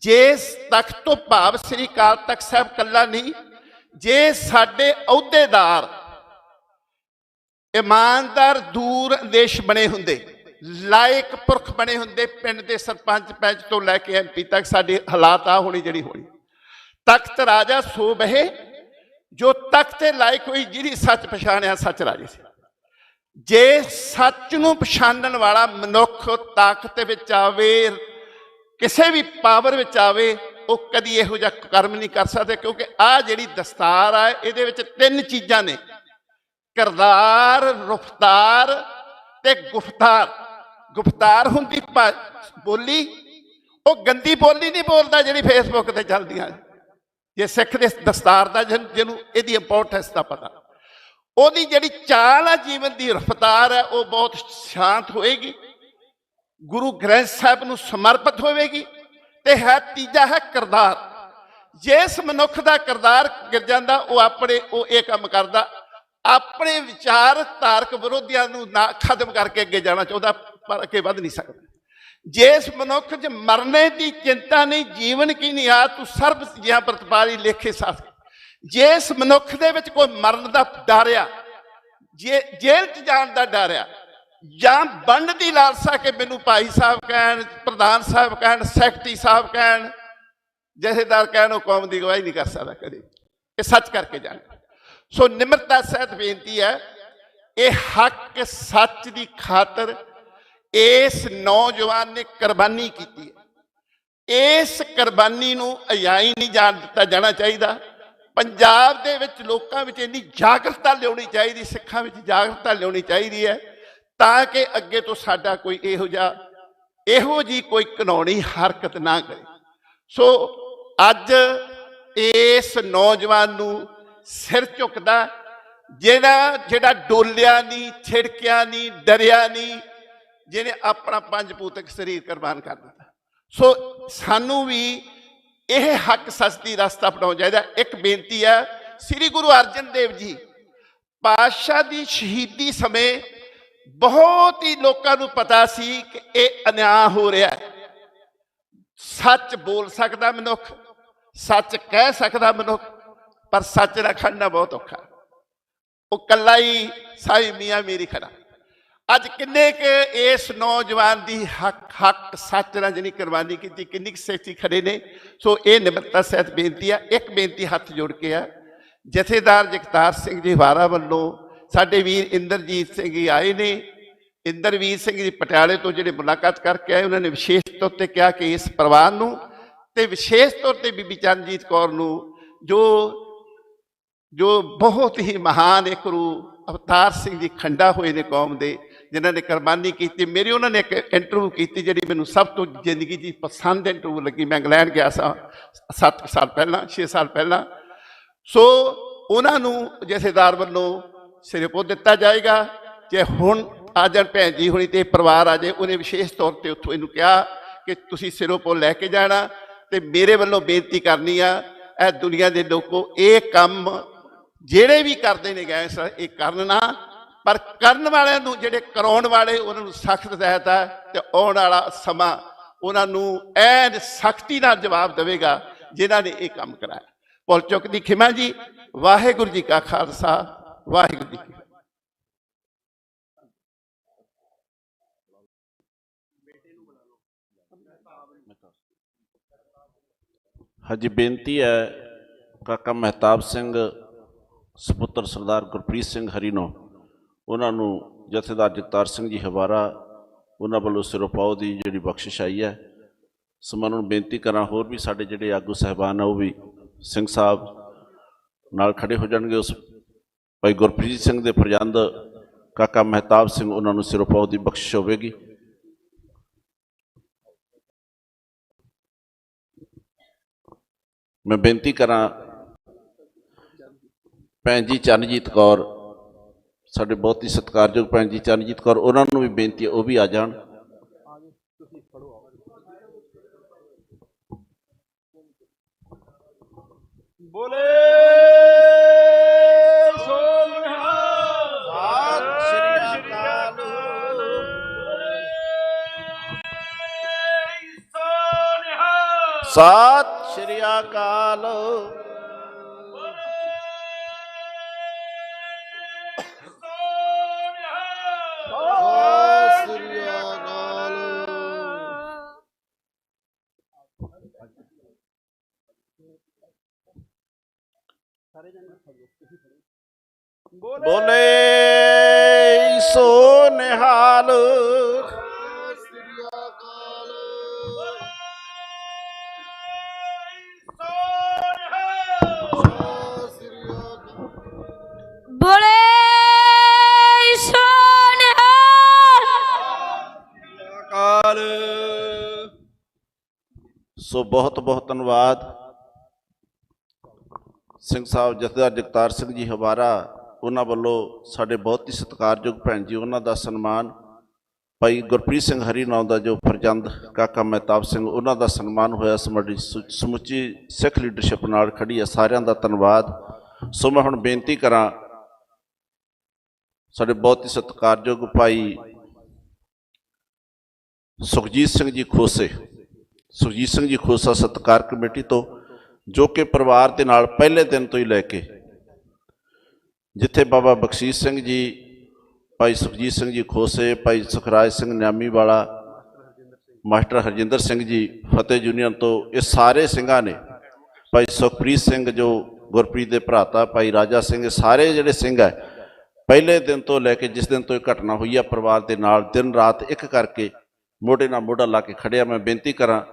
ਜਿਸ ਤਖਤ ਤੋਂ ਭਾਵ ਸ੍ਰੀ ਅਕਾਲ ਤਖਤ ਸਾਹਿਬ ਕੱਲਾ ਨਹੀਂ, ਜੇ ਸਾਡੇ ਅਹੁਦੇਦਾਰ ਇਮਾਨਦਾਰ ਦੂਰ ਅੰਦੇਸ਼ ਬਣੇ ਹੁੰਦੇ, ਲਾਇਕ ਪੁਰਖ ਬਣੇ ਹੁੰਦੇ, ਪਿੰਡ ਦੇ ਸਰਪੰਚ ਪੰਚ ਤੋਂ ਲੈ ਕੇ MP ਤੱਕ ਸਾਡੇ ਹਾਲਾਤ ਆ ਹੋਣੀ ਜਿਹੜੀ ਹੋਣੀ। ਤਖਤ ਰਾਜਾ ਸੋ ਬਹਿ ਜੋ ਤਖਤ ਤੇ ਲਾਇਕ ਹੋਈ, ਜਿਹਦੀ ਸੱਚ ਪਛਾਣਿਆ ਸੱਚ ਰਾਜੇ ਸੀ। ਜੇ ਸੱਚ ਨੂੰ ਪਛਾਣਨ ਵਾਲਾ ਮਨੁੱਖ ਤਾਕਤ ਵਿੱਚ ਆਵੇ, ਕਿਸੇ ਵੀ ਪਾਵਰ ਵਿੱਚ ਆਵੇ, ਉਹ ਕਦੀ ਇਹੋ ਜਿਹਾ ਕਰਮ ਨਹੀਂ ਕਰ ਸਕਦੇ। ਕਿਉਂਕਿ ਆਹ ਜਿਹੜੀ ਦਸਤਾਰ ਆ, ਇਹਦੇ ਵਿੱਚ 3 ਚੀਜ਼ਾਂ ਨੇ, ਕਿਰਦਾਰ, ਰਫਤਾਰ ਤੇ ਗੁਫਤਾਰ। ਗੁਫਤਾਰ ਹੁੰਦੀ ਬੋਲੀ, ਉਹ ਗੰਦੀ ਬੋਲੀ ਨਹੀਂ ਬੋਲਦਾ ਜਿਹੜੀ ਫੇਸਬੁੱਕ ਤੇ ਚੱਲਦੀਆਂ। ਜੇ ਸਿੱਖ ਦੇ ਦਸਤਾਰ ਦਾ ਜਿਹਨੂੰ ਇਹਦੀ ਇੰਪੋਰਟੈਂਸ ਦਾ ਪਤਾ, ਉਹਦੀ ਜਿਹੜੀ ਚਾਲ ਆ, ਜੀਵਨ ਦੀ ਰਫਤਾਰ ਹੈ, ਉਹ ਬਹੁਤ ਸ਼ਾਂਤ ਹੋਏਗੀ, ਗੁਰੂ ਗ੍ਰੰਥ ਸਾਹਿਬ ਨੂੰ ਸਮਰਪਿਤ ਹੋਵੇਗੀ। ਤੇ ਹੈ ਤੀਜਾ ਹੈ ਕਿਰਦਾਰ। ਜਿਸ ਮਨੁੱਖ ਦਾ ਕਿਰਦਾਰ ਗਿਰ ਜਾਂਦਾ, ਉਹ ਇਹ ਕੰਮ ਕਰਦਾ, ਆਪਣੇ ਵਿਚਾਰ ਧਾਰਕ ਵਿਰੋਧੀਆਂ ਨੂੰ ਨਾ ਖਤਮ ਕਰਕੇ ਅੱਗੇ ਜਾਣਾ ਚਾਹੁੰਦਾ, ਪਰ ਅੱਗੇ ਵੱਧ ਨਹੀਂ ਸਕਦਾ। ਜਿਸ ਮਨੁੱਖ 'ਚ ਮਰਨੇ ਦੀ ਚਿੰਤਾ ਨਹੀਂ, ਜੀਵਨ ਕੀ ਨਹੀਂ ਆ ਤੂੰ ਸਰਬ ਜਿਹਾ ਪ੍ਰਤਪਾਲੀ ਲੇਖੇ ਸਾਥ। ਜਿਸ ਮਨੁੱਖ ਦੇ ਵਿੱਚ ਕੋਈ ਮਰਨ ਦਾ ਡਰ ਆ, ਜੇਲ੍ਹ 'ਚ ਜਾਣ ਦਾ ਡਰ ਆ, ਜਾਂ ਵੰਡ ਦੀ ਲਾਲਸਾ ਕਿ ਮੈਨੂੰ ਭਾਈ ਸਾਹਿਬ ਕਹਿਣ, ਪ੍ਰਧਾਨ ਸਾਹਿਬ ਕਹਿਣ, ਸੈਕਟਰੀ ਸਾਹਿਬ ਕਹਿਣ, ਜਥੇਦਾਰ ਕਹਿਣ, ਉਹ ਕੌਮ ਦੀ ਗਵਾਹੀ ਨਹੀਂ ਕਰ ਸਕਦਾ ਕਦੇ। ਇਹ ਸੱਚ ਕਰਕੇ ਜਾਣ। ਸੋ ਨਿਮਰਤਾ ਸਹਿਤ ਬੇਨਤੀ ਹੈ, ਇਹ ਹੱਕ ਸੱਚ ਦੀ ਖਾਤਰ ਇਸ ਨੌਜਵਾਨ ਨੇ ਕੁਰਬਾਨੀ ਕੀਤੀ ਹੈ। ਇਸ ਕੁਰਬਾਨੀ ਨੂੰ ਅਜਾਈ ਨਹੀਂ ਜਾਣ ਦਿੱਤਾ ਜਾਣਾ ਚਾਹੀਦਾ। ਪੰਜਾਬ ਦੇ ਵਿੱਚ ਲੋਕਾਂ ਵਿੱਚ ਇੰਨੀ ਜਾਗਰੂਕਤਾ ਲਿਆਉਣੀ ਚਾਹੀਦੀ, ਸਿੱਖਾਂ ਵਿੱਚ ਜਾਗਰੂਕਤਾ ਲਿਆਉਣੀ ਚਾਹੀਦੀ ਹੈ, ਤਾਂ ਕਿ ਅੱਗੇ ਤੋਂ ਸਾਡਾ ਕੋਈ ਇਹੋ ਜਿਹੀ ਕੋਈ ਕਾਨੂੰਨੀ ਹਰਕਤ ਨਾ ਕਰੇ। ਸੋ ਅੱਜ ਇਸ ਨੌਜਵਾਨ ਨੂੰ ਸਿਰ ਝੁਕਦਾ, ਜਿਹੜਾ ਡੋਲਿਆ ਨਹੀਂ, ਛਿੜਕਿਆ ਨਹੀਂ, ਡਰਿਆ ਨਹੀਂ, ਜਿਹਨੇ ਆਪਣਾ 5 ਪੂਤਕ ਸਰੀਰ ਕੁਰਬਾਨ ਕਰ ਦਿੱਤਾ। ਸੋ ਸਾਨੂੰ ਵੀ ਇਹ ਹੱਕ ਸੱਚ ਦੀ ਰਸਤਾ ਅਪਣਾਉਣਾ ਚਾਹੀਦਾ। ਇੱਕ ਬੇਨਤੀ ਹੈ, ਸ੍ਰੀ ਗੁਰੂ ਅਰਜਨ ਦੇਵ ਜੀ ਪਾਤਸ਼ਾਹ ਦੀ ਸ਼ਹੀਦੀ ਸਮੇਂ ਬਹੁਤ ਹੀ ਲੋਕਾਂ ਨੂੰ ਪਤਾ ਸੀ ਕਿ ਇਹ ਅਨਿਆਂ ਹੋ ਰਿਹਾ ਹੈ। ਸੱਚ ਬੋਲ ਸਕਦਾ ਮਨੁੱਖ, ਸੱਚ ਕਹਿ ਸਕਦਾ ਮਨੁੱਖ, ਪਰ ਸੱਚ ਦਾ ਖੜਨਾ ਬਹੁਤ ਔਖਾ। ਉਹ ਕੱਲਾ ਹੀ ਸਾਈ ਮੀਆਂ ਮੇਰੀ ਖੜਾ। ਅੱਜ ਕਿੰਨੇ ਕੁ ਇਸ ਨੌਜਵਾਨ ਦੀ ਹੱਕ ਸੱਚ ਨਾਲ ਜਿਹਨੀ ਕੁਰਬਾਨੀ ਕੀਤੀ, ਕਿੰਨੀ ਕੁ ਸੇਠੀ ਖੜੇ ਨੇ। ਸੋ ਇਹ ਨਿਮਰਤਾ ਸਹਿਤ ਬੇਨਤੀ ਆ। ਇੱਕ ਬੇਨਤੀ ਹੱਥ ਜੋੜ ਕੇ ਆ, ਜਥੇਦਾਰ ਜਗਤਾਰ ਸਿੰਘ ਜੀ ਵਾਰਾ ਵੱਲੋਂ ਸਾਡੇ ਵੀਰ ਇੰਦਰਜੀਤ ਸਿੰਘ ਜੀ ਆਏ ਨੇ। ਇੰਦਰਵੀਰ ਸਿੰਘ ਜੀ ਪਟਿਆਲੇ ਤੋਂ ਜਿਹੜੇ ਮੁਲਾਕਾਤ ਕਰਕੇ ਆਏ, ਉਹਨਾਂ ਨੇ ਵਿਸ਼ੇਸ਼ ਤੌਰ ਤੇ ਕਿਹਾ ਕਿ ਇਸ ਪਰਿਵਾਰ ਨੂੰ ਤੇ ਵਿਸ਼ੇਸ਼ ਤੌਰ ਤੇ ਬੀਬੀ ਚਰਨਜੀਤ ਕੌਰ ਨੂੰ, ਜੋ ਬਹੁਤ ਹੀ ਮਹਾਨ ਇੱਕ ਗੁਰੂ ਅਵਤਾਰ ਸਿੰਘ ਜੀ ਖੰਡਾ ਹੋਏ ਨੇ ਕੌਮ ਦੇ, ਜਿਨ੍ਹਾਂ ਨੇ ਕੁਰਬਾਨੀ ਕੀਤੀ। ਮੇਰੀ ਉਹਨਾਂ ਨੇ ਇੱਕ ਇੰਟਰਵਿਊ ਕੀਤੀ ਜਿਹੜੀ ਮੈਨੂੰ ਸਭ ਤੋਂ ਜ਼ਿੰਦਗੀ ਦੀ ਪਸੰਦ ਇੰਟਰਵਿਊ ਲੱਗੀ। ਮੈਂ ਇੰਗਲੈਂਡ ਗਿਆ ਸਾਂ 7 ਸਾਲ ਪਹਿਲਾਂ, 6 ਸਾਲ ਪਹਿਲਾਂ। ਸੋ ਉਹਨਾਂ ਨੂੰ ਜਥੇਦਾਰ ਵੱਲੋਂ ਸਿਰਪੋ ਦਿੱਤਾ ਜਾਏਗਾ। ਜੇ ਹੁਣ ਆ ਜਾਣ ਭੈਣ ਜੀ ਹੋਣੀ ਤੇ ਪਰਿਵਾਰ ਆ ਜਾਏ, ਉਹਨੇ ਵਿਸ਼ੇਸ਼ ਤੌਰ ਤੇ ਉੱਥੋਂ ਇਹਨੂੰ ਕਿਹਾ ਕਿ ਤੁਸੀਂ ਸਿਰੋਪੋ ਲੈ ਕੇ ਜਾਣਾ। ਤੇ ਮੇਰੇ ਵੱਲੋਂ ਬੇਨਤੀ ਕਰਨੀ ਆ, ਇਹ ਦੁਨੀਆ ਦੇ ਲੋਕੋ, ਇਹ ਕੰਮ ਜਿਹੜੇ ਵੀ ਕਰਦੇ ਨੇ ਗੈਸ, ਇਹ ਕਰਨਾ, ਪਰ ਕਰਨ ਵਾਲਿਆਂ ਨੂੰ, ਜਿਹੜੇ ਕਰਾਉਣ ਵਾਲੇ, ਉਹਨਾਂ ਨੂੰ ਸਖਤ ਹਦਾਇਤ ਹੈ ਤੇ ਆਉਣ ਵਾਲਾ ਸਮਾਂ ਉਹਨਾਂ ਨੂੰ ਐਨ ਸਖਤੀ ਨਾਲ ਜਵਾਬ ਦੇਵੇਗਾ ਜਿਨ੍ਹਾਂ ਨੇ ਇਹ ਕੰਮ ਕਰਾਇਆ। ਭੁੱਲ ਚੁੱਕ ਦੀ ਖਿਮਾ ਜੀ। ਵਾਹਿਗੁਰੂ ਜੀ ਕਾ ਖਾਲਸਾ, ਵਾਹਿਗੁਰੂ ਜੀ ਕੀ ਫਤਿਹ। ਹਾਂਜੀ, ਬੇਨਤੀ ਹੈ ਕਾਕਾ ਮਹਿਤਾਬ ਸਿੰਘ ਸਪੁੱਤਰ ਸਰਦਾਰ ਗੁਰਪ੍ਰੀਤ ਸਿੰਘ ਹਰੀਨੋ, ਉਹਨਾਂ ਨੂੰ ਜਥੇਦਾਰ ਜਗਤਾਰ ਸਿੰਘ ਜੀ ਹਵਾਰਾ ਉਹਨਾਂ ਵੱਲੋਂ ਸਿਰੋਂ ਪਾਓ ਦੀ ਜਿਹੜੀ ਬਖਸ਼ਿਸ਼ ਆਈ ਹੈ। ਸੋ ਮੈਂ ਉਹਨਾਂ ਨੂੰ ਬੇਨਤੀ ਕਰਾਂ ਹੋਰ ਵੀ ਸਾਡੇ ਜਿਹੜੇ ਆਗੂ ਸਾਹਿਬਾਨ ਆ ਉਹ ਵੀ ਸਿੰਘ ਸਾਹਿਬ ਨਾਲ ਖੜੇ ਹੋ ਜਾਣਗੇ। ਉਸ ਭਾਈ ਗੁਰਪ੍ਰੀਤ ਸਿੰਘ ਦੇ ਫਰਜ਼ੰਦ ਕਾਕਾ ਮਹਿਤਾਬ ਸਿੰਘ, ਉਹਨਾਂ ਨੂੰ ਸਿਰੋਂ ਪਾਓ ਦੀ ਬਖਸ਼ਿਸ਼ ਹੋਵੇਗੀ। ਮੈਂ ਬੇਨਤੀ ਕਰਾਂ ਭੈਣ ਜੀ ਚਰਨਜੀਤ ਕੌਰ, ਸਾਡੇ ਬਹੁਤ ਹੀ ਸਤਿਕਾਰਯੋਗ ਭੈਣ ਜੀ ਚਰਨਜੀਤ ਕੌਰ, ਉਹਨਾਂ ਨੂੰ ਵੀ ਬੇਨਤੀ ਹੈ ਉਹ ਵੀ ਆ ਜਾਣ। ਬੋਲੇ ਸੋ ਨਿਹਾਲ, ਸਤਿ ਸ੍ਰੀ ਅਕਾਲ, ਸਤਿ ਸ੍ਰੀ ਅਕਾਲ। ਬੋਲੇ ਸੋ ਨਿਹਾਲ, ਬੋਲੇ ਸੋ ਨਿਹਾਲ। ਸੋ ਬਹੁਤ ਬਹੁਤ ਧੰਨਵਾਦ ਸਿੰਘ ਸਾਹਿਬ ਜਥੇਦਾਰ ਜਗਤਾਰ ਸਿੰਘ ਜੀ ਹਵਾਰਾ, ਉਹਨਾਂ ਵੱਲੋਂ ਸਾਡੇ ਬਹੁਤ ਹੀ ਸਤਿਕਾਰਯੋਗ ਭੈਣ ਜੀ, ਉਹਨਾਂ ਦਾ ਸਨਮਾਨ। ਭਾਈ ਗੁਰਪ੍ਰੀਤ ਸਿੰਘ ਹਰੀ ਨਾਮ ਦਾ ਜੋ ਫਰਜ਼ੰਦ ਕਾਕਾ ਮਹਿਤਾਬ ਸਿੰਘ, ਉਹਨਾਂ ਦਾ ਸਨਮਾਨ ਹੋਇਆ। ਸਾਡੀ ਸਮੁੱਚੀ ਸਿੱਖ ਲੀਡਰਸ਼ਿਪ ਨਾਲ ਖੜੀ ਹੈ, ਸਾਰਿਆਂ ਦਾ ਧੰਨਵਾਦ। ਸੋ ਮੈਂ ਹੁਣ ਬੇਨਤੀ ਕਰਾਂ ਸਾਡੇ ਬਹੁਤ ਹੀ ਸਤਿਕਾਰਯੋਗ ਭਾਈ ਸੁਖਜੀਤ ਸਿੰਘ ਜੀ ਖੋਸੇ, ਸੁਖਜੀਤ ਸਿੰਘ ਜੀ ਖੋਸਾ ਸਤਿਕਾਰ ਕਮੇਟੀ ਤੋਂ, ਜੋ ਕਿ ਪਰਿਵਾਰ ਦੇ ਨਾਲ ਪਹਿਲੇ ਦਿਨ ਤੋਂ ਹੀ ਲੈ ਕੇ ਜਿੱਥੇ ਬਾਬਾ ਬਖਸ਼ੀਸ਼ ਸਿੰਘ ਜੀ, ਭਾਈ ਸੁਖਜੀਤ ਸਿੰਘ ਜੀ ਖੋਸੇ, ਭਾਈ ਸੁਖਰਾਜ ਸਿੰਘ ਨਿਆਮੀ ਵਾਲਾ, ਮਾਸਟਰ ਹਰਜਿੰਦਰ ਸਿੰਘ ਜੀ ਫਤਿਹ ਯੂਨੀਅਨ ਤੋਂ, ਇਹ ਸਾਰੇ ਸਿੰਘਾਂ ਨੇ, ਭਾਈ ਸੁਖਪ੍ਰੀਤ ਸਿੰਘ ਜੋ ਗੁਰਪ੍ਰੀਤ ਦੇ ਭਰਾਤਾ, ਭਾਈ ਰਾਜਾ ਸਿੰਘ, ਸਾਰੇ ਜਿਹੜੇ ਸਿੰਘ ਹੈ ਪਹਿਲੇ ਦਿਨ ਤੋਂ ਲੈ ਕੇ ਜਿਸ ਦਿਨ ਤੋਂ ਇਹ ਘਟਨਾ ਹੋਈ ਆ ਪਰਿਵਾਰ ਦੇ ਨਾਲ ਦਿਨ ਰਾਤ ਇੱਕ ਕਰਕੇ ਮੋਢੇ ਨਾਲ ਮੋਢਾ ਲਾ ਕੇ ਖੜਿਆ। ਮੈਂ ਬੇਨਤੀ ਕਰਾਂ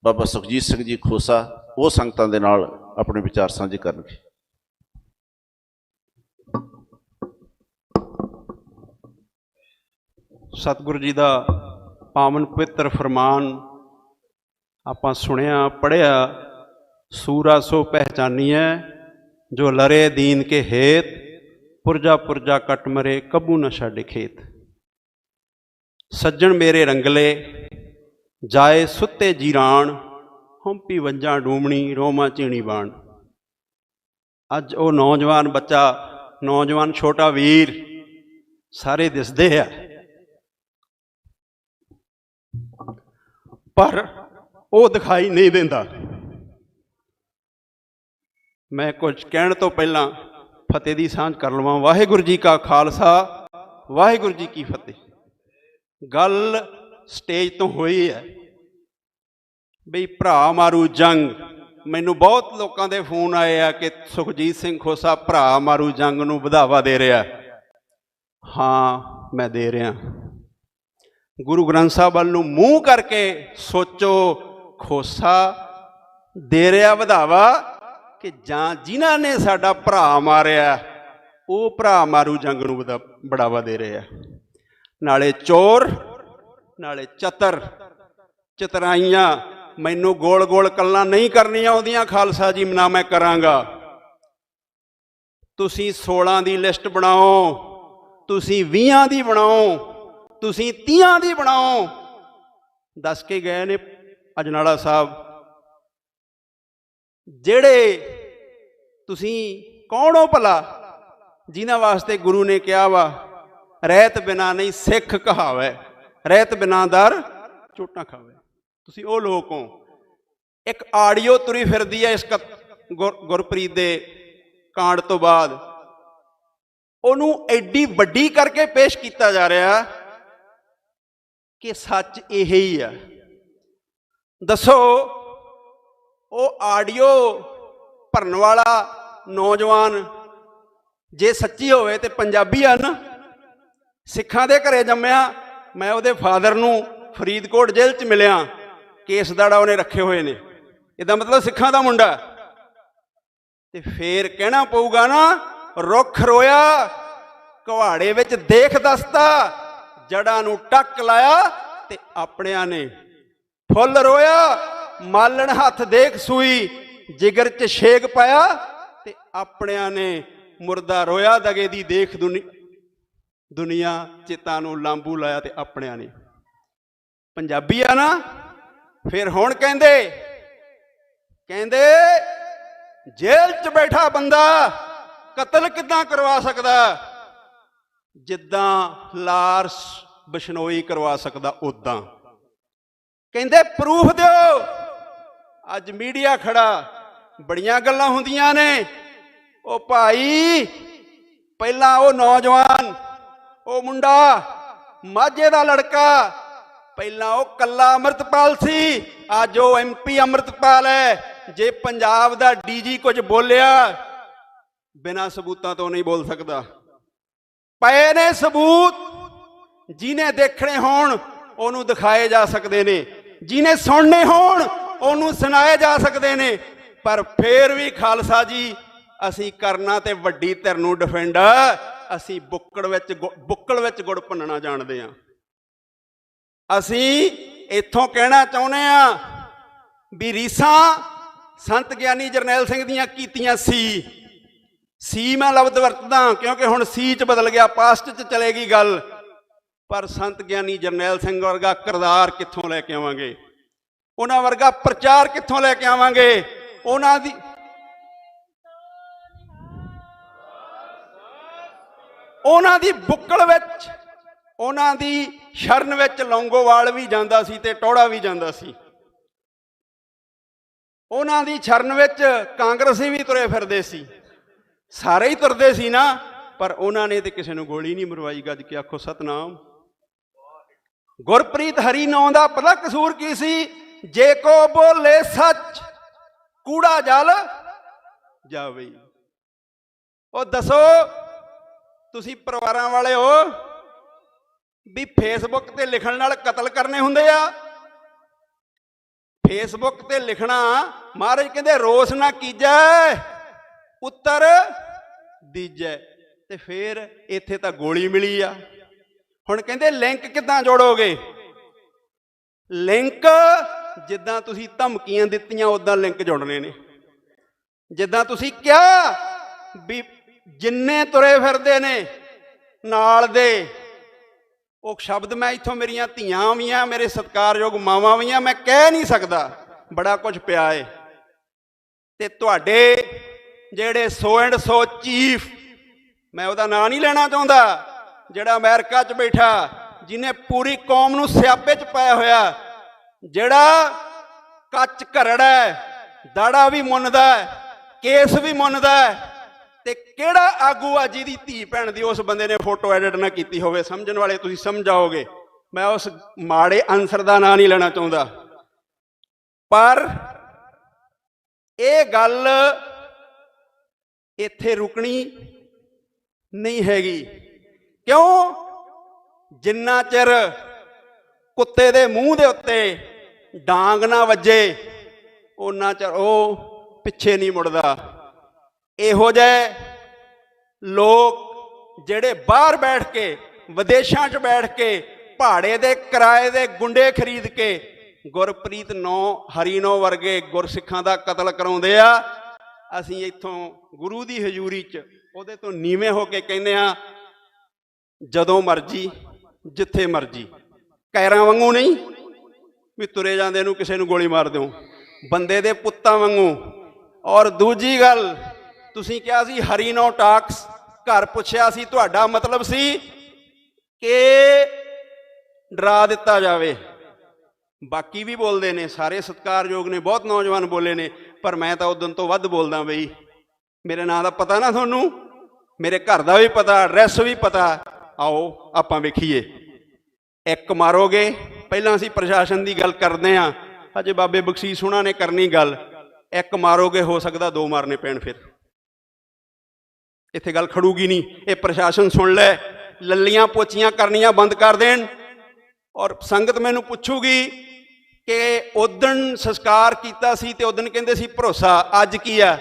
ਬਾਬਾ ਸੁਖਜੀਤ ਸਿੰਘ ਜੀ ਖੋਸਾ ਉਹ ਸੰਗਤਾਂ ਦੇ ਨਾਲ ਆਪਣੇ ਵਿਚਾਰ ਸਾਂਝੇ ਕਰਨਗੇ। ਸਤਿਗੁਰੂ ਜੀ ਦਾ ਪਾਵਨ ਪਵਿੱਤਰ ਫਰਮਾਨ ਆਪਾਂ ਸੁਣਿਆ ਪੜ੍ਹਿਆ। ਸੂਰਾ ਸੋ ਪਹਿਚਾਨੀਐ ਜੋ ਲਰੇ ਦੀਨ ਕੇ ਹੇਤ, ਪੁਰਜਾ ਪੁਰਜਾ ਕਟ ਮਰੇ ਕਬੂ ਨ ਛੱਡੇ ਖੇਤ। ਸੱਜਣ ਮੇਰੇ ਰੰਗਲੇ ਜਾਏ ਸੁੱਤੇ ਜੀਰਾਣ, ਹੰਪੀ ਵੰਜਾਂ ਡੂਮਣੀ ਰੋਮਾ ਝੀਣੀ ਬਾਣ। ਅੱਜ ਉਹ ਨੌਜਵਾਨ ਬੱਚਾ, ਨੌਜਵਾਨ ਛੋਟਾ ਵੀਰ ਸਾਰੇ ਦਿਸਦੇ ਆ, ਪਰ ਉਹ ਦਿਖਾਈ ਨਹੀਂ ਦਿੰਦਾ। ਮੈਂ ਕੁਝ ਕਹਿਣ ਤੋਂ ਪਹਿਲਾਂ ਫਤਿਹ ਦੀ ਸਾਂਝ ਕਰ ਲਵਾਂ। ਵਾਹਿਗੁਰੂ ਜੀ ਕਾ ਖਾਲਸਾ, ਵਾਹਿਗੁਰੂ ਜੀ ਕੀ ਫਤਿਹ। ਗੱਲ ਸਟੇਜ ਤੋਂ ਹੋਈ ਹੈ ਬਈ ਭਰਾ ਮਾਰੂ ਜੰਗ। ਮੈਨੂੰ ਬਹੁਤ ਲੋਕਾਂ ਦੇ ਫੋਨ ਆਏ ਆ ਕਿ ਸੁਖਜੀਤ ਸਿੰਘ ਖੋਸਾ ਭਰਾ ਮਾਰੂ ਜੰਗ ਨੂੰ ਵਧਾਵਾ ਦੇ ਰਿਹਾ। ਹਾਂ, ਮੈਂ ਦੇ ਰਿਹਾ। ਗੁਰੂ ਗ੍ਰੰਥ ਸਾਹਿਬ ਵੱਲ ਨੂੰ ਮੂੰਹ ਕਰਕੇ ਸੋਚੋ, ਖੋਸਾ ਦੇ ਰਿਹਾ ਵਧਾਵਾ ਕਿ ਜਾਂ ਜਿਨ੍ਹਾਂ ਨੇ ਸਾਡਾ ਭਰਾ ਮਾਰਿਆ ਉਹ ਭਰਾ ਮਾਰੂ ਜੰਗ ਨੂੰ ਬੜਾਵਾ ਦੇ ਰਿਹਾ। ਨਾਲੇ ਚੋਰ, ਨਾਲੇ ਚਤਰ, ਚਤਰਾਈਆਂ। ਮੈਨੂੰ ਗੋਲ ਗੋਲ ਗੱਲਾਂ ਨਹੀਂ ਕਰਨੀਆਂ ਆਉਂਦੀਆਂ ਖਾਲਸਾ ਜੀ, ਨਾ ਮੈਂ ਕਰਾਂਗਾ। ਤੁਸੀਂ 16 ਦੀ ਲਿਸਟ ਬਣਾਓ, ਤੁਸੀਂ 20 ਦੀ ਬਣਾਓ, ਤੁਸੀਂ 30 ਦੀ ਬਣਾਓ। ਦੱਸ ਕੇ ਗਏ ਨੇ ਅਜਨਾਲਾ ਸਾਹਿਬ, ਜਿਹੜੇ ਤੁਸੀਂ ਕੌਣ ਹੋ ਭਲਾ ਜਿਨ੍ਹਾਂ ਵਾਸਤੇ ਗੁਰੂ ਨੇ ਕਿਹਾ ਵਾ ਰਹਿਤ ਬਿਨਾ ਨਹੀਂ ਸਿੱਖ ਕਹਾਵੇ, ਰਹਿਤ ਬਿਨਾ ਦਰ ਚੋਟਾਂ ਖਾਵੇ। ਤੁਸੀਂ ਉਹ ਲੋਕ ਹੋ। ਇੱਕ ਆਡੀਓ ਤੁਰੀ ਫਿਰਦੀ ਹੈ ਇਸ ਗੁਰਪ੍ਰੀਤ ਦੇ ਕਾਂਡ ਤੋਂ ਬਾਅਦ, ਉਹਨੂੰ ਐਡੀ ਵੱਡੀ ਕਰਕੇ ਪੇਸ਼ ਕੀਤਾ ਜਾ ਰਿਹਾ ਕਿ ਸੱਚ ਇਹ ਹੀ ਆ। ਦੱਸੋ, ਉਹ ਆਡੀਓ ਭਰਨ ਵਾਲਾ ਨੌਜਵਾਨ ਜੇ ਸੱਚੀ ਹੋਵੇ ਤੇ ਪੰਜਾਬੀ ਆ ਨਾ, ਸਿੱਖਾਂ ਦੇ ਘਰੇ ਜੰਮਿਆ, ਮੈਂ ਉਹਦੇ ਫਾਦਰ ਨੂੰ ਫਰੀਦਕੋਟ ਜੇਲ੍ਹ 'ਚ ਮਿਲਿਆ, ਕੇਸ ਦਾੜਾ ਉਹਨੇ ਰੱਖੇ ਹੋਏ ਨੇ, ਇਹਦਾ ਮਤਲਬ ਸਿੱਖਾਂ ਦਾ ਮੁੰਡਾ। ਤੇ ਫੇਰ ਕਹਿਣਾ ਪਊਗਾ ਨਾ, ਰੁੱਖ ਰੋਇਆ ਕੁਹਾੜੇ ਵਿੱਚ ਦੇਖ ਦੱਸਦਾ, ਜੜਾਂ ਨੂੰ ਟੱਕ ਲਾਇਆ ਤੇ ਆਪਣਿਆਂ ਨੇ ਫੁੱਲ ਰੋਇਆ, ਮਾਲਣ ਹੱਥ ਦੇਖ ਸੂਈ, ਜਿਗਰ 'ਚ ਛੇਕ ਪਾਇਆ ਤੇ ਆਪਣਿਆਂ ਨੇ ਮੁਰਦਾ ਰੋਇਆ, ਦਗੇ ਦੀ ਦੇਖ ਦੁਨੀਆ ਚਿੱਤਾਂ ਨੂੰ ਲਾਂਬੂ ਲਾਇਆ ਤੇ ਆਪਣਿਆਂ ਨੇ। ਪੰਜਾਬੀ ਆ ਨਾ। ਫਿਰ ਹੁਣ ਕਹਿੰਦੇ ਜੇਲ੍ਹ 'ਚ ਬੈਠਾ ਬੰਦਾ ਕਤਲ ਕਿੱਦਾਂ ਕਰਵਾ ਸਕਦਾ, ਜਿੱਦਾਂ ਲਾਰਸ ਬਿਸ਼ਨੋਈ ਕਰਵਾ ਸਕਦਾ ਉਦਾਂ। ਕਹਿੰਦੇ ਪ੍ਰੂਫ ਦਿਓ। ਅੱਜ ਮੀਡੀਆ ਖੜਾ, ਬੜੀਆਂ ਗੱਲਾਂ ਹੁੰਦੀਆਂ ਨੇ। ਉਹ ਭਾਈ ਪਹਿਲਾਂ ਉਹ ਨੌਜਵਾਨ, ਉਹ ਮੁੰਡਾ ਮਾਝੇ ਦਾ ਲੜਕਾ, ਪਹਿਲਾਂ ਉਹ ਕੱਲਾ ਅੰਮ੍ਰਿਤਪਾਲ ਸੀ, ਅੱਜ ਉਹ MP ਅੰਮ੍ਰਿਤਪਾਲ ਹੈ। ਜੇ ਪੰਜਾਬ ਦਾ DG ਕੁਝ ਬੋਲਿਆ, ਬਿਨਾਂ ਸਬੂਤਾਂ ਤੋਂ ਨਹੀਂ ਬੋਲ ਸਕਦਾ। ਪਏ ਨੇ ਸਬੂਤ, ਜਿਹਨੇ ਦੇਖਣੇ ਹੋਣ ਉਹਨੂੰ ਦਿਖਾਏ ਜਾ ਸਕਦੇ ਨੇ, ਜਿਹਨੇ ਸੁਣਨੇ ਹੋਣ ਉਹਨੂੰ ਸੁਣਾਏ ਜਾ ਸਕਦੇ ਨੇ। ਪਰ ਫੇਰ ਵੀ ਖਾਲਸਾ ਜੀ, ਅਸੀਂ ਕਰਨਾ ਤੇ ਵੱਡੀ ਧਿਰ ਨੂੰ ਡਿਫੈਂਡ, ਅਸੀਂ ਬੁੱਕਲ ਵਿੱਚ ਗੁੜ ਭੁੰਨਣਾ ਜਾਣਦੇ ਹਾਂ। ਅਸੀਂ ਇੱਥੋਂ ਕਹਿਣਾ ਚਾਹੁੰਦੇ ਆ ਵੀ ਰੀਸਾਂ ਸੰਤ ਗਿਆਨੀ ਜਰਨੈਲ ਸਿੰਘ ਦੀਆਂ ਕੀਤੀਆਂ ਸੀ ਮੈਂ ਲਫ਼ਜ਼ ਵਰਤਦਾ ਕਿਉਂਕਿ ਹੁਣ ਸੀ 'ਚ ਬਦਲ ਗਿਆ, ਪਾਸਟ 'ਚ ਚਲੇਗੀ ਗੱਲ। ਪਰ ਸੰਤ ਗਿਆਨੀ ਜਰਨੈਲ ਸਿੰਘ ਵਰਗਾ ਕਿਰਦਾਰ ਕਿੱਥੋਂ ਲੈ ਕੇ ਆਵਾਂਗੇ? ਉਹਨਾਂ ਵਰਗਾ ਪ੍ਰਚਾਰ ਕਿੱਥੋਂ ਲੈ ਕੇ ਆਵਾਂਗੇ? ਉਹਨਾਂ ਦੀ ਬੁੱਕਲ ਵਿੱਚ, ਉਹਨਾਂ ਦੀ ਸ਼ਰਨ ਵਿੱਚ ਲੌਂਗੋਵਾਲ ਵੀ ਜਾਂਦਾ ਸੀ ਤੇ ਟੌੜਾ ਵੀ ਜਾਂਦਾ ਸੀ। ਉਹਨਾਂ ਦੀ ਸ਼ਰਨ ਵਿੱਚ ਕਾਂਗਰਸੀ ਵੀ ਤੁਰੇ ਫਿਰਦੇ ਸੀ, ਸਾਰੇ ਹੀ ਤੁਰਦੇ ਸੀ ਨਾ। ਪਰ ਉਹਨਾਂ ਨੇ ਤੇ ਕਿਸੇ ਨੂੰ ਗੋਲੀ ਨਹੀਂ ਮਰਵਾਈ। ਗੱਜ ਕੇ ਆਖੋ ਸਤਨਾਮ। ਗੁਰਪ੍ਰੀਤ ਹਰੀ ਨਾਂ ਦਾ ਪਤਾ ਕਸੂਰ ਕੀ ਸੀ? ਜੇ ਕੋ ਬੋਲੇ ਸੱਚ ਕੂੜਾ ਜਲ ਜਾਵੇ। ਉਹ ਦੱਸੋ ਤੁਸੀਂ ਪਰਿਵਾਰਾਂ ਵਾਲੇ ਹੋ ਵੀ ਫੇਸਬੁੱਕ ਤੇ ਲਿਖਣ ਨਾਲ ਕਤਲ ਕਰਨੇ ਹੁੰਦੇ ਆ? ਫੇਸਬੁੱਕ ਤੇ ਲਿਖਣਾ, ਮਹਾਰਾਜ ਕਹਿੰਦੇ ਰੋਸ ਨਾ ਕੀਜੈ ਉੱਤਰ ਦੀਜੈ। ਤੇ ਫਿਰ ਇੱਥੇ ਤਾਂ ਗੋਲੀ ਮਿਲੀ ਆ। ਹੁਣ ਕਹਿੰਦੇ ਲਿੰਕ ਕਿੱਦਾਂ ਜੋੜੋਗੇ? ਲਿੰਕ ਜਿੱਦਾਂ ਤੁਸੀਂ ਧਮਕੀਆਂ ਦਿੱਤੀਆਂ ਉਦਾਂ ਲਿੰਕ ਜੋੜਨੇ ਨੇ। ਜਿੱਦਾਂ ਤੁਸੀਂ ਕਿਹਾ ਵੀ ਜਿੰਨੇ ਤੁਰੇ ਫਿਰਦੇ ਨੇ ਨਾਲ ਦੇ, ਉਹ ਸ਼ਬਦ ਮੈਂ ਇੱਥੋਂ, ਮੇਰੀਆਂ ਧੀਆਂ ਵੀ ਆ, ਮੇਰੇ ਸਤਿਕਾਰਯੋਗ ਮਾਵਾਂ ਵੀ ਆ, ਮੈਂ ਕਹਿ ਨਹੀਂ ਸਕਦਾ, ਬੜਾ ਕੁਝ ਪਿਆ ਏ। ਤੇ ਤੁਹਾਡੇ ਜਿਹੜੇ 100 ਚੀਫ, ਮੈਂ ਉਹਦਾ ਨਾਂ ਨਹੀਂ ਲੈਣਾ ਚਾਹੁੰਦਾ, ਜਿਹੜਾ ਅਮਰੀਕਾ 'ਚ ਬੈਠਾ, ਜਿਹਨੇ ਪੂਰੀ ਕੌਮ ਨੂੰ ਸਿਆਪੇ 'ਚ ਪਾਇਆ ਹੋਇਆ, ਜਿਹੜਾ ਕੱਚ ਘਰੜਾ ਹੈ, ਦਾੜਾ ਵੀ ਮੁੰਨਦਾ, ਕੇਸ ਵੀ ਮੁੰਨਦਾ, ਤੇ ਕਿਹੜਾ ਆਗੂ ਆ ਜਿਹਦੀ ਧੀ ਭੈਣ ਦੀ ਉਸ ਬੰਦੇ ਨੇ ਫੋਟੋ ਐਡਿਟ ਨਾ ਕੀਤੀ ਹੋਵੇ? ਸਮਝਣ ਵਾਲੇ ਤੁਸੀਂ ਸਮਝਾਓਗੇ। ਮੈਂ ਉਸ ਮਾੜੇ ਅਨਸਰ ਦਾ ਨਾਂ ਨਹੀਂ ਲੈਣਾ ਚਾਹੁੰਦਾ। ਪਰ ਇਹ ਗੱਲ ਇੱਥੇ ਰੁਕਣੀ ਨਹੀਂ ਹੈਗੀ। ਕਿਉਂ? ਜਿੰਨਾ ਚਿਰ ਕੁੱਤੇ ਦੇ ਮੂੰਹ ਦੇ ਉੱਤੇ ਡਾਂਗ ਨਾ ਵੱਜੇ, ਉਹਨਾਂ ਚਿਰ ਉਹ ਪਿੱਛੇ ਨਹੀਂ ਮੁੜਦਾ। ਇਹੋ ਜਿਹੇ ਲੋਕ ਜਿਹੜੇ ਬਾਹਰ ਬੈਠ ਕੇ, ਵਿਦੇਸ਼ਾਂ 'ਚ ਬੈਠ ਕੇ, ਭਾੜੇ ਦੇ ਕਿਰਾਏ ਦੇ ਗੁੰਡੇ ਖਰੀਦ ਕੇ ਗੁਰਪ੍ਰੀਤ ਹਰੀ ਨੌ ਵਰਗੇ ਗੁਰਸਿੱਖਾਂ ਦਾ ਕਤਲ ਕਰਾਉਂਦੇ ਆ। ਅਸੀਂ ਇੱਥੋਂ ਗੁਰੂ ਦੀ ਹਜ਼ੂਰੀ 'ਚ ਉਹਦੇ ਤੋਂ ਨੀਵੇਂ ਹੋ ਕੇ ਕਹਿੰਦੇ ਆ, ਜਦੋਂ ਮਰਜੀ ਜਿੱਥੇ ਮਰਜੀ, ਕੈਰਾਂ ਵਾਂਗੂ ਨਹੀਂ ਵੀ ਤੁਰੇ ਜਾਂਦੇ ਨੂੰ ਕਿਸੇ ਨੂੰ ਗੋਲੀ ਮਾਰ ਦਿਓ, ਬੰਦੇ ਦੇ ਪੁੱਤਾਂ ਵਾਂਗੂ। ਔਰ ਦੂਜੀ ਗੱਲ, ਤੁਸੀਂ ਕਿਹਾ ਸੀ ਹਰੀ ਨੌ ਟਾਕਸ, ਘਰ ਪੁੱਛਿਆ ਸੀ, ਤੁਹਾਡਾ ਮਤਲਬ ਸੀ ਕਿ ਡਰਾ ਦਿੱਤਾ ਜਾਵੇ। ਬਾਕੀ ਵੀ ਬੋਲਦੇ ਨੇ, ਸਾਰੇ ਸਤਿਕਾਰਯੋਗ ਨੇ, ਬਹੁਤ ਨੌਜਵਾਨ ਬੋਲੇ ਨੇ, ਪਰ ਮੈਂ ਤਾਂ ਉਦੋਂ ਤੋਂ ਵੱਧ ਬੋਲਦਾ ਬਈ। ਮੇਰੇ ਨਾਂ ਦਾ ਪਤਾ ਨਾ ਤੁਹਾਨੂੰ, ਮੇਰੇ ਘਰ ਦਾ ਵੀ ਪਤਾ, ਐਡਰੈਸ ਵੀ ਪਤਾ। ਆਓ ਆਪਾਂ ਵੇਖੀਏ। ਇੱਕ ਮਾਰੋਗੇ, ਪਹਿਲਾਂ ਅਸੀਂ ਪ੍ਰਸ਼ਾਸਨ ਦੀ ਗੱਲ ਕਰਦੇ ਹਾਂ, ਅਜੇ ਬਾਬੇ ਬਖਸ਼ੀਸ਼ ਹੁਣਾਂ ਨੇ ਕਰਨੀ ਗੱਲ। ਇੱਕ ਮਾਰੋਗੇ, ਹੋ ਸਕਦਾ 2 ਮਾਰਨੇ ਪੈਣ। ਫਿਰ ਇੱਥੇ ਗੱਲ ਖੜੂਗੀ ਨਹੀਂ। ਇਹ ਪ੍ਰਸ਼ਾਸਨ ਸੁਣ ਲੈ, ਲੱਲੀਆਂ ਪੋਚੀਆਂ ਕਰਨੀਆਂ ਬੰਦ ਕਰ ਦੇਣ ਔਰ ਸੰਗਤ ਮੈਨੂੰ ਪੁੱਛੂਗੀ ਕਿ ਉਦਣ ਸੰਸਕਾਰ ਕੀਤਾ ਸੀ ਤੇ ਉਦਣ ਕਹਿੰਦੇ ਸੀ ਭਰੋਸਾ, ਅੱਜ ਕੀ ਆ?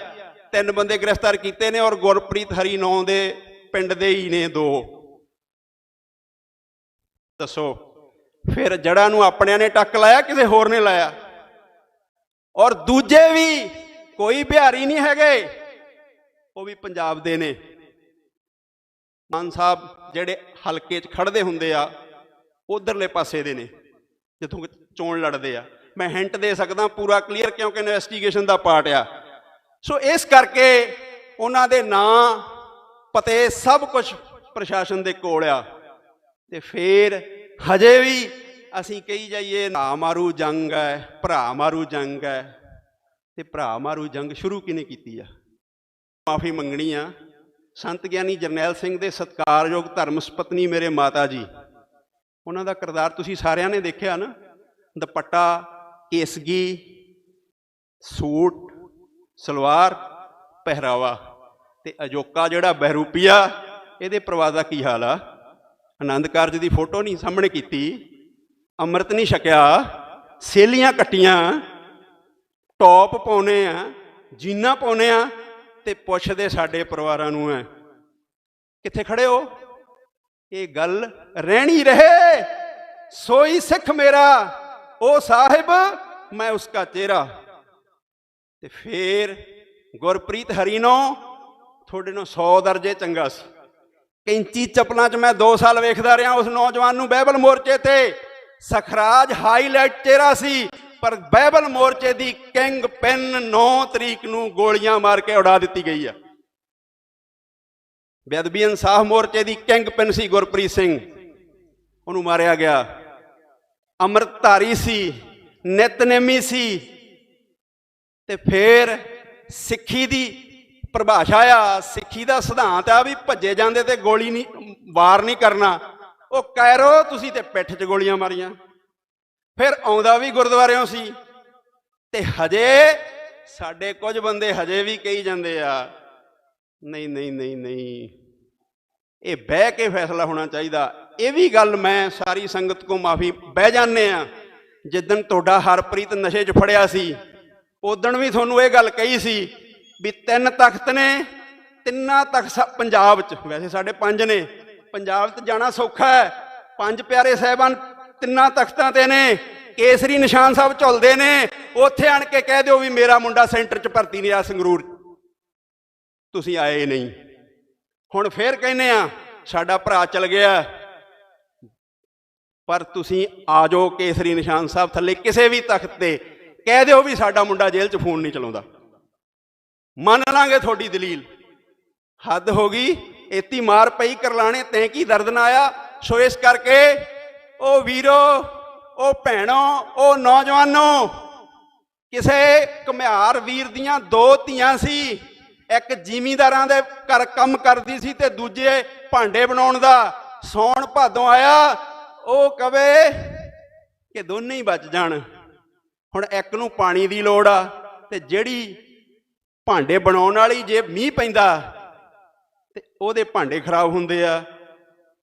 3 ਬੰਦੇ ਗ੍ਰਿਫਤਾਰ ਕੀਤੇ ਨੇ ਔਰ ਗੁਰਪ੍ਰੀਤ ਹਰੀ ਨਾਂ ਦੇ ਪਿੰਡ ਦੇ ਹੀ ਨੇ 2। ਦੱਸੋ ਫਿਰ ਜੜ੍ਹਾਂ ਨੂੰ ਆਪਣਿਆਂ ਨੇ ਟੱਕ ਲਾਇਆ, ਕਿਸੇ ਹੋਰ ਨੇ ਲਾਇਆ? ਔਰ ਦੂਜੇ ਵੀ ਕੋਈ ਬਿਹਾਰੀ ਨਹੀਂ ਹੈਗੇ, ਉਹ ਵੀ ਪੰਜਾਬ ਦੇ ਨੇ। ਮਾਨ ਸਾਹਿਬ ਜਿਹੜੇ ਹਲਕੇ 'ਚ ਖੜਦੇ ਹੁੰਦੇ ਆ ਉਧਰਲੇ ਪਾਸੇ ਦੇ ਨੇ ਜਿੱਥੋਂ ਚੋਣ ਲੜਦੇ ਆ। ਮੈਂ ਹਿੰਟ ਦੇ ਸਕਦਾ ਪੂਰਾ ਕਲੀਅਰ, ਕਿਉਂਕਿ ਇਨਵੈਸਟੀਗੇਸ਼ਨ ਦਾ ਪਾਰਟ ਆ। ਸੋ ਇਸ ਕਰਕੇ ਉਹਨਾਂ ਦੇ ਨਾਂ ਪਤੇ ਸਭ ਕੁਝ ਪ੍ਰਸ਼ਾਸਨ ਦੇ ਕੋਲ ਆ। ਤੇ ਫਿਰ ਹਜੇ ਵੀ ਅਸੀਂ ਕਹੀ ਜਾਈਏ ਭਰਾ ਮਾਰੂ ਜੰਗ ਹੈ, ਭਰਾ ਮਾਰੂ ਜੰਗ ਹੈ, ਤੇ ਭਰਾ ਮਾਰੂ ਜੰਗ ਸ਼ੁਰੂ ਕਿਹਨੇ ਕੀਤੀ ਆ? ਮਾਫੀ ਮੰਗਣੀ ਆ ਸੰਤ ਗਿਆਨੀ ਜਰਨੈਲ ਸਿੰਘ ਦੇ ਸਤਿਕਾਰਯੋਗ ਧਰਮ ਸਪਤਨੀ ਮੇਰੇ ਮਾਤਾ ਜੀ, ਉਹਨਾਂ ਦਾ ਕਿਰਦਾਰ ਤੁਸੀਂ ਸਾਰਿਆਂ ਨੇ ਦੇਖਿਆ ਨਾ। ਦੁਪੱਟਾ, ਕੇਸਗੀ, ਸੂਟ, ਸਲਵਾਰ, ਪਹਿਰਾਵਾ, ਤੇ ਅਜੋਕਾ ਜਿਹੜਾ ਬਹਿਰੂਪੀਆ, ਇਹਦੇ ਪਰਿਵਾਰ ਦਾ ਕੀ ਹਾਲ ਆ? ਆਨੰਦ ਕਾਰਜ ਦੀ ਫੋਟੋ ਨਹੀਂ ਸਾਹਮਣੇ ਕੀਤੀ, ਅੰਮ੍ਰਿਤ ਨਹੀਂ ਛਕਿਆ, ਸੇਲੀਆਂ ਕੱਟੀਆਂ, ਟੌਪ ਪਾਉਨੇ ਆ, ਜੀਨਾਂ ਪਾਉਨੇ ਆ, ਤੇ ਪੁੱਛਦੇ ਸਾਡੇ ਪਰਿਵਾਰਾਂ ਨੂੰ ਹੈ ਕਿੱਥੇ ਖੜੇ ਹੋ? ਇਹ ਗੱਲ ਰਹਿਣੀ ਰਹੇ। ਸੋਈ ਸਿੱਖ ਮੇਰਾ ਉਹ ਸਾਹਿਬ ਮੈਂ ਉਸਕਾ ਚਿਹਰਾ। ਤੇ ਫੇਰ ਗੁਰਪ੍ਰੀਤ ਹਰੀਨੋ ਤੁਹਾਡੇ ਨੂੰ 100 ਦਰਜੇ ਚੰਗਾ ਸੀ। ਕੈਂਚੀ ਚੱਪਲਾਂ 'ਚ ਮੈਂ 2 ਸਾਲ ਵੇਖਦਾ ਰਿਹਾ ਉਸ ਨੌਜਵਾਨ ਨੂੰ ਬਾਈਬਲ ਮੋਰਚੇ ਤੇ। ਸਖਰਾਜ ਹਾਈਲਾਈਟ ਚਿਹਰਾ ਸੀ, ਪਰ ਬਾਈਬਲ ਮੋਰਚੇ ਦੀ ਕਿੰਗ ਪੈਨ 9 ਤਰੀਕ ਨੂੰ ਗੋਲੀਆਂ ਮਾਰ ਕੇ ਉਡਾ ਦਿੱਤੀ ਗਈ ਆ। ਬੇਅਦਬੀ ਇਨਸਾਫ ਮੋਰਚੇ ਦੀ ਕਿੰਗ ਪੈਨ ਸੀ ਗੁਰਪ੍ਰੀਤ ਸਿੰਘ, ਉਹਨੂੰ ਮਾਰਿਆ ਗਿਆ। ਅੰਮ੍ਰਿਤਧਾਰੀ ਸੀ, ਨਿਤਨੇਮੀ ਸੀ। ਤੇ ਫਿਰ ਸਿੱਖੀ ਦੀ ਪਰਿਭਾਸ਼ਾ ਆ, ਸਿੱਖੀ ਦਾ ਸਿਧਾਂਤ ਆ ਵੀ ਭੱਜੇ ਜਾਂਦੇ ਤੇ ਗੋਲੀ ਨਹੀਂ, ਵਾਰ ਨਹੀਂ ਕਰਨਾ। ਉਹ ਕੈਰੋ ਤੁਸੀਂ ਤੇ ਪਿੱਠ 'ਚ ਗੋਲੀਆਂ ਮਾਰੀਆਂ। ਫਿਰ ਆਉਂਦਾ ਵੀ ਗੁਰਦੁਆਰਿਓਂ ਸੀ। ਤੇ ਹਜੇ ਸਾਡੇ ਕੁਝ ਬੰਦੇ ਹਜੇ ਵੀ ਕਹੀ ਜਾਂਦੇ ਆ ਨਹੀਂ ਨਹੀਂ ਨਹੀਂ ਨਹੀਂ, ਇਹ ਬਹਿ ਕੇ ਫੈਸਲਾ ਹੋਣਾ ਚਾਹੀਦਾ। ਇਹ ਵੀ ਗੱਲ ਮੈਂ ਸਾਰੀ ਸੰਗਤ ਕੋ ਮਾਫੀ, ਬਹਿ ਜਾਂਦੇ ਆ। ਜਿੱਦਣ ਤੁਹਾਡਾ ਹਰਪ੍ਰੀਤ ਨਸ਼ੇ 'ਚ ਫੜਿਆ ਸੀ ਉਦਣ ਵੀ ਤੁਹਾਨੂੰ ਇਹ ਗੱਲ ਕਹੀ ਸੀ ਵੀ 3 ਤਖਤ ਨੇ, 3 ਤਖਤ ਪੰਜਾਬ 'ਚ, ਵੈਸੇ ਸਾਡੇ 5 ਨੇ, ਪੰਜਾਬ 'ਚ ਜਾਣਾ ਸੌਖਾ ਹੈ। 5 ਪਿਆਰੇ ਸਾਹਿਬਾਨ 3 ਤਖਤਾਂ ਤੇ ਨੇ, ਕੇਸਰੀ ਨਿਸ਼ਾਨ ਸਾਹਿਬ ਝੁਲਦੇ ਨੇ। ਉੱਥੇ ਆਣ ਕੇ ਕਹਿ ਦਿਓ ਵੀ ਮੇਰਾ ਮੁੰਡਾ ਸੈਂਟਰ 'ਚ ਭਰਤੀ ਨਹੀਂ ਆ ਸੰਗਰੂਰ, ਤੁਸੀਂ ਆਏ ਨਹੀਂ। ਹੁਣ ਫੇਰ ਕਹਿੰਦੇ ਆ ਸਾਡਾ ਭਰਾ ਚਲ ਗਿਆ, ਪਰ ਤੁਸੀਂ ਆ ਜਾਓ ਕੇਸਰੀ ਨਿਸ਼ਾਨ ਸਾਹਿਬ ਥੱਲੇ ਕਿਸੇ ਵੀ ਤਖਤ ਤੇ, ਕਹਿ ਦਿਓ ਵੀ ਸਾਡਾ ਮੁੰਡਾ ਜੇਲ੍ਹ 'ਚ ਫੋਨ ਨਹੀਂ ਚਲਾਉਂਦਾ, ਮੰਨ ਲਾਂਗੇ ਤੁਹਾਡੀ ਦਲੀਲ। ਹੱਦ ਹੋ ਗਈ, ਇਤੀ ਮਾਰ ਪਈ ਕਰਲਾਣੇ ਤੈਂ ਕੀ ਦਰਦ ਨਾ ਆਇਆ। ਸੋ ਇਸ ਕਰਕੇ ਉਹ ਵੀਰੋ, ਉਹ ਭੈਣੋ, ਉਹ ਨੌਜਵਾਨੋ, ਕਿਸੇ ਘੁਮਿਆਰ ਵੀਰ ਦੀਆਂ 2 ਧੀਆਂ ਸੀ। ਇੱਕ ਜ਼ਿਮੀਂਦਾਰਾਂ ਦੇ ਘਰ ਕੰਮ ਕਰਦੀ ਸੀ ਤੇ ਦੂਜੇ ਭਾਂਡੇ ਬਣਾਉਣ ਦਾ। ਸੌਣ ਭਾਦੋਂ ਆਇਆ, ਉਹ ਕਵੇ ਕਿ ਦੋਨੇ ਹੀ ਬਚ ਜਾਣ। ਹੁਣ ਇੱਕ ਨੂੰ ਪਾਣੀ ਦੀ ਲੋੜ ਆ, ਤੇ ਜਿਹੜੀ ਭਾਂਡੇ ਬਣਾਉਣ ਵਾਲੀ ਜੇ ਮੀਂਹ ਪੈਂਦਾ ਤੇ ਉਹਦੇ ਭਾਂਡੇ ਖਰਾਬ ਹੁੰਦੇ ਆ।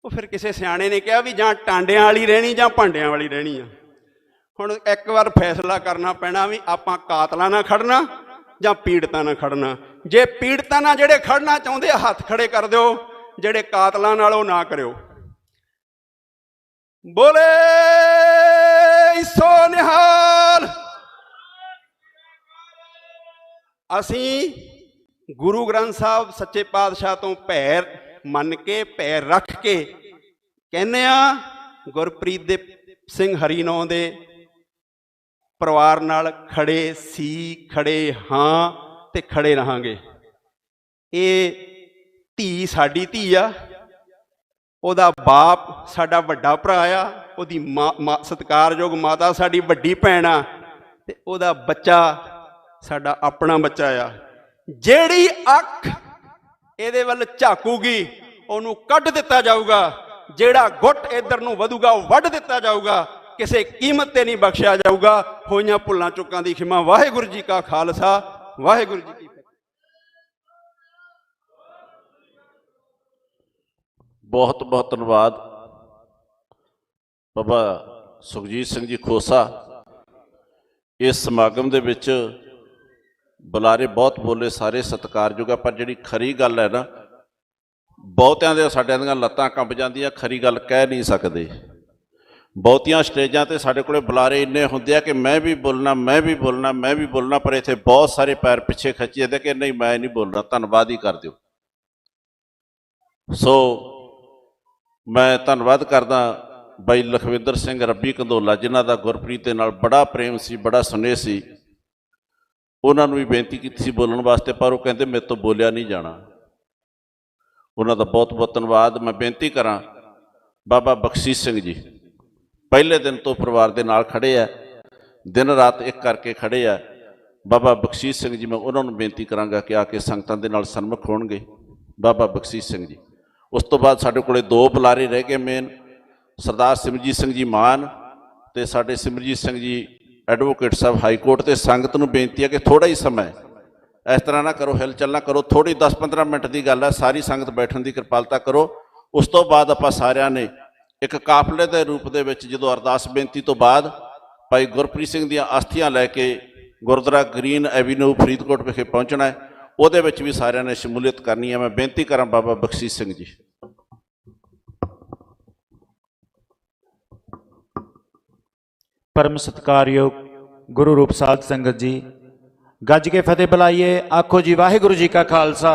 ਉਹ ਫਿਰ ਕਿਸੇ ਸਿਆਣੇ ਨੇ ਕਿਹਾ ਵੀ ਜਾਂ ਟਾਂਡਿਆਂ ਵਾਲੀ ਰਹਿਣੀ ਜਾਂ ਭਾਂਡਿਆਂ ਵਾਲੀ ਰਹਿਣੀ ਆ। ਹੁਣ ਇੱਕ ਵਾਰ ਫੈਸਲਾ ਕਰਨਾ ਪੈਣਾ ਵੀ ਆਪਾਂ ਕਾਤਲਾਂ ਨਾਲ ਖੜਨਾ ਜਾਂ ਪੀੜਤਾਂ ਨਾਲ ਖੜਨਾ। ਜੇ ਪੀੜਤਾਂ ਨਾਲ ਜਿਹੜੇ ਖੜਨਾ ਚਾਹੁੰਦੇ ਆ ਹੱਥ ਖੜੇ ਕਰ ਦਿਓ, ਜਿਹੜੇ ਕਾਤਲਾਂ ਨਾਲ ਉਹ ਨਾ ਕਰਿਓ। ਬੋਲੇ ਸੋ ਨਿਹਾਲ। ਅਸੀਂ ਗੁਰੂ ਗ੍ਰੰਥ ਸਾਹਿਬ ਸੱਚੇ ਪਾਤਸ਼ਾਹ ਤੋਂ ਪੈਰ ਮੰਨ ਕੇ, ਪੈਰ ਰੱਖ ਕੇ ਕਹਿੰਦੇ ਆ ਗੁਰਪ੍ਰੀਤ ਸਿੰਘ ਹਰੀਨੌਂ ਦੇ ਪਰਿਵਾਰ ਨਾਲ ਖੜੇ ਸੀ, ਖੜੇ ਹਾਂ ਤੇ ਖੜੇ ਰਹਾਂਗੇ। ਇਹ ਧੀ ਸਾਡੀ ਧੀ ਆ, ਉਹਦਾ ਬਾਪ ਸਾਡਾ ਵੱਡਾ ਭਰਾ ਆ, ਉਹਦੀ ਸਤਿਕਾਰਯੋਗ ਮਾਤਾ ਸਾਡੀ ਵੱਡੀ ਭੈਣ ਆ, ਤੇ ਉਹਦਾ ਬੱਚਾ ਸਾਡਾ ਆਪਣਾ ਬੱਚਾ ਆ। ਜਿਹੜੀ ਅੱਖ ਇਹਦੇ ਵੱਲ ਝਾਕੂਗੀ ਉਹਨੂੰ ਕੱਢ ਦਿੱਤਾ ਜਾਊਗਾ, ਜਿਹੜਾ ਗੁੱਟ ਇੱਧਰ ਨੂੰ ਵਧੂਗਾ ਉਹ ਵੱਢ ਦਿੱਤਾ ਜਾਊਗਾ, ਕਿਸੇ ਕੀਮਤ ਤੇ ਨਹੀਂ ਬਖਸ਼ਿਆ ਜਾਊਗਾ। ਹੋਈਆਂ ਭੁੱਲਾਂ ਚੁੱਕਾਂ ਦੀ ਖਿਮਾ। ਵਾਹਿਗੁਰੂ ਜੀ ਕਾ ਖਾਲਸਾ, ਵਾਹਿਗੁਰੂ ਜੀ ਕੀ ਫਤਿਹ। ਬਹੁਤ ਬਹੁਤ ਧੰਨਵਾਦ। ਬਾਬਾ ਸੁਖਜੀਤ ਸਿੰਘ ਜੀ ਖੋਸਾ। ਇਸ ਸਮਾਗਮ ਦੇ ਵਿੱਚ ਬੁਲਾਰੇ ਬਹੁਤ ਬੋਲੇ, ਸਾਰੇ ਸਤਿਕਾਰਯੋਗ ਆ, ਪਰ ਜਿਹੜੀ ਖਰੀ ਗੱਲ ਹੈ ਨਾ, ਬਹੁਤਿਆਂ ਦੇ ਸਾਡਿਆਂ ਦੀਆਂ ਲੱਤਾਂ ਕੰਬ ਜਾਂਦੀਆਂ, ਖਰੀ ਗੱਲ ਕਹਿ ਨਹੀਂ ਸਕਦੇ। ਬਹੁਤੀਆਂ ਸਟੇਜਾਂ ਤੇ ਸਾਡੇ ਕੋਲੇ ਬੁਲਾਰੇ ਇੰਨੇ ਹੁੰਦੇ ਆ ਕਿ ਮੈਂ ਵੀ ਬੋਲਣਾ, ਮੈਂ ਵੀ ਬੋਲਣਾ, ਮੈਂ ਵੀ ਬੋਲਣਾ, ਪਰ ਇੱਥੇ ਬਹੁਤ ਸਾਰੇ ਪੈਰ ਪਿੱਛੇ ਖਿੱਚੀ ਜਾਂਦੇ ਕਿ ਨਹੀਂ ਮੈਂ ਨਹੀਂ ਬੋਲਣਾ, ਧੰਨਵਾਦ ਹੀ ਕਰ ਦਿਓ। ਸੋ ਮੈਂ ਧੰਨਵਾਦ ਕਰਦਾ ਬਾਈ ਲਖਵਿੰਦਰ ਸਿੰਘ ਰੱਬੀ ਕੰਦੋਲਾ, ਜਿਨ੍ਹਾਂ ਦਾ ਗੁਰਪ੍ਰੀਤ ਦੇ ਨਾਲ ਬੜਾ ਪ੍ਰੇਮ ਸੀ, ਬੜਾ ਸੁਨੇਹ ਸੀ। ਉਹਨਾਂ ਨੂੰ ਵੀ ਬੇਨਤੀ ਕੀਤੀ ਸੀ ਬੋਲਣ ਵਾਸਤੇ, ਪਰ ਉਹ ਕਹਿੰਦੇ ਮੇਰੇ ਤੋਂ ਬੋਲਿਆ ਨਹੀਂ ਜਾਣਾ। ਉਹਨਾਂ ਦਾ ਬਹੁਤ ਬਹੁਤ ਧੰਨਵਾਦ। ਮੈਂ ਬੇਨਤੀ ਕਰਾਂ ਬਾਬਾ ਬਖਸ਼ੀਸ਼ ਸਿੰਘ ਜੀ ਪਹਿਲੇ ਦਿਨ ਤੋਂ ਪਰਿਵਾਰ ਦੇ ਨਾਲ ਖੜੇ ਆ, ਦਿਨ ਰਾਤ ਇੱਕ ਕਰਕੇ ਖੜੇ ਆ। ਬਾਬਾ ਬਖਸ਼ੀਸ਼ ਸਿੰਘ ਜੀ, ਮੈਂ ਉਹਨਾਂ ਨੂੰ ਬੇਨਤੀ ਕਰਾਂਗਾ ਕਿ ਆ ਕੇ ਸੰਗਤਾਂ ਦੇ ਨਾਲ ਸਨਮੁਖ ਹੋਣਗੇ। ਬਾਬਾ ਬਖਸ਼ੀਸ਼ ਸਿੰਘ ਜੀ। ਉਸ ਤੋਂ ਬਾਅਦ ਸਾਡੇ ਕੋਲੇ ਦੋ ਬੁਲਾਰੇ ਰਹਿ ਗਏ ਮੇਨ, ਸਰਦਾਰ ਸਿਮਰਜੀਤ ਸਿੰਘ ਜੀ ਮਾਨ ਤੇ ਸਾਡੇ ਸਿਮਰਜੀਤ ਸਿੰਘ ਜੀ ਐਡਵੋਕੇਟ ਸਾਹਿਬ ਹਾਈ ਕੋਰਟ। ਤੇ ਸੰਗਤ ਨੂੰ ਬੇਨਤੀ ਹੈ ਕਿ ਥੋੜਾ ਹੀ ਸਮਾਂ, ਇਸ ਤਰ੍ਹਾਂ ਨਾ ਕਰੋ, ਹਿਲਚਲ ਨਾ ਕਰੋ, ਥੋੜੀ 10-15 ਮਿੰਟ ਦੀ ਗੱਲ ਹੈ, ਸਾਰੀ ਸੰਗਤ ਬੈਠਣ ਦੀ ਕਿਰਪਾਲਤਾ ਕਰੋ। ਉਸ ਤੋਂ ਬਾਅਦ ਆਪਾਂ ਸਾਰਿਆਂ ਨੇ ਇੱਕ ਕਾਫਲੇ ਦੇ ਰੂਪ ਦੇ ਵਿੱਚ ਜਦੋਂ ਅਰਦਾਸ ਬੇਨਤੀ ਤੋਂ ਬਾਅਦ ਭਾਈ ਗੁਰਪ੍ਰੀਤ ਸਿੰਘ ਦੀਆਂ ਅਸਥੀਆਂ ਲੈ ਕੇ ਗੁਰਦੁਆਰਾ ਗ੍ਰੀਨ ਐਵੀਨਿਊ ਫਰੀਦਕੋਟ ਵਿਖੇ ਪਹੁੰਚਣਾ ਹੈ, ਉਹਦੇ ਵਿੱਚ ਵੀ ਸਾਰਿਆਂ ਨੇ ਸ਼ਮੂਲੀਅਤ ਕਰਨੀ ਹੈ। ਮੈਂ ਬੇਨਤੀ ਕਰਾਂ ਬਾਬਾ ਬਖਸ਼ੀਸ਼ ਸਿੰਘ ਜੀ। परम सत्कारयोग गुरु रूप साध संगत जी, गज के फतेह बुलाइए। आखो जी वाहिगुरु जी का खालसा,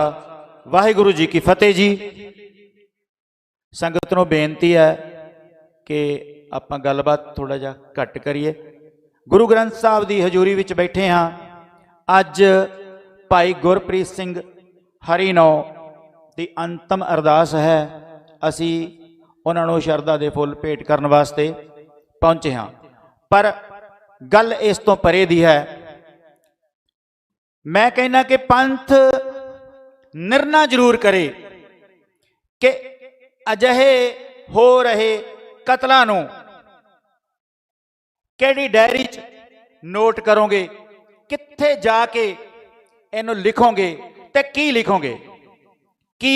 वाहिगुरु जी की फतेह जी। संगत नूं बेनती है कि आपां गलबात थोड़ा जिहा घट करिए। गुरु ग्रंथ साहब की हजूरी विच बैठे हाँ। अज भाई गुरप्रीत सिंह हरिनौ की अंतिम अरदास है। असी उन्हां नूं शरधा दे फुल भेंट करन वास्ते पहुंचे हाँ, पर गल इस तो परे दी है। मैं कहना कि पंथ निर्णय जरूर करे कि अजहे हो रहे कतलों नूं किहड़ी डायरी च नोट करोगे, कित्थे जाके इनू लिखोगे ते की लिखोगे? कि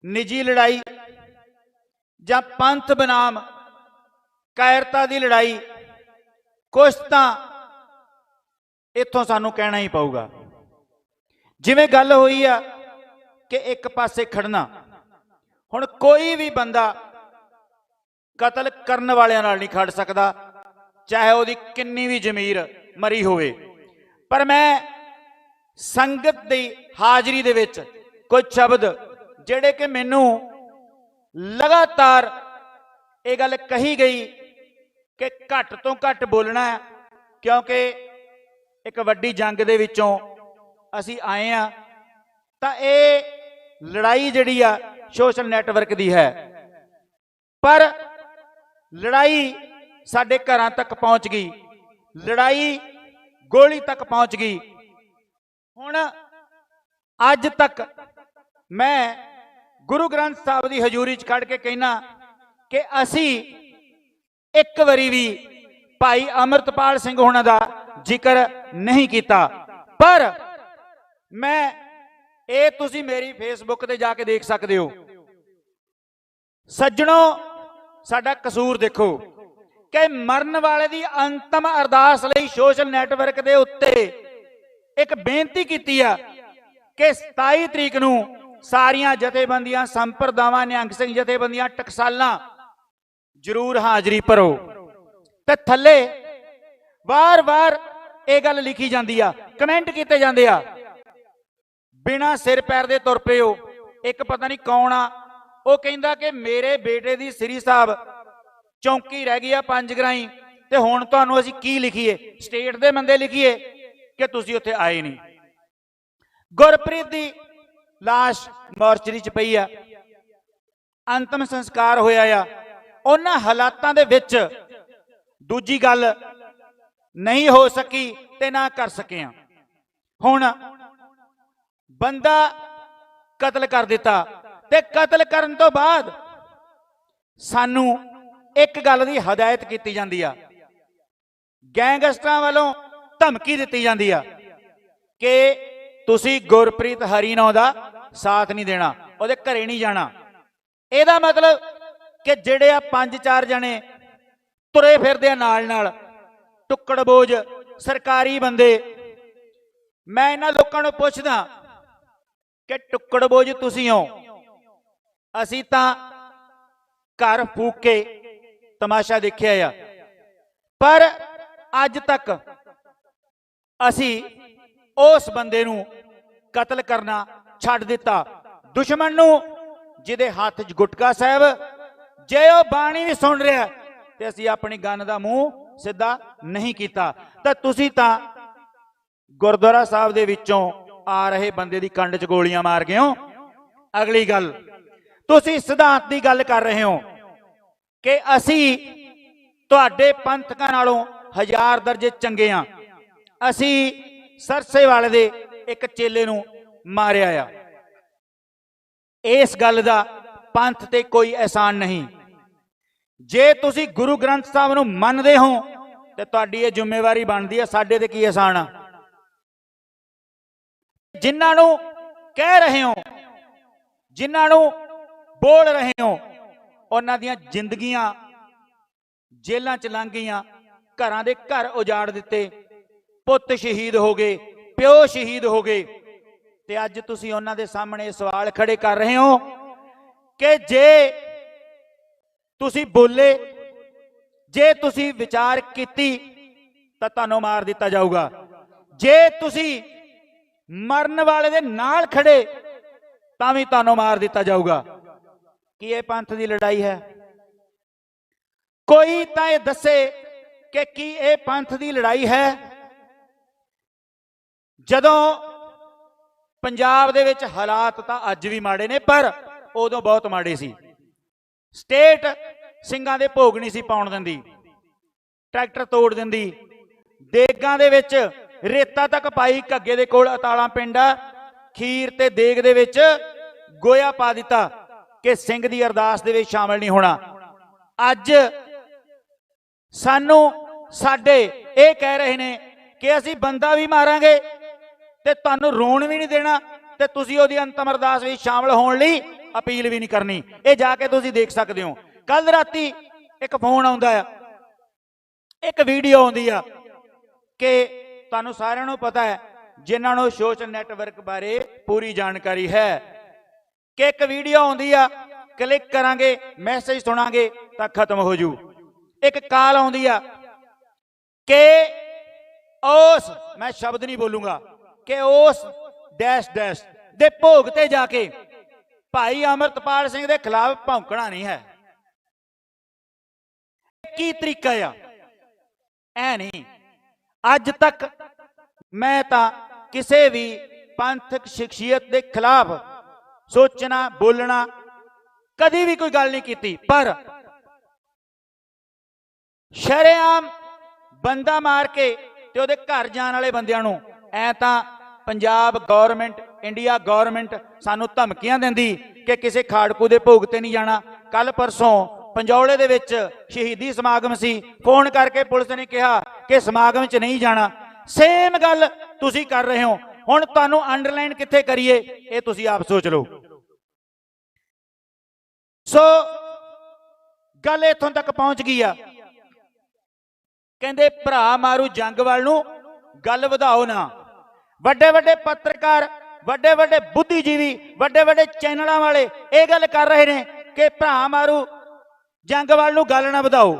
निजी लड़ाई जां पंथ बनाम कायरता की लड़ाई? कुछ तो इत्थों सानू कहना ही पऊगा। जिवें गल होई आ कि एक पासे खड़ना, हुण कोई भी बंदा कतल करन वालियां नाल नहीं खड़ सकदा, चाहे उहदी किन्नी भी जमीर मरी होवे। पर मैं संगत दी हाजरी दे विच कुछ शब्द जिहड़े कि मैनू लगातार ये गल कही गई कि घट तो घट बोलना है, क्योंकि एक वड्डी जंग दे विचों असी आए हैं। तो ये लड़ाई जिहड़ी आ सोशल नैटवर्क दी है, पर लड़ाई साडे घरां तक पहुंच गई, लड़ाई गोली तक पहुंच गई। हुण अज तक मैं गुरु ग्रंथ साहब की हजूरी च खड़ के कहना कि असी एक बारी भी भाई अमृतपाल सिंह होना दा जिक्र नहीं किया। पर मैं ये तुसी मेरी फेसबुक ते जाके देख सकते हो। सज्जणों, साडा कसूर देखो कि मरन वाले दी अंतिम अरदास लई सोशल नैटवर्क दे उत्ते एक बेनती कीती है कि 27 तरीक नूं सारियां जथेबंदियां, संप्रदावां, निहंग सिंह जथेबंदियां, टकसालां जरूर हाजरी भरो। ते थल्ले बार बार ये गल लिखी जाती आ, कमेंट किए जाते आ, बिना सिर पैर दे तुर पे हो। एक पता नहीं कौन आ, वो कहंदा कि मेरे बेटे दी श्री साहब चौंकी रह गई आ पंजगराई, ते हुण तुहानूं असीं की लिखीए? स्टेट दे बंदे लिखीए कि तुसीं उत्थे आए नहीं। गुरप्रीत दी लाश मोर्चरी च पई आ, अंतिम संस्कार होया आ। उन्हां हालातां दे विच दूजी गल नहीं हो सकी ते ना कर सके। हुण बंदा कतल कर दिता, ते कतल करन तो बाद सानू एक गल दी हदायत की जाती है, गैंगस्टरां वालों धमकी दी जाती है कि तुसी गुरप्रीत हरिनौ दा साथ नहीं देना, उहदे घरे नहीं जाना। ਇਹਦਾ मतलब ਕਿ ਜਿਹੜੇ ਆ 5-4 ਜਣੇ ਤੁਰੇ ਫਿਰਦੇ ਆ ਨਾਲ ਟੁੱਕੜਬੋਝ ਸਰਕਾਰੀ ਬੰਦੇ। ਮੈਂ ਇਹਨਾਂ ਲੋਕਾਂ ਨੂੰ ਪੁੱਛਦਾ ਕਿ ਟੁੱਕੜਬੋਝ ਤੁਸੀਂ ਹੋ, ਅਸੀਂ ਤਾਂ ਘਰ ਫੂਕ ਕੇ ਤਮਾਸ਼ਾ ਦੇਖਿਆ ਆ, ਪਰ ਅੱਜ ਤੱਕ ਅਸੀਂ ਉਸ ਬੰਦੇ ਨੂੰ ਕਤਲ ਕਰਨਾ ਛੱਡ ਦਿੱਤਾ। ਦੁਸ਼ਮਣ ਨੂੰ ਜਿਹਦੇ ਹੱਥ 'ਚ ਗੁਟਕਾ ਸਾਹਿਬ, ਜੇ ਉਹ ਬਾਣੀ ਵੀ ਸੁਣ ਰਿਹਾ ਤੇ ਅਸੀਂ ਆਪਣੀ ਗਨ ਦਾ ਮੂੰਹ ਸਿੱਧਾ ਨਹੀਂ ਕੀਤਾ। ਤਾਂ ਤੁਸੀਂ ਤਾਂ ਗੁਰਦੁਆਰਾ ਸਾਹਿਬ ਦੇ ਵਿੱਚੋਂ ਆ ਰਹੇ ਬੰਦੇ ਦੀ ਕੰਡ 'ਚ ਗੋਲੀਆਂ ਮਾਰ ਗਏ ਹੋ। ਅਗਲੀ ਗੱਲ, ਤੁਸੀਂ ਸਿਧਾਂਤ ਦੀ ਗੱਲ ਕਰ ਰਹੇ ਹੋ ਕਿ ਅਸੀਂ ਤੁਹਾਡੇ ਪੰਥਕਾਂ ਨਾਲੋਂ 1000 ਦਰਜੇ ਚੰਗੇ ਆ। ਅਸੀਂ ਸਰਸੇ ਵਾਲੇ ਦੇ ਇੱਕ ਚੇਲੇ ਨੂੰ ਮਾਰਿਆ ਆ। ਇਸ ਗੱਲ ਦਾ ਪੰਥ ਤੇ ਕੋਈ ਅਹਿਸਾਨ ਨਹੀਂ। ਜੇ ਤੁਸੀਂ ਗੁਰੂ ਗ੍ਰੰਥ ਸਾਹਿਬ ਨੂੰ ਮੰਨਦੇ ਹੋ ਤੇ ਤੁਹਾਡੀ ਇਹ ਜ਼ਿੰਮੇਵਾਰੀ ਬਣਦੀ ਹੈ, ਸਾਡੇ ਤੇ ਕੀ ਅਹਿਸਾਨ ਆ। ਜਿਨ੍ਹਾਂ ਨੂੰ ਕਹਿ ਰਹੇ ਹੋ, ਜਿਨ੍ਹਾਂ ਨੂੰ ਬੋਲ ਰਹੇ ਹੋ, ਉਹਨਾਂ ਦੀਆਂ ਜ਼ਿੰਦਗੀਆਂ ਜੇਲ੍ਹਾਂ 'ਚ ਲੰਘ ਗਈਆਂ, ਘਰਾਂ ਦੇ ਘਰ ਉਜਾੜ ਦਿੱਤੇ, ਪੁੱਤ ਸ਼ਹੀਦ ਹੋ ਗਏ, ਪਿਓ ਸ਼ਹੀਦ ਹੋ ਗਏ, ਤੇ ਅੱਜ ਤੁਸੀਂ ਉਹਨਾਂ ਦੇ ਸਾਹਮਣੇ ਸਵਾਲ ਖੜੇ ਕਰ ਰਹੇ ਹੋ ਕਿ ਜੇ ਤੁਸੀਂ ਬੋਲੇ, ਜੇ ਤੁਸੀਂ ਵਿਚਾਰ ਕੀਤੀ ਤਾਂ ਤੁਹਾਨੂੰ ਮਾਰ ਦਿੱਤਾ ਜਾਊਗਾ। ਜੇ ਤੁਸੀਂ ਮਰਨ ਵਾਲੇ ਦੇ ਨਾਲ ਖੜੇ ਤਾਂ ਵੀ ਤੁਹਾਨੂੰ ਮਾਰ ਦਿੱਤਾ ਜਾਊਗਾ। ਕੀ ਇਹ ਪੰਥ ਦੀ ਲੜਾਈ ਹੈ? ਕੋਈ ਤਾਂ ਇਹ ਦੱਸੇ ਕਿ ਕੀ ਇਹ ਪੰਥ ਦੀ ਲੜਾਈ ਹੈ? ਜਦੋਂ ਪੰਜਾਬ ਦੇ ਵਿੱਚ ਹਾਲਾਤ ਤਾਂ ਅੱਜ ਵੀ ਮਾੜੇ ਨੇ, ਪਰ ਉਦੋਂ ਬਹੁਤ ਮਾੜੇ ਸੀ। ਸਟੇਟ ਸਿੰਘਾਂ ਦੇ ਭੋਗ ਨਹੀਂ ਸੀ ਪਾਉਣ ਦਿੰਦੀ, ਟਰੈਕਟਰ ਤੋੜ ਦਿੰਦੀ, ਦੇਗਾਂ ਦੇ ਵਿੱਚ ਰੇਤਾ ਤੱਕ ਪਾਈ, ਘੱਗੇ ਦੇ ਕੋਲ ਅਤਾਲਾ ਪਿੰਡ ਆ, ਖੀਰ ਤੇ ਦੇਗ ਦੇ ਵਿੱਚ ਗੋਇਆ ਪਾ ਦਿੱਤਾ ਕਿ ਸਿੰਘ ਦੀ ਅਰਦਾਸ ਦੇ ਵਿੱਚ ਸ਼ਾਮਲ ਨਹੀਂ ਹੋਣਾ। ਅੱਜ ਸਾਨੂੰ ਸਾਡੇ ਇਹ ਕਹਿ ਰਹੇ ਨੇ ਕਿ ਅਸੀਂ ਬੰਦਾ ਵੀ ਮਾਰਾਂਗੇ ਤੇ ਤੁਹਾਨੂੰ ਰੋਣ ਵੀ ਨਹੀਂ ਦੇਣਾ, ਤੇ ਤੁਸੀਂ ਉਹਦੀ ਅੰਤਮ ਅਰਦਾਸ ਵਿੱਚ ਸ਼ਾਮਲ ਹੋਣ ਲਈ ਅਪੀਲ ਵੀ ਨਹੀਂ ਕਰਨੀ। ਇਹ ਜਾ ਕੇ ਤੁਸੀਂ ਦੇਖ ਸਕਦੇ ਹੋ। ਕੱਲ ਰਾਤੀ ਇੱਕ ਫੋਨ ਆਉਂਦਾ ਆ, ਇੱਕ ਵੀਡੀਓ ਆਉਂਦੀ ਆ ਕਿ ਤੁਹਾਨੂੰ ਸਾਰਿਆਂ ਨੂੰ ਪਤਾ ਹੈ, ਜਿਨ੍ਹਾਂ ਨੂੰ ਸੋਸ਼ਲ ਨੈਟਵਰਕ ਬਾਰੇ ਪੂਰੀ ਜਾਣਕਾਰੀ ਹੈ, ਕਿ ਇੱਕ ਵੀਡੀਓ ਆਉਂਦੀ ਆ, ਕਲਿੱਕ ਕਰਾਂਗੇ, ਮੈਸੇਜ ਸੁਣਾਂਗੇ ਤਾਂ ਖਤਮ ਹੋ ਜੂ। ਇੱਕ ਕਾਲ ਆਉਂਦੀ ਆ ਕਿ ਉਸ, ਮੈਂ ਸ਼ਬਦ ਨਹੀਂ ਬੋਲੂੰਗਾ, ਕਿ ਉਸ ਡੈਸ਼ ਡੈਸ਼ ਦੇ ਭੋਗ ਤੇ ਜਾ ਕੇ ਭਾਈ ਅਮਰਤਪਾਲ ਸਿੰਘ ਦੇ ਖਿਲਾਫ ਭੌਂਕਣਾ ਨਹੀਂ ਹੈ। ਕੀ ਤਰੀਕਾ ਆ? ਐ ਨਹੀਂ। ਅੱਜ ਤੱਕ ਮੈਂ ਤਾਂ ਕਿਸੇ ਵੀ ਪੰਥਕ ਸ਼ਖਸੀਅਤ ਦੇ ਖਿਲਾਫ ਸੋਚਣਾ, ਬੋਲਣਾ, ਕਦੀ ਵੀ ਕੋਈ ਗੱਲ ਨਹੀਂ ਕੀਤੀ, ਪਰ ਸ਼ਰੇਆਮ ਬੰਦਾ ਮਾਰ ਕੇ ਤੇ ਉਹਦੇ ਘਰ ਜਾਣ ਵਾਲੇ ਬੰਦਿਆਂ ਨੂੰ ਐ ਤਾਂ ਪੰਜਾਬ ਗਵਰਨਮੈਂਟ, ਇੰਡੀਆ ਗਵਰਨਮੈਂਟ ਸਾਨੂੰ ਧਮਕੀਆਂ ਦਿੰਦੀ ਕਿ ਕਿਸੇ ਖਾੜਕੂ ਦੇ ਭੋਗ ਤੇ ਨਹੀਂ ਜਾਣਾ। ਕੱਲ ਪਰਸੋਂ ਪੰਜੌਲੇ ਦੇ ਵਿੱਚ ਸ਼ਹੀਦੀ ਸਮਾਗਮ ਸੀ, ਫੋਨ ਕਰਕੇ ਪੁਲਿਸ ਨੇ ਕਿਹਾ ਕਿ ਸਮਾਗਮ 'ਚ ਨਹੀਂ ਜਾਣਾ। ਸੇਮ ਗੱਲ ਤੁਸੀਂ ਕਰ ਰਹੇ ਹੋ। ਹੁਣ ਤੁਹਾਨੂੰ ਅੰਡਰਲਾਈਨ ਕਿੱਥੇ ਕਰੀਏ ਇਹ ਤੁਸੀਂ ਆਪ ਸੋਚ ਲਓ। ਸੋ ਗੱਲ ਇੱਥੋਂ ਤੱਕ ਪਹੁੰਚ ਗਈ ਆ, ਕਹਿੰਦੇ ਭਰਾ ਮਾਰੂ ਜੰਗ ਵੱਲ ਨੂੰ ਗੱਲ ਵਧਾਓ ਨਾ। ਵੱਡੇ ਵੱਡੇ ਪੱਤਰਕਾਰ, ਵੱਡੇ ਵੱਡੇ ਬੁੱਧੀਜੀਵੀ, ਵੱਡੇ ਵੱਡੇ ਚੈਨਲਾਂ ਵਾਲੇ ਇਹ ਗੱਲ ਕਰ ਰਹੇ ਨੇ ਕਿ ਭਰਾ ਮਾਰੂ ਜੰਗ ਵੱਲ ਨੂੰ ਗੱਲ ਨਾ ਵਧਾਓ।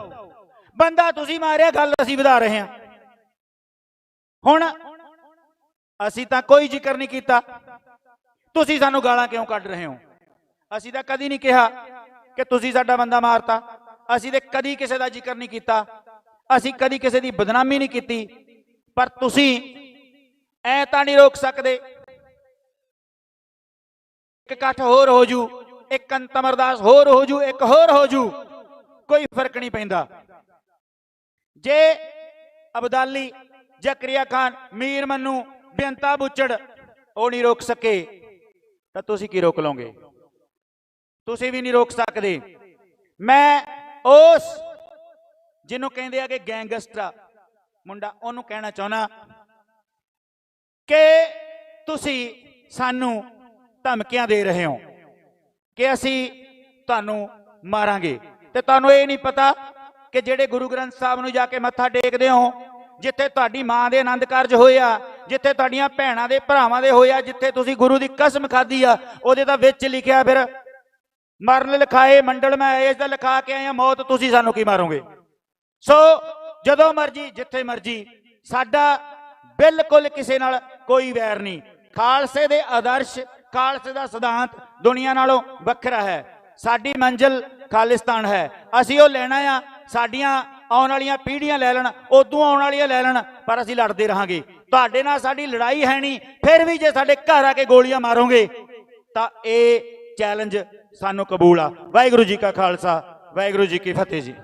ਬੰਦਾ ਤੁਸੀਂ ਮਾਰਿਆ, ਗੱਲ ਅਸੀਂ ਵਧਾ ਰਹੇ ਹਾਂ। ਹੁਣ ਅਸੀਂ ਤਾਂ ਕੋਈ ਜ਼ਿਕਰ ਨਹੀਂ ਕੀਤਾ, ਤੁਸੀਂ ਸਾਨੂੰ ਗਾਲਾਂ ਕਿਉਂ ਕੱਢ ਰਹੇ ਹੋ? ਅਸੀਂ ਤਾਂ ਕਦੀ ਨਹੀਂ ਕਿਹਾ ਕਿ ਤੁਸੀਂ ਸਾਡਾ ਬੰਦਾ ਮਾਰਤਾ। ਅਸੀਂ ਤੇ ਕਦੀ ਕਿਸੇ ਦਾ ਜ਼ਿਕਰ ਨਹੀਂ ਕੀਤਾ, ਅਸੀਂ ਕਦੀ ਕਿਸੇ ਦੀ ਬਦਨਾਮੀ ਨਹੀਂ ਕੀਤੀ, ਪਰ ਤੁਸੀਂ ਐ ਤਾਂ ਨਹੀਂ ਰੋਕ ਸਕਦੇ। ਇੱਕ ਇਕੱਠ ਹੋਰ ਹੋ ਜੂ, ਇੱਕ ਅੰਤਮ ਅਰਦਾਸ ਹੋਰ ਹੋ ਜੂ, ਇੱਕ ਹੋਰ ਹੋ ਜੂ, ਕੋਈ ਫਰਕ ਨਹੀਂ ਪੈਂਦਾ। ਜੇ ਅਬਦਾਲੀ, ਜ਼ਕਰੀਆ ਖਾਨ, ਮੀਰ ਮੰਨੂ, ਬੇਅੰਤਾ ਬੁੱਚੜ ਉਹ ਨਹੀਂ ਰੋਕ ਸਕੇ ਤਾਂ ਤੁਸੀਂ ਕੀ ਰੋਕ ਲਓਗੇ? ਤੁਸੀਂ ਵੀ ਨਹੀਂ ਰੋਕ ਸਕਦੇ। ਮੈਂ ਉਸ ਜਿਹਨੂੰ ਕਹਿੰਦੇ ਆ ਕਿ ਗੈਂਗਸਟਰ ਮੁੰਡਾ, ਉਹਨੂੰ ਕਹਿਣਾ ਚਾਹੁੰਦਾ ਕਿ ਤੁਸੀਂ ਸਾਨੂੰ ਧਮਕੀਆਂ ਦੇ ਰਹੇ ਹੋ ਕਿ ਅਸੀਂ ਤੁਹਾਨੂੰ ਮਾਰਾਂਗੇ। ਤੇ ਤੁਹਾਨੂੰ ਇਹ ਨਹੀਂ ਪਤਾ ਕਿ ਜਿਹੜੇ ਗੁਰੂ ਗ੍ਰੰਥ ਸਾਹਿਬ ਨੂੰ ਜਾ ਕੇ ਮੱਥਾ ਟੇਕਦੇ ਹੋ, ਜਿੱਥੇ ਤੁਹਾਡੀ ਮਾਂ ਦੇ ਆਨੰਦ ਕਾਰਜ ਹੋਏ ਆ, ਜਿੱਥੇ ਤੁਹਾਡੀਆਂ ਭੈਣਾਂ ਦੇ ਭਰਾਵਾਂ ਦੇ ਹੋਏ ਆ, ਜਿੱਥੇ ਤੁਸੀਂ ਗੁਰੂ ਦੀ ਕਸਮ ਖਾਧੀ ਆ, ਉਹਦੇ ਤਾਂ ਵਿੱਚ ਲਿਖਿਆ ਫਿਰ ਮਰਨ ਲਿਖਾਏ ਮੰਡਲ ਮੈਂ ਇਸ ਦਾ ਲਿਖਾ ਕੇ ਆਇਆ, ਮੌਤ ਤੁਸੀਂ ਸਾਨੂੰ ਕੀ ਮਾਰੋਗੇ। ਸੋ ਜਦੋਂ ਮਰਜੀ ਜਿੱਥੇ ਮਰਜੀ, ਸਾਡਾ ਬਿਲਕੁਲ ਕਿਸੇ ਨਾਲ ਕੋਈ ਵੈਰ ਨਹੀਂ। ਖਾਲਸੇ ਦੇ ਆਦਰਸ਼, ਖਾਲਸੇ ਦਾ ਸਿਧਾਂਤ ਦੁਨੀਆ ਨਾਲੋਂ ਵੱਖਰਾ ਹੈ। ਸਾਡੀ ਮੰਜ਼ਿਲ ਖਾਲਿਸਤਾਨ ਹੈ, ਅਸੀਂ ਉਹ ਲੈਣਾ ਆ। ਸਾਡੀਆਂ ਆਉਣ ਵਾਲੀਆਂ ਪੀੜ੍ਹੀਆਂ ਲੈ ਲੈਣ, ਉਦੋਂ ਆਉਣ ਵਾਲੀਆਂ ਲੈ ਲੈਣ, ਪਰ ਅਸੀਂ ਲੜਦੇ ਰਹਾਂਗੇ। ਤੁਹਾਡੇ ਨਾਲ ਸਾਡੀ ਲੜਾਈ ਹੈ ਨਹੀਂ, ਫਿਰ ਵੀ ਜੇ ਸਾਡੇ ਘਰ ਆ ਕੇ ਗੋਲੀਆਂ ਮਾਰੋਗੇ ਤਾਂ ਇਹ ਚੈਲੰਜ ਸਾਨੂੰ ਕਬੂਲ ਆ। ਵਾਹਿਗੁਰੂ ਜੀ ਕਾ ਖਾਲਸਾ, ਵਾਹਿਗੁਰੂ ਜੀ ਕੀ ਫਤਿਹ ਜੀ।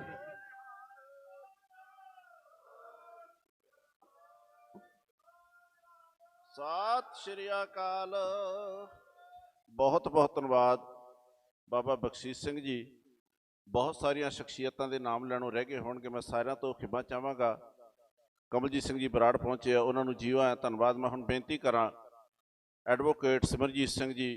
ਸਤਿ ਸ਼੍ਰੀ ਅਕਾਲ। ਬਹੁਤ ਬਹੁਤ ਧੰਨਵਾਦ ਬਾਬਾ ਬਖਸ਼ੀਸ਼ ਸਿੰਘ ਜੀ। ਬਹੁਤ ਸਾਰੀਆਂ ਸ਼ਖਸੀਅਤਾਂ ਦੇ ਨਾਮ ਲੈਣੋਂ ਰਹਿ ਗਏ ਹੋਣਗੇ, ਮੈਂ ਸਾਰਿਆਂ ਤੋਂ ਖਿਮਾ ਚਾਹਾਂਗਾ। ਕਮਲਜੀਤ ਸਿੰਘ ਜੀ ਬਰਾੜ ਪਹੁੰਚੇ ਆ, ਉਹਨਾਂ ਨੂੰ ਜੀਓ ਆਇਆ ਧੰਨਵਾਦ। ਮੈਂ ਹੁਣ ਬੇਨਤੀ ਕਰਾਂ advocate Simarjeet Singh ji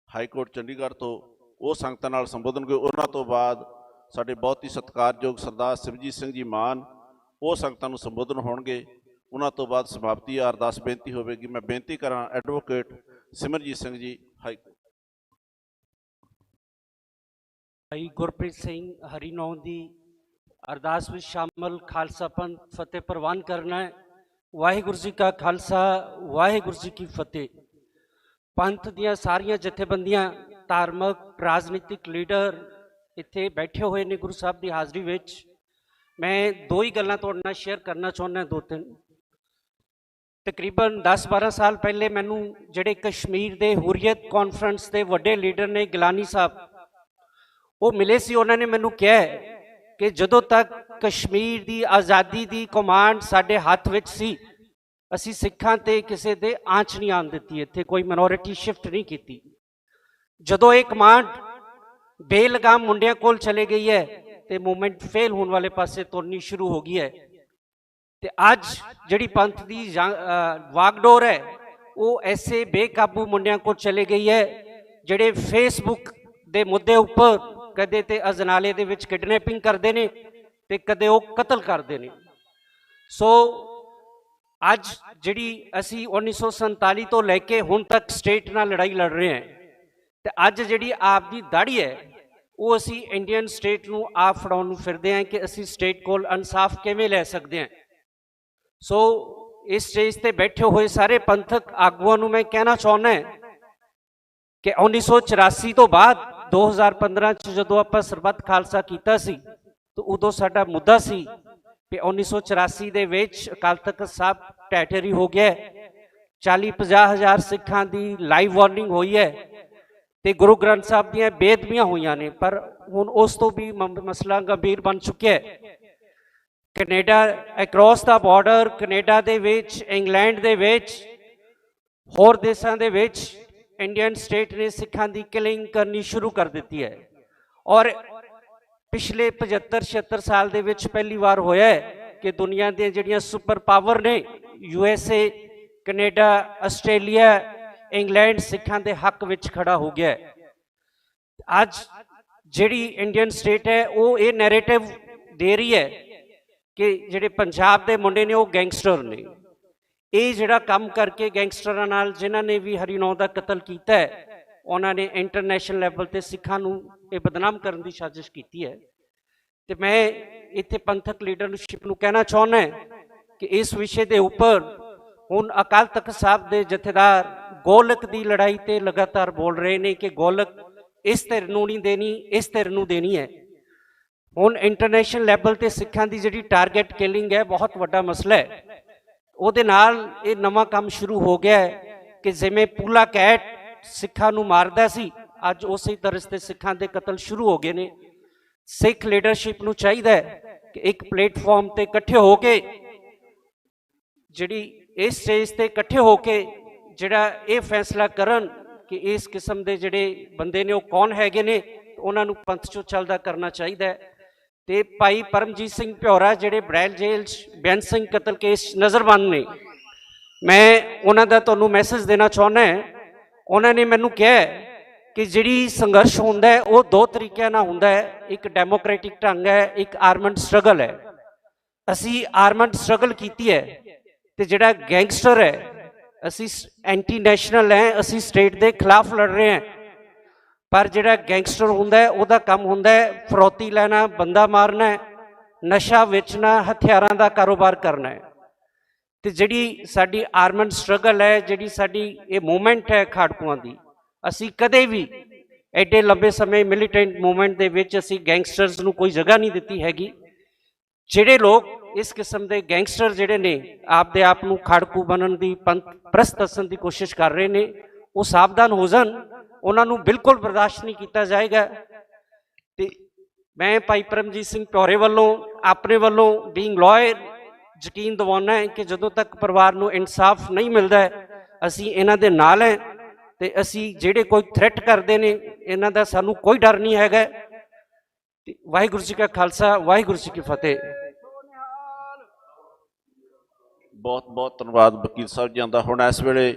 high court Chandigarh ਤੋਂ, ਉਹ ਸੰਗਤਾਂ ਨਾਲ ਸੰਬੋਧਨ ਹੋਏ। ਉਹਨਾਂ ਤੋਂ ਬਾਅਦ ਸਾਡੇ ਬਹੁਤ ਹੀ ਸਤਿਕਾਰਯੋਗ ਸਰਦਾਰ ਸਿਮਰਜੀਤ ਸਿੰਘ ਜੀ ਮਾਨ, ਉਹ ਸੰਗਤਾਂ ਨੂੰ ਸੰਬੋਧਨ ਹੋਣਗੇ। ਉਹਨਾਂ ਤੋਂ ਬਾਅਦ ਸਮਾਪਤੀ ਅਰਦਾਸ ਬੇਨਤੀ ਹੋਵੇਗੀ। ਮੈਂ ਬੇਨਤੀ ਕਰਾਂ advocate Simarjeet Singh ji high court. ਭਾਈ ਗੁਰਪ੍ਰੀਤ ਸਿੰਘ ਹਰੀਨੌਂ ਦੀ ਅਰਦਾਸ ਵਿੱਚ ਸ਼ਾਮਲ ਖਾਲਸਾ ਪੰਥ ਫਤਿਹ ਪ੍ਰਵਾਨ ਕਰਨਾ ਹੈ। ਵਾਹਿਗੁਰੂ ਜੀ ਕਾ ਖਾਲਸਾ, ਵਾਹਿਗੁਰੂ ਜੀ ਕੀ ਫਤਿਹ। ਪੰਥ ਦੀਆਂ ਸਾਰੀਆਂ ਜਥੇਬੰਦੀਆਂ, ਧਾਰਮਿਕ, ਰਾਜਨੀਤਿਕ ਲੀਡਰ ਇੱਥੇ ਬੈਠੇ ਹੋਏ ਨੇ ਗੁਰੂ ਸਾਹਿਬ ਦੀ ਹਾਜ਼ਰੀ ਵਿੱਚ। ਮੈਂ ਦੋ ਹੀ ਗੱਲਾਂ ਤੁਹਾਡੇ ਨਾਲ ਸ਼ੇਅਰ ਕਰਨਾ ਚਾਹੁੰਦਾ, ਦੋ ਤਿੰਨ। ਤਕਰੀਬਨ 10-12 ਸਾਲ ਪਹਿਲੇ ਮੈਨੂੰ ਜਿਹੜੇ ਕਸ਼ਮੀਰ ਦੇ ਹੁਰੀਅਤ ਕਾਨਫਰੰਸ ਦੇ ਵੱਡੇ ਲੀਡਰ ਨੇ ਗਿਲਾਨੀ ਸਾਹਿਬ, ਉਹ ਮਿਲੇ ਸੀ। ਉਹਨਾਂ ਨੇ ਮੈਨੂੰ ਕਿਹਾ ਕਿ ਜਦੋਂ ਤੱਕ ਕਸ਼ਮੀਰ ਦੀ ਆਜ਼ਾਦੀ ਦੀ ਕਮਾਂਡ ਸਾਡੇ ਹੱਥ ਵਿੱਚ ਸੀ, ਅਸੀਂ ਸਿੱਖਾਂ ਤੇ ਕਿਸੇ ਦੇ ਆਂਚ ਨਹੀਂ ਆਉਣ ਦਿੱਤੀ, ਇੱਥੇ ਕੋਈ ਮਿਨੋਰਿਟੀ ਸ਼ਿਫਟ ਨਹੀਂ ਕੀਤੀ। ਜਦੋਂ ਇਹ ਕਮਾਂਡ ਬੇਲਗਾਮ ਮੁੰਡਿਆਂ ਕੋਲ ਚਲੇ ਗਈ ਹੈ ਤੇ ਮੂਵਮੈਂਟ ਫੇਲ ਹੋਣ ਵਾਲੇ ਪਾਸੇ ਤੁਰਨੀ ਸ਼ੁਰੂ ਹੋ ਗਈ ਹੈ। ਤੇ ਅੱਜ ਜਿਹੜੀ ਪੰਥ ਦੀ ਵਾਗਡੋਰ ਹੈ, ਉਹ ਐਸੇ ਬੇਕਾਬੂ ਮੁੰਡਿਆਂ ਕੋਲ ਚਲੇ ਗਈ ਹੈ ਜਿਹੜੇ ਫੇਸਬੁੱਕ ਦੇ ਮੁੱਦੇ ਉੱਪਰ ਕਦੇ ਤੇ ਅਜਨਾਲੇ ਦੇ ਵਿੱਚ ਕਿਡਨੈਪਿੰਗ ਕਰਦੇ ਨੇ ਤੇ ਕਦੇ ਉਹ ਕਤਲ ਕਰਦੇ ਨੇ। ਸੋ ਅੱਜ ਜਿਹੜੀ ਅਸੀਂ 1947 ਤੋਂ ਲੈ ਕੇ ਹੁਣ ਤੱਕ ਸਟੇਟ ਨਾਲ ਲੜਾਈ ਲੜ ਰਹੇ ਹਾਂ, ਤੇ ਅੱਜ ਜਿਹੜੀ ਆਪ ਦੀ ਦਾੜੀ ਹੈ, ਉਹ ਅਸੀਂ ਇੰਡੀਅਨ ਸਟੇਟ ਨੂੰ ਆਪ ਫੜਾਉਣ ਨੂੰ ਫਿਰਦੇ ਹਾਂ ਕਿ ਅਸੀਂ ਸਟੇਟ ਕੋਲ ਇਨਸਾਫ ਕਿਵੇਂ ਲੈ ਸਕਦੇ ਹਾਂ। ਸੋ ਇਸ ਸਟੇਜ ਤੇ ਬੈਠੇ ਹੋਏ ਸਾਰੇ ਪੰਥਕ ਆਗੂਆਂ ਨੂੰ ਮੈਂ ਕਹਿਣਾ ਚਾਹੁੰਦਾ ਕਿ 1984 ਤੋਂ ਬਾਅਦ 2015 ਚ ਜਦੋਂ ਆਪਾਂ ਸਰਬੱਤ ਖਾਲਸਾ ਕੀਤਾ ਸੀ, ਤਾਂ ਉਦੋਂ ਸਾਡਾ ਮੁੱਦਾ ਸੀ ਕਿ 1984 ਦੇ ਵਿੱਚ ਅਕਾਲ ਤਖਤ ਸਾਹਿਬ ਢਹਿ ਹੋ ਗਿਆ, 40-50 ਹਜ਼ਾਰ ਸਿੱਖਾਂ ਦੀ ਲਾਈਵ ਵਾਰਨਿੰਗ ਹੋਈ ਹੈ ਤੇ ਗੁਰੂ ਗ੍ਰੰਥ ਸਾਹਿਬ ਦੀਆਂ ਬੇਅਦਬੀਆਂ ਹੋਈਆਂ ਨੇ। ਪਰ ਹੁਣ ਉਸ ਤੋਂ ਵੀ ਮਸਲਾ ਗੰਭੀਰ ਬਣ ਚੁੱਕਿਆ ਹੈ। ਕੈਨੇਡਾ ਅਕ੍ਰੋਸ ਦਾ ਬਾਰਡਰ, ਕੈਨੇਡਾ ਦੇ ਵਿੱਚ, ਇੰਗਲੈਂਡ ਦੇ ਵਿੱਚ, ਹੋਰ ਦੇਸ਼ਾਂ ਦੇ ਵਿੱਚ ਇੰਡੀਅਨ ਸਟੇਟ ਨੇ ਸਿੱਖਾਂ ਦੀ ਕਿਲਿੰਗ ਕਰਨੀ ਸ਼ੁਰੂ ਕਰ ਦਿੱਤੀ ਹੈ। ਔਰ ਪਿਛਲੇ 75-76 ਸਾਲ ਦੇ ਵਿੱਚ ਪਹਿਲੀ ਵਾਰ ਹੋਇਆ ਹੈ ਕਿ ਦੁਨੀਆ ਦੀਆਂ ਜਿਹੜੀਆਂ ਸੁਪਰ ਪਾਵਰ ਨੇ, USA, ਕੈਨੇਡਾ, ਆਸਟ੍ਰੇਲੀਆ, ਇੰਗਲੈਂਡ, ਸਿੱਖਾਂ ਦੇ ਹੱਕ ਵਿੱਚ ਖੜਾ ਹੋ ਗਿਆ ਹੈ। ਅੱਜ ਜਿਹੜੀ ਇੰਡੀਅਨ ਸਟੇਟ ਹੈ, ਉਹ ਇਹ ਨੈਰੇਟਿਵ ਦੇ ਰਹੀ ਹੈ ਕਿ ਜਿਹੜੇ ਪੰਜਾਬ ਦੇ ਮੁੰਡੇ ਨੇ ਉਹ ਗੈਂਗਸਟਰ ਨੇ। ਇਹ ਜਿਹੜਾ ਕੰਮ ਕਰਕੇ ਗੈਂਗਸਟਰਾਂ ਨਾਲ, ਜਿਨ੍ਹਾਂ ਨੇ ਵੀ ਹਰੀਨੌਂ ਦਾ ਕਤਲ ਕੀਤਾ ਹੈ, ਉਹਨਾਂ ਨੇ ਇੰਟਰਨੈਸ਼ਨਲ ਲੈਵਲ ਤੇ ਸਿੱਖਾਂ ਨੂੰ ਇਹ ਬਦਨਾਮ ਕਰਨ ਦੀ ਸਾਜ਼ਿਸ਼ ਕੀਤੀ ਹੈ। ਤੇ ਮੈਂ ਇੱਥੇ ਪੰਥਕ ਲੀਡਰਸ਼ਿਪ ਨੂੰ ਕਹਿਣਾ ਚਾਹੁੰਦਾ ਕਿ ਇਸ ਵਿਸ਼ੇ ਦੇ ਉੱਪਰ ਹੁਣ ਅਕਾਲ ਤਖਤ ਸਾਹਿਬ ਦੇ ਜਥੇਦਾਰ ਗੋਲਕ ਦੀ ਲੜਾਈ ਤੇ ਲਗਾਤਾਰ ਬੋਲ ਰਹੇ ਨੇ ਕਿ ਗੋਲਕ ਇਸ ਧਿਰ ਨੂੰ ਨਹੀਂ ਦੇਣੀ, ਇਸ ਧਿਰ ਨੂੰ ਦੇਣੀ ਹੈ। ਹੁਣ ਇੰਟਰਨੈਸ਼ਨਲ ਲੈਵਲ ਤੇ ਸਿੱਖਾਂ ਦੀ ਜਿਹੜੀ ਟਾਰਗੇਟ ਕਿਲਿੰਗ ਹੈ, ਬਹੁਤ ਵੱਡਾ ਮਸਲਾ ਹੈ। ਉਹਦੇ ਨਾਲ ਇਹ ਨਵਾਂ ਕੰਮ ਸ਼ੁਰੂ ਹੋ ਗਿਆ ਹੈ ਕਿ ਜਿਵੇਂ ਪੂਲਾ ਕੈਟ ਸਿੱਖਾਂ ਨੂੰ ਮਾਰਦਾ ਸੀ, ਅੱਜ ਉਸੇ ਤਰ੍ਹਾਂ ਤੇ ਸਿੱਖਾਂ ਦੇ ਕਤਲ ਸ਼ੁਰੂ ਹੋ ਗਏ ਨੇ। ਸਿੱਖ ਲੀਡਰਸ਼ਿਪ ਨੂੰ ਚਾਹੀਦਾ ਹੈ ਕਿ ਇੱਕ ਪਲੇਟਫਾਰਮ ਤੇ ਇਕੱਠੇ ਹੋ ਕੇ, ਜਿਹੜੀ ਇਸ ਸਟੇਜ ਤੇ ਇਕੱਠੇ ਹੋ ਕੇ ਜਿਹੜਾ ਇਹ ਫੈਸਲਾ ਕਰਨ ਕਿ ਇਸ ਕਿਸਮ ਦੇ ਜਿਹੜੇ ਬੰਦੇ ਨੇ ਉਹ ਕੌਣ ਹੈਗੇ ਨੇ, ਉਹਨਾਂ ਨੂੰ ਪੰਥ ਚੋਂ ਚੱਲਦਾ ਕਰਨਾ ਚਾਹੀਦਾ ਹੈ। ਤੇ ਭਾਈ ਪਰਮਜੀਤ ਸਿੰਘ ਭਿਓਰਾ ਜਿਹੜੇ ਬਰੈਲ ਜੇਲ੍ਹ 'ਚ ਬੇਅੰਤ ਸਿੰਘ ਕਤਲ ਕੇਸ ਨਜ਼ਰਬੰਦ ਨੇ, ਮੈਂ ਉਹਨਾਂ ਦਾ ਤੁਹਾਨੂੰ ਮੈਸੇਜ ਦੇਣਾ ਚਾਹੁੰਦਾ। ਉਹਨਾਂ ਨੇ ਮੈਨੂੰ ਕਿਹਾ ਕਿ ਜਿਹੜੀ ਸੰਘਰਸ਼ ਹੁੰਦਾ ਹੈ ਉਹ ਦੋ ਤਰੀਕਿਆਂ ਨਾਲ ਹੁੰਦਾ ਹੈ, ਇੱਕ ਡੈਮੋਕ੍ਰੈਟਿਕ ਢੰਗ ਹੈ, ਇੱਕ ਆਰਮਡ ਸਟਰਗਲ ਹੈ। ਅਸੀਂ ਆਰਮਡ ਸਟਰਗਲ ਕੀਤੀ ਹੈ ਤੇ ਜਿਹੜਾ ਗੈਂਗਸਟਰ ਹੈ, ਅਸੀਂ ਐਂਟੀ ਨੈਸ਼ਨਲ ਹੈ, ਅਸੀਂ ਸਟੇਟ ਦੇ ਖਿਲਾਫ ਲੜ ਰਹੇ ਹਾਂ। ਪਰ ਜਿਹੜਾ ਗੈਂਗਸਟਰ ਹੁੰਦਾ ਹੈ ਉਹਦਾ ਕੰਮ ਹੁੰਦਾ ਹੈ ਫਰੌਤੀ ਲੈਣਾ, ਬੰਦਾ ਮਾਰਨਾ ਹੈ, ਨਸ਼ਾ ਵੇਚਣਾ, ਹਥਿਆਰਾਂ ਦਾ ਕਾਰੋਬਾਰ ਕਰਨਾ ਹੈ। ਤੇ ਜਿਹੜੀ ਸਾਡੀ ਆਰਮਡ ਸਟਰਗਲ ਹੈ, ਜਿਹੜੀ ਸਾਡੀ ਇਹ ਮੂਵਮੈਂਟ ਹੈ ਖਾੜਕੂਆਂ ਦੀ, ਅਸੀਂ ਕਦੇ ਵੀ ਐਡੇ ਲੰਬੇ ਸਮੇਂ ਮਿਲੀਟੈਂਟ ਮੂਵਮੈਂਟ ਦੇ ਵਿੱਚ ਅਸੀਂ ਗੈਂਗਸਟਰਸ ਨੂੰ ਕੋਈ ਜਗ੍ਹਾ ਨਹੀਂ ਦਿੱਤੀ ਹੈਗੀ। ਜਿਹੜੇ ਲੋਕ ਇਸ ਕਿਸਮ ਦੇ ਗੈਂਗਸਟਰ ਜਿਹੜੇ ਨੇ ਆਪਦੇ ਆਪ ਨੂੰ ਖਾੜਕੂ ਬਣਨ ਦੀ, ਪੰਥ ਪ੍ਰਸਤ ਦੱਸਣ ਦੀ ਕੋਸ਼ਿਸ਼ ਕਰ ਰਹੇ ਨੇ, ਉਹ ਸਾਵਧਾਨ ਹੋ ਜਾਣ, ਉਹਨਾਂ ਨੂੰ ਬਿਲਕੁਲ ਬਰਦਾਸ਼ਤ ਨਹੀਂ ਕੀਤਾ ਜਾਏਗਾ। ਤੇ ਮੈਂ ਭਾਈ ਪਰਮਜੀਤ ਸਿੰਘ ਭੌਰੇ ਵੱਲੋਂ, ਆਪਣੇ ਵੱਲੋਂ ਬੀਇੰਗ ਲਾਇਰ, ਯਕੀਨ ਦਿਵਾਉਣਾ ਹੈ ਕਿ ਜਦੋਂ ਤੱਕ ਪਰਿਵਾਰ ਨੂੰ ਇਨਸਾਫ ਨਹੀਂ ਮਿਲਦਾ ਹੈ ਅਸੀਂ ਇਹਨਾਂ ਦੇ ਨਾਲ ਹੈ। ਤੇ ਅਸੀਂ ਜਿਹੜੇ ਕੋਈ ਥ੍ਰੈਟ ਕਰਦੇ ਨੇ ਇਹਨਾਂ ਦਾ ਸਾਨੂੰ ਕੋਈ ਡਰ ਨਹੀਂ ਹੈਗਾ। ਵਾਹਿਗੁਰੂ ਜੀ ਕਾ ਖਾਲਸਾ, ਵਾਹਿਗੁਰੂ ਜੀ ਕੀ ਫਤਿਹ। ਬਹੁਤ ਬਹੁਤ ਧੰਨਵਾਦ ਵਕੀਲ ਸਾਹਿਬ ਜੀ ਦਾ। ਹੁਣ ਇਸ ਵੇਲੇ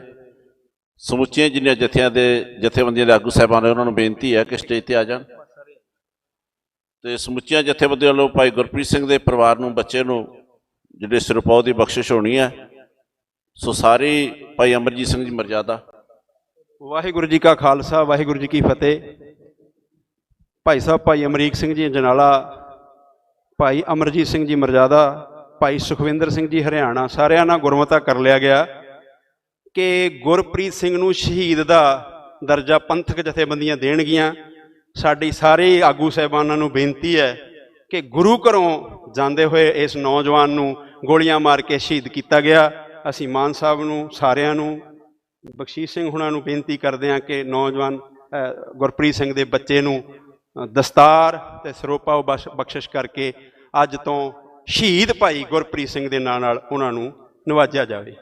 ਸਮੁੱਚੀਆਂ ਜਿੰਨੀਆਂ ਜਥੇਬੰਦੀਆਂ ਦੇ ਆਗੂ ਸਾਹਿਬਾਨ ਨੇ ਉਹਨਾਂ ਨੂੰ ਬੇਨਤੀ ਹੈ ਕਿ ਸਟੇਜ ਤੇ ਆ ਜਾਣ ਤੇ ਸਮੁੱਚੀਆਂ ਜਥੇਬੰਦੀਆਂ ਵੱਲੋਂ ਭਾਈ ਗੁਰਪ੍ਰੀਤ ਸਿੰਘ ਦੇ ਪਰਿਵਾਰ ਨੂੰ, ਬੱਚੇ ਨੂੰ ਜਿਹੜੇ ਸਿਰਪਾਉ ਦੀ ਬਖਸ਼ਿਸ਼ ਹੋਣੀ ਹੈ। ਸੋ ਸਾਰੇ ਭਾਈ ਅਮਰਜੀਤ ਸਿੰਘ ਜੀ ਮਰਜ਼ਾਦਾ। ਵਾਹਿਗੁਰੂ ਜੀ ਕਾ ਖਾਲਸਾ, ਵਾਹਿਗੁਰੂ ਜੀ ਕੀ ਫਤਿਹ। ਭਾਈ ਸਾਹਿਬ ਭਾਈ ਅਮਰੀਕ ਸਿੰਘ ਜੀ ਜਨਾਲਾ, ਭਾਈ ਅਮਰਜੀਤ ਸਿੰਘ ਜੀ ਮਰਜ਼ਾਦਾ, ਭਾਈ ਸੁਖਵਿੰਦਰ ਸਿੰਘ ਜੀ ਹਰਿਆਣਾ, ਸਾਰਿਆਂ ਨਾਲ ਗੁਰਮਤਾ ਕਰ ਲਿਆ ਗਿਆ ਕਿ ਗੁਰਪ੍ਰੀਤ ਸਿੰਘ ਨੂੰ ਸ਼ਹੀਦ ਦਾ ਦਰਜਾ ਪੰਥਕ ਜਥੇਬੰਦੀਆਂ ਦੇਣਗੀਆਂ। ਸਾਡੀ ਸਾਰੇ ਆਗੂ ਸਾਹਿਬਾਨਾਂ ਨੂੰ ਬੇਨਤੀ ਹੈ ਕਿ ਗੁਰੂ ਘਰੋਂ ਜਾਂਦੇ ਹੋਏ ਇਸ ਨੌਜਵਾਨ ਨੂੰ ਗੋਲੀਆਂ ਮਾਰ ਕੇ ਸ਼ਹੀਦ ਕੀਤਾ ਗਿਆ। ਅਸੀਂ ਮਾਨ ਸਾਹਿਬ ਨੂੰ, ਸਾਰਿਆਂ ਨੂੰ, ਬਖਸ਼ੀਸ਼ ਸਿੰਘ ਹੁਣਾਂ ਨੂੰ ਬੇਨਤੀ ਕਰਦੇ ਹਾਂ ਕਿ ਨੌਜਵਾਨ ਗੁਰਪ੍ਰੀਤ ਸਿੰਘ ਦੇ ਬੱਚੇ ਨੂੰ ਦਸਤਾਰ ਤੇ ਸਰੋਪਾ ਬਖਸ਼ਿਸ਼ ਕਰਕੇ ਅੱਜ ਤੋਂ ਸ਼ਹੀਦ ਭਾਈ ਗੁਰਪ੍ਰੀਤ ਸਿੰਘ ਦੇ ਨਾਂ ਨਾਲ ਉਹਨਾਂ ਨੂੰ ਨਵਾਜਿਆ ਜਾਵੇ।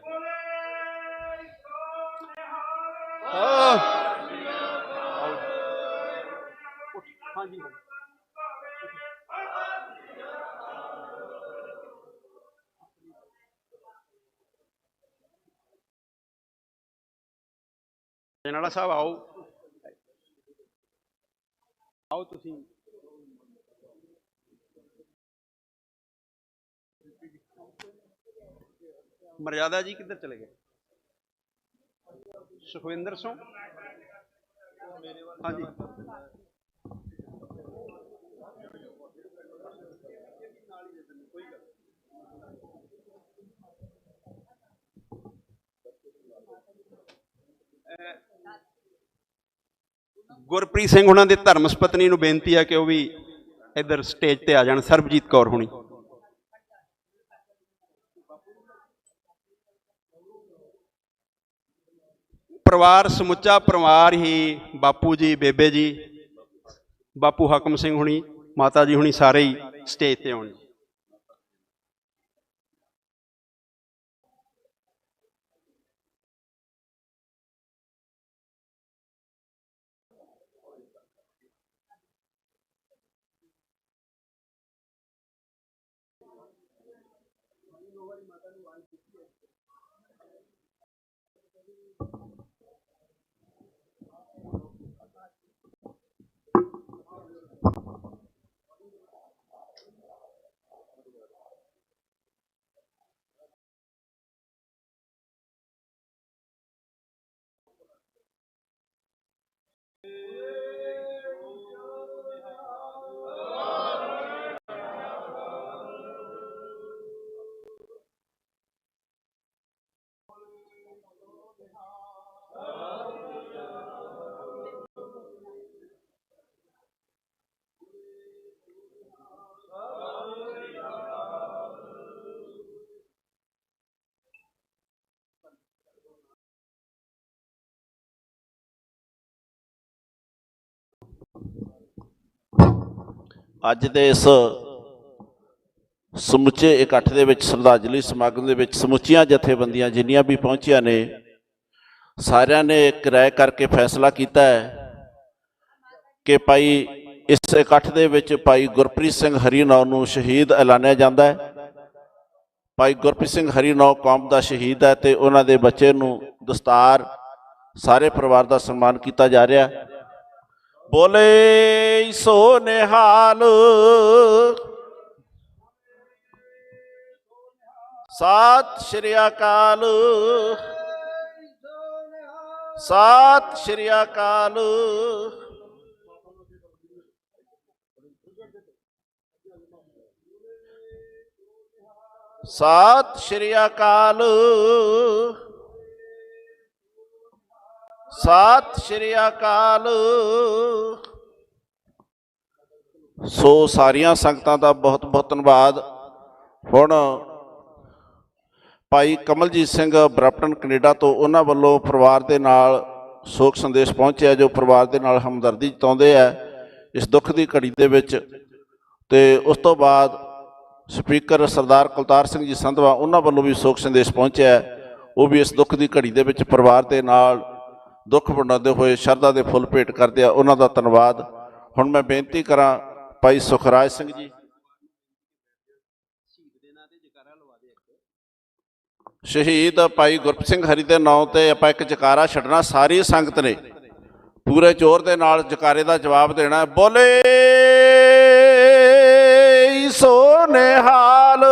ਜਨਾਲਾ ਸਾਹਿਬ ਆਓ, ਆਓ ਤੁਸੀਂ। ਮਰਜ਼ਾਦਾ ਜੀ ਕਿੱਧਰ ਚਲੇ ਗਏ? ਸੁਖਵਿੰਦਰ ਸਿੰਘ, ਹਾਂਜੀ। ਗੁਰਪ੍ਰੀਤ ਸਿੰਘ ਉਹਨਾਂ ਦੇ ਧਰਮ ਸਪਤਨੀ ਨੂੰ ਬੇਨਤੀ ਹੈ ਕਿ ਉਹ ਵੀ ਇੱਧਰ ਸਟੇਜ ਤੇ ਆ ਜਾਣ। ਸਰਬਜੀਤ ਕੌਰ ਹੁਣੀ। ਪਰਿਵਾਰ, ਸਮੁੱਚਾ ਪਰਿਵਾਰ ਹੀ, ਬਾਪੂ ਜੀ, ਬੇਬੇ ਜੀ, ਬਾਪੂ ਹਾਕਮ ਸਿੰਘ ਹੁਣੀ, ਮਾਤਾ ਜੀ ਹੁਣੀ, ਸਾਰੇ ਹੀ ਸਟੇਜ ਤੇ ਆਉਣ। ਅੱਜ ਦੇ ਇਸ ਸਮੁੱਚੇ ਇਕੱਠ ਦੇ ਵਿੱਚ, ਸ਼ਰਧਾਂਜਲੀ ਸਮਾਗਮ ਦੇ ਵਿੱਚ ਸਮੁੱਚੀਆਂ ਜਥੇਬੰਦੀਆਂ ਜਿੰਨੀਆਂ ਵੀ ਪਹੁੰਚੀਆਂ ਨੇ, ਸਾਰਿਆਂ ਨੇ ਇੱਕ ਰਾਏ ਕਰਕੇ ਫੈਸਲਾ ਕੀਤਾ ਹੈ ਕਿ ਭਾਈ ਇਸ ਇਕੱਠ ਦੇ ਵਿੱਚ ਭਾਈ ਗੁਰਪ੍ਰੀਤ ਸਿੰਘ ਹਰੀਨੌ ਨੂੰ ਸ਼ਹੀਦ ਐਲਾਨਿਆ ਜਾਂਦਾ ਹੈ। ਭਾਈ ਗੁਰਪ੍ਰੀਤ ਸਿੰਘ ਹਰੀਨੌ ਕੌਮ ਦਾ ਸ਼ਹੀਦ ਹੈ ਤੇ ਉਹਨਾਂ ਦੇ ਬੱਚੇ ਨੂੰ ਦਸਤਾਰ, ਸਾਰੇ ਪਰਿਵਾਰ ਦਾ ਸਨਮਾਨ ਕੀਤਾ ਜਾ ਰਿਹਾ। ਬੋਲੇ ਸੋ ਨਿਹਾਲ। ਸਤਿ ਸ਼੍ਰੀ ਅਕਾਲ, ਸਤਿ ਸ਼੍ਰੀ ਅਕਾਲ। ਸਤਿ ਸ਼੍ਰੀ ਅਕਾਲ, ਸਤਿ ਸ਼੍ਰੀ ਅਕਾਲ। ਸੋ ਸਾਰੀਆਂ ਸੰਗਤਾਂ ਦਾ ਬਹੁਤ ਬਹੁਤ ਧੰਨਵਾਦ। ਹੁਣ ਭਾਈ ਕਮਲਜੀਤ ਸਿੰਘ ਬਰੈਂਪਟਨ ਕੈਨੇਡਾ ਤੋਂ, ਉਹਨਾਂ ਵੱਲੋਂ ਪਰਿਵਾਰ ਦੇ ਨਾਲ ਸੋਗ ਸੰਦੇਸ਼ ਪਹੁੰਚਿਆ, ਜੋ ਪਰਿਵਾਰ ਦੇ ਨਾਲ ਹਮਦਰਦੀ ਜਤਾਉਂਦੇ ਆ ਇਸ ਦੁੱਖ ਦੀ ਘੜੀ ਦੇ ਵਿੱਚ। ਤੇ ਉਸ ਤੋਂ ਬਾਅਦ ਸਪੀਕਰ ਸਰਦਾਰ ਕੁਲਤਾਰ ਸਿੰਘ ਜੀ ਸੰਧਵਾ, ਉਹਨਾਂ ਵੱਲੋਂ ਵੀ ਸੋਗ ਸੰਦੇਸ਼ ਪਹੁੰਚਿਆ, ਉਹ ਵੀ ਇਸ ਦੁੱਖ ਦੀ ਘੜੀ ਦੇ ਵਿੱਚ ਪਰਿਵਾਰ ਦੇ ਨਾਲ ਦੁੱਖ ਵੰਡਾਉਂਦੇ ਹੋਏ ਸ਼ਰਧਾ ਦੇ ਫੁੱਲ ਭੇਟ ਕਰਦੇ ਆ, ਉਹਨਾਂ ਦਾ ਧੰਨਵਾਦ। ਹੁਣ ਮੈਂ ਬੇਨਤੀ ਕਰਾਂ ਭਾਈ ਸੁਖਰਾਜ ਸਿੰਘ ਜੀ, ਸ਼ਹੀਦ ਭਾਈ ਗੁਰਪ੍ਰੀਤ ਸਿੰਘ ਹਰੀ ਦੇ ਨਾਂ ਤੇ ਆਪਾਂ ਇੱਕ ਜਕਾਰਾ ਛੱਡਣਾ, ਸਾਰੀ ਸੰਗਤ ਨੇ ਪੂਰੇ ਜ਼ੋਰ ਦੇ ਨਾਲ ਜਕਾਰੇ ਦਾ ਜਵਾਬ ਦੇਣਾ। ਬੋਲੇ ਸੋ ਨਿਹਾਲ।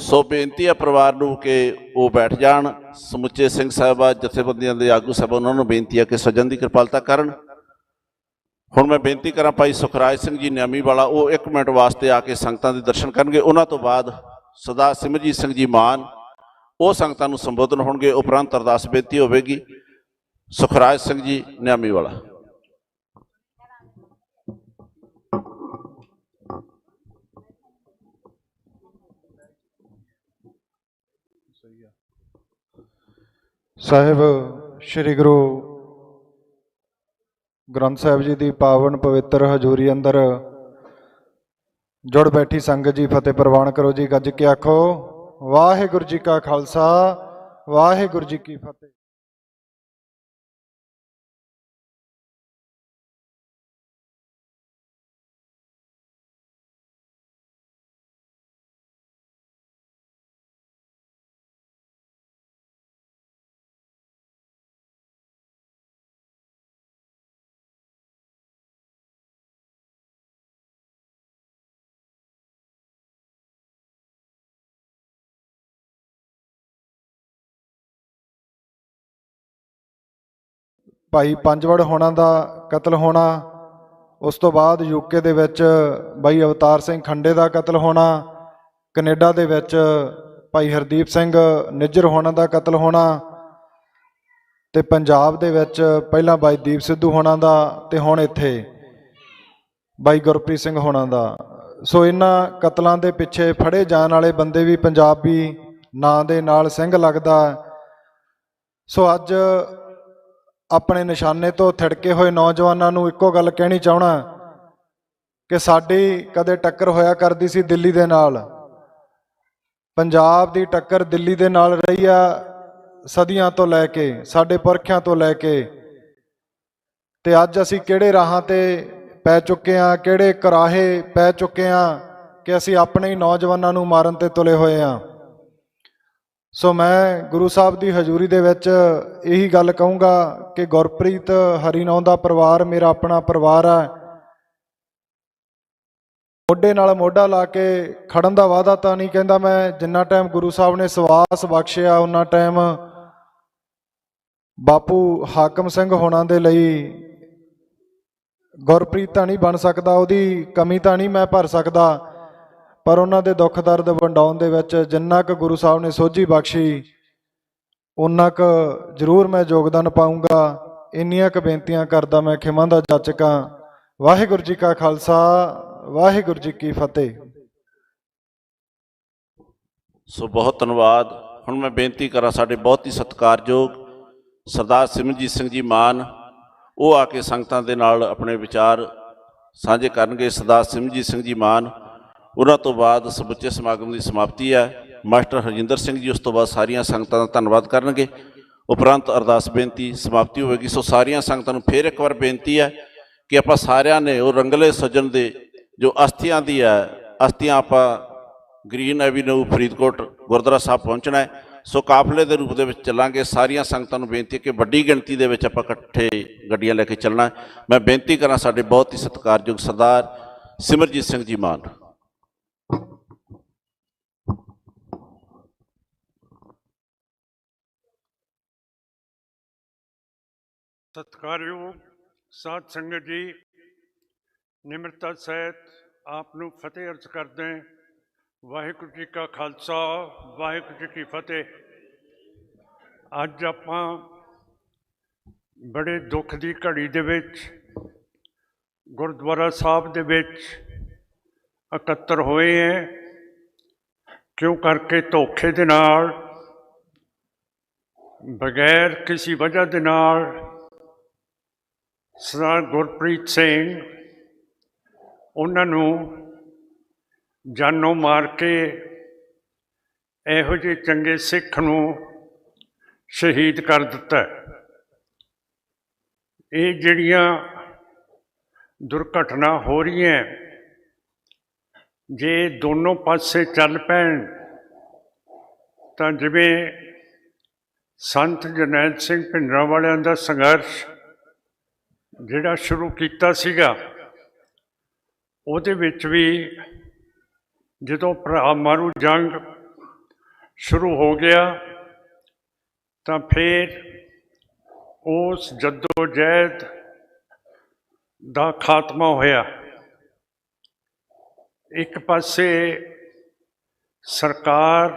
ਸੋ ਬੇਨਤੀ ਹੈ ਪਰਿਵਾਰ ਨੂੰ ਕਿ ਉਹ ਬੈਠ ਜਾਣ। ਸਮੁੱਚੇ ਸਿੰਘ ਸਾਹਿਬਾਂ, ਜਥੇਬੰਦੀਆਂ ਦੇ ਆਗੂ ਸਾਹਿਬ, ਉਹਨਾਂ ਨੂੰ ਬੇਨਤੀ ਹੈ ਕਿ ਸੱਜਣ ਦੀ ਕਿਰਪਾਲਤਾ ਕਰਨ। ਹੁਣ ਮੈਂ ਬੇਨਤੀ ਕਰਾਂ ਭਾਈ ਸੁਖਰਾਜ ਸਿੰਘ ਜੀ ਨਿਆਮੀ ਵਾਲਾ, ਉਹ 1 ਮਿੰਟ ਵਾਸਤੇ ਆ ਕੇ ਸੰਗਤਾਂ ਦੇ ਦਰਸ਼ਨ ਕਰਨਗੇ। ਉਹਨਾਂ ਤੋਂ ਬਾਅਦ ਸਰਦਾਰ ਸਿਮਰਜੀਤ ਸਿੰਘ ਜੀ ਮਾਨ, ਉਹ ਸੰਗਤਾਂ ਨੂੰ ਸੰਬੋਧਨ ਹੋਣਗੇ। ਉਪਰੰਤ ਅਰਦਾਸ ਬੇਨਤੀ ਹੋਵੇਗੀ। ਸੁਖਰਾਜ ਸਿੰਘ ਜੀ ਨਿਆਮੀ ਵਾਲਾ। ਸਾਹਿਬ ਸ੍ਰੀ ਗੁਰੂ ਗ੍ਰੰਥ ਸਾਹਿਬ ਜੀ ਦੀ ਪਾਵਨ ਪਵਿੱਤਰ ਹਜ਼ੂਰੀ ਅੰਦਰ ਜੁੜ ਬੈਠੀ ਸੰਗਤ ਜੀ ਫਤਿਹ ਪ੍ਰਵਾਨ ਕਰੋ ਜੀ। ਗੱਜ ਕੇ ਆਖੋ ਵਾਹਿਗੁਰੂ ਜੀ ਕਾ ਖਾਲਸਾ, ਵਾਹਿਗੁਰੂ ਜੀ ਕੀ ਫਤਿਹ। ਭਾਈ ਪੰਜਵੜ ਹੋਣਾ ਦਾ ਕਤਲ ਹੋਣਾ, ਉਸ ਤੋਂ ਬਾਅਦ ਯੂਕੇ ਦੇ ਵਿੱਚ ਭਾਈ ਅਵਤਾਰ ਸਿੰਘ ਖੰਡੇ ਦਾ ਕਤਲ ਹੋਣਾ, ਕੈਨੇਡਾ ਦੇ ਵਿੱਚ ਭਾਈ ਹਰਦੀਪ ਸਿੰਘ ਨਿੱਜਰ ਹੋਣਾ ਦਾ ਕਤਲ ਹੋਣਾ, ਤੇ ਪੰਜਾਬ ਦੇ ਵਿੱਚ ਪਹਿਲਾਂ ਭਾਈ ਦੀਪ ਸਿੱਧੂ ਹੋਣਾ ਦਾ, ਤੇ ਹੁਣ ਇੱਥੇ ਭਾਈ ਗੁਰਪ੍ਰੀਤ ਸਿੰਘ ਹੋਣਾ ਦਾ। ਸੋ ਇਹਨਾਂ ਕਤਲਾਂ ਦੇ ਪਿੱਛੇ ਫੜੇ ਜਾਣ ਵਾਲੇ ਬੰਦੇ ਵੀ ਪੰਜਾਬੀ ਨਾਂ ਦੇ ਨਾਲ ਸਿੰਘ ਲੱਗਦਾ। ਸੋ ਅੱਜ ਆਪਣੇ ਨਿਸ਼ਾਨੇ ਤੋਂ ਥਿੜਕੇ ਹੋਏ ਨੌਜਵਾਨਾਂ ਨੂੰ ਇੱਕੋ ਗੱਲ ਕਹਿਣੀ ਚਾਹਣਾ ਕਿ ਸਾਡੀ ਕਦੇ ਟੱਕਰ ਹੋਇਆ ਕਰਦੀ ਸੀ ਦਿੱਲੀ ਦੇ ਨਾਲ। ਪੰਜਾਬ ਦੀ ਟੱਕਰ ਦਿੱਲੀ ਦੇ ਨਾਲ ਰਹੀ ਆ ਸਦੀਆਂ ਤੋਂ ਲੈ ਕੇ, ਸਾਡੇ ਪੁਰਖਿਆਂ ਤੋਂ ਲੈ ਕੇ। ਤੇ ਅੱਜ ਅਸੀਂ ਕਿਹੜੇ ਰਾਹਾਂ ਤੇ ਪੈ ਚੁੱਕੇ ਹਾਂ, ਕਿਹੜੇ ਕੁਰਾਹੇ ਪੈ ਚੁੱਕੇ ਹਾਂ ਕਿ ਅਸੀਂ ਆਪਣੇ ਹੀ ਨੌਜਵਾਨਾਂ ਨੂੰ ਮਾਰਨ ਤੇ ਤੁਲੇ ਹੋਏ ਹਾਂ। ਸੋ ਮੈਂ ਗੁਰੂ ਸਾਹਿਬ ਦੀ ਹਜ਼ੂਰੀ ਦੇ ਵਿੱਚ ਇਹੀ ਗੱਲ ਕਹੂੰਗਾ ਕਿ ਗੁਰਪ੍ਰੀਤ ਹਰੀ ਨਾਂ ਦਾ ਪਰਿਵਾਰ ਮੇਰਾ ਆਪਣਾ ਪਰਿਵਾਰ ਹੈ। ਮੋਢੇ ਨਾਲ ਮੋਢਾ ਲਾ ਕੇ ਖੜਨ ਦਾ ਵਾਅਦਾ ਤਾਂ ਨਹੀਂ ਕਹਿੰਦਾ ਮੈਂ, ਜਿੰਨਾ ਟਾਈਮ ਗੁਰੂ ਸਾਹਿਬ ਨੇ ਸਵਾਸ ਬਖਸ਼ਿਆ ਉਹਨਾਂ ਟਾਈਮ ਬਾਪੂ ਹਾਕਮ ਸਿੰਘ ਹੋਣਾ ਦੇ ਲਈ ਗੁਰਪ੍ਰੀਤ ਤਾਂ ਨਹੀਂ ਬਣ ਸਕਦਾ, ਉਹਦੀ ਕਮੀ ਤਾਂ ਨਹੀਂ ਮੈਂ ਭਰ ਸਕਦਾ, ਪਰ ਉਹਨਾਂ ਦੇ ਦੁੱਖ ਦਰਦ ਵੰਡਾਉਣ ਦੇ ਵਿੱਚ ਜਿੰਨਾ ਕੁ ਗੁਰੂ ਸਾਹਿਬ ਨੇ ਸੋਝੀ ਬਖਸ਼ੀ ਉਨਾ ਕੁ ਜ਼ਰੂਰ ਮੈਂ ਯੋਗਦਾਨ ਪਾਊਂਗਾ। ਇੰਨੀਆਂ ਕੁ ਬੇਨਤੀਆਂ ਕਰਦਾ ਮੈਂ ਖਿਮਾ ਦਾ ਜਾਚਕ ਹਾਂ। ਵਾਹਿਗੁਰੂ ਜੀ ਕਾ ਖਾਲਸਾ, ਵਾਹਿਗੁਰੂ ਜੀ ਕੀ ਫਤਿਹ। ਸੋ ਬਹੁਤ ਧੰਨਵਾਦ। ਹੁਣ ਮੈਂ ਬੇਨਤੀ ਕਰਾਂ ਸਾਡੇ ਬਹੁਤ ਹੀ ਸਤਿਕਾਰਯੋਗ ਸਰਦਾਰ ਸਿਮਰਜੀਤ ਸਿੰਘ ਜੀ ਮਾਨ, ਉਹ ਆ ਕੇ ਸੰਗਤਾਂ ਦੇ ਨਾਲ ਆਪਣੇ ਵਿਚਾਰ ਸਾਂਝੇ ਕਰਨਗੇ। ਸਰਦਾਰ ਸਿਮਰਜੀਤ ਸਿੰਘ ਜੀ ਮਾਨ, ਉਹਨਾਂ ਤੋਂ ਬਾਅਦ ਸਮੁੱਚੇ ਸਮਾਗਮ ਦੀ ਸਮਾਪਤੀ ਹੈ। ਮਾਸਟਰ ਹਰਜਿੰਦਰ ਸਿੰਘ ਜੀ ਉਸ ਤੋਂ ਬਾਅਦ ਸਾਰੀਆਂ ਸੰਗਤਾਂ ਦਾ ਧੰਨਵਾਦ ਕਰਨਗੇ। ਉਪਰੰਤ ਅਰਦਾਸ ਬੇਨਤੀ ਸਮਾਪਤੀ ਹੋਵੇਗੀ। ਸੋ ਸਾਰੀਆਂ ਸੰਗਤਾਂ ਨੂੰ ਫਿਰ ਇੱਕ ਵਾਰ ਬੇਨਤੀ ਹੈ ਕਿ ਆਪਾਂ ਸਾਰਿਆਂ ਨੇ ਉਹ ਰੰਗਲੇ ਸੱਜਣ ਦੇ ਜੋ ਅਸਥੀਆਂ ਦੀ ਹੈ, ਅਸਥੀਆਂ ਆਪਾਂ ਗ੍ਰੀਨ ਐਵੀਨਿਊ ਫਰੀਦਕੋਟ ਗੁਰਦੁਆਰਾ ਸਾਹਿਬ ਪਹੁੰਚਣਾ ਹੈ। ਸੋ ਕਾਫਲੇ ਦੇ ਰੂਪ ਦੇ ਵਿੱਚ ਚੱਲਾਂਗੇ। ਸਾਰੀਆਂ ਸੰਗਤਾਂ ਨੂੰ ਬੇਨਤੀ ਹੈ ਕਿ ਵੱਡੀ ਗਿਣਤੀ ਦੇ ਵਿੱਚ ਆਪਾਂ ਇਕੱਠੇ ਗੱਡੀਆਂ ਲੈ ਕੇ ਚੱਲਣਾ। ਮੈਂ ਬੇਨਤੀ ਕਰਾਂ ਸਾਡੇ ਬਹੁਤ ਹੀ ਸਤਿਕਾਰਯੋਗ ਸਰਦਾਰ ਸਿਮਰਜੀਤ ਸਿੰਘ ਜੀ ਮਾਨ। ਸਤਿਕਾਰਯੋਗ ਸਾਧ ਸੰਗਤ ਜੀ, ਨਿਮਰਤਾ ਸਹਿਤ ਆਪ ਨੂੰ ਫਤਿਹ ਅਰਜ਼ ਕਰਦੇ ਹਾਂ। ਵਾਹਿਗੁਰੂ ਜੀ ਕਾ ਖਾਲਸਾ, ਵਾਹਿਗੁਰੂ ਜੀ ਕੀ ਫਤਿਹ। ਅੱਜ ਆਪਾਂ ਬੜੇ ਦੁੱਖ ਦੀ ਘੜੀ ਦੇ ਵਿੱਚ ਗੁਰਦੁਆਰਾ ਸਾਹਿਬ ਦੇ ਵਿੱਚ ਇਕੱਤਰ ਹੋਏ ਹੈ, ਕਿਉਂ ਕਰਕੇ ਧੋਖੇ ਦੇ ਨਾਲ, ਬਗੈਰ ਕਿਸੇ ਵਜ੍ਹਾ ਦੇ ਨਾਲ ਸਰਦਾਰ ਗੁਰਪ੍ਰੀਤ ਸਿੰਘ ਉਹਨਾਂ ਨੂੰ ਜਾਨੋਂ ਮਾਰ ਕੇ ਇਹੋ ਜਿਹੇ ਚੰਗੇ ਸਿੱਖ ਨੂੰ ਸ਼ਹੀਦ ਕਰ ਦਿੱਤਾ। ਇਹ ਜਿਹੜੀਆਂ ਦੁਰਘਟਨਾ ਹੋ ਰਹੀਆਂ, ਜੇ ਦੋਨੋਂ ਪਾਸੇ ਚੱਲ ਪੈਣ ਤਾਂ ਜਿਵੇਂ ਸੰਤ ਜਰਨੈਲ ਸਿੰਘ ਭਿੰਡਰਾਂਵਾਲਿਆਂ ਦਾ ਸੰਘਰਸ਼ ਜਿਹੜਾ ਸ਼ੁਰੂ ਕੀਤਾ ਸੀਗਾ, ਉਹਦੇ ਵਿੱਚ ਵੀ ਜਦੋਂ ਭਰਾ ਮਾਰੂ ਜੰਗ ਸ਼ੁਰੂ ਹੋ ਗਿਆ ਤਾਂ ਫਿਰ ਉਸ ਜੱਦੋ-ਜਹਿਦ ਦਾ ਖਾਤਮਾ ਹੋਇਆ। ਇੱਕ ਪਾਸੇ ਸਰਕਾਰ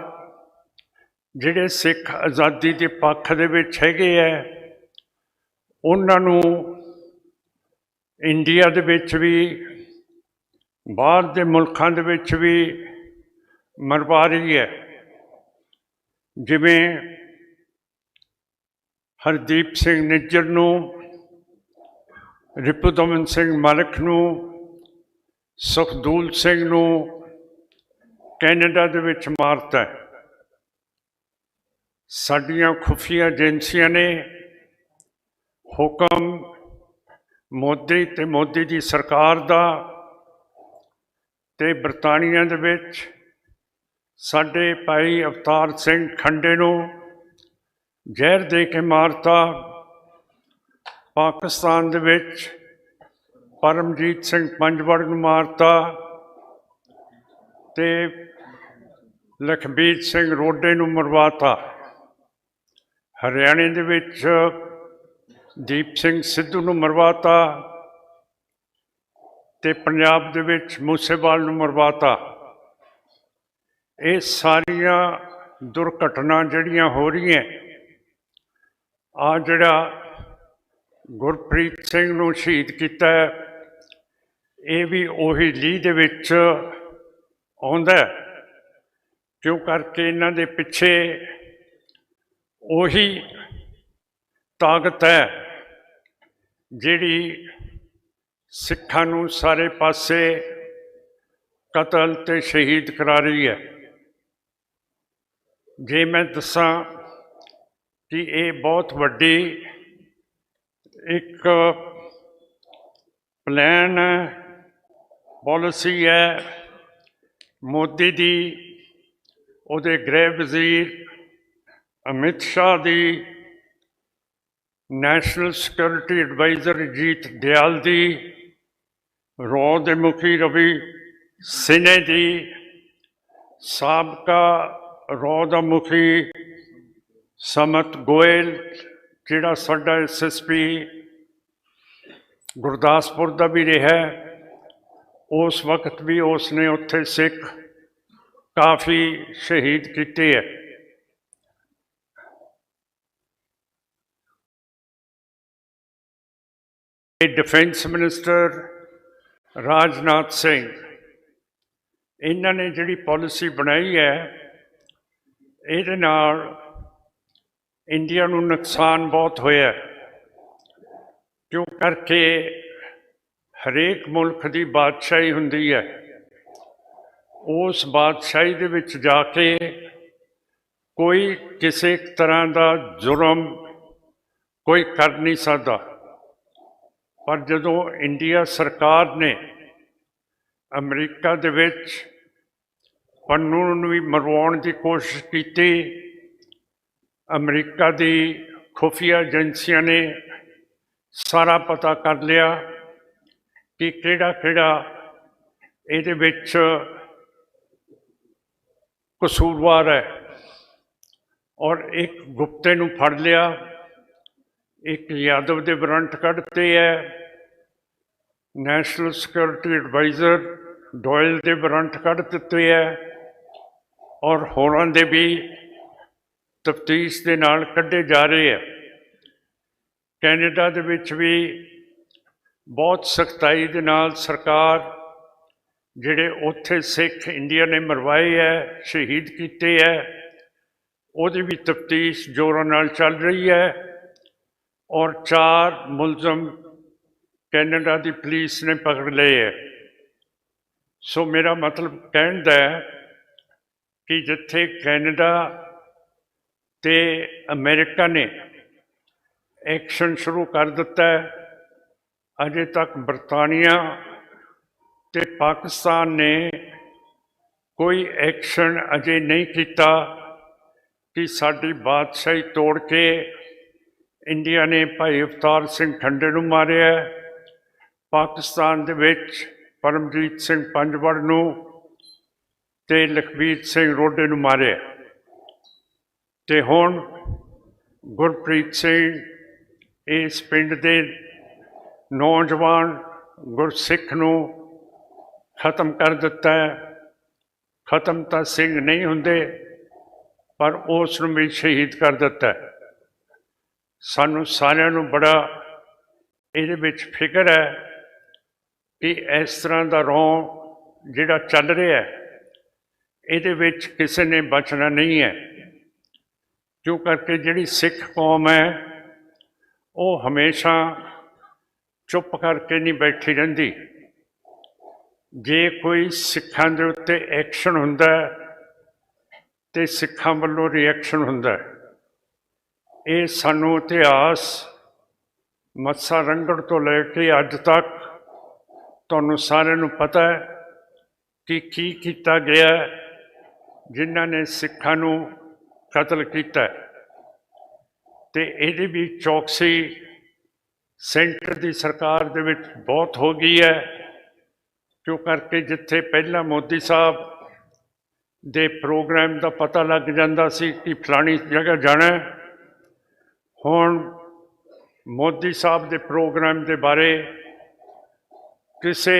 ਜਿਹੜੇ ਸਿੱਖ ਆਜ਼ਾਦੀ ਦੇ ਪੱਖ ਦੇ ਵਿੱਚ ਹੈਗੇ ਹੈ, ਉਹਨਾਂ ਨੂੰ ਇੰਡੀਆ ਦੇ ਵਿੱਚ ਵੀ ਬਾਹਰ ਦੇ ਮੁਲਕਾਂ ਦੇ ਵਿੱਚ ਵੀ ਮਰਵਾ ਰਹੀ ਹੈ। ਜਿਵੇਂ ਹਰਦੀਪ ਸਿੰਘ ਨਿੱਜਰ ਨੂੰ, ਰਿਪੁਦਮਨ ਸਿੰਘ ਮਲਕ ਨੂੰ, ਸੁਖਦੂਲ ਸਿੰਘ ਨੂੰ ਕੈਨੇਡਾ ਦੇ ਵਿੱਚ ਮਾਰਤਾ। ਸਾਡੀਆਂ ਖੁਫੀਆ ਏਜੰਸੀਆਂ ਨੇ ਹੁਕਮ ਮੋਦੀ ਤੇ ਮੋਦੀ ਦੀ ਸਰਕਾਰ ਦਾ ਤੇ ਬਰਤਾਨੀਆ ਦੇ ਵਿੱਚ ਸਾਡੇ ਭਾਈ ਅਵਤਾਰ ਸਿੰਘ ਖੰਡੇ ਨੂੰ ਜ਼ਹਿਰ ਦੇ ਕੇ ਮਾਰਤਾ। ਪਾਕਿਸਤਾਨ ਦੇ ਵਿੱਚ ਪਰਮਜੀਤ ਸਿੰਘ ਪੰਜਵੜ ਨੂੰ ਮਾਰਤਾ ਤੇ ਲਖਬੀਰ ਸਿੰਘ ਰੋਡੇ ਨੂੰ ਮਰਵਾਤਾ। ਹਰਿਆਣੇ ਦੇ ਵਿੱਚ ਦੀਪ ਸਿੰਘ ਸਿੱਧੂ ਨੂੰ ਮਰਵਾਤਾ ਤੇ ਪੰਜਾਬ ਦੇ ਵਿੱਚ ਮੂਸੇਵਾਲ ਨੂੰ ਮਰਵਾਤਾ। ਇਹ ਸਾਰੀਆਂ ਦੁਰਘਟਨਾ ਜਿਹੜੀਆਂ ਹੋ ਰਹੀਆਂ, ਆ ਜਿਹੜਾ ਗੁਰਪ੍ਰੀਤ ਸਿੰਘ ਨੂੰ ਸ਼ਹੀਦ ਕੀਤਾ, ਇਹ ਵੀ ਉਹੀ ਲੀਹ ਦੇ ਵਿੱਚ ਆਉਂਦਾ, ਕਿਉਂ ਕਰਕੇ ਇਹਨਾਂ ਦੇ ਪਿੱਛੇ ਉਹੀ ਤਾਕਤ ਹੈ ਜਿਹੜੀ ਸਿੱਖਾਂ ਨੂੰ ਸਾਰੇ ਪਾਸੇ ਕਤਲ ਤੇ ਸ਼ਹੀਦ ਕਰਾ ਰਹੀ ਹੈ। ਜੇ ਮੈਂ ਦੱਸਾਂ ਕਿ ਇਹ ਬਹੁਤ ਵੱਡੀ ਇੱਕ ਪਲਾਨ ਪਾਲਿਸੀ ਹੈ ਮੋਦੀ ਦੀ, ਉਹਦੇ ਗ੍ਰਹਿ ਵਜ਼ੀਰ ਅਮਿਤ ਸ਼ਾਹ ਦੀ, ਨੈਸ਼ਨਲ ਸਿਕਿਉਰਿਟੀ ਐਡਵਾਈਜ਼ਰ ਅਜੀਤ ਦਿਆਲ ਦੀ, ਰੌ ਦੇ ਮੁਖੀ ਰਵੀ ਸਿਨੇ ਦੀ, ਸਾਬਕਾ ਰੌ ਦਾ ਮੁਖੀ ਸਮਤ ਗੋਇਲ ਜਿਹੜਾ ਸਾਡਾ SSP ਗੁਰਦਾਸਪੁਰ ਦਾ ਵੀ ਰਿਹਾ, ਉਸ ਵਕਤ ਵੀ ਉਸ ਨੇ ਉੱਥੇ ਸਿੱਖ ਕਾਫੀ ਸ਼ਹੀਦ ਕੀਤੇ ਹੈ। ਡਿਫੈਂਸ ਮਿਨਿਸਟਰ ਰਾਜਨਾਥ ਸਿੰਘ, ਇਹਨਾਂ ਨੇ ਜਿਹੜੀ ਪਾਲਿਸੀ ਬਣਾਈ ਹੈ, ਇਹਦੇ ਨਾਲ ਇੰਡੀਆ ਨੂੰ ਨੁਕਸਾਨ ਬਹੁਤ ਹੋਇਆ, ਕਿਉਂ ਕਰਕੇ ਹਰੇਕ ਮੁਲਕ ਦੀ ਬਾਦਸ਼ਾਹੀ ਹੁੰਦੀ ਹੈ। ਉਸ ਬਾਦਸ਼ਾਹੀ ਦੇ ਵਿੱਚ ਜਾ ਕੇ ਕੋਈ ਕਿਸੇ ਤਰ੍ਹਾਂ ਦਾ ਜੁਰਮ ਕੋਈ ਕਰ ਨਹੀਂ ਸਕਦਾ, ਪਰ ਜਦੋਂ ਇੰਡੀਆ ਸਰਕਾਰ ਨੇ ਅਮਰੀਕਾ ਦੇ ਵਿੱਚ ਪੰਨੂ ਨੂੰ ਵੀ ਮਰਵਾਉਣ ਦੀ ਕੋਸ਼ਿਸ਼ ਕੀਤੀ ਅਮਰੀਕਾ ਦੀ ਖੁਫੀਆ ਏਜੰਸੀਆਂ ਨੇ ਸਾਰਾ ਪਤਾ ਕਰ ਲਿਆ ਕਿ ਕਿਹੜਾ ਕਿਹੜਾ ਇਹਦੇ ਵਿੱਚ ਕਸੂਰਵਾਰ ਹੈ, ਔਰ ਇੱਕ ਗੁਪਤੇ ਨੂੰ ਫੜ ਲਿਆ, ਇੱਕ ਯਾਦਵ ਦੇ ਵਾਰੰਟ ਕੱਢਤੇ ਹੈ, ਨੈਸ਼ਨਲ ਸਿਕਿਉਰਿਟੀ ਐਡਵਾਈਜ਼ਰ ਡੋਇਲ ਦੇ ਵਾਰੰਟ ਕੱਢ ਦਿੱਤੇ ਹੈ, ਔਰ ਹੋਰਾਂ ਦੇ ਵੀ ਤਫਤੀਸ਼ ਦੇ ਨਾਲ ਕੱਢੇ ਜਾ ਰਹੇ ਹੈ। ਕੈਨੇਡਾ ਦੇ ਵਿੱਚ ਵੀ ਬਹੁਤ ਸਖਤਾਈ ਦੇ ਨਾਲ ਸਰਕਾਰ ਜਿਹੜੇ ਉੱਥੇ ਸਿੱਖ ਇੰਡੀਆ ਨੇ ਮਰਵਾਏ ਹੈ, ਸ਼ਹੀਦ ਕੀਤੇ ਹੈ, ਉਹਦੀ ਵੀ ਤਫਤੀਸ਼ ਜ਼ੋਰਾਂ ਨਾਲ ਚੱਲ ਰਹੀ ਹੈ, ਔਰ 4 ਮੁਲਜ਼ਮ ਕੈਨੇਡਾ ਦੀ ਪੁਲਿਸ ਨੇ ਪਕੜ ਲਏ ਹੈ। ਸੋ ਮੇਰਾ ਮਤਲਬ ਕਹਿਣ ਦਾ ਹੈ ਕਿ ਜਿੱਥੇ ਕੈਨੇਡਾ ਤੇ ਅਮਰੀਕਾ ਨੇ ਐਕਸ਼ਨ ਸ਼ੁਰੂ ਕਰ ਦਿੱਤਾ ਹੈ, ਅਜੇ ਤੱਕ ਬਰਤਾਨੀਆ ਤੇ ਪਾਕਿਸਤਾਨ ਨੇ ਕੋਈ ਐਕਸ਼ਨ ਅਜੇ ਨਹੀਂ ਕੀਤਾ ਕਿ ਸਾਡੀ ਬਾਦਸ਼ਾਹੀ ਤੋੜ ਕੇ ਇੰਡੀਆ ਨੇ ਭਾਈ ਅਵਤਾਰ ਸਿੰਘ ਖੰਡੇ ਨੂੰ ਮਾਰਿਆ, ਪਾਕਿਸਤਾਨ ਦੇ ਵਿੱਚ ਪਰਮਜੀਤ ਸਿੰਘ ਪੰਜਵੜ ਨੂੰ ਤੇ ਲਖਬੀਰ ਸਿੰਘ ਰੋਡੇ ਨੂੰ ਮਾਰਿਆ, ਤੇ ਹੁਣ ਗੁਰਪ੍ਰੀਤ ਸਿੰਘ ਇਸ ਪਿੰਡ ਦੇ ਨੌਜਵਾਨ ਗੁਰਸਿੱਖ ਨੂੰ ਖਤਮ ਕਰ ਦਿੱਤਾ ਹੈ। ਖਤਮ ਤਾਂ ਸਿੰਘ ਨਹੀਂ ਹੁੰਦੇ, ਪਰ ਉਸ ਨੂੰ ਵੀ ਸ਼ਹੀਦ ਕਰ ਦਿੱਤਾ ਹੈ। ਸਾਨੂੰ ਸਾਰਿਆਂ ਨੂੰ ਬੜਾ ਇਹਦੇ ਵਿੱਚ ਫਿਕਰ ਹੈ ਕਿ ਇਸ ਤਰ੍ਹਾਂ ਦਾ ਰੌਂ ਜਿਹੜਾ ਚੱਲ ਰਿਹਾ ਹੈ, ਇਹਦੇ ਵਿੱਚ ਕਿਸੇ ਨੇ ਬਚਣਾ ਨਹੀਂ ਹੈ, ਕਿਉਂ ਕਰਕੇ ਜਿਹੜੀ ਸਿੱਖ ਕੌਮ ਹੈ ਉਹ ਹਮੇਸ਼ਾ ਚੁੱਪ ਕਰਕੇ ਨਹੀਂ ਬੈਠੀ ਰਹਿੰਦੀ। ਜੇ ਕੋਈ ਸਿੱਖਾਂ ਦੇ ਉੱਤੇ ਐਕਸ਼ਨ ਹੁੰਦਾ ਤੇ ਸਿੱਖਾਂ ਵੱਲੋਂ ਰਿਐਕਸ਼ਨ ਹੁੰਦਾ। ਇਹ ਸਾਨੂੰ ਇਤਿਹਾਸ ਮੱਸਾ ਰੰਗੜ ਤੋਂ ਲੈ ਕੇ ਅੱਜ ਤੱਕ ਤੁਹਾਨੂੰ ਸਾਰਿਆਂ ਨੂੰ ਪਤਾ ਹੈ ਕਿ ਕੀ ਕੀਤਾ ਗਿਆ, ਜਿਨ੍ਹਾਂ ਨੇ ਸਿੱਖਾਂ ਨੂੰ ਕਤਲ ਕੀਤਾ, ਤੇ ਇਹਦੀ ਵੀ ਚੌਕਸੀ ਸੈਂਟਰ ਦੀ ਸਰਕਾਰ ਦੇ ਵਿੱਚ ਬਹੁਤ ਹੋ ਗਈ ਹੈ, ਕਿਉਂ ਕਰਕੇ ਜਿੱਥੇ ਪਹਿਲਾਂ ਮੋਦੀ ਸਾਹਿਬ ਦੇ ਪ੍ਰੋਗਰਾਮ ਦਾ ਪਤਾ ਲੱਗ ਜਾਂਦਾ ਸੀ ਕਿ ਫਲਾਣੀ ਜਗ੍ਹਾ ਜਾਣਾ, ਹੁਣ ਮੋਦੀ ਸਾਹਿਬ ਦੇ ਪ੍ਰੋਗਰਾਮ ਦੇ ਬਾਰੇ ਕਿਸੇ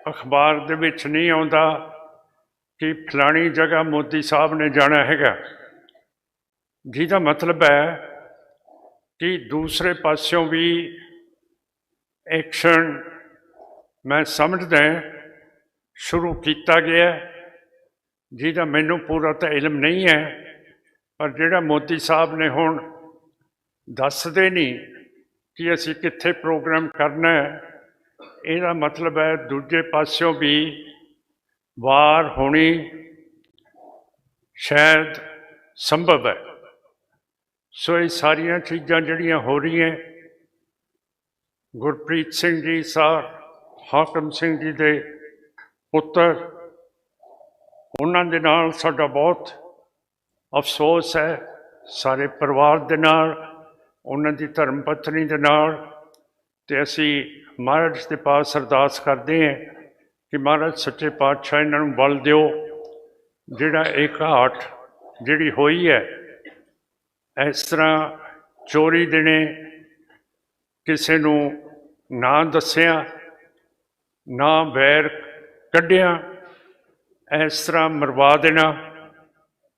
ਅਖਬਾਰ ਦੇ ਵਿੱਚ ਨਹੀਂ ਆਉਂਦਾ ਕਿ ਫਲਾਣੀ ਜਗ੍ਹਾ ਮੋਦੀ ਸਾਹਿਬ ਨੇ ਜਾਣਾ ਹੈਗਾ, ਜਿਹਦਾ ਮਤਲਬ ਹੈ ਕਿ ਦੂਸਰੇ ਪਾਸਿਓਂ ਵੀ ਐਕਸ਼ਨ ਮੈਂ ਸਮਝਦਾ ਸ਼ੁਰੂ ਕੀਤਾ ਗਿਆ, ਜਿਹਦਾ ਮੈਨੂੰ ਪੂਰਾ ਤਾਂ ਇਲਮ ਨਹੀਂ ਹੈ, ਪਰ ਜਿਹੜਾ ਮੋਦੀ ਸਾਹਿਬ ਨੇ ਹੁਣ ਦੱਸਦੇ ਨਹੀਂ ਕਿ ਅਸੀਂ ਕਿੱਥੇ ਪ੍ਰੋਗਰਾਮ ਕਰਨਾ ਹੈ, ਇਹਦਾ ਮਤਲਬ ਹੈ ਦੂਜੇ ਪਾਸਿਓਂ ਵੀ ਵਾਰ ਹੋਣੀ ਸ਼ਾਇਦ ਸੰਭਵ ਹੈ। ਸੋ ਇਹ ਸਾਰੀਆਂ ਚੀਜ਼ਾਂ ਜਿਹੜੀਆਂ ਹੋ ਰਹੀਆਂ, ਗੁਰਪ੍ਰੀਤ ਸਿੰਘ ਜੀ ਸਾਹਿਬ ਹਾਕਮ ਸਿੰਘ ਜੀ ਦੇ ਪੁੱਤਰ, ਉਹਨਾਂ ਦੇ ਨਾਲ ਸਾਡਾ ਬਹੁਤ ਅਫਸੋਸ ਹੈ, ਸਾਰੇ ਪਰਿਵਾਰ ਦੇ ਨਾਲ, ਉਹਨਾਂ ਦੀ ਧਰਮ ਪਤਨੀ ਦੇ ਨਾਲ, ਤੇ ਅਸੀਂ ਮਹਾਰਾਜ ਦੇ ਪਾਸ ਅਰਦਾਸ ਕਰਦੇ ਹਾਂ ਕਿ ਮਹਾਰਾਜ ਸੱਚੇ ਪਾਤਸ਼ਾਹ ਇਹਨਾਂ ਨੂੰ ਬਲ ਦਿਓ, ਜਿਹੜਾ ਇਹ ਘਾਟ ਜਿਹੜੀ ਹੋਈ ਹੈ, ਇਸ ਤਰ੍ਹਾਂ ਚੋਰੀ ਦੇਣੇ, ਕਿਸੇ ਨੂੰ ਨਾ ਦੱਸਿਆ, ਨਾ ਵੈਰ ਕੱਢਿਆ, ਇਸ ਤਰ੍ਹਾਂ ਮਰਵਾ ਦੇਣਾ,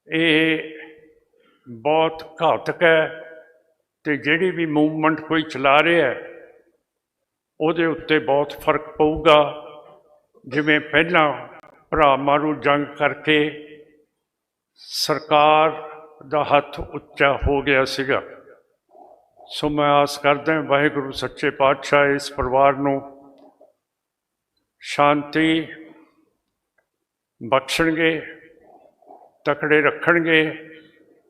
ਇਹ ਬਹੁਤ ਘਾਤਕ ਹੈ। ਤੇ ਜਿਹੜੀ ਵੀ ਮੂਵਮੈਂਟ ਕੋਈ ਚਲਾ ਰਿਹਾ ਉਹਦੇ ਉੱਤੇ ਬਹੁਤ ਫਰਕ ਪਊਗਾ। ਜਿਵੇਂ ਪਹਿਲਾਂ ਭਰਾ ਮਾਰੂ ਜੰਗ ਕਰਕੇ ਸਰਕਾਰ ਦਾ ਹੱਥ ਉੱਚਾ ਹੋ ਗਿਆ ਸੀਗਾ। ਸੋ ਮੈਂ ਆਸ ਕਰਦਾ ਵਾਹਿਗੁਰੂ ਸੱਚੇ ਪਾਤਸ਼ਾਹ ਇਸ ਪਰਿਵਾਰ ਨੂੰ ਸ਼ਾਂਤੀ ਬਖਸ਼ਣਗੇ, ਤਕੜੇ ਰੱਖਣਗੇ,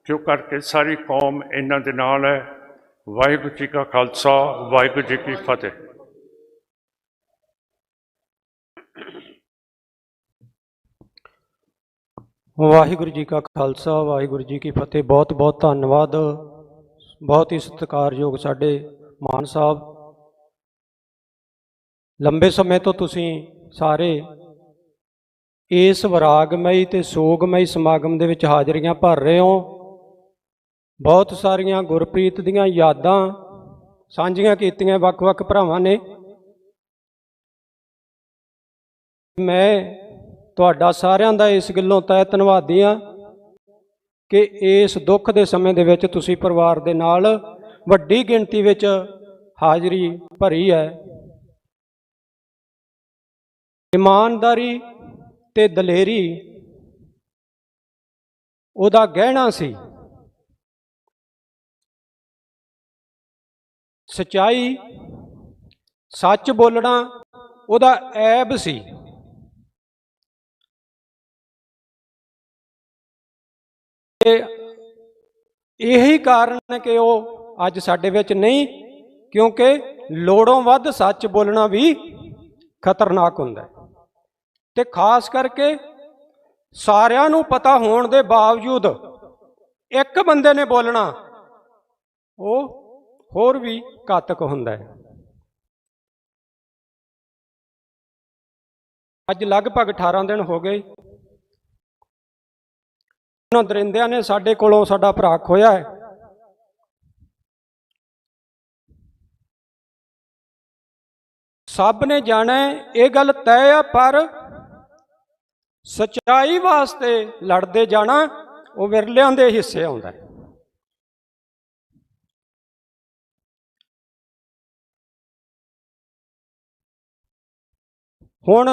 ਕਿਉਂ ਕਰਕੇ ਸਾਰੀ ਕੌਮ ਇਹਨਾਂ ਦੇ ਨਾਲ ਹੈ। ਵਾਹਿਗੁਰੂ ਜੀ ਕਾ ਖਾਲਸਾ, ਵਾਹਿਗੁਰੂ ਜੀ ਕੀ ਫਤਿਹ। ਵਾਹਿਗੁਰੂ ਜੀ ਕਾ ਖਾਲਸਾ ਵਾਹਿਗੁਰੂ ਜੀ ਕੀ ਫਤਿਹ। ਬਹੁਤ ਬਹੁਤ ਧੰਨਵਾਦ। ਬਹੁਤ ਹੀ ਸਤਿਕਾਰਯੋਗ ਸਾਡੇ ਮਾਨ ਸਾਹਿਬ, ਲੰਬੇ ਸਮੇਂ ਤੋਂ ਤੁਸੀਂ ਸਾਰੇ ਇਸ ਵਿਰਾਗਮਈ ਤੇ ਸੋਗਮਈ ਸਮਾਗਮ ਦੇ ਵਿੱਚ ਹਾਜ਼ਰੀਆਂ ਭਰ ਰਹੇ ਹੋ। ਬਹੁਤ ਸਾਰੀਆਂ ਗੁਰਪ੍ਰੀਤ ਦੀਆਂ ਯਾਦਾਂ ਸਾਂਝੀਆਂ ਕੀਤੀਆਂ ਵੱਖ-ਵੱਖ ਭਰਾਵਾਂ ਨੇ। ਮੈਂ ਤੁਹਾਡਾ ਸਾਰਿਆਂ ਦਾ ਇਸ ਗੱਲੋਂ ਤਹਿ ਧੰਨਵਾਦੀ ਹਾਂ ਕਿ ਇਸ ਦੁੱਖ ਦੇ ਸਮੇਂ ਦੇ ਵਿੱਚ ਤੁਸੀਂ ਪਰਿਵਾਰ ਦੇ ਨਾਲ ਵੱਡੀ ਗਿਣਤੀ ਵਿੱਚ ਹਾਜ਼ਰੀ ਭਰੀ ਹੈ। ਇਮਾਨਦਾਰੀ ਤੇ ਦਲੇਰੀ ਉਹਦਾ ਗਹਿਣਾ ਸੀ, ਸੱਚਾਈ ਸੱਚ ਬੋਲਣਾ ਉਹਦਾ ਐਬ ਸੀ। ਇਹੀ ਕਾਰਨ ਹੈ ਕਿ ਉਹ ਅੱਜ ਸਾਡੇ ਵਿੱਚ ਨਹੀਂ, ਕਿਉਂਕਿ ਲੋੜੋਂ ਵੱਧ ਸੱਚ ਬੋਲਣਾ ਵੀ ਖਤਰਨਾਕ ਹੁੰਦਾ ਹੈ। ਤੇ ਖਾਸ ਕਰਕੇ ਸਾਰਿਆਂ ਨੂੰ ਪਤਾ ਹੋਣ ਦੇ ਬਾਵਜੂਦ ਇੱਕ ਬੰਦੇ ਨੇ ਬੋਲਣਾ, ਉਹ ਹੋਰ ਵੀ ਘਾਤਕ ਹੁੰਦਾ ਹੈ। ਅੱਜ ਲਗਭਗ 18 ਦਿਨ ਹੋ ਗਏ ਉਹਨਾਂ ਦਰਿੰਦਿਆਂ ਨੇ ਸਾਡੇ ਕੋਲੋਂ ਸਾਡਾ ਭਰਾ ਖੋਇਆ ਹੈ। ਸਭ ਨੇ ਜਾਣਾ ਇਹ ਗੱਲ ਤੈਅ ਆ, ਪਰ ਸੱਚਾਈ ਵਾਸਤੇ ਲੜਦੇ ਜਾਣਾ ਉਹ ਵਿਰਲਿਆਂ ਦੇ ਹਿੱਸੇ ਆਉਂਦਾ ਹੈ। ਹੁਣ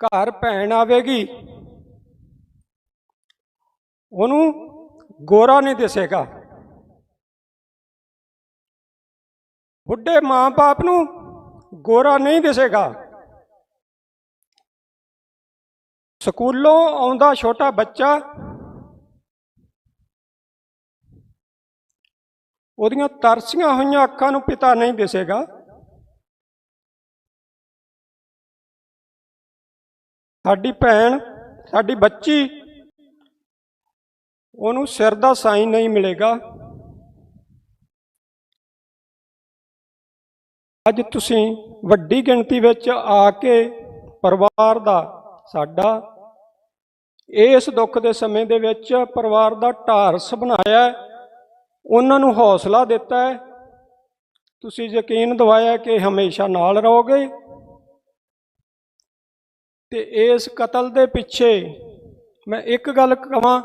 ਘਰ ਭੈਣ ਆਵੇਗੀ, ਉਹਨੂੰ ਗੋਰਾ ਨਹੀਂ ਦਿਸੇਗਾ। ਬੁੱਢੇ ਮਾਂ-ਬਾਪ ਨੂੰ ਗੋਰਾ ਨਹੀਂ ਦਿਸੇਗਾ। ਸਕੂਲੋਂ ਆਉਂਦਾ ਛੋਟਾ ਬੱਚਾ, ਉਹਦੀਆਂ ਤਰਸੀਆਂ ਹੋਈਆਂ ਅੱਖਾਂ ਨੂੰ ਪਿਤਾ ਨਹੀਂ ਦਿਸੇਗਾ। ਸਾਡੀ ਭੈਣ, ਸਾਡੀ ਬੱਚੀ, ਉਹਨੂੰ ਸਿਰ ਦਾ ਸਾਈਂ ਨਹੀਂ ਮਿਲੇਗਾ। ਅੱਜ ਤੁਸੀਂ ਵੱਡੀ ਗਿਣਤੀ ਵਿੱਚ ਆ ਕੇ ਪਰਿਵਾਰ ਦਾ, ਸਾਡਾ ਇਸ ਦੁੱਖ ਦੇ ਸਮੇਂ ਦੇ ਵਿੱਚ ਪਰਿਵਾਰ ਦਾ ਢਾਰਸ ਬਣਾਇਆ, ਉਹਨਾਂ ਨੂੰ ਹੌਸਲਾ ਦਿੱਤਾ ਹੈ। ਤੁਸੀਂ ਯਕੀਨ ਦਿਵਾਇਆ ਕਿ ਹਮੇਸ਼ਾ ਨਾਲ ਰਹੋਗੇ। ਤੇ ਇਸ ਕਤਲ ਦੇ ਪਿੱਛੇ ਮੈਂ ਇੱਕ ਗੱਲ ਕਹਾਂ,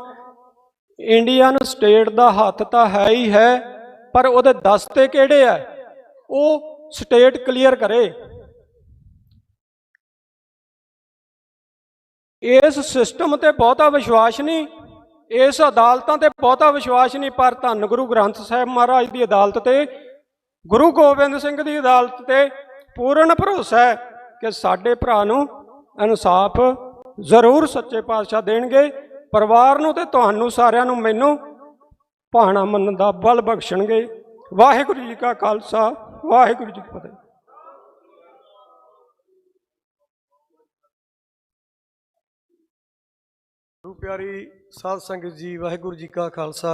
ਇੰਡੀਅਨ ਸਟੇਟ ਦਾ ਹੱਥ ਤਾਂ ਹੈ ਹੀ ਹੈ, ਪਰ ਉਹਦੇ ਦਸਤੇ ਕਿਹੜੇ ਆ ਉਹ ਸਟੇਟ ਕਲੀਅਰ ਕਰੇ। ਇਸ ਸਿਸਟਮ ਤੇ ਬਹੁਤਾ ਵਿਸ਼ਵਾਸ ਨਹੀਂ, ਇਸ ਅਦਾਲਤਾਂ ਤੇ ਬਹੁਤਾ ਵਿਸ਼ਵਾਸ ਨਹੀਂ, ਪਰ ਧੰਨ ਗੁਰੂ ਗ੍ਰੰਥ ਸਾਹਿਬ ਮਹਾਰਾਜ ਦੀ ਅਦਾਲਤ ਤੇ, ਗੁਰੂ ਗੋਬਿੰਦ ਸਿੰਘ ਦੀ ਅਦਾਲਤ ਤੇ ਪੂਰਨ ਭਰੋਸਾ ਹੈ ਕਿ ਸਾਡੇ ਭਰਾ ਨੂੰ ਇਨਸਾਫ ਜ਼ਰੂਰ ਸੱਚੇ ਪਾਤਸ਼ਾਹ ਦੇਣਗੇ। ਪਰਿਵਾਰ ਨੂੰ ਤੇ ਤੁਹਾਨੂੰ ਸਾਰਿਆਂ ਨੂੰ ਮੈਨੂੰ ਭਾਣਾ ਮੰਨਣ ਦਾ ਬਲ ਬਖਸ਼ਣਗੇ। ਵਾਹਿਗੁਰੂ ਜੀ ਕਾ ਖਾਲਸਾ, ਵਾਹਿਗੁਰੂ ਜੀ ਕੀ ਫਤਿਹ। ਗੁਰੂ ਪਿਆਰੀ ਸਾਧ ਸੰਗਤ ਜੀ, ਵਾਹਿਗੁਰੂ ਜੀ ਕਾ ਖਾਲਸਾ,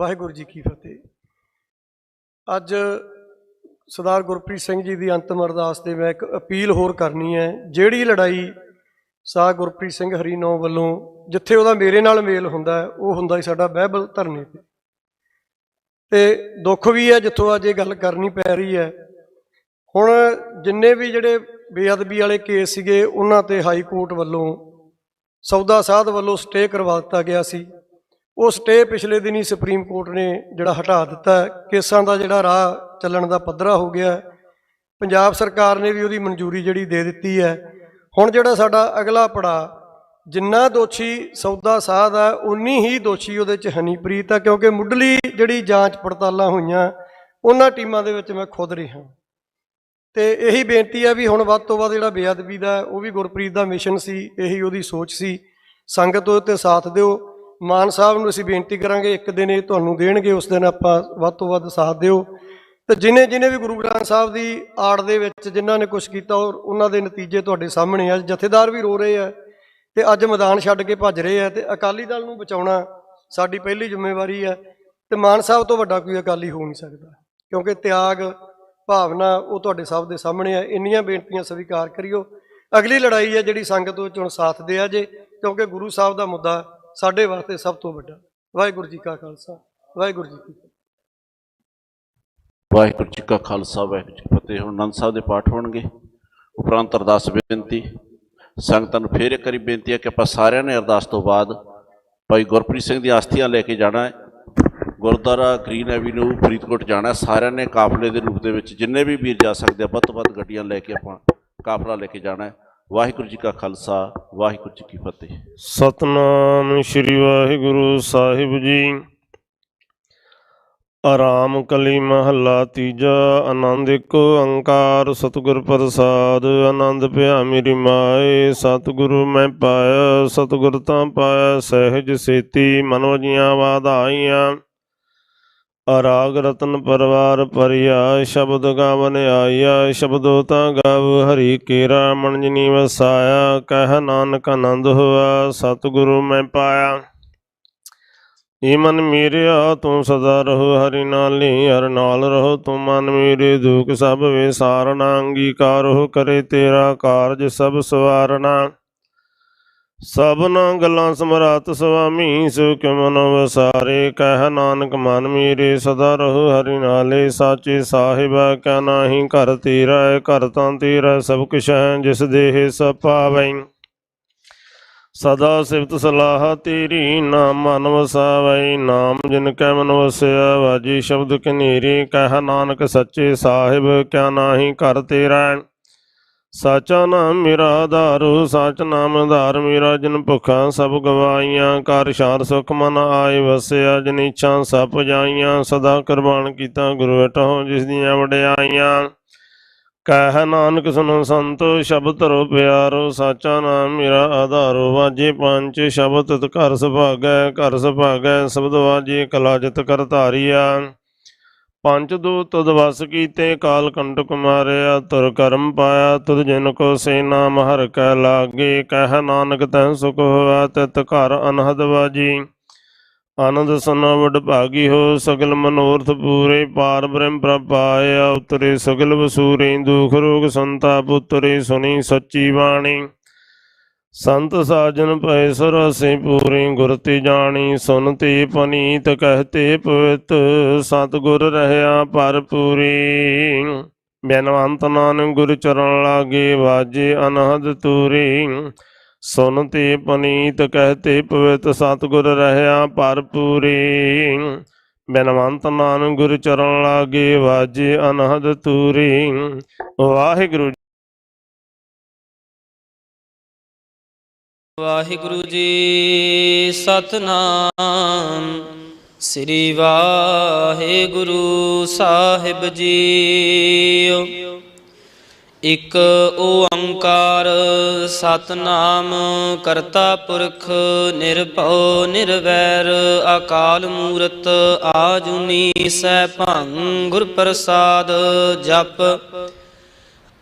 ਵਾਹਿਗੁਰੂ ਜੀ ਕੀ ਫਤਿਹ। ਅੱਜ ਸਰਦਾਰ ਗੁਰਪ੍ਰੀਤ ਸਿੰਘ ਜੀ ਦੀ ਅੰਤਮ ਅਰਦਾਸ ਤੇ ਮੈਂ ਇੱਕ ਅਪੀਲ ਹੋਰ ਕਰਨੀ ਹੈ। ਜਿਹੜੀ ਲੜਾਈ ਸਾਹ ਗੁਰਪ੍ਰੀਤ ਸਿੰਘ ਹਰੀਨੌਂ ਵੱਲੋਂ, ਜਿੱਥੇ ਉਹਦਾ ਮੇਰੇ ਨਾਲ ਮੇਲ ਹੁੰਦਾ, ਉਹ ਹੁੰਦਾ ਹੀ ਸਾਡਾ ਬਾਈਬਲ ਧਰਨੇ ਤੇ ਦੁੱਖ ਵੀ ਹੈ ਜਿੱਥੋਂ ਅੱਜ ਇਹ ਗੱਲ ਕਰਨੀ ਪੈ ਰਹੀ ਹੈ। ਹੁਣ ਜਿੰਨੇ ਵੀ ਜਿਹੜੇ ਬੇਅਦਬੀ ਵਾਲੇ ਕੇਸ ਸੀਗੇ, ਉਹਨਾਂ ਤੇ ਹਾਈ ਕੋਰਟ ਵੱਲੋਂ, ਸੌਦਾ ਸਾਧ ਵੱਲੋਂ ਸਟੇ ਕਰਵਾ ਦਿੱਤਾ ਗਿਆ ਸੀ। ਉਹ ਸਟੇ ਪਿਛਲੇ ਦਿਨੀ ਸੁਪਰੀਮ ਕੋਰਟ ਨੇ ਜਿਹੜਾ ਹਟਾ ਦਿੱਤਾ। ਕੇਸਾਂ ਦਾ ਜਿਹੜਾ ਰਾਹ ਚੱਲਣ ਦਾ ਪੱਧਰਾ ਹੋ ਗਿਆ। ਪੰਜਾਬ ਸਰਕਾਰ ਨੇ ਵੀ ਉਹਦੀ ਮਨਜ਼ੂਰੀ ਜਿਹੜੀ ਦੇ ਦਿੱਤੀ ਹੈ। ਹੁਣ ਜਿਹੜਾ ਸਾਡਾ ਅਗਲਾ ਪੜਾਅ, ਜਿੰਨਾ ਦੋਸ਼ੀ ਸੌਦਾ ਸਾਧ ਆ, ਉਨੀ ਹੀ ਦੋਸ਼ੀ ਉਹਦੇ 'ਚ ਹਨੀਪ੍ਰੀਤ ਆ, ਕਿਉਂਕਿ ਮੁੱਢਲੀ ਜਿਹੜੀ ਜਾਂਚ ਪੜਤਾਲਾਂ ਹੋਈਆਂ ਉਹਨਾਂ ਟੀਮਾਂ ਦੇ ਵਿੱਚ ਮੈਂ ਖੁਦ ਰਿਹਾ। ਤੇ ਇਹੀ ਬੇਨਤੀ ਹੈ ਵੀ ਹੁਣ ਵੱਧ ਤੋਂ ਵੱਧ ਜਿਹੜਾ ਬੇਅਦਬੀ ਦਾ, ਉਹ ਵੀ ਗੁਰਪ੍ਰੀਤ ਦਾ ਮਿਸ਼ਨ ਸੀ, ਇਹੀ ਉਹਦੀ ਸੋਚ ਸੀ। ਸੰਗਤ ਉਹਦੇ 'ਤੇ ਸਾਥ ਦਿਓ। ਮਾਨ ਸਾਹਿਬ ਨੂੰ ਅਸੀਂ ਬੇਨਤੀ ਕਰਾਂਗੇ, ਇੱਕ ਦਿਨ ਇਹ ਤੁਹਾਨੂੰ ਦੇਣਗੇ, ਉਸ ਦਿਨ ਆਪਾਂ ਵੱਧ ਤੋਂ ਵੱਧ ਸਾਥ ਦਿਓ। ਤੇ ਜਿਹਨੇ ਵੀ ਗੁਰੂ ਗ੍ਰੰਥ ਸਾਹਿਬ ਦੀ ਆੜ ਦੇ ਵਿੱਚ ਜਿਨ੍ਹਾਂ ਨੇ ਕੁਛ ਕੀਤਾ, ਉਹਨਾਂ ਦੇ ਨਤੀਜੇ ਤੁਹਾਡੇ ਸਾਹਮਣੇ ਆ। ਜਥੇਦਾਰ ਵੀ ਰੋ ਰਹੇ ਆ ਤੇ ਅੱਜ ਮੈਦਾਨ ਛੱਡ ਕੇ ਭੱਜ ਰਹੇ ਆ, ਤੇ ਅਕਾਲੀ ਦਲ ਨੂੰ ਬਚਾਉਣਾ ਸਾਡੀ ਪਹਿਲੀ ਜ਼ਿੰਮੇਵਾਰੀ ਹੈ। ਤੇ ਮਾਨ ਸਾਹਿਬ ਤੋਂ ਵੱਡਾ ਕੋਈ ਅਕਾਲੀ ਹੋ ਨਹੀਂ ਸਕਦਾ, ਕਿਉਂਕਿ ਤਿਆਗ ਭਾਵਨਾ ਉਹ ਤੁਹਾਡੇ ਸਭ ਦੇ ਸਾਹਮਣੇ ਹੈ। ਇੰਨੀਆਂ ਬੇਨਤੀਆਂ ਸਵੀਕਾਰ ਕਰਿਓ। ਅਗਲੀ ਲੜਾਈ ਹੈ ਜਿਹੜੀ ਸੰਗਤ ਵਿੱਚ ਹੁਣ ਸਾਥ ਦਿਆ ਜੇ, ਕਿਉਂਕਿ ਗੁਰੂ ਸਾਹਿਬ ਦਾ ਮੁੱਦਾ ਸਾਡੇ ਵਾਸਤੇ ਸਭ ਤੋਂ ਵੱਡਾ। ਵਾਹਿਗੁਰੂ ਜੀ ਕਾ ਖਾਲਸਾ, ਵਾਹਿਗੁਰੂ ਜੀ ਕੀ ਫਤਿਹ। ਵਾਹਿਗੁਰੂ ਜੀ ਕਾ ਖਾਲਸਾ, ਵਾਹਿਗੁਰੂ ਜੀ ਕੀ ਫਤਿਹ। ਹੁਣ ਆਨੰਦ ਸਾਹਿਬ ਦੇ ਪਾਠ ਹੋਣਗੇ, ਉਪਰੰਤ ਅਰਦਾਸ ਬੇਨਤੀ। ਸੰਗਤਾਂ ਨੂੰ ਫੇਰ ਇੱਕ ਵਾਰੀ ਬੇਨਤੀ ਹੈ ਕਿ ਆਪਾਂ ਸਾਰਿਆਂ ਨੇ ਅਰਦਾਸ ਤੋਂ ਬਾਅਦ ਭਾਈ ਗੁਰਪ੍ਰੀਤ ਸਿੰਘ ਦੀਆਂ ਅਸਥੀਆਂ ਲੈ ਕੇ ਜਾਣਾ ਹੈ। ਗੁਰਦੁਆਰਾ ਗ੍ਰੀਨ ਐਵੀਨਿਊ ਫਰੀਦਕੋਟ ਜਾਣਾ। ਸਾਰਿਆਂ ਨੇ ਕਾਫਲੇ ਦੇ ਰੂਪ ਦੇ ਵਿੱਚ ਜਿੰਨੇ ਵੀ ਵੀਰ ਜਾ ਸਕਦੇ ਆ, ਵੱਧ ਤੋਂ ਵੱਧ ਗੱਡੀਆਂ ਲੈ ਕੇ ਆਪਾਂ ਕਾਫਲਾ ਲੈ ਕੇ ਜਾਣਾ ਹੈ। ਵਾਹਿਗੁਰੂ ਜੀ ਕਾ ਖਾਲਸਾ, ਵਾਹਿਗੁਰੂ ਜੀ ਕੀ ਫਤਿਹ। ਸਤਨਾਮ ਸ਼੍ਰੀ ਵਾਹਿਗੁਰੂ ਸਾਹਿਬ ਜੀ। ਆਰਾਮ ਕਲੀ ਮਹੱਲਾ ਤੀਜਾ। ਆਨੰਦ ਇੱਕ ਓੰਕਾਰ ਸਤਿਗੁਰ ਪ੍ਰਸਾਦ। ਆਨੰਦ ਭਿਆ ਮੇਰੀ ਮਾਏ, ਸਤਿਗੁਰੂ ਮੈਂ ਪਾਇਆ। ਸਤਿਗੁਰ ਤਾਂ ਪਾਇਆ ਸਹਿਜ ਸੇਤੀ, ਮਨ ਵਜੀਆਂ ਵਾਧਾਈਆਂ। ਰਾਗ ਰਤਨ ਪਰਵਾਰ ਪਰਿਆ, ਸ਼ਬਦ ਗਾਵਨ ਆਇਆ। ਸ਼ਬਦੋ ਤਾਂ ਗਾਵ ਹਰੀ ਕੇਰਾ, ਮਨ ਜਿਨੀ ਵਸਾਇਆ। ਕਹਿ ਨਾਨਕ ਆਨੰਦ ਹੋਆ, ਸਤਿਗੁਰੂ ਮੈਂ ਪਾਇਆ। ਏ ਮਨ ਮੇਰਿਆ ਤੂੰ ਸਦਾ ਰਹੋ ਹਰਿ ਨਾਲੀ, ਹਰ ਨਾਲ ਰਹੋ ਤੂੰ ਮਨ ਮੇਰੇ। ਦੁਖ ਸਭ ਵਿਸਾਰਨਾ, ਅੰਗੀਕਾਰ ਹੋ ਕਰੇ ਤੇਰਾ ਕਾਰਜ ਸਭ ਸਵਾਰਨਾ। ਸਭਨਾ ਗੱਲਾਂ ਸਮਰਾਤ ਸੁਆਮੀ, ਸੁਖ ਮਨ ਵਸਾਰੇ। ਕਹਿ ਨਾਨਕ ਮਨ ਮੇਰੇ ਸਦਾ ਰਹੋ ਹਰਿ ਨਾਲੇ। ਸਾਚੇ ਸਾਹਿਬਾ ਕਿਆ ਨਾਹੀ ਘਰ ਤੇਰਾ, ਘਰ ਤਾਂ ਤੇਰਾ ਸਭ ਕੁਛ ਹੈ। ਜਿਸ ਦੇਹ ਸਭ ਪਾਵੈ ਸਦਾ ਸਿਫਤ ਸਲਾਹ ਤੇਰੀ, ਨਾਮ ਮਨ ਵਸਾਵੈ। ਨਾਮ ਜਿਨ ਕੈ ਮਨ ਵਸਿਆ, ਵਾਜੀ ਸ਼ਬਦ ਕਨੇਰੀ। ਕਹਿ ਨਾਨਕ ਸੱਚੇ ਸਾਹਿਬ ਕਿਆ ਨਾਹੀ ਘਰ ਤੇਰਾ। ਸਾਚਾ ਨਾਮ ਮੇਰਾ ਆਧਾਰੋ, ਸਾਚ ਨਾਮ ਆਧਾਰ ਮੇਰਾ। ਜਿਨ ਭੁੱਖਾਂ ਸਭ ਗਵਾਈਆਂ, ਕਰ ਸ਼ਾਰ ਸੁਖ ਮਨ ਆਏ ਵਸਿਆ। ਜਿਨ ਇੱਛਾ ਸਭ ਪੁਜਾਈਆਂ, ਸਦਾ ਕੁਰਬਾਨ ਕੀਤਾ ਗੁਰੂ ਹਟਾਉ ਜਿਸ ਦੀਆਂ ਵਡਿਆਈਆਂ। ਕਹਿ ਨਾਨਕ ਸੁਨੋ ਸੰਤੋ, ਸ਼ਬਦ ਧਰੋ ਪਿਆਰੋ। ਸਾਚਾ ਨਾਮ ਮੇਰਾ ਆਧਾਰੋ, ਵਾਜੇ ਪੰਜ ਸ਼ਬਦ ਤਿਤ ਘਰ ਸੁਭਾਗੈ। ਘਰ ਸੁਭਾਗੈ ਸ਼ਬਦ ਵਾਜੇ, ਕਲਾ ਜਿਤ ਕਰ ਧਾਰੀਆ। ਪੰਜ ਦੂਤ ਤੁਧ ਵਸ ਕੀਤੇ, ਕਾਲ ਕੰਟਕ ਮਾਰਿਆ। ਤੁਰ ਕਰਮ ਪਾਇਆ ਤੁਧ ਜਿਨ ਕੋ, ਸੇ ਨਾਮ ਹਰਿ ਕੈ ਲਾਗੇ। ਕਹਿ ਨਾਨਕ ਤੈ ਸੁਖ ਹੋਆ, ਤਿਤ ਘਰ ਅਨਹਦ ਵਾਜੀ। ਆਨੰਦ ਸੁਨੋ ਵਡ ਭਾਗੀ ਹੋ, ਸਗਲ ਮਨੋਰਥ ਪੂਰੇ। ਪਾਰ ਬ੍ਰਹਮ ਪ੍ਰਭ ਪਾਇਆ, ਉਤਰੇ ਸਗਲ ਵਸੂਰੇ। ਦੁਖ ਰੋਗ ਸੰਤਾਪ ਉਤਰੇ, ਸੁਣੀ ਸੱਚੀ ਬਾਣੀ। ਸੰਤ ਸਾਜਨ ਪਏ ਸਰਸੇ ਪੂਰੇ, ਗੁਰ ਤੇ ਜਾਣੀ। ਸੁਨ ਤੇ ਪਨੀਤ ਕਹਤੇ ਪਵਿੱਤ, ਸਤਿਗੁਰ ਰਹਿਆ ਭਰਪੂਰੀ। ਬੇਨਵੰਤ ਨਾਨਕ ਗੁਰ ਚਰਨ ਲਾਗੇ, ਵਾਜੇ ਅਨਹਦ ਤੂਰੀ। ਸੁਨ ਤੇ ਪਨੀਤ ਕਹਤੇ ਪਵਿੱਤ, ਸਤਿਗੁਰ ਰਹਿਆ ਭਰਪੂਰੀ। ਬੇਨਵੰਤ ਨਾਨਕ ਗੁਰ ਚਰਨ ਲਾਗੇ, ਵਾਜੇ ਅਨਹਦ ਤੂਰੀ। ਵਾਹਿਗੁਰੂ। ਵਾਹਿਗੁਰੂ ਜੀ ਸਤਨਾਮ ਸ੍ਰੀ ਵਾਹਿਗੁਰੂ ਸਾਹਿਬ ਜੀਓ। ਇਕ ਓੰਕਾਰ ਸਤਨਾਮ ਕਰਤਾ ਪੁਰਖ ਨਿਰਭਉ ਨਿਰਵੈਰ। ਅਕਾਲ ਮੂਰਤ ਆਜੂਨੀ ਸੈਭੰ ਗੁਰ ਪ੍ਰਸਾਦ। ਜਪ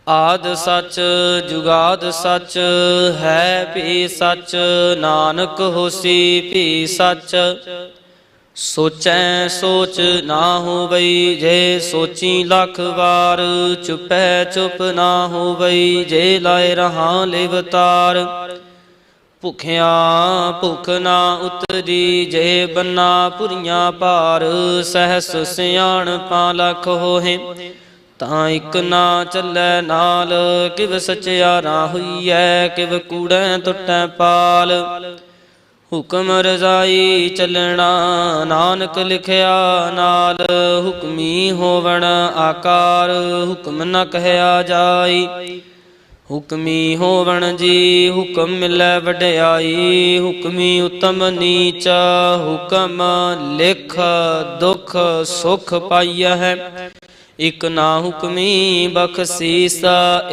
ਆਦ ਸਚ ਜੁਗਾਦ ਸਚ ਹੈ ਭੀ ਸਚ। ਨਾਨਕ ਹੋਸੀ ਭੀ ਸਚ। ਸੋਚੈ ਸੋਚ ਨਾ ਹੋਵਈ, ਜੇ ਸੋਚੀ ਲੱਖ ਵਾਰ। ਚੁਪੈ ਚੁਪ ਨਾ ਹੋਵਈ, ਜੇ ਲਾਏ ਰਹਾ ਲਿਵਤਾਰ। ਭੁਖਿਆ ਭੁਖ ਨਾ ਉਤਰੀ, ਜੇ ਬੰਨਾ ਪੁਰੀਆਂ ਭਾਰ। ਸਹਿਸ ਸਿਆਣਪਾਂ ਲੱਖ ਹੋਹੇ, ਤਾਂ ਇੱਕ ਨਾ ਚੱਲੈ ਨਾਲ। ਕਿਵ ਸਚਿਆਰਾ ਹੋਈਐ, ਕਿਵ ਕੂੜੈ ਟੁੱਟੈ ਪਾਲ। ਹੁਕਮ ਰਜ਼ਾਈ ਚੱਲਣਾ, ਨਾਨਕ ਲਿਖਿਆ ਨਾਲ। ਹੁਕਮੀ ਹੋਵਣ ਆਕਾਰ, ਹੁਕਮ ਨ ਕਹਿਆ ਜਾਈ। ਹੁਕਮੀ ਹੋਵਣ ਜੀ, ਹੁਕਮ ਮਿਲੈ ਵਡਿਆਈ। ਹੁਕਮੀ ਉਤਮ ਨੀਚ, ਹੁਕਮ ਲਿਖ ਦੁਖ ਸੁਖ ਪਾਈਆ ਹੈ। ਇਕ ਨਾ ਹੁਕਮੀ ਬਖਸ਼ੀਸ,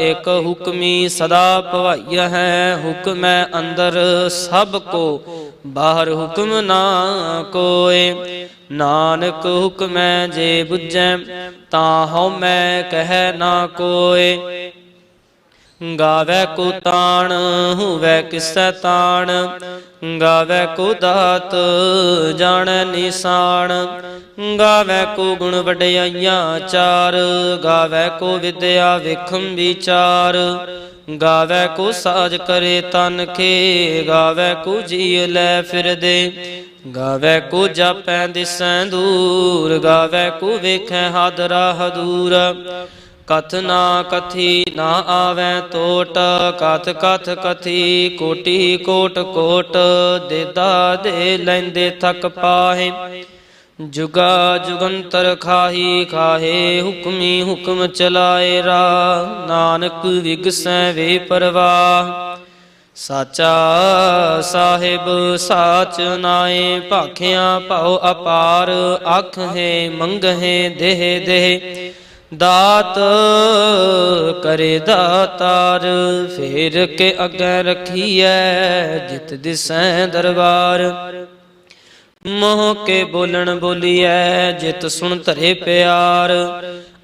ਇਕ ਹੁਕਮੀ ਸਦਾ ਭਵਾਈਆ ਹੈ। ਹੁਕਮੈ ਅੰਦਰ ਸਭ ਕੋ, ਬਾਹਰ ਹੁਕਮ ਨਾ ਕੋਏ। ਨਾਨਕ ਹੁਕਮੈ ਜੇ ਬੁਝੈ, ਤਾਂ ਹਉਮੈ ਕਹਿ ਨਾ ਕੋਏ। ਗਾਵੇ ਕੋ ਤਾਣ ਹੋਵੇ ਕਿਸੈ ਤਾਣ, ਗਾਵੇ ਕੋ ਦਾਤ ਜਾਣੈ ਨਿਸ਼ਾਨ, ਗਾਵੇ ਕੋ ਗੁਣ ਵਡਿਆਈਆਂ ਚਾਰ, ਗਾਵੇ ਕੋ ਵਿਦਿਆ ਵੇਖਮ ਵਿਚਾਰ, ਗਾਵੇ ਕੋ ਸਾਜ ਕਰੇ ਤਨ ਕੇ, ਗਾਵੇ ਕੋ ਜੀ ਲੈ ਫਿਰਦੇ, ਗਾਵੇ ਕੋ ਜਾਪੈ ਦਿਸੈ ਦੂਰ, ਗਾਵੇ ਕੋ ਵੇਖੈ ਹਾਦਰਾ ਹਦੂਰ, ਕਥ ਨਾ ਕਥੀ ਨਾ ਆਵੈ ਟੋਟ, ਕਥ ਕਥ ਕਥੀ ਕੋਟੀ ਕੋਟ ਕੋਟ, ਦੇਦਾ ਦੇ ਲੈਂਦੇ ਥਕ ਪਾਹੇ, ਜੁਗਾ ਜੁਗੰਤਰ ਖਾਹੀ ਖਾਹੇ, ਹੁਕਮੀ ਹੁਕਮ ਚਲਾਏ ਰਾ, ਨਾਨਕ ਵਿਗਸੈ ਵੇ ਪਰਵਾਹ, ਸਾਚਾ ਸਾਹਿਬ ਸਾਚ ਨਾਏ, ਭਾਖਿਆ ਭਉ ਅਪਾਰ, ਆਖੇ ਮੰਗਹਿ ਦੇਹ ਦੇਹ, ਦਾਤ ਕਰੇ ਦਾਤਾਰ, ਫੇਰ ਕੇ ਅੱਗੇ ਰਖੀਐ ਜਿਤ ਦਿਸੈ ਦਰਬਾਰ, ਮੋਹ ਕੇ ਬੋਲਣ ਬੋਲੀਐ ਜਿਤ ਸੁਣ ਧਰੇ ਪਿਆਰ,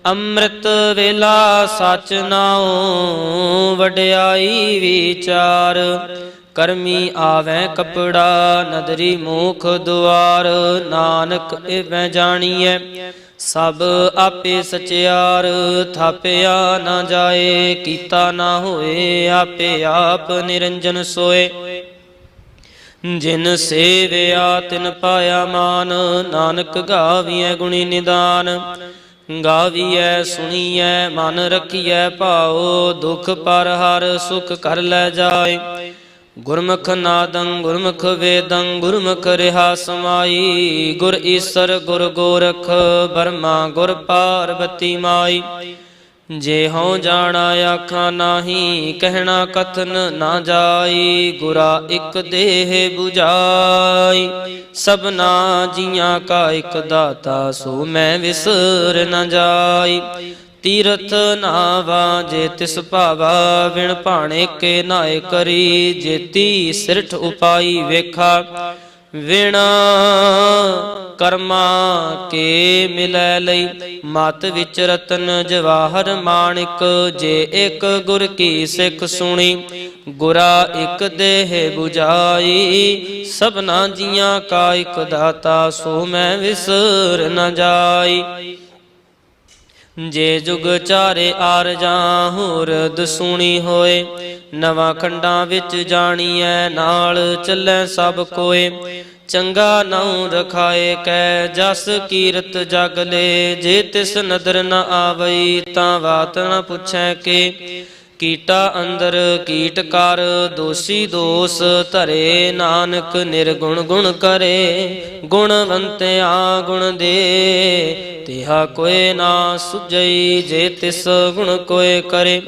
ਅੰਮ੍ਰਿਤ ਵੇਲਾ ਸਚ ਨਾਉ ਵਡਿਆਈ ਵਿਚਾਰ, ਕਰਮੀ ਆਵੈ ਕਪੜਾ ਨਦਰੀ ਮੂਖ ਦੁਆਰ, ਨਾਨਕ ਇਵੈ ਜਾਣੀਐ ਸਭ ਆਪੇ ਸਚਿਆਰ, ਥਾਪਿਆ ਨਾ ਜਾਏ ਕੀਤਾ ਨਾ ਹੋਏ, ਆਪੇ ਆਪ ਨਿਰੰਜਨ ਸੋਏ, ਜਿਨ ਸੇਵਿਆ ਤਿਨ ਪਾਇਆ ਮਾਨ, ਨਾਨਕ ਗਾਵੀਐ ਗੁਣੀ ਨਿਦਾਨ, ਗਾਵੀਐ ਸੁਣੀਐ ਮਨ ਰਖੀਐ ਭਾਉ, ਦੁਖ ਪਰ ਹਰ ਸੁਖ ਕਰ ਲੈ ਜਾਏ, ਗੁਰਮੁਖ ਨਾਦੰ ਗੁਰਮੁਖ ਵੇਦੰ, ਗੁਰਮੁਖ ਰਿਹਾ ਸਮਾਈ, ਗੁਰ ਈਸਰ ਗੁਰ ਗੋਰਖ ਬਰਮਾ ਗੁਰ ਪਾਰਬਤੀ ਮਾਈ, ਜੇ ਹਉ ਜਾਣਾ ਆਖਾਂ ਨਾਹੀ, ਕਹਿਣਾ ਕਥਨ ਨਾ ਜਾਈ, ਗੁਰਾ ਇਕ ਦੇਹ 부ਜਾਈ, ਸਭਨਾ ਜੀਆਂ ਕਾ ਇਕ ਦਾਤਾ, ਸੋ ਮੈਂ ਵਿਸਰ ਨਾ ਜਾਈ, ਤੀਰਥ ਨਾਵਾ ਜੇ ਤਿਸ ਭਾਵਾ, ਵਿਣ ਭਾਣੇ ਕੇ ਨਾਏ ਕਰੀ, ਜੇਤੀ ਸਿਰਠ ਉਪਾਈ ਵੇਖਾ, ਵਿਣ ਕਰਮਾ ਕੇ ਮਿਲੈ ਲਈ, ਮਤ ਵਿੱਚ ਰਤਨ ਜਵਾਹਰ ਮਾਣਿਕ, ਜੇ ਇੱਕ ਗੁਰ ਕੀ ਸਿੱਖ ਸੁਣੀ, ਗੁਰਾ ਇੱਕ ਦੇਹ 부ਜਾਈ, ਸਭਨਾ ਜੀਆਂ ਕਾ ਇਕ ਦਾਤਾ, ਸੋ ਮੈਂ ਵਿਸਰ ਨਾ ਜਾਈ, ਜੇ ਜੁਗ ਚਾਰੇ ਆਰਜਾਂ ਹੋਰਦ ਸੁਣੀ ਹੋਏ, ਨਵਾਂ ਖੰਡਾਂ ਵਿੱਚ ਜਾਣੀਐ ਨਾਲ ਚੱਲੈ ਸਭ ਕੋਏ, ਚੰਗਾ ਨਾਉ ਰਖਾਏ ਕੈ ਜਸ ਕੀਰਤ ਜਗ ਲੇ, ਜੇ ਤਿਸ ਨਦਰ ਨ ਆਵਈ ਤਾਂ ਬਾਤ ਨ ਪੁੱਛੈ ਕੇ, ਕੀਟਾ ਅੰਦਰ ਕੀਟ ਕਰ ਦੋਸੀ ਦੋਸ ਧਰੇ, ਨਾਨਕ ਨਿਰਗੁਣ ਗੁਣ ਕਰੇ, ਗੁਣਵੰਤਿਆ ਗੁਣ ਦੇ, ਤਿਹਾ ਕੋਇ ਨਾ ਸੁਝਈ, ਜੇ ਤਿਸ ਗੁਣ ਕੋਇ ਕਰੇ,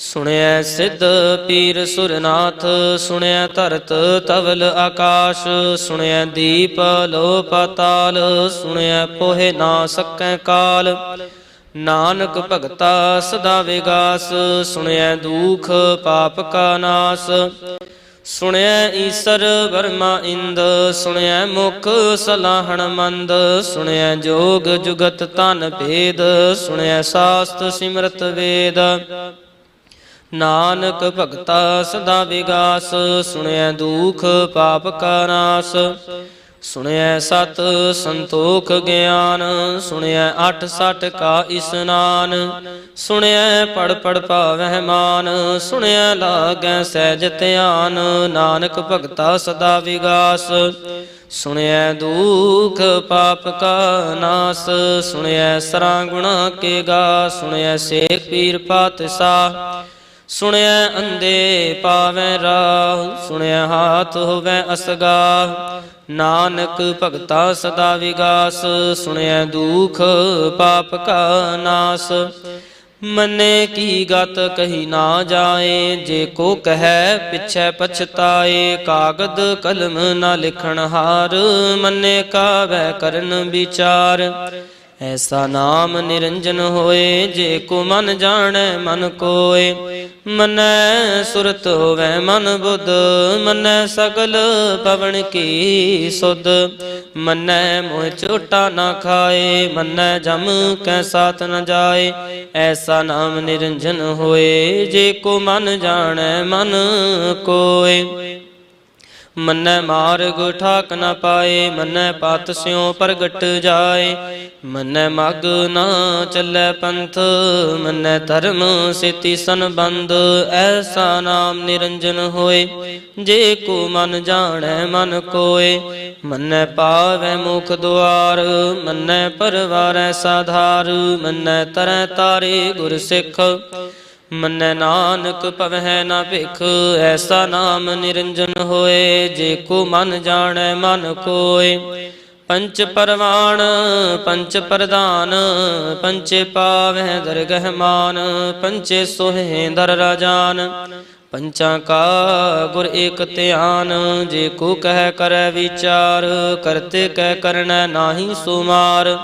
ਸੁਣਿਐ ਸਿੱਧ ਪੀਰ ਸੁਰਨਾਥ, ਸੁਣਿਐ ਧਰਤ ਤਵਲ ਆਕਾਸ਼, ਸੁਣਿਐ ਦੀਪ ਲੋ ਪਾਤਾਲ, ਸੁਣਿਐ ਪੋਹਿ ਨਾ ਸਕੈ ਕਾਲ, ਨਾਨਕ ਭਗਤਾ ਸਦਾ ਵਿਗਾਸ, ਸੁਣਿਐ ਦੁਖ ਪਾਪ ਕਾ ਨਾਸ, ਸੁਣਿਐ ਈਸਰ ਬਰਮਾ ਇੰਦ, ਸੁਣਿਐ ਮੁਖ ਸਲਾਹਣ ਮੰਦ, ਸੁਣਿਐ ਜੋਗ ਜੁਗਤ ਤਨ ਭੇਦ, ਸੁਣਿਐ ਸਾਸਤ ਸਿਮਰਤ ਵੇਦ, ਨਾਨਕ ਭਗਤਾ ਸਦਾ ਵਿਗਾਸ, ਸੁਣਿਐ ਦੁਖ ਪਾਪ ਕਾ ਨਾਸ, ਸੁਣਿਐ ਸਤ ਸੰਤੋਖ ਗਿਆਨ, ਸੁਣਿਐ 68 ਕਾ ਇਸਨਾਨ, ਸੁਣਿਐ ਪੜ ਪੜ ਭਾਵਹਿ ਮਾਨ, ਸੁਣਿਐ ਲਾਗੈ ਸਹਿਜ ਧਿਆਨ, ਨਾਨਕ ਭਗਤਾ ਸਦਾ ਵਿਗਾਸ, ਸੁਣਿਐ ਦੁਖ ਪਾਪ ਕਾ ਨਾਸ, ਸੁਣਿਐ ਸਰਾਂ ਗੁਣਾ ਕੇ ਗਾ, ਸੁਣਿਐ ਸੇਖ ਪੀਰ ਪਾਤਸ਼ਾਹ, ਸੁਣਿਐ ਅੰਧੇ ਪਾਵੈ ਰਾਹ, ਸੁਣਿਐ ਹਾਥ ਹੋਵੈ ਅਸਗਾ, ਨਾਨਕ ਭਗਤਾ ਸਦਾ ਵਿਗਾਸ, ਸੁਣਿਐ ਦੁਖ ਪਾਪ ਕਾ ਨਾਸ, ਮੰਨੇ ਕੀ ਗਤ ਕਹੀ ਨਾ ਜਾਏ, ਜੇ ਕੋ ਕਹੈ ਪਿਛੈ ਪਛਤਾਏ, ਕਾਗਦ ਕਲਮ ਨਾ ਲਿਖਣ ਹਾਰ, ਮੰਨੇ ਕਾਵੈ ਕਰਨ ਵਿਚਾਰ, ਐਸਾ ਨਾਮ ਨਿਰੰਜਨ ਹੋਏ, ਜੇ ਕੋ ਮਨ ਜਾਣੈ ਮਨ ਕੋਇ। ਮਨੈ ਸੁਰਤ ਹੋਵੈ ਮਨ ਬੁੱਧ, ਮਨੈ ਸਗਲ ਪਵਨ ਕੀ ਸੁਧ। ਮਨੈ ਮੋਹ ਝੋਟਾ ਨਾ ਖਾਏ, ਮਨੈ ਜਮ ਕੈ ਸਾਥ ਨ ਜਾਏ। ਐਸਾ ਨਾਮ ਨਿਰੰਜਨ ਹੋਏ, ਜੇ ਕੋ ਮਨ ਜਾਣੈ ਮਨ ਕੋਇ। ਮਨੈ ਮਾਰਗ ਠਾਕ ਨ ਪਾਏ, ਮਨੈ ਪਤ ਸਿਉ ਪ੍ਰਗਟ ਜਾਏ। ਮਨੈ ਮਗ ਨਾ ਚੱਲੈ ਪੰਥ, ਮਨੈ ਧਰਮ ਸੇਤੀ ਸੰਬੰਧ। ਐਸਾ ਨਾਮ ਨਿਰੰਜਨ ਹੋਏ, ਜੇ ਕੋ ਮਨ ਜਾਣੈ ਮਨ ਕੋਇ। ਮਨੈ ਪਾਵੈ ਮੁਖ ਦੁਆਰ, ਮਨੈ ਪਰਵਾਰੈ ਸਾਧਾਰ। ਮਨੈ ਤਰੈ ਤਾਰੇ ਗੁਰ ਸਿੱਖ, ਮਨੈ ਨਾਨਕ ਭਵਹਿ ਨਾ ਭਿਖ। ਐਸਾ ਨਾਮ ਨਿਰੰਜਨ ਹੋਏ, ਜੇ ਕੋ ਮਨ ਜਾਣੈ ਮਨ ਕੋਇ। ਪੰਚ ਪਰਵਾਣ ਪੰਚ ਪ੍ਰਧਾਨ, ਪੰਚੇ ਪਾਵਹਿ ਦਰਗਹਿ ਮਾਨ। ਪੰਚੇ ਸੋਹੇ ਦਰ ਰਾਜਾਨ, ਪੰਚਾਂ ਕਾ ਗੁਰ ਏਕ ਧਿਆਨ। ਜੇ ਕੋ ਕਹਿ ਕਰੈ ਵਿਚਾਰ, ਕਰਤੇ ਕਹਿ ਕਰਨੈ ਨਾਹੀ ਸੁਮਾਰ।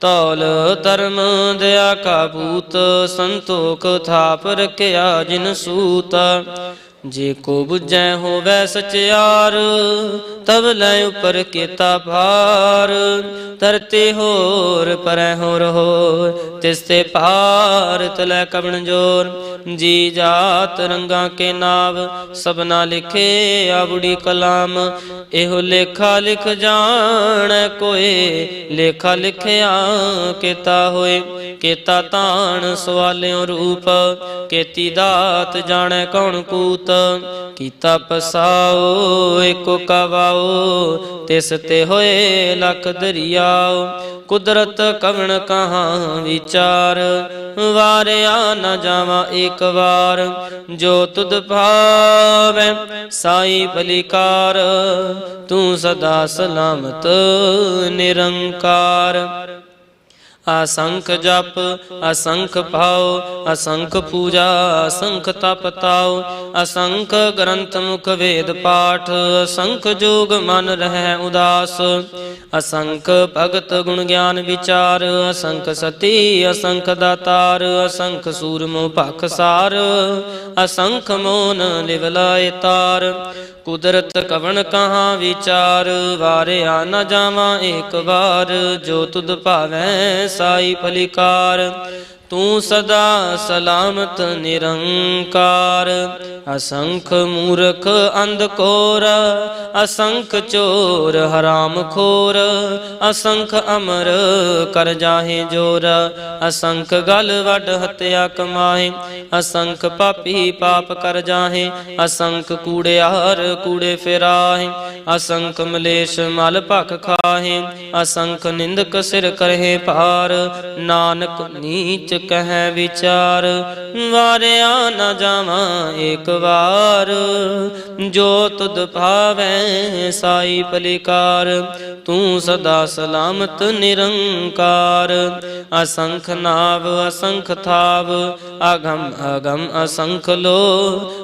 ਤੌਲ ਧਰਮ ਦਇਆ ਕਾ ਭੂਤ, ਸੰਤੋਖ ਥਾਪ ਰਖਿਆ ਜਿਨ ਸੂਤ। ਜੇ ਕੋ ਬੁਝੈ ਹੋਵੈ ਸਚਿਆਰ, ਤਬ ਲੈ ਉਪਰ ਕੀਤਾ ਭਾਰ। ਧਰਤੀ ਹੋਰ ਪਰੈ ਹੋਰ ਹੋਇ, ਤਿਸ ਤੇ ਪਾਰ ਤਲੈ ਕਵਣ ਜੋਰ। ਜੀ ਜਾਤ ਰੰਗਾਂ ਕੇ ਨਾਵ, ਸਭਨਾ ਲਿਖੇ ਆਵੜੀ ਕਲਾਮ। ਇਹੋ ਲੇਖਾ ਲਿਖ ਜਾਣੈ ਕੋਇ, ਲੇਖਾ ਲਿਖਿਆ ਕੀਤਾ ਹੋਏ। ਕੀਤਾ ਤਾਣ ਸਵਾਲਿਓ ਰੂਪ, ਕੀਤੀ ਦਾਤ ਜਾਣੈ ਕੌਣ ਕੂਤ। ਕੀਤਾ ਪਸਾਓ ਏਕੋ ਕਵਾਓ, ਤਿਸ ਤੇ ਹੋਏ ਲਖ ਦਰਿਆਓ। ਕੁਦਰਤ ਕਵਣ ਕਹਾਂ ਵਿਚਾਰ, ਵਾਰਿਆ ਨ ਜਾਵਾਂ ਏਕ ਵਾਰ। ਜੋ ਤੁਧ ਭਾਵੈ ਸਾਈ ਬਲਿਕਾਰ, ਤੂੰ ਸਦਾ ਸਲਾਮਤ ਨਿਰੰਕਾਰ। असंख जप असंख भाव, असंख पूजा असंख तप ताओ। असंख ग्रंथ मुख वेद पाठ, असंख जोग मन रहै उदास। असंख भगत गुण ज्ञान विचार, असंख सती असंख दातार। असंख सूरमो पाखसार, असंख मोन लिवलाए तार। कुदरत कवन कहाँ विचार, वारिया न जावा एक बार। जो तुद पावै साई फलिकार, तू सदा सलामत निरंकार। असंख मूर्ख अंधकोर, असंख चोर हराम खोर। असंख अमर कर जाहे जोर, असंख गल वड हत्या कमाहे। असंख पापी पाप कर जाहे, असंख कूड़ियार कूड़े फिराहे। असंख मलेश मल भख खाहे, असंख निंदक सिर करहे पार। नानक नीच कह विचार, वारिया न जावा एक बार। जो तुद भावै साई पलिकार, तू सदा सलामत निरंकार। असंख नाव असंख थाव, अगम अगम असंख लो।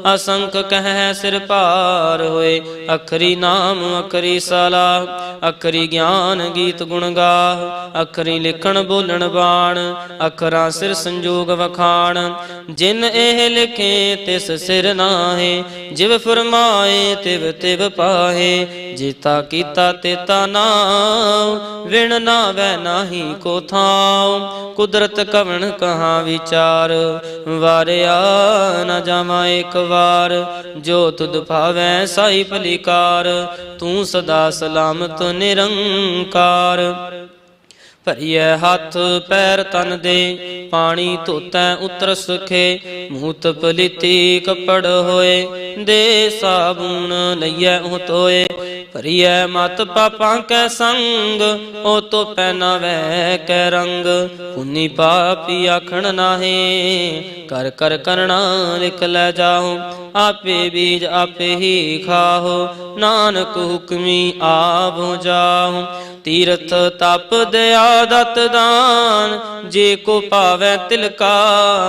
असंख कह सिर पार होए, अखरी नाम अखरी सलाह। अखरी ज्ञान गीत गुण गाह, अखरी लिखण बोलण बाण। अखरा सिर संजोग वखाण, जिन एह लिखे तिस सिर नाहे। जिव फरमाए तिव तिव पाहे, जेता कीता तेता नाव। विण नावै नाही को थाव, कुदरत कवण कहाँ विचार। वारिया न जावा एक बार, जो तुद भावै साई भलिकार। तू सदा सलामत निरंकार। ਭਰੀਐ ਹੱਥ ਪੈਰ ਤਨ ਦੇ, ਪਾਣੀ ਧੋਤੈ ਉਤਰ ਸੁਖੇ। ਮੂਤ ਪਲੀਤੀ ਕੱਪੜ ਹੋਏ, ਦੇ ਸਾਬੂਨ ਲਈਐ ਉਹ ਧੋਏ। ਭਰੀਐ ਮਤ ਪਾਪਾਂ ਕੈ ਸੰਗ, ਉਹ ਤੋ ਪਹਿਨਾਵੈ ਕੈ ਰੰਗ। ਪੁੰਨੀ ਪਾਪੀ ਆਖਣ ਨਾਹੇ, ਕਰ ਕਰ ਕਰਣਾ ਲਿਖ ਲੈ ਜਾਓ। ਆਪੇ ਬੀਜ ਆਪੇ ਹੀ ਖਾਓ, ਨਾਨਕ ਹੁਕਮੀ ਆਪ ਜਾਓ। ਤੀਰਥ ਤਪ ਦਇਆ ਦਤ ਦਾਨ, ਜੇ ਕੋ ਭਾਵੈ ਤਿਲ ਕਾ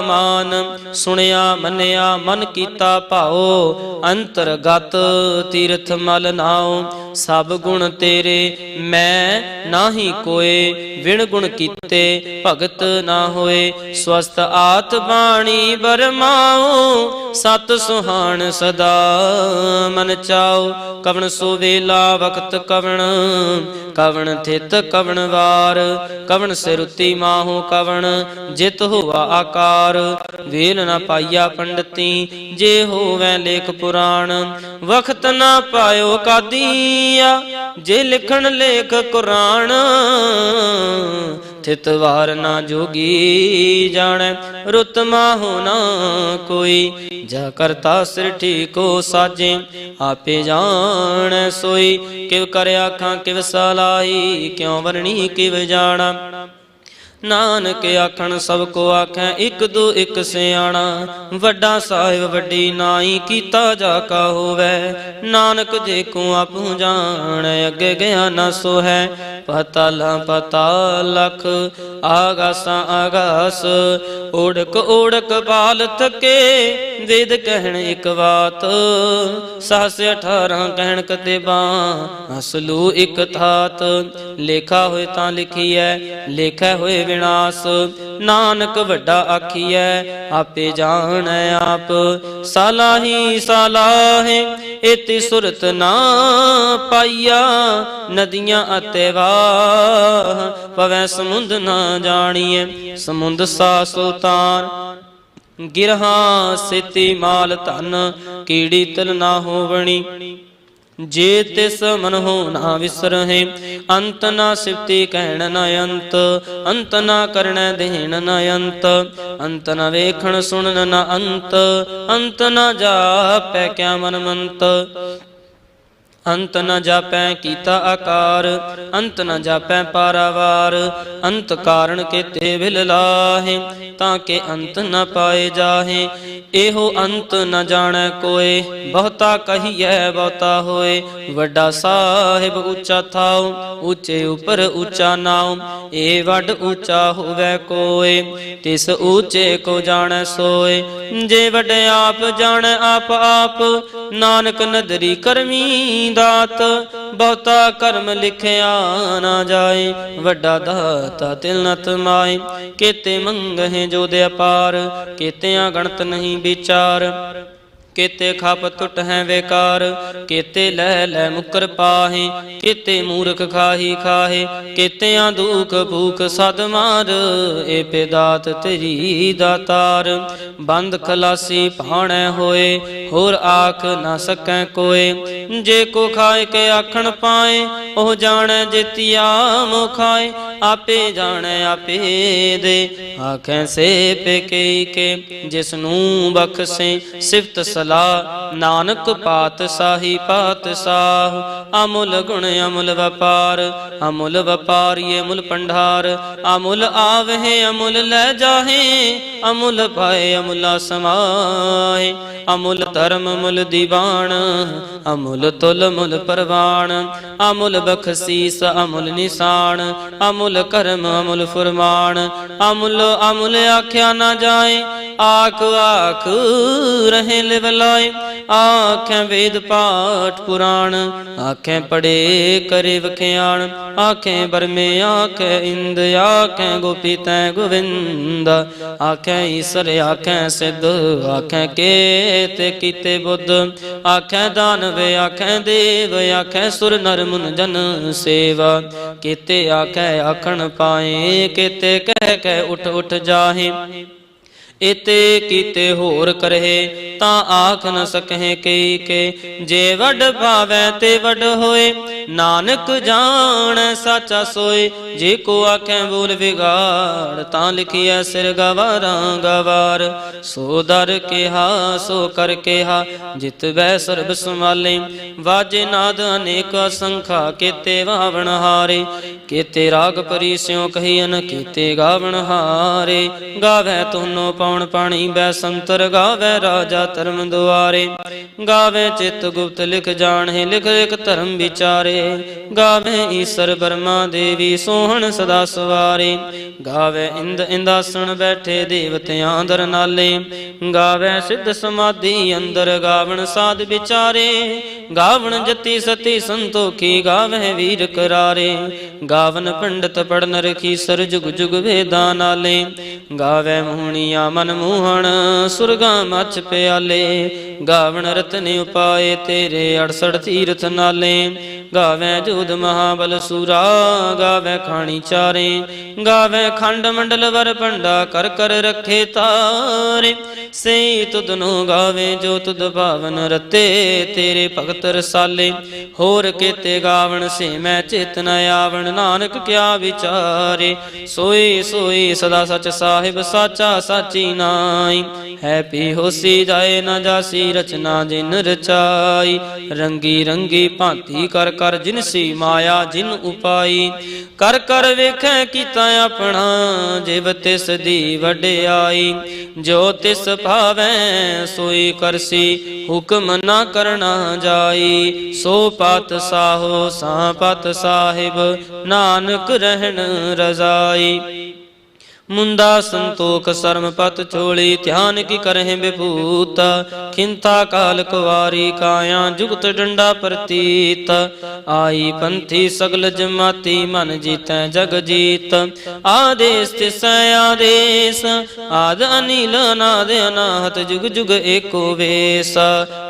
ਮਾਨ। ਸੁਣਿਆ ਮੰਨਿਆ ਮਨ ਕੀਤਾ ਭਾਓ, ਅੰਤਰਗਤ ਤੀਰਥ ਮਲ ਨਾਓ। ਸਭ ਗੁਣ ਤੇਰੇ ਮੈਂ ਨਾਹੀ ਕੋਏ, ਵਿਣ ਗੁਣ ਕੀਤੇ ਭਗਤ ਨਾ ਹੋਏ। ਸਵਸਤ ਆਤ ਬਾਣੀ ਬਰਮਾਓ, ਸਤ ਸੁਹਾਣ ਸਦਾ ਮਨ ਚਾਓ। ਕਵਣ ਸੋ ਵੇਲਾ ਵਕਤ ਕਵਣ, ਕਵਣ ਥਿਤ ਕਵਣ ਵਾਰ, ਕਵਣ ਸਿਰੁਤੀ ਮਾਹੋ ਕਵਣ ਜਿਤ ਹੋਆ ਆਕਾਰ। ਵੇਲ ਨਾ ਪਾਈਆ ਪੰਡਤੀ ਜੇ ਹੋਵੈ ਲੇਖ ਪੁਰਾਣ, ਵਖਤ ਨਾ ਪਾਇਓ ਕਾਦੀਆ ਜੇ ਲਿਖਣ ਲੇਖ ਕੁਰਾਨ। ਥਿਤ ਵਾਰ ਨਾ ਜੋਗੀ ਜਾਣੈ, ਰੁਤ ਮਾਹੋ ਨਾ ਕੋਈ। ਜਾ ਕਰਤਾ ਸ੍ਰਿਠੀ ਕੋ ਸਾਜੇ, ਆਪੇ ਜਾਣੈ ਸੋਈ। ਕਿਵ ਕਰ ਆਖਾਂ ਕਿਵ ਸਲਾਈ, ਕਿਉ ਵਰਣੀ ਕਿਵ ਜਾਣਾ। ਨਾਨਕ ਆਖਣ ਸਭ ਕੋ ਆਖੈ, ਇਕ ਦੋ ਇਕ ਸਿਆਣਾ। ਵੱਡਾ ਸਾਹਿਬ ਵੱਡੀ ਨਾਈ, ਕੀਤਾ ਜਾ ਕਾ ਹੋਵੈ। ਨਾਨਕ ਜੇ ਕੋ ਆਪੂ ਜਾਣੈ, ਅੱਗੇ ਗਿਆ ਨਾ ਸੋ ਹੈ। ਪਤਾਲਾ ਪਤਾਲ ਲਖ, ਆਗਾਸਾਂ ਆਗਾਸ। ਓੜਕ ਓੜਕ ਬਾਲ ਥਕੇ, ਵੇਦ ਕਹਿਣ ਇਕ ਬਾਤ। ਸਹਸ 18 ਕਹਿਣ ਕਤੇਬਾ, ਅਸਲੂ ਇਕ ਥਾਤ। ਲੇਖਾ ਹੋਏ ਤਾਂ ਲਿਖੀਐ, ਲੇਖੈ ਹੋਏ ਵਿਨਾਸ਼। ਨਾਨਕ ਵੱਡਾ ਆਖੀਐ, ਆਪੇ ਜਾਣੈ ਆਪ। ਸਾਲਾਹੀ ਸਾਲਾਹੇ, ਇਤੀ ਸੁਰਤ ਨਾ ਪਾਈਆ। ਨਦੀਆਂ ਅਤੇ ਵਾਹ, ਪਵੈ ਸਮੁੰਦ ਨਾ ਜਾਣੀਐ। ਸਮੁੰਦ ਸਾ ਸੁਲਤਾਨ, ਗਿਰਹਾ ਸੇਤੀ ਮਾਲ ਧਨ। ਕੀੜੀ ਤਿਲ ਨਾ ਹੋਵਣੀ, ਜੇ ਤਿਸ ਮਨ ਹੋ ਨਾ ਵਿਸਰਹਿ। ਅੰਤ ਨਾ ਸਿਫਤੀ ਕਹਿਣ ਨ ਅੰਤ, ਅੰਤ ਨਾ ਕਰਣੈ ਦੇਣ ਨ ਅੰਤ। ਅੰਤ ਨ ਵੇਖਣ ਸੁਣਨ ਨ ਅੰਤ, ਅੰਤ ਨ ਜਾਪੈ ਕਿਆ ਮਨ ਮੰਤ। ਅੰਤ ਨ ਜਾਪੈ ਕੀਤਾ ਆਕਾਰ, ਅੰਤ ਨ ਜਾਪੈ ਪਾਰਾਵਾਰ। ਅੰਤ ਕਾਰਨ ਕੇਤੇ ਵਿਲ ਲਾਹੇ, ਤਾਂ ਕਿ ਅੰਤ ਨ ਪਾਏ ਜਾਹੇ। ਇਹੋ ਅੰਤ ਨ ਜਾਣੈ ਕੋਏ, ਬਹੁਤਾ ਕਹੀਐ ਬਹੁਤਾ ਹੋਏ। ਵੱਡਾ ਸਾਹਿਬ ਉੱਚਾ ਥਾਉ, ਉੱਚੇ ਉਪਰ ਉੱਚਾ ਨਾਉ। ਏ ਵੱਡ ਉੱਚਾ ਹੋਵੈ ਕੋਏ, ਤਿਸ ਉੱਚੇ ਕੋ ਜਾਣੈ ਸੋਏ। ਜੇ ਵੱਡ ਆਪ ਜਾਣੈ ਆਪ ਆਪ, ਨਾਨਕ ਨਦਰੀ ਕਰਮੀ ਦਾਤ। ਬਹੁਤਾ ਕਰਮ ਲਿਖਿਆ ਨਾ ਜਾਏ, ਵੱਡਾ ਦਾਤਾ ਤਿਲ ਨ ਤਮਾਏ। ਕੇਤੇ ਮੰਗਹਿ ਜੋ ਦੇ ਅਪਾਰ, ਕੇਤਿਆਂ ਗਣਤ ਨਹੀਂ ਵਿਚਾਰ। केते खाप तुट हैं बेकार, केते लह लह मुकर पाहे, केते मूर्ख खाही खाहे, केतियां दुख भूख सद मार, ए पेदात तेरी दातार। बंद खलासी भाणै होए, होर आख ना सकै कोय, जे को खाए के आखण पाए, ओह जाने जेतिया मो खाए, आपे जाने आपे दे, आखें से पे के जिसनू बख्शे सिफत सलाह, नानक पातशाही पातशाह। अमुल गुण अमुल व्यापार, अमुल व्यापार ये अमुल पंडार, अमुल आवहे अमुल लै जाहे, अमुल पाए अमुला समाए। अमुल धर्म मुल दीवान, अमुल तुल मुल परवान, अमुल बख्शीस अमुल निशान, अमुल कर्म अमुल फुरमान। अमुल अमुल आख्या ना जाए, आख आख रहे लिवलाए, आखें वेद पाठ पुराण, आखें पढ़े करे वख्याण, आखें बरमे आखें इंद, आखें गोपी तै गोविंद, आखें ईश्वर आखें सिद्ध, आखें केते कीते बुद्ध, आखें दानवे आखें देव, आखें सुर नर मुन जन सेवा। केते आखें आखण पाए, केते कह के उठ उठ जाहे, एते कीते होर करहे, ता आख न सकहे कई के। जे वड भावै ते वड होए, नानक जान साचा सोए। जे को आखें बोल बिगाड़, ता लिखिए सिर गवारा गवार। सो दर केहा सो कर केहा, जित वै सर्ब संभाले, वाजे नाद अनेक असंखा, केते वावण हारे। केते राग परी स्यों कहियन, केते गावण हारे। गावै तुनो पौन पाणी बैसंतर, गावै राजा धर्म दुआरे। गावै चित गुप्त लिख जाने, लिख लिख धर्म विचारे। गावै ईश्वर ब्रह्मा देवी सोहन सदा सवारे। गावै इंद इंदासन बैठे देवतियां दर नाले, ਗਾਵੈ ਸਿੱਧ ਸਮਾਧੀ ਅੰਦਰ ਗਾਵਣ ਸਾਧ ਵਿਚਾਰੇ ਗਾਵਣ ਜਤੀ ਸਤੀ ਸੰਤੋਖੀ ਗਾਵੈ ਵੀਰ ਕਰਾਰੇ ਗਾਵਨ ਪੰਡਤ ਪੜਨ ਰਖੀ ਸਰ ਜੁਗ ਜੁਗ ਵੇਦਾਂ ਨਾਲੇ ਗਾਵੈ ਮੋਹਣੀਆਂ ਮਨ ਮੋਹਣ ਸੁਰਗਾ ਮੱਚ ਪਿਆਲੇ ਗਾਵਣ ਰਤਨ ਉਪਾਏ ਤੇਰੇ 68 ਤੀਰਥ ਨਾਲੇ ਗਾਵੈ ਜੋਧ ਮਹਾਬਲ ਸੂਰਾ ਗਾਵੈ ਖਾਣੀ ਚਾਰੇ ਗਾਵੈ ਖੰਡ ਮੰਡਲ ਵਰ ਪੰਡਾ ਕਰ ਕਰ ਰੱਖੇ ਤਾਰੇ ਸੇ ਤੁਧ ਨੂੰ ਗਾਵੇ ਜੋ ਤੁਧ ਭਾਵਨ ਰਤੇ ਤੇਰੇ ਭਗਤ ਰਸਾਲੇ ਹੋਰ ਕੀਤੇ ਗਾਵਣ ਸੇ ਮੈਂ ਚਿਤ ਨ ਆਵਣ ਨਾਨਕ ਕਿਆ ਵਿਚਾਰੇ ਸੋਈ ਸੋਈ ਸਦਾ ਸਚ ਸਾਹਿਬ ਸਾਚਾ ਸਾਚੀ ਨਾਈ ਹੈ ਪੀ ਹੋਸੀ ਜਾਏ ਨਾ ਜਾਸੀ ਰਚਨਾ ਜਿਨ ਰਚਾਈ ਰੰਗੀ ਰੰਗੀ ਭਾਂਤੀ ਕਰ ਕਰ ਜਿਨਸੀ ਮਾਇਆ ਜਿਨ ਉਪਾਈ ਕਰ ਕਰ ਵੇਖੈ ਕੀਤਾ ਆਪਣਾ ਜਿਵ ਤਿਸ ਦੀ ਵਡਿਆਈ ਜੋ ਤਿਸ ਭਾਵੈ ਸੋਈ ਕਰਸੀ ਹੁਕਮ ਨਾ ਕਰਨਾ ਜਾਈ ਸੋ ਪਤ ਸਾਹੋ ਸਾਂ ਪਤ ਸਾਹਿਬ ਨਾਨਕ ਰਹਿਣ ਰਜ਼ਾਈ ਮੁੰਦਾ ਸੰਤੋਖ ਸਰਮ ਪਤ ਛੋਲੀ ਧਿਆਨ ਕੀ ਕਰਹਿ ਵਿਭੂਤ ਖਿੰਤਾ ਕਾਲ ਕੁਵਾਰੀ ਕਾਇਆ ਜੁਗਤ ਡੰਡਾ ਪ੍ਰਤੀਤ ਆਈ ਪੰਥੀ ਸਗਲ ਜਮਾਤੀ ਮਨ ਜੀਤੈ ਜਗ ਜੀਤ ਆਦੇਸ ਤਿਸੈ ਆਦੇਸ ਆਦ ਅਨੀਲ ਅਨਾਦ ਅਨਾਹਤ ਜੁਗ ਜੁਗ ਏਕੋ ਵੇਸ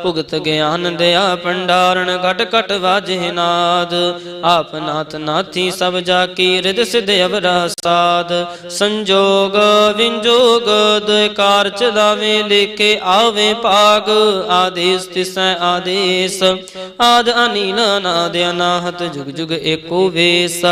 ਭੁਗਤ ਗਿਆਨ ਦਿਆ ਭੰਡਾਰਨ ਘਟ ਘਟ ਵਾਜੇ ਨਾਦ ਆਪ ਨਾਥ ਨਾਥੀ ਸਭ ਜਾ ਕੀ ਰਿਦ ਸਿਧ ਅਵਰਾ ਸਾਧ ਸੰਜੋਗ ਵਿੰਜੋਗ ਦੁਇਕਾਰ ਚਲਾਵੇ ਲੇਕੇ ਆਵੇ ਭਾਗ ਆਦੇਸ ਤਿਸੈ ਆਦੇਸ ਆਦ ਅਨੀਲ ਅਨਾਦ ਅਨਾਹਤ ਜੁਗ ਜੁਗ ਏਕੋ ਵੇਸ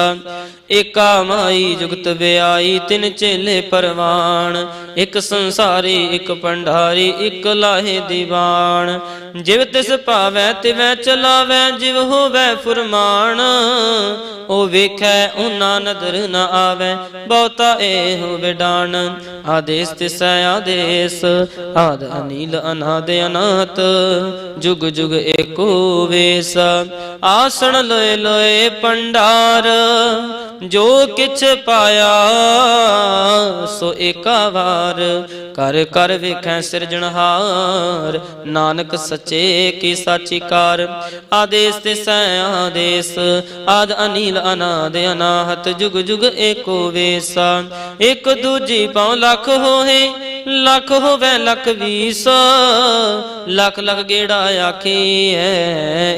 ਏਕਾ ਮਾਈ ਜੁਗਤ ਵਿਆਈ ਤਿਨ ਚੇਲੇ ਪਰਵਾਨ ਇੱਕ ਸੰਸਾਰੀ ਇੱਕ ਭੰਡਾਰੀ ਇੱਕ ਲਾਹੇ ਦੀਵਾਨ ਜਿਵ ਤਿਸ ਭਾਵੈ ਤਿਵੈ ਚਲਾਵੈ ਜਿਵ ਹੋਵੈ ਫੁਰਮਾਨ ਉਹ ਵੇਖੈ ਉਹਨਾਂ ਨਦਰ ਨ ਆਵੈ ਬਹੁਤਾ ਇਹੋ ਵਿਡਾਨ ਆਦੇਸ ਤਿਸੈ ਆਦੇਸ ਆਦ ਅਨੀਲ ਅਨਾਦ ਅਨਾਹਤ ਜੁਗ ਜੁਗ ਏਕੋ ਵੇਸ ਆਸਣ ਲੋਏ ਲੋਏ ਭੰਡਾਰ ਜੋ ਕਿਛ ਪਾਇਆ ਸੋ ਏਕਾ ਵਾਰ ਕਰ ਕਰ ਵੇਖੈ ਸਿਰਜਣਹਾਰ ਨਾਨਕ ਸੱਚੇ ਕੀ ਸਾਚੀ ਕਾਰ ਆਦੇਸ ਤਿਸੈ ਆਦੇਸ ਆਦ ਅਨੀਲ ਅਨਾਦ ਅਨਾਹਤ ਜੁਗ ਜੁਗ ਏਕੋ ਵੇਸਾ ਇੱਕ ਦੂਜੀ ਪਉ ਲੱਖ ਹੋਏ ਲੱਖ ਹੋਵੇ ਲੱਖ 20 ਲੱਖ ਲੱਖ ਗੇੜਾ ਆਖੀਐ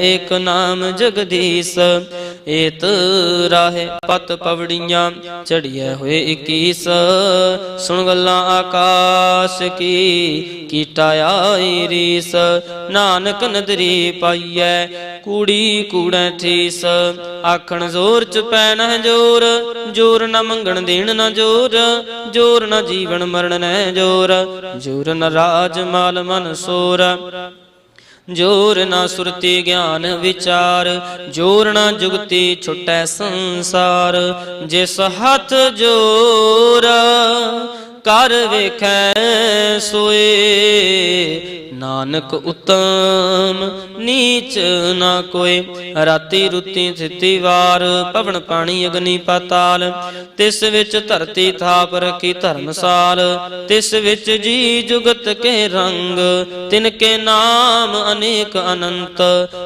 ਏਕ ਨਾਮ ਜਗਦੀਸ਼ ਏਤ ਰਾਹੇ ਪਤ ਪਵੜੀਆਂ ਚੜੀਐ ਹੋਏ 21 ਸੁਣ ਗੱਲਾਂ ਆਕਾਸ਼ ਕੀ ਕੀਟਾ ਆਈ ਰੀਸ ਨਾਨਕ ਨਦਰੀ ਪਾਈਐ ਕੂੜੀ ਕੂੜੈ ਠੀਸ ਆਖਣ ਜ਼ੋਰ ਚ ਪੈ ਨਾ ਜੋਰ ਜੋਰ ਨਾ ਮੰਗਣ ਦੇਣ ਨਾ ਜੋਰ ਜੋਰ ਨਾ ਜੀਵਨ ਮਰਨ ਨੈ ਜੋਰ ਜੋਰ ਨ ਰਾਜ ਮਾਲ ਮਨ ਸੋਰ ਜੋਰ ਨਾ ਸੁਰਤੀ ਗਿਆਨ ਵਿਚਾਰ ਜੋਰ ਨਾ ਜੁਗਤੀ ਛੁਟੈ ਸੰਸਾਰ ਜਿਸ ਹੱਥ ਜੋਰ ਕਰ ਵੇਖੈ ਸੋਏ ਨਾਨਕ ਉਤਮ ਨੀਚ ਨਾ ਕੋਏ ਰਾਤੀ ਰੁੱਤੀ ਥਿਤੀ ਵਾਰ ਪਵਨ ਪਾਣੀ ਅਗਨੀ ਪਾਤਾਲ ਤਿਸ ਵਿੱਚ ਧਰਤੀ ਥਾਪ ਰਖੀ ਧਰਮਸਾਲ ਤਿਸ ਵਿੱਚ ਜੀ ਜੁਗਤ ਕੇ ਰੰਗ ਤਿਨ ਕੇ ਨਾਮ ਅਨੇਕ ਅਨੰਤ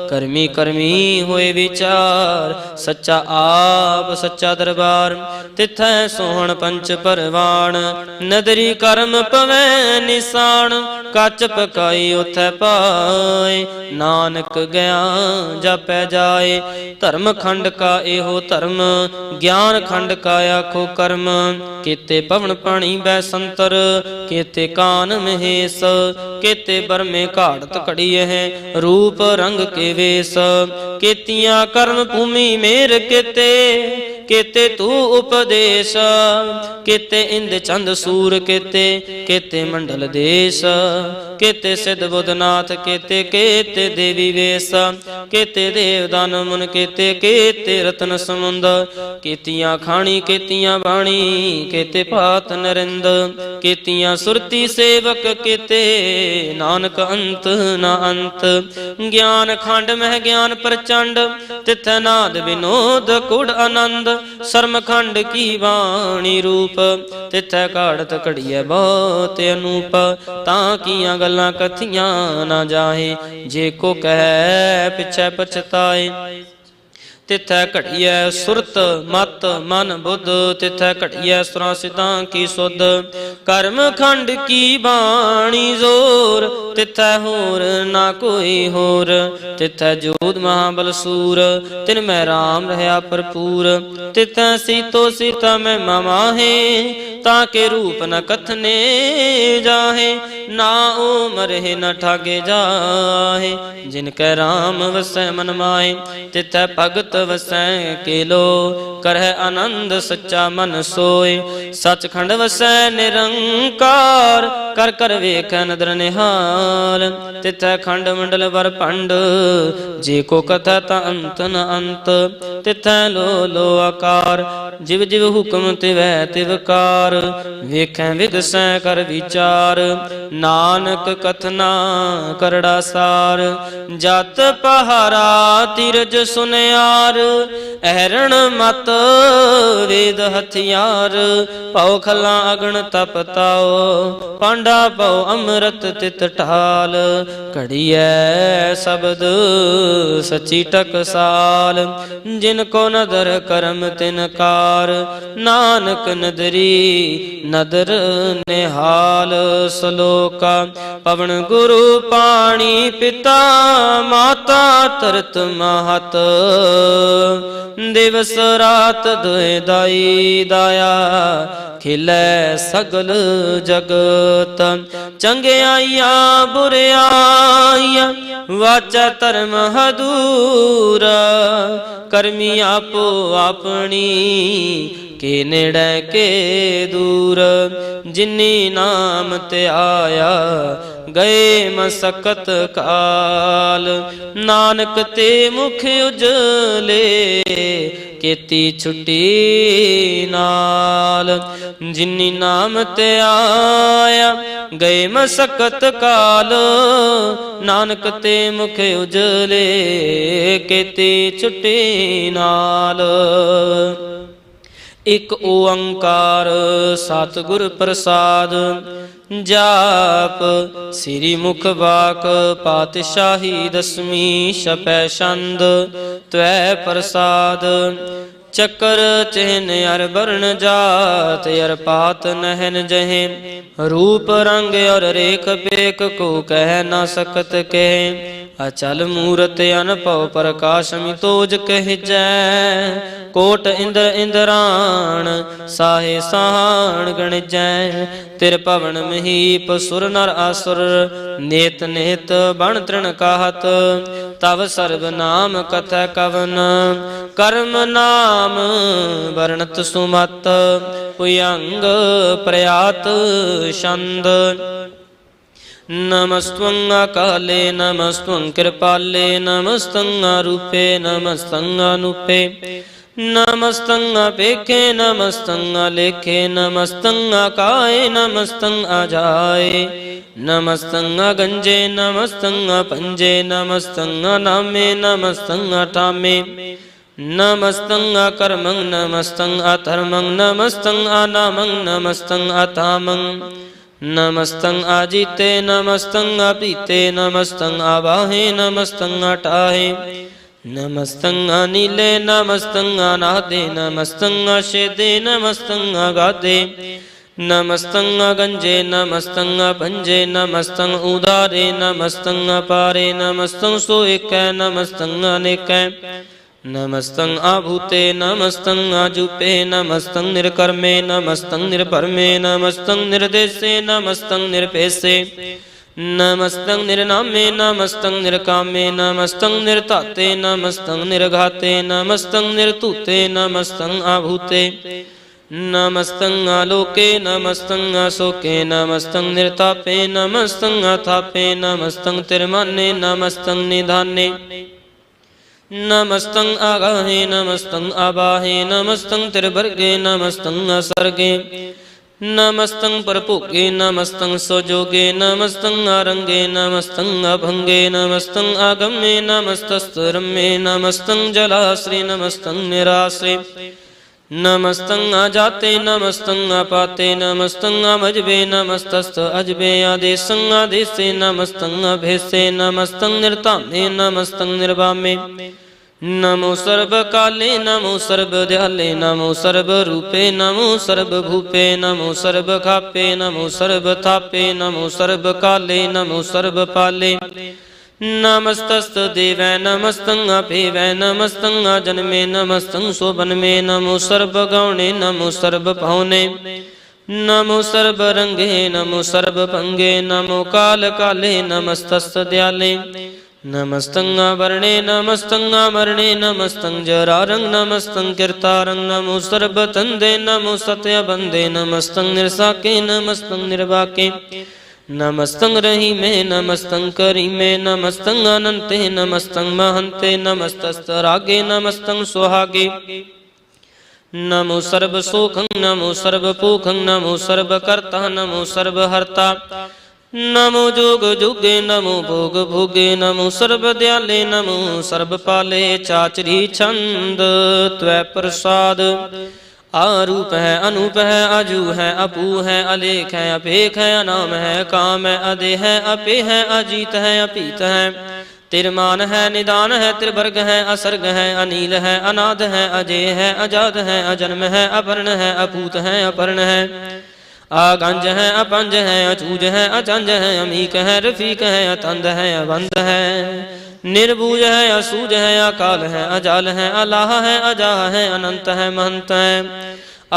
ਕਰਮੀ ਕਰਮੀ ਹੋਏ ਵਿਚਾਰ ਸੱਚਾ ਆਪ ਸੱਚਾ ਦਰਬਾਰ ਤਿਥੈ ਸੋਹਣ ਪੰਚ ਪਰਵਾਨ ਨਦਰੀ ਕਰਮ ਪਵੈ ਨਿਸਾਨ ਕੱਚ ਪਕਾਈ ਉਥੈ ਪਾਏ ਨਾਨਕ ਗਿਆਨ ਜਪੈ ਜਾਏ ਧਰਮ ਖੰਡ ਕਾ ਇਹੋ ਧਰਮ ਗਿਆਨ ਖੰਡ ਕਾ ਆਖੋ ਕਰਮ ਕੀਤੇ ਪਵਨ ਪਾਣੀ ਬੈ ਸੰਤਰ ਕੀਤੇ ਕਾਨ ਮਹੇਸ਼ ਕੀਤੇ ਬਰਮੇ ਘਾੜਤ ਘੜੀਐ ਰੂਪ ਰੰਗ ਕੇ ਵੇਸ ਕੀਤੀਆਂ ਕਰਮ ਭੂਮੀ ਮੇਰ ਕੀਤੇ ਕੀਤੇ ਤੂੰ ਉਪਦੇਸ਼ ਕੀਤੇ ਇੰਦ ਚੰਦ ਸੂਰ ਕੀਤੇ ਮੰਡਲ ਦੇਸ਼ ਕੀਤੇ ਸਿੱਧ ਬੁੱਧਨਾਥ ਕੀਤੇ ਦੇਵੀ ਵੇਸ केते देवदान मुन केते केते रतन समुंद केतियां खाणी केतियां बाणी केते पात नरिंद केतियां सुरती सेवक केते नानक अंत न अंत ज्ञान खंड मह ज्ञान प्रचंड तिथ नाद विनोद कुड़ आनंद शर्म खंड की वाणी रूप तिथ काढ़त कड़िए बहुत अनूप तां कियां गल्लां कथियां ना जाहे जे को कह पिछे पछताए तिथै घड़िए सुरत मत मन बुध तिथै घड़िए सुरां सिद्धां की सुध कर्म खंड की बाणी जोर तिथै होर ना कोई होर तिथै जोध महाबल सूर तिन मैं राम रहया भरपूर तिथै सीतो सीता मैं माहे ताके रूप न कथने जाहे ना ओ मरे न ठागे जाहे जिनकै राम वसै मन माहे तिथै भगत वसै केलो करह आनंद सच्चा मन सोए सचखंड वसै निरंकार कर कर वेख नदर निहाल तिथै खंड मंडल वर पंड जे को कथा ता अंत न अंत तिथै लो लो आकार जिव जिव हुक्म तिवै तिवकार वेखें विगसै कर विचार नानक कथना करड़ा सार जत पहारा तीरज सुनियार अहरण मत वेद हथियार पौ खला अगण तप ताओ पांडा पौ अमृत तित ढाल घड़िए शब्द सची टकसाल जिनको नदर करम तिनकार नानक नदरी नदर निहाल सलोका पवन गुरु पाणी पिता माता तरत महत दिवस रात दुए दाई दाया खिलै सगल जगत चंगियाइया बुरियाइया वाचा धर्म हदूरा करमी आपो अपनी के नेड़े के दूर जिन्नी नाम ते आया गए मसकत काल नानक ते मुख उजले केती छुट्टी नाल जिन्नी नाम ते आया गए मसकत काल नानक ते मुख उजले केती छुट्टी नाल एक ओंकार सतगुर प्रसाद जाप श्री मुख बाक पातशाही दसवीं छपै छंद त्वै प्रसाद चक्र चिन्ह अर वर्ण जात अर पात नहन जहे रूप रंग और रेख पेख को कह न सकत कह अचल मूरत अनपव प्रकाश मितोज कह जय कोट इंद्र इंद्राण साहे साण गण जय तिर पवन महीप सुर नर असुर नेत नेत बण तृण कहत तव सर्व नाम कथ कवन कर्म नाम वर्णत सुमत पुयंग प्रयात छंद नमस्त्वं अकाले नमस्त्वं कृपाले नमस्तं रूपे नमस्तं अनुपे नमस्तं अपेखे नमस्तं अलेखे नमस्तं अकाय नमस्तं अजाए नमस्तं अगंजे नमस्तं अपंजे नमस्तं अनामे नमस्तं अठामे नमस्तं अकर्मं नमस्तं अधर्मं नमस्तं अनामं नमस्तं अतामं नमस्तं आजिते नमस्तं अपीते नमस्तं आवाहे नमस्तं अटाहे नमस्तं अनिले नमस्तं अनादे नमस्तं अशेदे नमस्तं अगादे नमस्तं अगंजे नमस्तं अपंजे नमस्तं उदारे नमस्तं अपारे नमस्तं सोएकै नमस्तं अनेकै नमस्तं आभूते नमस्तं आजुपे नमस्तं निर्कर्मे नमस्तं निर्भर्मे नमस्तं निर्देशे नमस्तं निरपेशे नमस्तं निर्नामे नमस्तं निर्कामे नमस्तं निर्ताते नमस्तं निर्घाते नमस्तं निर्तुते नमस्तं आभूते नमस्तं आलोके नमस्तं अशोके नमस्तं निर्तापे नमस्तं अथापे नमस्तं तिर्माने नमस्तं निधाने नमस्तं आगाहे नमस्तं आबाहे नमस्तं त्रिवर्गे नमस्तं असर्गे नमस्तं परभोगे नमस्तं स्वजोगे नमस्तं आरंगे नमस्तं अभंगे नमस्तं आगम्ये नमस्तस्तरम्ये नमस्तं जलाश्रे नमस्तं निराश्रे नमस्तं अजाते नमस्तं अपाते नमस्तं अमजबे नमस्तस्त अजबे आदेशं आदेशे नमस्तं अभेसे नमस्तं निर्तामे नमस्तं निर्वामे नमो सर्वकाले नमो सर्वदयाले नमो सर्वरूपे नमो सर्वभूपे नमो सर्वखापे नमो सर्वथापे नमो सर्वकाले नमो सर्वपाले नमस्तस्त देवै नमस्तं अपेवै नमस्तं अजन्मे नमस्तं शोभनमे नमो सर्वगौणे नमो सर्वभौने नमो सर्वरंगे नमो सर्वभंगे नमो काल काले नमस्तस्त दयाले नमस्तं आवर्णे नमस्तं आमरणे नमस्तं जरारं नमस्तं कीर्तारं नमो सर्वतन्दे नमो सत्यबन्धे नमस्तं निर्साके नमस्तं निर्वाके नमस्तं रहीमे नमस्तं करीमे नमस्तं अनन्ते नमस्तं महन्ते नमस्तस्तरागे नमस्तं सुहागे नमो सर्वसुखं नमो सर्वपुखं नमो सर्वकर्ता नमो सर्वहर्ता नमो जोग जुगे नमो भोग भोगे नमो सर्वदयाले नमो सर्वपाले चाचरी छंद त्वै प्रसाद आरूप है अनूप है अजू है अपू है अलेख है अपेख है अनाम है काम है अदे है अपे है अजीत है अपीत है तिरमान है निदान है त्रिवर्ग है असर्ग है अनील है अनाद है अजय है अजाद है अजन्म है अपर्ण है अपूत है अपर्ण है आगंज है अपंज है अचूज है अचंज है अमीक है रफीक है अतंद है अबंध है निर्बूज है असूज है अकाल है अजाल है अलाह है अजाह है अनंत है महंत है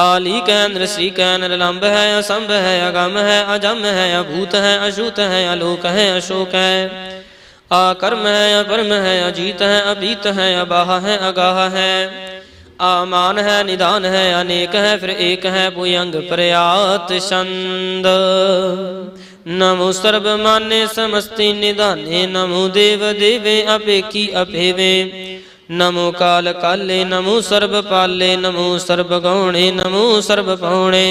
आलीक है नृसिक है निर्लंब है असंभ है अगम है अजम है अभूत है अशूत है अलोक है अशोक है आकर्म है अपरम है अजीत है अबीत है अबाह है अगाह है आमान है निदान है अनेक है फिर एक है भुयंग प्रयात छंद नमो सर्वमान्य समस्ति निदाने नमो देव देवे अपेकी अपेवे नमो काल काले नमो सर्वपाले नमो सर्वगौणे नमो सर्वपौणे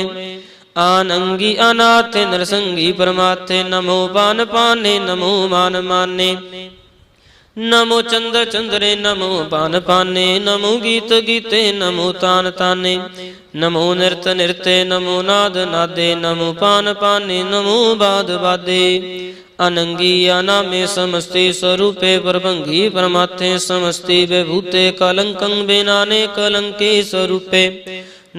आनंगी अनाथे नरसंगी परमाथे नमो पान पाने नमो मान माने नमो चंद्र चंद्रे नमो पान पाने नमो गीत गीते नमो तान ताने नमो नृत नृत्य नमो नाद नादे नमो पान पाने नमो बाद बादे अनंगी अनामे समस्ते स्वरूपे परभंगी परमात्थे समस्ते विभूते कलंकं बेनाने कलंके स्वरूपे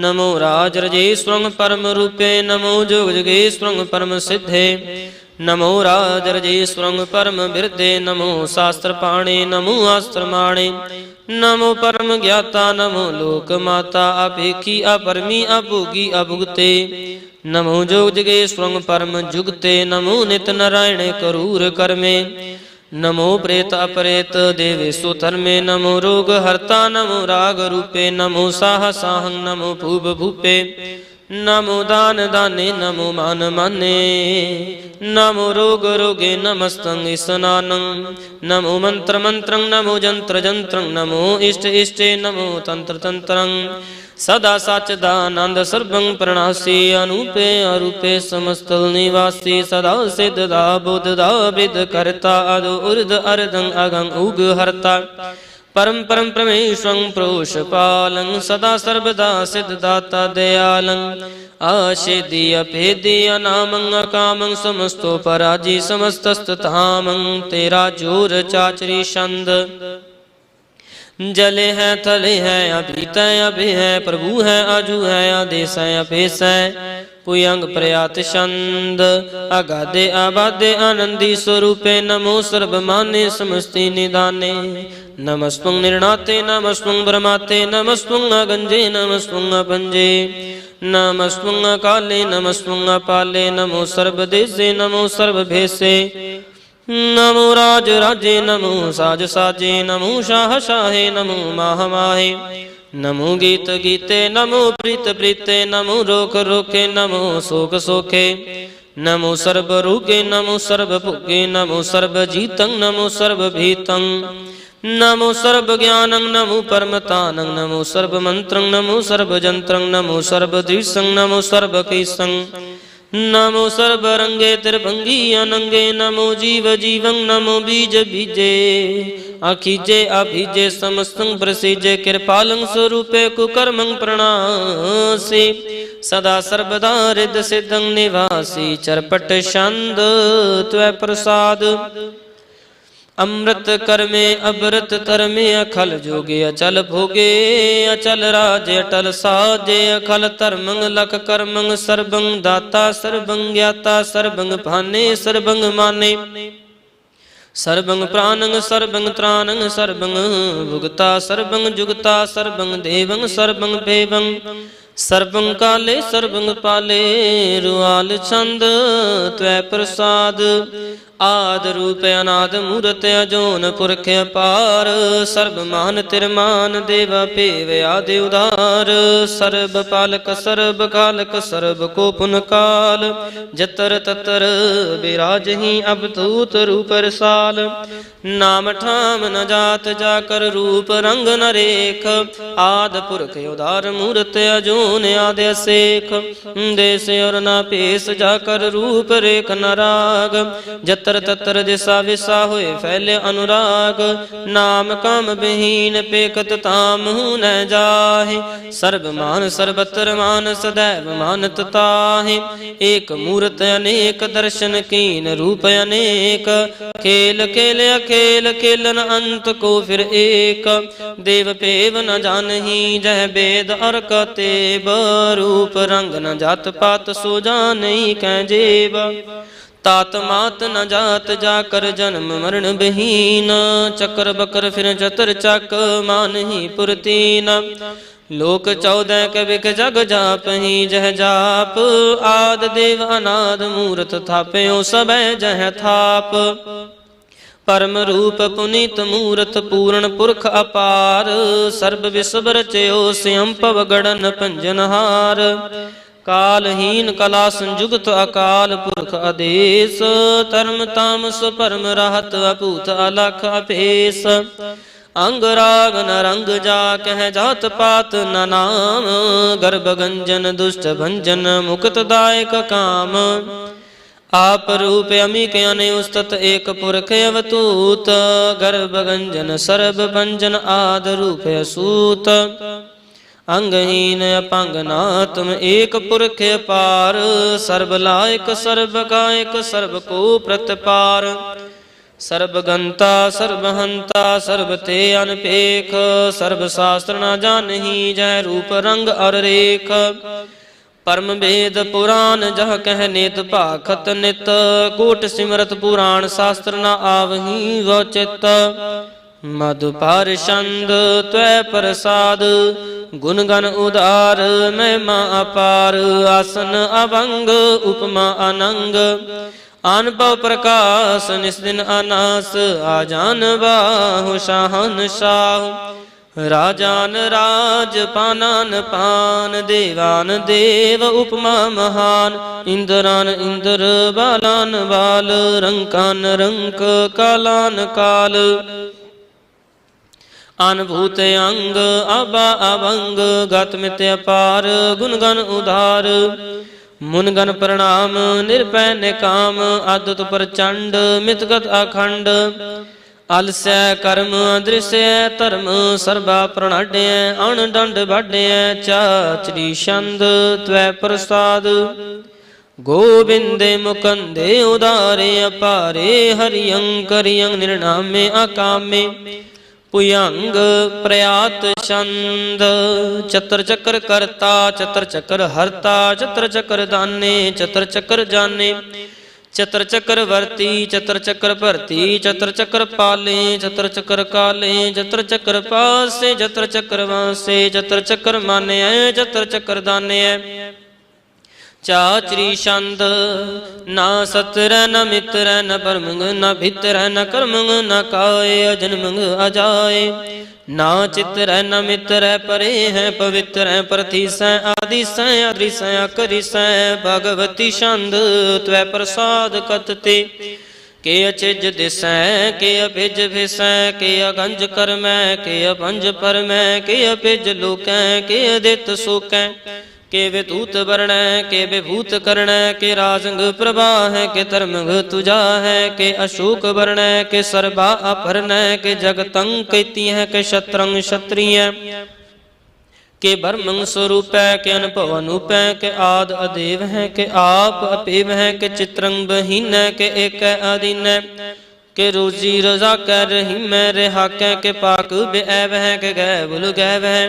नमो राजरजेश्वरं परम रूपे नमो जोगजगेश्वरं परम सिद्धे नमो राजरजेश्वरं परम बिरदे नमो शास्त्र पाणे नमो अस्त्र माणे नमो परम ज्ञाता नमो लोक माता अपेखी अपरमी अभोगी अभुगते नमो जोगजगेश्वरं परम जुगते नमो नित नारायण करूर कर्मे नमो प्रेत अपरेत देवेशु धर्मे नमो रोग हर्ता नमो राग रूपे नमो साह साहं नमो भूप भूपे नमो दान दाने नमो मान माने नमो रोग रोगे नमस्तं ईशनानं नमो मंत्र मंत्रं नमो जंत्र जंत्रं नमो इष्ट इष्टे नमो तंत्र तंत्रं सदा सच्चिदानंद सर्वं प्रणासी अनूपे अरूपे समस्त निवासी सदा सिद्धदा बुद्धदा विद करता अदो उर्ध अर्धं अगं उग हरता परम परम परमेश्वरं प्रोषपालं सदा सर्वदा सिद्धदाता दयालं आशेदि अभेदि अनामं अकामं समस्तो पराजी समस्तस्तधामं तेरा जोर चाचरी छंद जले है थले है अभीत है अभि है प्रभु है आजू है आदेश है अपेश है पुयंग प्रयात छंद अगाधे आबादे आनंदी स्वरूपे नमो सर्वमान्य समस्ति निदाने नमस्वं निर्णाते नमस्वं ब्रह्माते नमस्वं अगंजे नमस्वं अपंजे नमस्वं अकाले नमस्वं अपाले नमो सर्वदेशे नमो सर्वभेषे नमो राज राजे नमो साज साजे नमो शाह शाहे नमो माह माहे नमो गीत गीते नमो प्रीत प्रीते नमो रोक रोके नमो शोक शोके नमो सर्व रूगे नमो सर्व भुगे नमो सर्व जीतं नमो सर्व भीतं नमो सर्व ज्ञानं नमो परमतानं नमो सर्व मंत्रं नमो सर्व जंत्रं नमो सर्व द्विसं नमो सर्व केसं नमो सर्व रंगे त्रिभंगी अनंगे नमो जीव जीवं नमो बीज बीजे अखिजे अभिजे समस्तं प्रसिजे कृपालं स्वरूपे कुकर्मं प्रणासे सदा सर्वदा हृद सिद्धं निवासी चरपट छंद त्वै प्रसाद अमृत कर्मे अबृत तरमे अखल जोगे अचल भोगे अचल राजे अटल साजे अखल धर्मं लख कर्मं सर्वं दाता सर्वं ज्ञाता सर्वं भाने सर्वं माने सर्वं प्राणं सर्वं त्राणं सर्वं भुगता सर्वं जुगता सर्वं देवं सर्वं देवं सर्वं काले सर्वं पाले रुआल छंद त्वै प्रसाद आद रूप अनाद मूरत अजोन पुरख अपार सर्व मान तिरमान देव पेव आदि उदार सर्व पालक सर्व कालक सर्व को पुन काल जतर ततर विराजहि अवधूत रूप रसाल नाम ठाम न जात जाकर रूप रंग न रेख आद पुरख उदार मूरत अजोन आदि शेख देश और न पेश जाकर रूप रेख न राग जतर ततर दिशा विशा होए फैले अनुराग नाम काम विहीन पेकत ताम न जाहे सर्व मान सर्वत्र मान सदैव मानत ताहे एक मूर्त अनेक दर्शन कीन रूप अनेक खेल खेल अखेल खेलन अंत को फिर एक देव पेव न जानही जह वेद और कतेब रूप रंग न जात पात सो जानही कै जेब तात मात न जात जाकर जन्म मरण बहीन चक्र बकर फिर चतर चक मान ही पुरतीन लोक 14 कविक जग जाप ही जह जाप आद देव अनाद मूर्त थाप्यो सब जह थाप परम रूप पुनीत मूर्त पूर्ण पुरख अपार सर्व विश्व रचयो स्वयं पव गणन पंजनहार कालहीन कला संयुक्त अकाल पुरख आदेश धर्म तामस परम रहत अपूत अलख अपेश अंग राग न रंग जा कह जात पात न नाम गर्भ गंजन दुष्ट भंजन मुक्त दायक काम आप रूप अमिक अने उस्तत एक पुरख अवतूत गर्भ गंजन सर्व भंजन आद रूप असूत अंगहीन अपंग नातम एक पुरख पार सर्व लायक सर्व गायक सर्व को प्रतिपार सर्वगंता सर्वहंता सर्वते अनपेख सर्व शास्त्र न जानही जय रूप रंग और रेख परम वेद पुराण जह कह नेत भाखत नित कोट सिमरत पुराण शास्त्र न आवही वो चित मधुपार छंद त्वै प्रसाद गुणगन उदार महिमा अपार आसन अभंग उपमा अनंग अनुभव प्रकाश निस्दिन अनास आजान बाहु शाहन शाह राजान राज पानान पान देवान देव उपमा महान इंद्रान इंद्र बालान बाल रंकान रंक कालान काल अनुभूत अंग अबा अभंग गतमित अपार गुणगन उदार मुनगन प्रणाम निर्भय निकाम अद्भुत प्रचंड मितगत अखंड अलस्य कर्म दृश्य धर्म सर्वा प्रणाड्य अण दंड बाड्य चाचरी छंद त्वै प्रसाद गोविंदे मुकंदे उदारे अपारे हरियं करियं निर्णामे अकामे पुयंग प्रयात छंद चतर चक्र करता चतर चक्र हरता चतर चक्र दाने चतर चक्र जाने चतर चक्र वर्ती चतर चक्र भरती चतर चक्र पाले चतर चक्र काले चतर चक्र पासे चतर चक्र वासे चतर चक्र माने चतर चक्र दाने चाचरी छंद ना सतर न मित्र न परमंग न भितर न कर्मंग न काय अजन्मंग अजाए ना चित्र न मित्र परे है पवित्र है प्रथिस आदि अदृश अकरिस भगवती छंद त्वै प्रसाद कतते के अचिज दिसै के अभिज भिसै के अगंज करमै के अपंज परमै के अभिज लुकै के अदित सुकै के वितूत वर्णै के विभूत करणै के राजंग प्रभा है के धर्मग तुझा है के अशोक वर्णै के सर्वा अपहरणै के जगतंग कैती है के शत्रंग क्षत्रिय के ब्रह्मंग स्वरूप है के अनुभव अनूप है के आद अदेव है के आप अपेव है के चित्रंग बहीन है के एक अधीन है के रोजी रजा कर रही मैं रेहा के पाक बेऐब है के गैबुल गैब है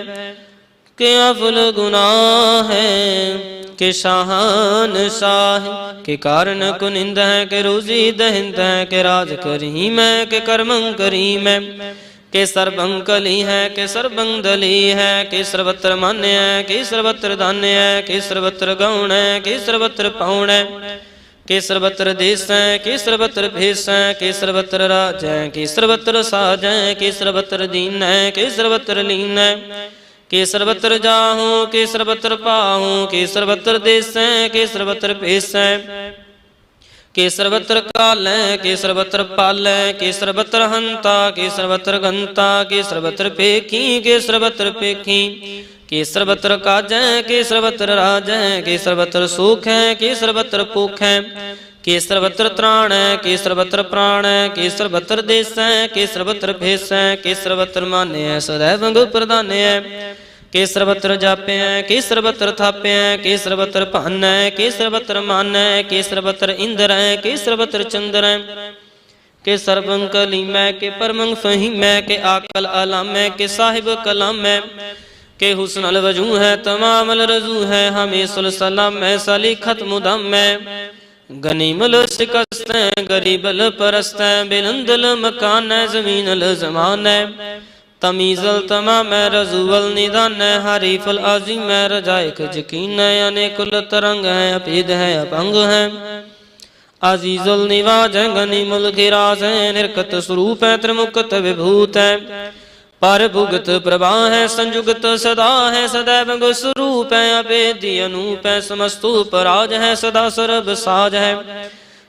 के अफुल गुनाह है के शाहान शाह के कारण कुनिंद है के रोजी दहिंद है के राज करी मैं के कर्मं करी मैं के सर्वं कली है के सर्वं दली है के सर्वत्र मान्य है के सर्वत्र धान्य है के सर्वत्र गौण है के सर्वत्र पौण है के सर्वत्र देश है के सर्वत्र भेष है के सर्वत्र राज है के सर्वत्र साज है के सर्वत्र दीन है के सर्वत्र लीन है के सर्वत्र जाहूँ के सर्वत्र पाहूँ के सर्वत्र देश है के सर्वत्र भेष है के सर्वत्र काल है के सर्वत्र पाल है के सर्वत्र हंता के सर्वत्र गंता के सर्वत्र पेखी के सर्वत्र पेखी के सर्वत्र काज है के सर्वत्र राज है के सर्वत्र सुख है के सर्वत्र पुख है के सर्वत्र त्राण है के सर्वत्र प्राण है के सर्वत्र देश है के सर्वत्र भेष है के सर्वत्र मान्य है सदैव प्रधान है के सर्वत्र जापे हैं के सर्वत्र थापे हैं के सर्वत्र भान है के सर्वत्र मान है के सर्वत्र इंद्र है के सर्वत्र चंद्र है के सर्वं कलीम है के परमं फहीम है के आकल अलाम है के साहिब कलाम है के हुस्न अल वजू है तमाम अल रजू है हमेशुल सलाम है सलीखत मुदम है गनीमल शिकस्त है गरीबल परस्त है बिलंदल मकान है जमीनल जमान है तमीज़ल तमाम है रजूवल निदान है हरीफल आजिम है रजाइक यकीन है अनेकुल तरंग है अपेद है अपंग है अजीजुल निवाज है गनीमुल गिराज है निर्कत स्वरूप है त्रिमुक्त विभूत है पर भुगत प्रभा है संयुगत सदा है सदैव स्वरूप है अभेदी अनूप है समस्तु पराज है सदा सर्व साज है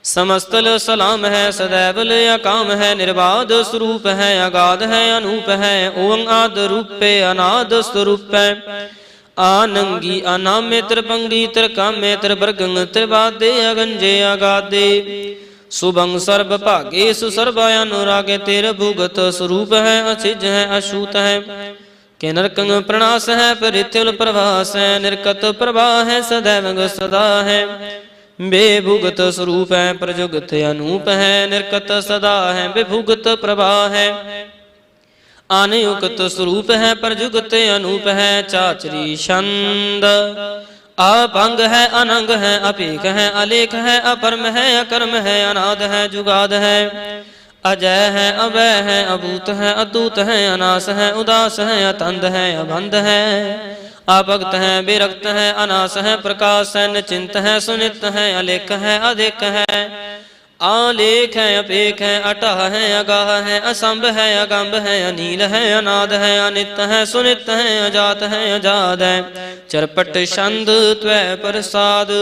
समस्तल सलाम है सदैवल अकाम है निर्बाध स्वरूप है अगाध है अनूप है ओं आद रूपे अनाद स्वरूप है आनंगी अनामे त्रिपंगी त्रिकामे त्रिवर्गंग त्रिवादे अगंजे अगादे शुभंग सर्व भागे सुसर्व अनुरागे तेर भुगत स्वरूप है अचिज है अछूत है के नरकंग प्रणाश है परित्युल प्रभास है निर्कत प्रभा है सदैव सदा है बेभुगत स्वरूप है प्रजुगत अनूप है निर्कत सदा है बेभुगत प्रभा है अनयुक्त स्वरूप है प्रजुगत अनूप है चाचरी छंद अपंग है अनंग है अपेक है अलेख है अपरम है अकर्म है अनाद है जुगाद है अजय है अवय है अभूत है अदूत है अनास है उदास है अतंद है अबंध है अभक्त है विरक्त है अनास है प्रकाश है निचिंत है सुनित है अलेख है अधिक है आलेख है अपेख है अटह है अगाह है असंभ है अगंभ है अनील है अनाद है अनित है सुनित है अजात है अजाद है चरपट छंद त्वै प्रसाद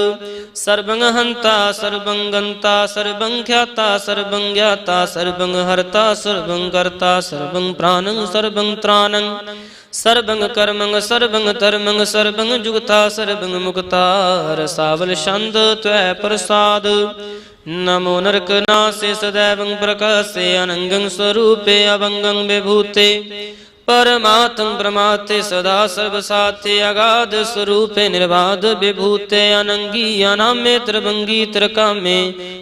सर्वं हंता सर्वं गंता सर्वं ख्याता सर्वं ज्ञाता सर्वं हरता सर्वं कर्ता सर्वं प्राणं सर्वं त्राणं सर्वं कर्मं सर्वं धर्मं सर्वं जुगता सर्वं मुक्ता रसावल छंद त्वै प्रसाद नमो नरक नासे सदैवं प्रकाशे अनंगं स्वरूपे अभंगं विभूते परमात्म प्रमाते सदा सर्वसाते अगाध स्वरूपे निर्बाध विभूते अनंगी अनामे त्रिभंगी त्रिकामे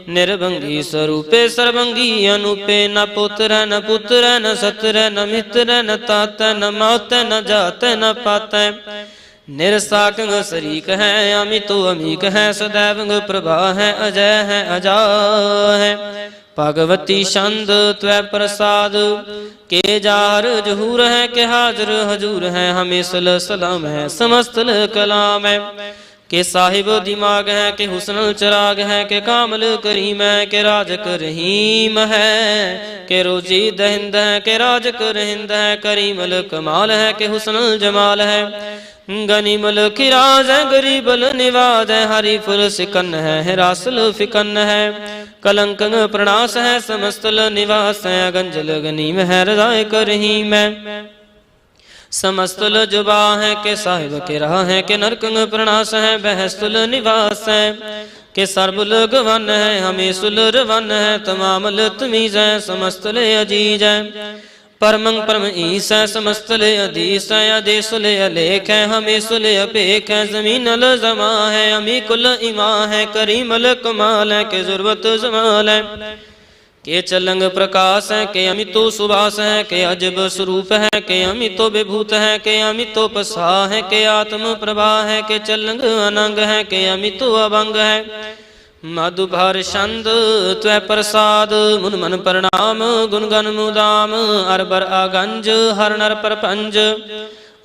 निर्भंगी स्वरूपे सर्वंगी अनूपे न पुत्र न पुत्र न सत्र न मित्र न तात न मात न जात न पात निरसाकंग शरीक है अमितो अमीक है सदैव प्रभा है अजय है अजा है भगवती छंद त्वै प्रसाद के जार जहूर है के हाजर हजूर है हमेशल सलाम है समस्तल कलाम है के साहिब दिमाग है के हुस्न चराग है के कामल करीम है के राजक रहीम है के रोजी दहिंद है के राजक रहिंद है करीमल कमाल है के हुस्न जमाल है गनीमल खिराज है गरीबल निवाज है हरी फुल सिकन है रासल फिकन है कलंकंग प्रणास है समस्तल निवास है गंजल गनीम है हृदय करही मैं समस्तल जुबा है के साहिब के रहा है के नरकंग प्रणास है बहस्तुल निवास है के सर्बुल गवन है हमें सुलर वन है तमामल तमीज है समस्तल अजीज है परमंग परम ईस है समस्तल अधीस है अदेसुल अलेख है हमें सुल अपेख है जमीनल जमा है अमी कुल इमा है करीमल कमाल है के जुर्बत जमाल है के चलंग प्रकाश है के अमितो सुभाष है के अजब स्वरूप है के अमितो विभूत है के अमितो पसा है के आत्म प्रभा है के चलंग अनंग है के अमितो अभंग है मधुभर छंद त्वै प्रसाद मुन मन प्रणाम गुण गण मुदाम अरबर आगंज हर नर परपंज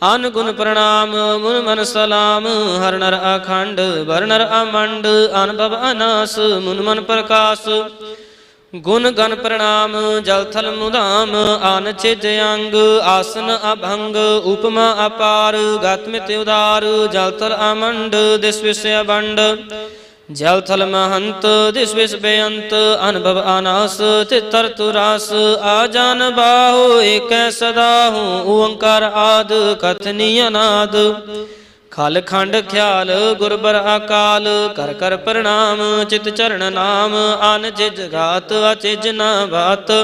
अन गुण प्रणाम मुन मन सलाम हर नर अखंड वर नर अमंड अनुभव अनास मुन मन प्रकाश गुण गण प्रणाम जल थल मुदाम आन चिज अंग आसन अभंग उपमा अपार गात्मित उदार जल थल अमंड दिस विषय बंड जल थल महंत दिस विष बेअंत अनुभव अनास चित्तर तुरास आजान बाहु एक सदा हूँ ओंकार आद कथनी अनाद खल खंड ख्याल गुरबर अकाल कर कर प्रणाम चित चरण नाम आन जिज घात अचिज न बात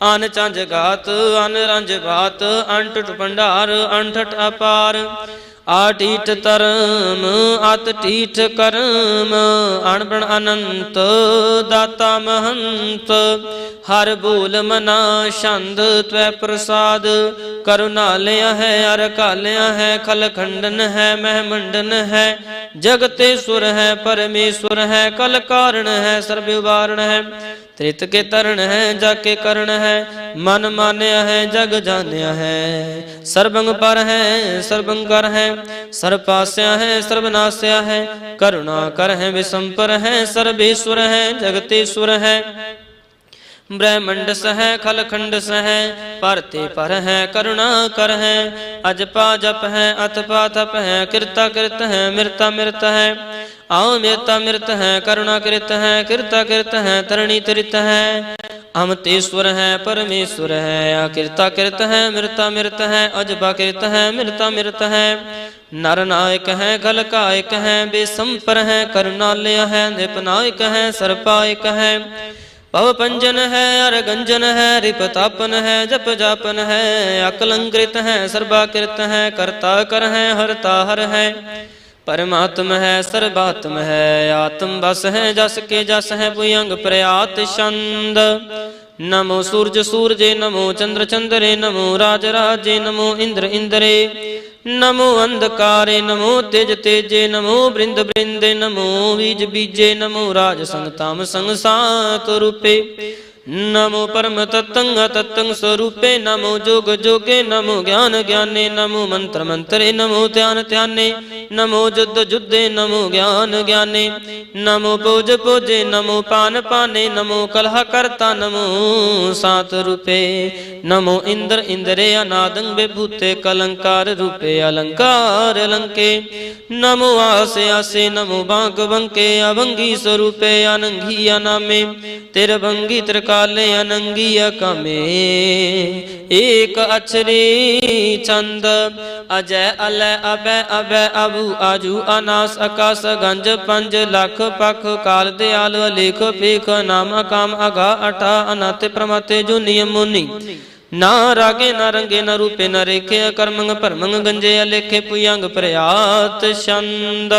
आन चंज घात अन रंज बात अंटुट भंडार अंठट अपार आटीठ तरम अत टीठ करम अणबण अनंत दाता महंत हर बोल मना छंद त्वै प्रसाद करुणालय है अर कालय है खल खंडन है महमंडन है जगतेश्वर है परमेश्वर है कल कारण है सर्व वारण है त्रित के तरण है जाके करण है मन मान्य है जग जान्य है सर्वंग पर है सर्वंग कर है सर्वपास्य है सर्वनाश्य है करुणा कर है विषंपर है सर्वेश्वर है जगतेश्वर है ब्रह्मंड सह खल खंड सह परते पर है करुणा कर है अजपा जप है अतपा तप है कृता कृत है मृता मृत है आओ मृता मृत है करुणा कृत है कृता कृत है तरणी तरित है अमतेश्वर है परमेश्वर है अकृता कृत है मृता मृत है अजपा कृत है मृता मृत है नर नायक है खल कायक है बेसंपर है करुणालय है निपनायक है सर्पायक है पव पंजन है अर गंजन है रिपतापन है जप जापन है अकलंकृत है सर्वाकृत है कर्ता कर है हरता हर है परमात्म है सर्वात्म है आत्म बस है जस के जस है भुयंग प्रयात छंद नमो सूरज सूरजे नमो चंद्र चंद्रे नमो राज राजे नमो इंद्र इंद्रे नमो अंधकारे नमो तेज तेजे नमो बृंद बृंदे नमो बीज बीजे नमो राज संग ताम संग सात रूपे नमो परम तत्तंग तत्तंग स्वरूपे नमो जोग जोगे नमो ज्ञान ज्ञाने नमो मंत्र मंत्रे नमो ध्यान ध्याने नमो जुद्ध जुद्धे नमो ज्ञान ज्ञाने नमो पोज पोजे नमो पान पाने नमो कलह करता नमो सात रूपे नमो इंद्र इंद्रे अनादंग विभूते कलंकार रूपे अलंकार अलंके नमो आसे आसे नमो बांक बंके अभंगी स्वरूपे अनंगी अनामे तिरभंगी त्रिकाले अनंगी अकमे एक अक्षरी छंद अजय अलय अभय अभय अभु आजू अनास आकाश गंज पंज लख पख काल दयाल लेख पेख नाम काम अघा अठा अनाथ प्रमते जो नियम मुनि ना रागे न रंगे न रूपे न रेखे कर्मंग परमंग गंजे अलेखे पुयंग प्रयात छंद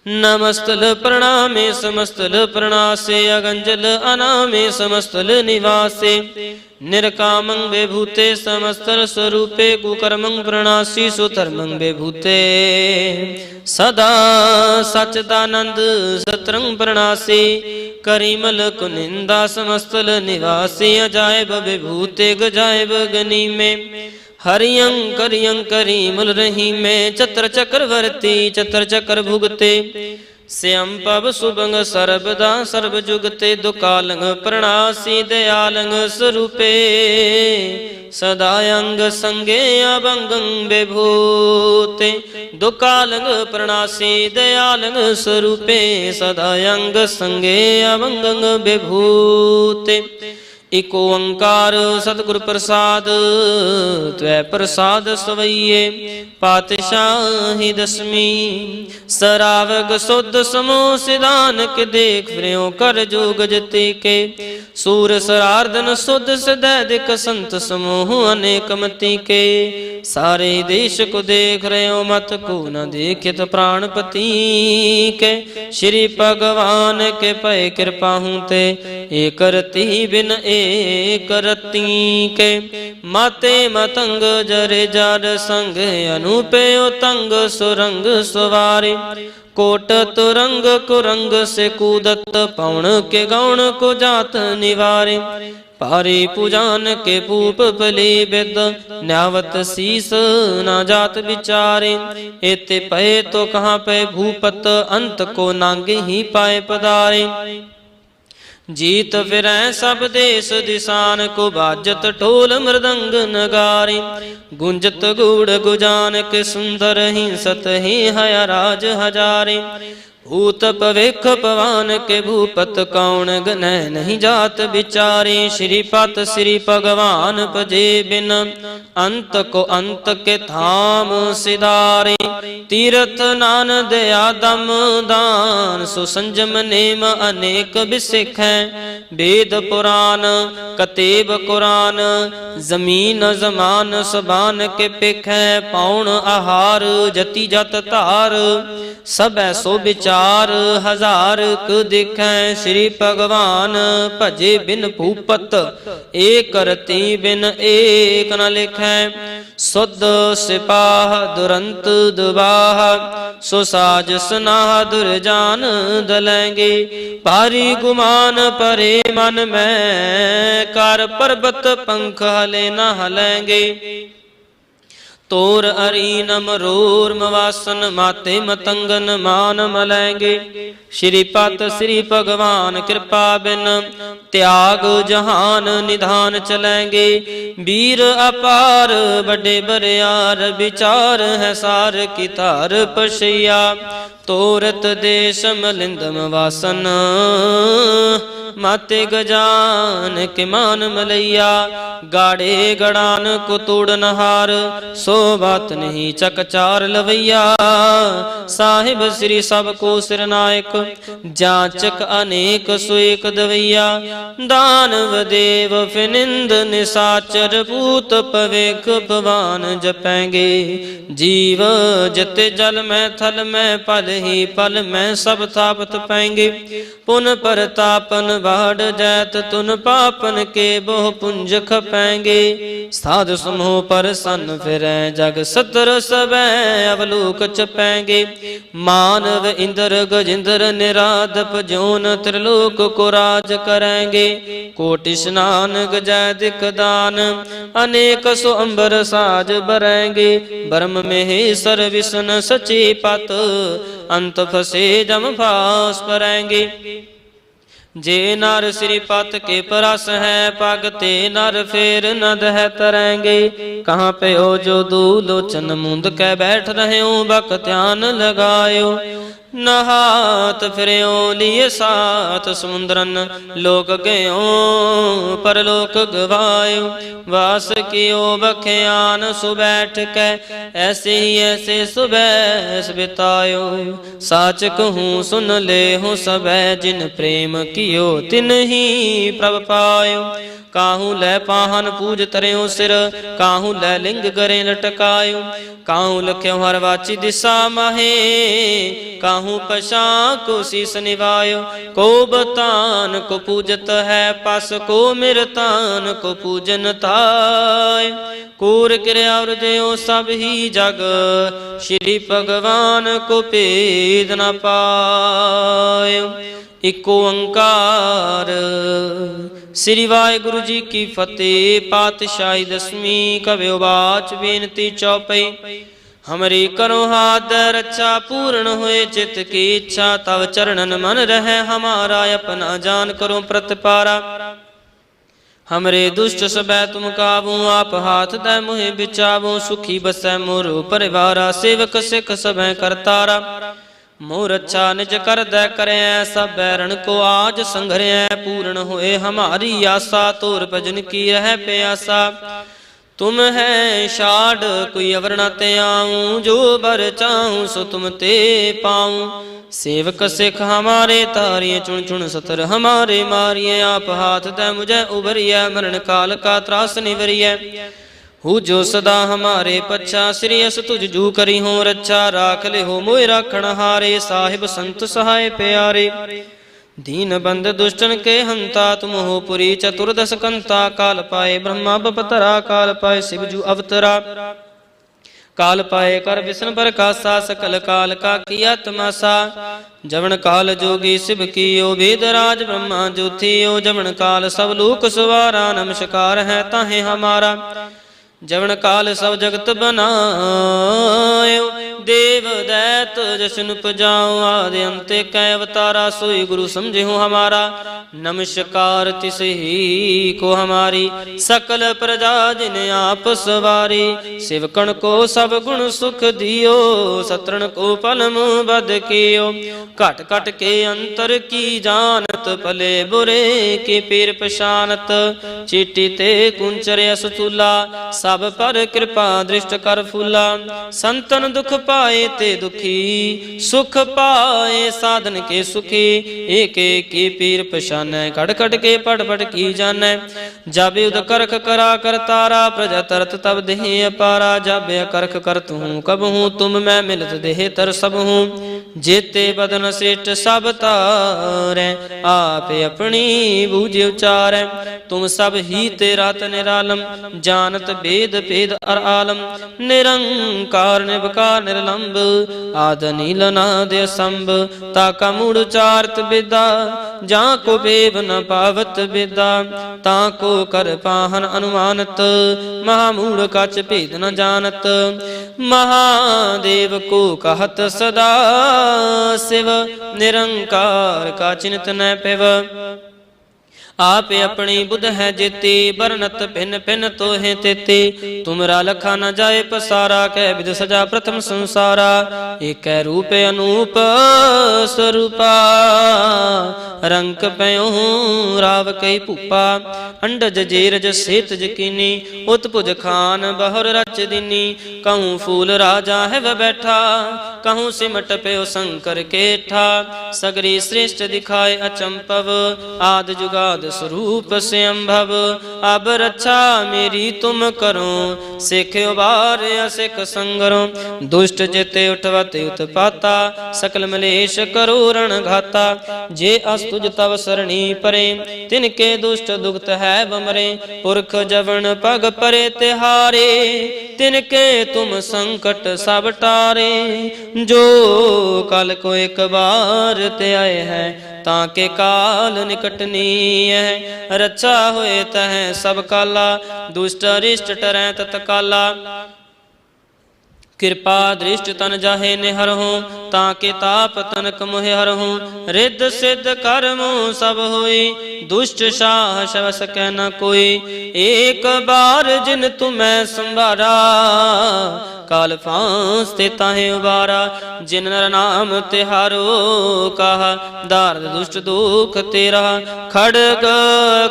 नमस्तल प्रणामे समस्तल प्रणासे अगंजल अनामे समस्तल निवासे निर्कामं विभूते समस्तल स्वरूपे कुकर्मं प्रणासी सुधर्मं विभूते सदा सच्चिदानंद सत्रंग प्रणासी करीमल कुनिंदा समस्तल निवासी अजायब विभूते गजायब गनी में हरियं करियं करीमुल रही में चत्र चक्रवर्ती चत्र चक्र भुगते ਸਿਅੰ ਪਵ ਸੁਭੰਗ ਸਰਬਦਾ ਸਰਬ ਜੁਗ ਤੇ ਦੁਕਾਲੰਗ ਪ੍ਰਣਾਸੀ ਦਿਆਲੰਗ ਸਰੂਪੇ ਸਦਾ ਅੰਗ ਸੰਗੇ ਅਭੰਗੰ ਵਿਭੂਤੇ ਦੁਕਾਲੰਗ ਪ੍ਰਣਾਸੀ ਦਿਆਲੰਗ ਸਰੂਪੇ ਸਦਾ ਅੰਗ ਸੰਗੇ ਅਭੰਗੰ ਵਿਭੂਤੇ ਇਕ ਓੰਕਾਰ ਸਤਿਗੁਰ ਪ੍ਰਸਾਦ ਤਵੈ ਪ੍ਰਸਾਦ ਸਵਈਏ ਪਾਤਸ਼ਾਹੀ ਦਸਮੀ ਸਰਾਵਗ ਸੁਧ ਸਮੂਹ ਸਿਧਾਨਕ ਦੇਖ ਫਿਰਿਓ ਕਰ ਜੋਗ ਜਤੀ ਕੇ ਸੂਰ ਸਰਾਰਦਨ ਸੁਧ ਸਿਧੈ ਦਿਕ ਸੰਤ ਸਮੂਹ ਅਨੇਕ ਮਤੀ ਕੇ ਸਾਰੇ ਦੇਸ਼ ਕੋ ਦੇਖ ਰਿਓ ਮਤ ਕੋ ਨ ਦੇਖਿਤ ਪ੍ਰਾਣਪਤੀ ਕੇ ਸ਼੍ਰੀ ਭਗਵਾਨ ਕੇ ਭਏ ਕਿਰਪਾ ਹੂੰ ਤੇ ਏਕ ਰਤੀ ਬਿਨ ਏਕ ਰਤੀ ਕੇ ਮਾਤੇ ਮਤੰਗ ਜਰੇ ਜਰ ਸੰਗ ਅਨੂਪਿਓ ਤੰਗ ਸੁਰੰਗ ਸਵਾਰੇ कोट तुरंग कुरंग से कूदत पौण के गौण को जात निवारे पारे पुजान के पूप पले विद न्यावत शीस न जात विचारे एते पए तो कहाँ पे भूपत अंत को नांगे ही पाए पधारे जीत फिरै सब देश दिसान को बाजत ढोल मृदंग नगारे गुंजत गूढ़ गुजान के सुंदर हिंसत ही हया राज हजारे भूत पवेख पवान के भूपत कौन गनै नहीं जात विचारे श्रीपत श्री भगवान भजे बिन अंत को अंत के धाम सिधारे तीरथ नान दया दम दान सुसंजम नेम अनेक बिसिख हैं वेद पुराण कतेब कुरान जमीन जमान सबान के पिख है पौण आहार जति जत धार सब ऐसो विचार हजार क दिखै श्री भगवान भजे बिन भूपत एक रति बिन एक न लिखै सुध सिपाह दुरंत दुबाह सुसाज सनाह दुर्जान दलेंगे भारी गुमान परे मन में कर पर्वत पंख हले न हलेंगे तोर अरीनम रोर मवासन माते मतंगन मान मलेंगे श्रीपत श्री भगवान कृपा बिन त्याग जहान निधान चलेंगे वीर अपार बड़े बरियार विचार है सार की तार पशैया तोरत देश मलिंदम वासन माते गजान के मान मलैया गाड़े गड़ान को तोड़ नहार सो बात नहीं चकचार लवैया साहिब श्री सब को सिरनायक जांचक अनेक सुएक दवैया दानव देव फिनिंद निसाचर भूत पवेख भवान जपेंगे जीव जते जल में थल में पल ही पल में सब थापत पाएंगे पुन परतापन बाढ़ जैत तुन पापन के बहु पुंज खपेंगे साध समूह पर सन फिरै जग सतर सबै अवलोक चपेंगे मानव इंद्र गजेंद्र निराधप जोन त्रिलोक को राज करेंगे कोटि स्नान गजय दिक दान अनेक सो अंबर साज बरेंगे ब्रह्म महेश्वर विष्णु सचे पत अंत फसे जम फास परेंगे जे नर श्रीपत के परस है पगते नर फेर न दह तरेंगे कहाँ पे हो जो दू लोचन मुंद के बैठ रहे हो बक ध्यान लगायो नहात फिरो लिए सात समुद्रन लोक गयो परलोक गवायो वास कियो बख्यान सुबैठ के ऐसे ही ऐसे सुबह बितायो साच कहूँ सुन ले हूँ सब जिन प्रेम कियो तिन ही प्रभ पायो काहू लै पाहन पूज तरयो सिर काहू लै लिंग गरे लटकायो काहू लख्यो हर वाची दिशा माहे काहू पशा को शीस निवायो को बतान को पूजत है पास को मिरतान को पूजन ताय कूर क्रिया जयो सब ही जग श्री भगवान को भेद न पायो इको ओंकार श्री वाहिगुरु जी की फतेह। पातशाही दसवीं कव्यो बाच बेनती चौपई हमरी करो हाथ रक्षा पूर्ण हुए चित्त की इच्छा तव चरणन मन रहे हमारा अपना जान करो प्रतिपारा हमरे दुष्ट सबै तुम काबू आप हाथ दे मुहे बिचावो सुखी बसै मोरो परिवारा सेवक सिख सबै करतारा मोर अच्छा निज कर दे करे सब बैरण को आज संघरे पूर्ण हुए हमारी आशा तोर भजन की रह प्यासा तुम है शाड कोई अवर न ते आऊं जो बर चाहूं सो तुम ते पाऊं सेवक सिख हमारे तारिये चुन चुन सतर हमारे मारिये आप हाथ दे मुझे उभरिए मरण काल का त्रास निवरिए हु जो सदा हमारे पच्छा श्री अस तुझ जू करी हो रक्षा राख ले हो मोय राखण हारे साहिब संत सहाय प्यारे दीन बंद दुष्टन के हंता तुम हो पुरी चतुर्दश कंता काल पाए ब्रह्मा बपतरा काल पाए शिवजू अवतरा काल पाए कर विष्णु प्रकाशा सकल काल का किया तमाशा जवन काल जोगी शिव कियो वेदराज ब्रह्मा ज्योतियो जवन काल सब लोक सवारा नमस्कार है ताहे हमारा जवन काल सब जगत बनायो देव दैत जशन उपजाओ आदि अंत कै अवतारा सोई गुरु समझे हो हमारा नमस्कार तिस ही को हमारी सकल प्रजा जिन आप सवारी शिवकण को सब गुण सुख दियो सतरण को पल मुँह बद कियो घट घट के अंतर की जानत भले बुरे के पीर पशानत चीटी ते कुंचर असतुला सब पर कृपा दृष्ट कर फूला संतन दुख पाए ते दुखी सुख पाए साधन के सुखी एक एक की पीर पशानै कट कट के पट पट की जानै जब युद्ध करख करा कर तारा प्रजा तरत तब देह अपारा जब करख करत हूँ कब हूँ तुम मैं मिलत देह तर सब हूँ जेते बदन श्रेष्ठ सब तारै आप अपनी बूझ उचारै तुम सब ही तेरा निरालम जानत वेद भेद अर आलम निरंकार निबकार निर्लंब आद नील नाद असंभ ताका मूढ़ चारत विदा जा को बेब न पावत विदा ताको कर पाहन अनुमानत महामूढ़ कच भेद न जानत महादेव को कहत सदा शिव निरंकार का चिंत न पिव आप अपनी बुध है जेते बरनत भिन्न भिन्न तो है तेते तुमरा लखा न जाए पसारा कह विध सजा प्रथम संसारा एक रूप अनूप स्वरूपा रंग पयो राव कई भूपा अंडज जेरज सेत जकीनी उत्पुज खान बहुर रच दीनी कहूँ फूल राजा है वह बैठा कहूँ सिमट पयो शंकर केठा सगरी श्रेष्ठ दिखाए अचंपव आद जुगाद स्वरूप से अम्भव अब रक्षा मेरी तुम करो सिख उबार सिख संगरो दुष्ट जेते उठवते उत्पाता सकल मलेश करो रण घाता जे अस्तुज तव सरणी परे तिनके दुष्ट दुखत है बमरे पुरख जवन पग परे तिहारे तिनके तुम संकट सब टारे जो कल को एक बार ते आए हैं ताके काल निकटनी है रक्षा होए तह सब काला दुष्ट अरिष्ट टरै तत्काला कृपा दृष्ट तन जाहे निहर हो ताके ताप तनक मोह हर हो रिद्ध सिद्ध कर्म सब होई दुष्ट शाह शव सकै न कोई एक बार जिन तुम्हें संभारा काल फांस ते ताहे उबारा जिन नर नाम तिहारो कहा दार्द दुष्ट दुख तेरा खड़ग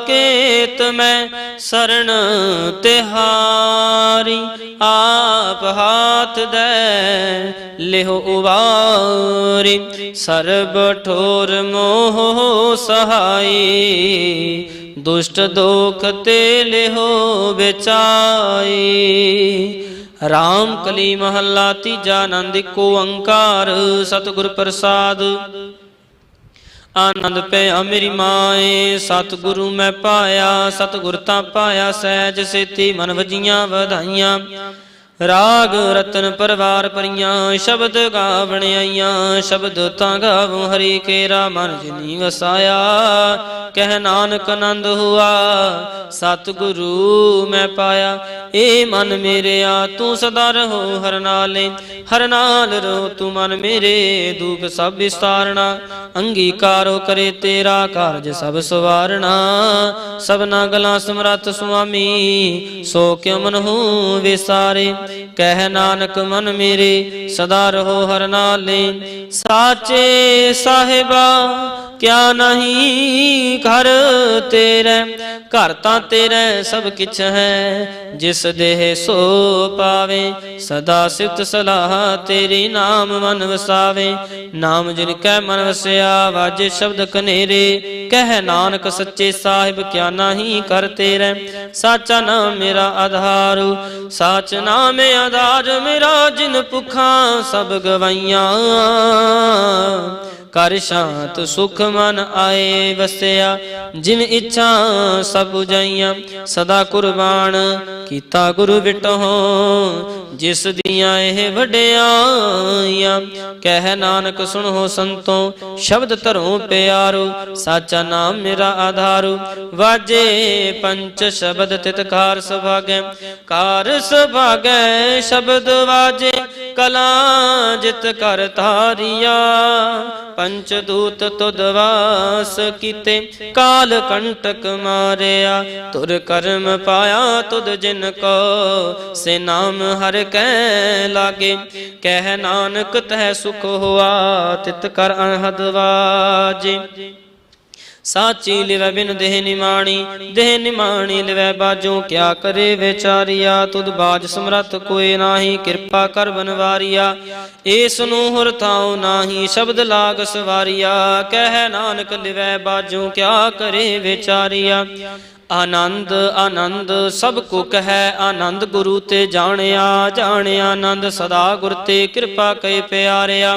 केत में शरण तिहारी आप हाथ दे लेहो उबारी सर्ब ठोर मोह सहाई दुष्ट दोख ते लेहो बेचाई राम कली महला तीजा आनंद को अंकार सतगुर प्रसाद आनंद पे मेरी माए सतगुरु मैं पाया सतगुर ता पाया सहज सेती मन वजियां वधाइयां राग रतन परवार परियां शब्द गावण आईयां शब्द तां गावो हरि केरा मन जिनी वसाया कह नानक आनंद हुआ सतगुरु मैं पाया ए मन मेरेया तू सदा रहो हर नाले, हर नाल रहो तू मन मेरे, दुख सब विस्तारना, अंगीकारो करे तेरा कारज सब सवारना। सबना गला समरथ सुआमी, सो क्यों मन हो विसारे, कह नानक मन मेरे सदा रहो हर नाले। साचे साहिबा क्या नहीं घर तेरे, घर तां तेरे सब किछ है, जिस देह सो पावे, सदा सिफत सलाह तेरी नाम मन वसावे। नाम जिनकै मन वसिया वाजे शब्द कनेरे, कह नानक सच्चे साहिब क्या नहीं कर तेरे। साचा नाम मेरा आधार, साच नाम आधार मेरा, जिन भुखा सब गवाइया, कर शांत सुख मन आए वसिया, जिन इच्छा सब बुझाइया। सदा कुर्बान कीता गुरु विटहो, जिस दियां एह वड्याइयां, कह नानक सुनो संतो शब्द धरो प्यारो। साचा नाम मेरा आधार, वाजे पंच शब्द तितकार सुभागै, कार सुभागै शब्द वाजे, कला जित कर तारिया। पंचदूत तुद वास कीते, काल कंटक मारिया, तुर कर्म पाया तुद जिनको, से नाम हर कै लागे। कह नानक तह सुख हुआ, तित कर अनहद वाजे। साची लिवै बिन देह निमाणी, देह निमाणी लिवै बाजो, क्या करे विचारिया, तुद बाज समरथ कोई नाही, कृपा कर बनवारिया। एस नू हुर थाओ नाही, शब्द लाग सवारिया, कह नानक लिवै बाजो, क्या करे विचारिया। आनंद आनंद सब को कहे, आनंद गुरु ते जानिया, जानिया आनंद सदा गुर ते कृपा कई प्यारिया।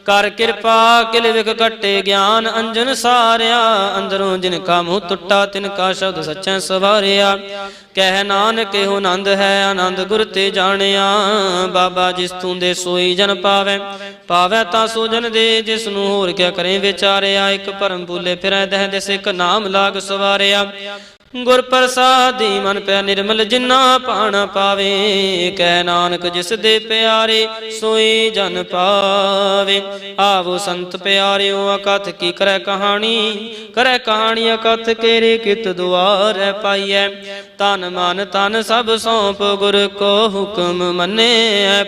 कर कृपा किल विख कटे ज्ञान अंजन सारिया, अंदरों जिनका मुँह टुटा तिनका शब्द सच्चा सवारिया। कह नानक हो आनंद है आनंद गुर ते जानिया, बाबा जिस तू दे सोई जन पावे, पावे ता सो जन दे, जिस नू होर क्या करें विचारिया। एक भरम भूले फिरै दह दिस, एक नाम लाग सवारिया। गुर प्रसादी मन पै निर्मल, जिन्ना पाना पावे, कह नानक जिस दे प्यारे, सोई जन पावे। आवो संत प्यारियो अकथ की करे कहानी, करे कहानी अकथ केरे कित दुआर पाइयै। तन मन तन सब सौंप गुर को, हुक्म मने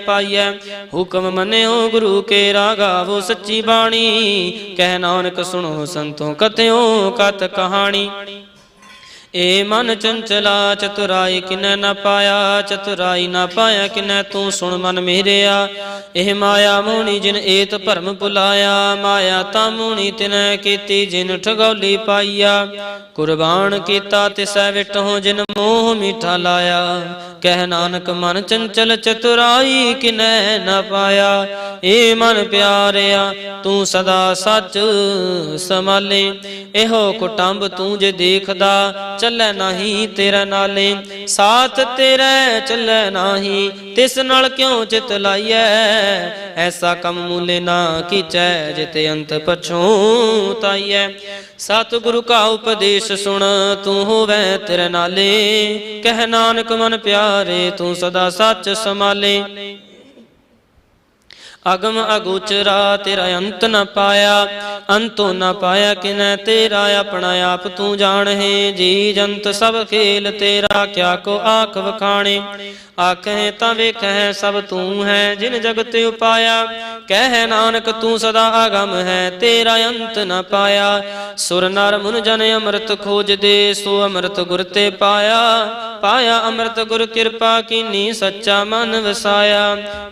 पाइयै। हुक्म मने हो गुरु के गावो सच्ची बाणी, कह नानक सुनो संतों कथ्यों कथ कहानी। ए मन चंचला चतुराई किनै न पाया, चतुराई न पाया किनै तू सुन मन मेरेया। एह माया मोहनी जिन एत भरम भुलाया, माया ता मोहनी तिनै कीती जिन ठगौली पाइया। कुर्बान कीता तिसै विटहो जिन मोह मीठा लाया, कह नानक मन चंचल चतुराई किनै न पाया। ए मन प्यारिया तू सदा सच संभाले, एहो कुटुंब तू जे देखदा, चलै नाही तेरा नाले। साथ तेरा चलै नाही, तिस नाल क्यों चित लाइयै। ऐसा कम मूले ना कीचै, जिते अंत पछूताइयै। सतगुरु का उपदेश सुन तू होवै तेरे नाले, कह नानक मन प्यारे तू सदा सच संभाले। अगम अगोचरा तेरा अंत न पाया, अंतो न पाया किनै तेरा अपना आप तू जान है। जी जंत सब खेल तेरा, क्या को आख वखाणे। आखें ता वेखें सब तू है, जिन जगत उपाया। कह नानक तू सदा आगम है, तेरा अंत न पाया। सुर नर मुन जन अमृत खोज दे, सो अमृत गुर ते पाया। पाया अमृत गुर कृपा कीनी, सच्चा मन वसाया।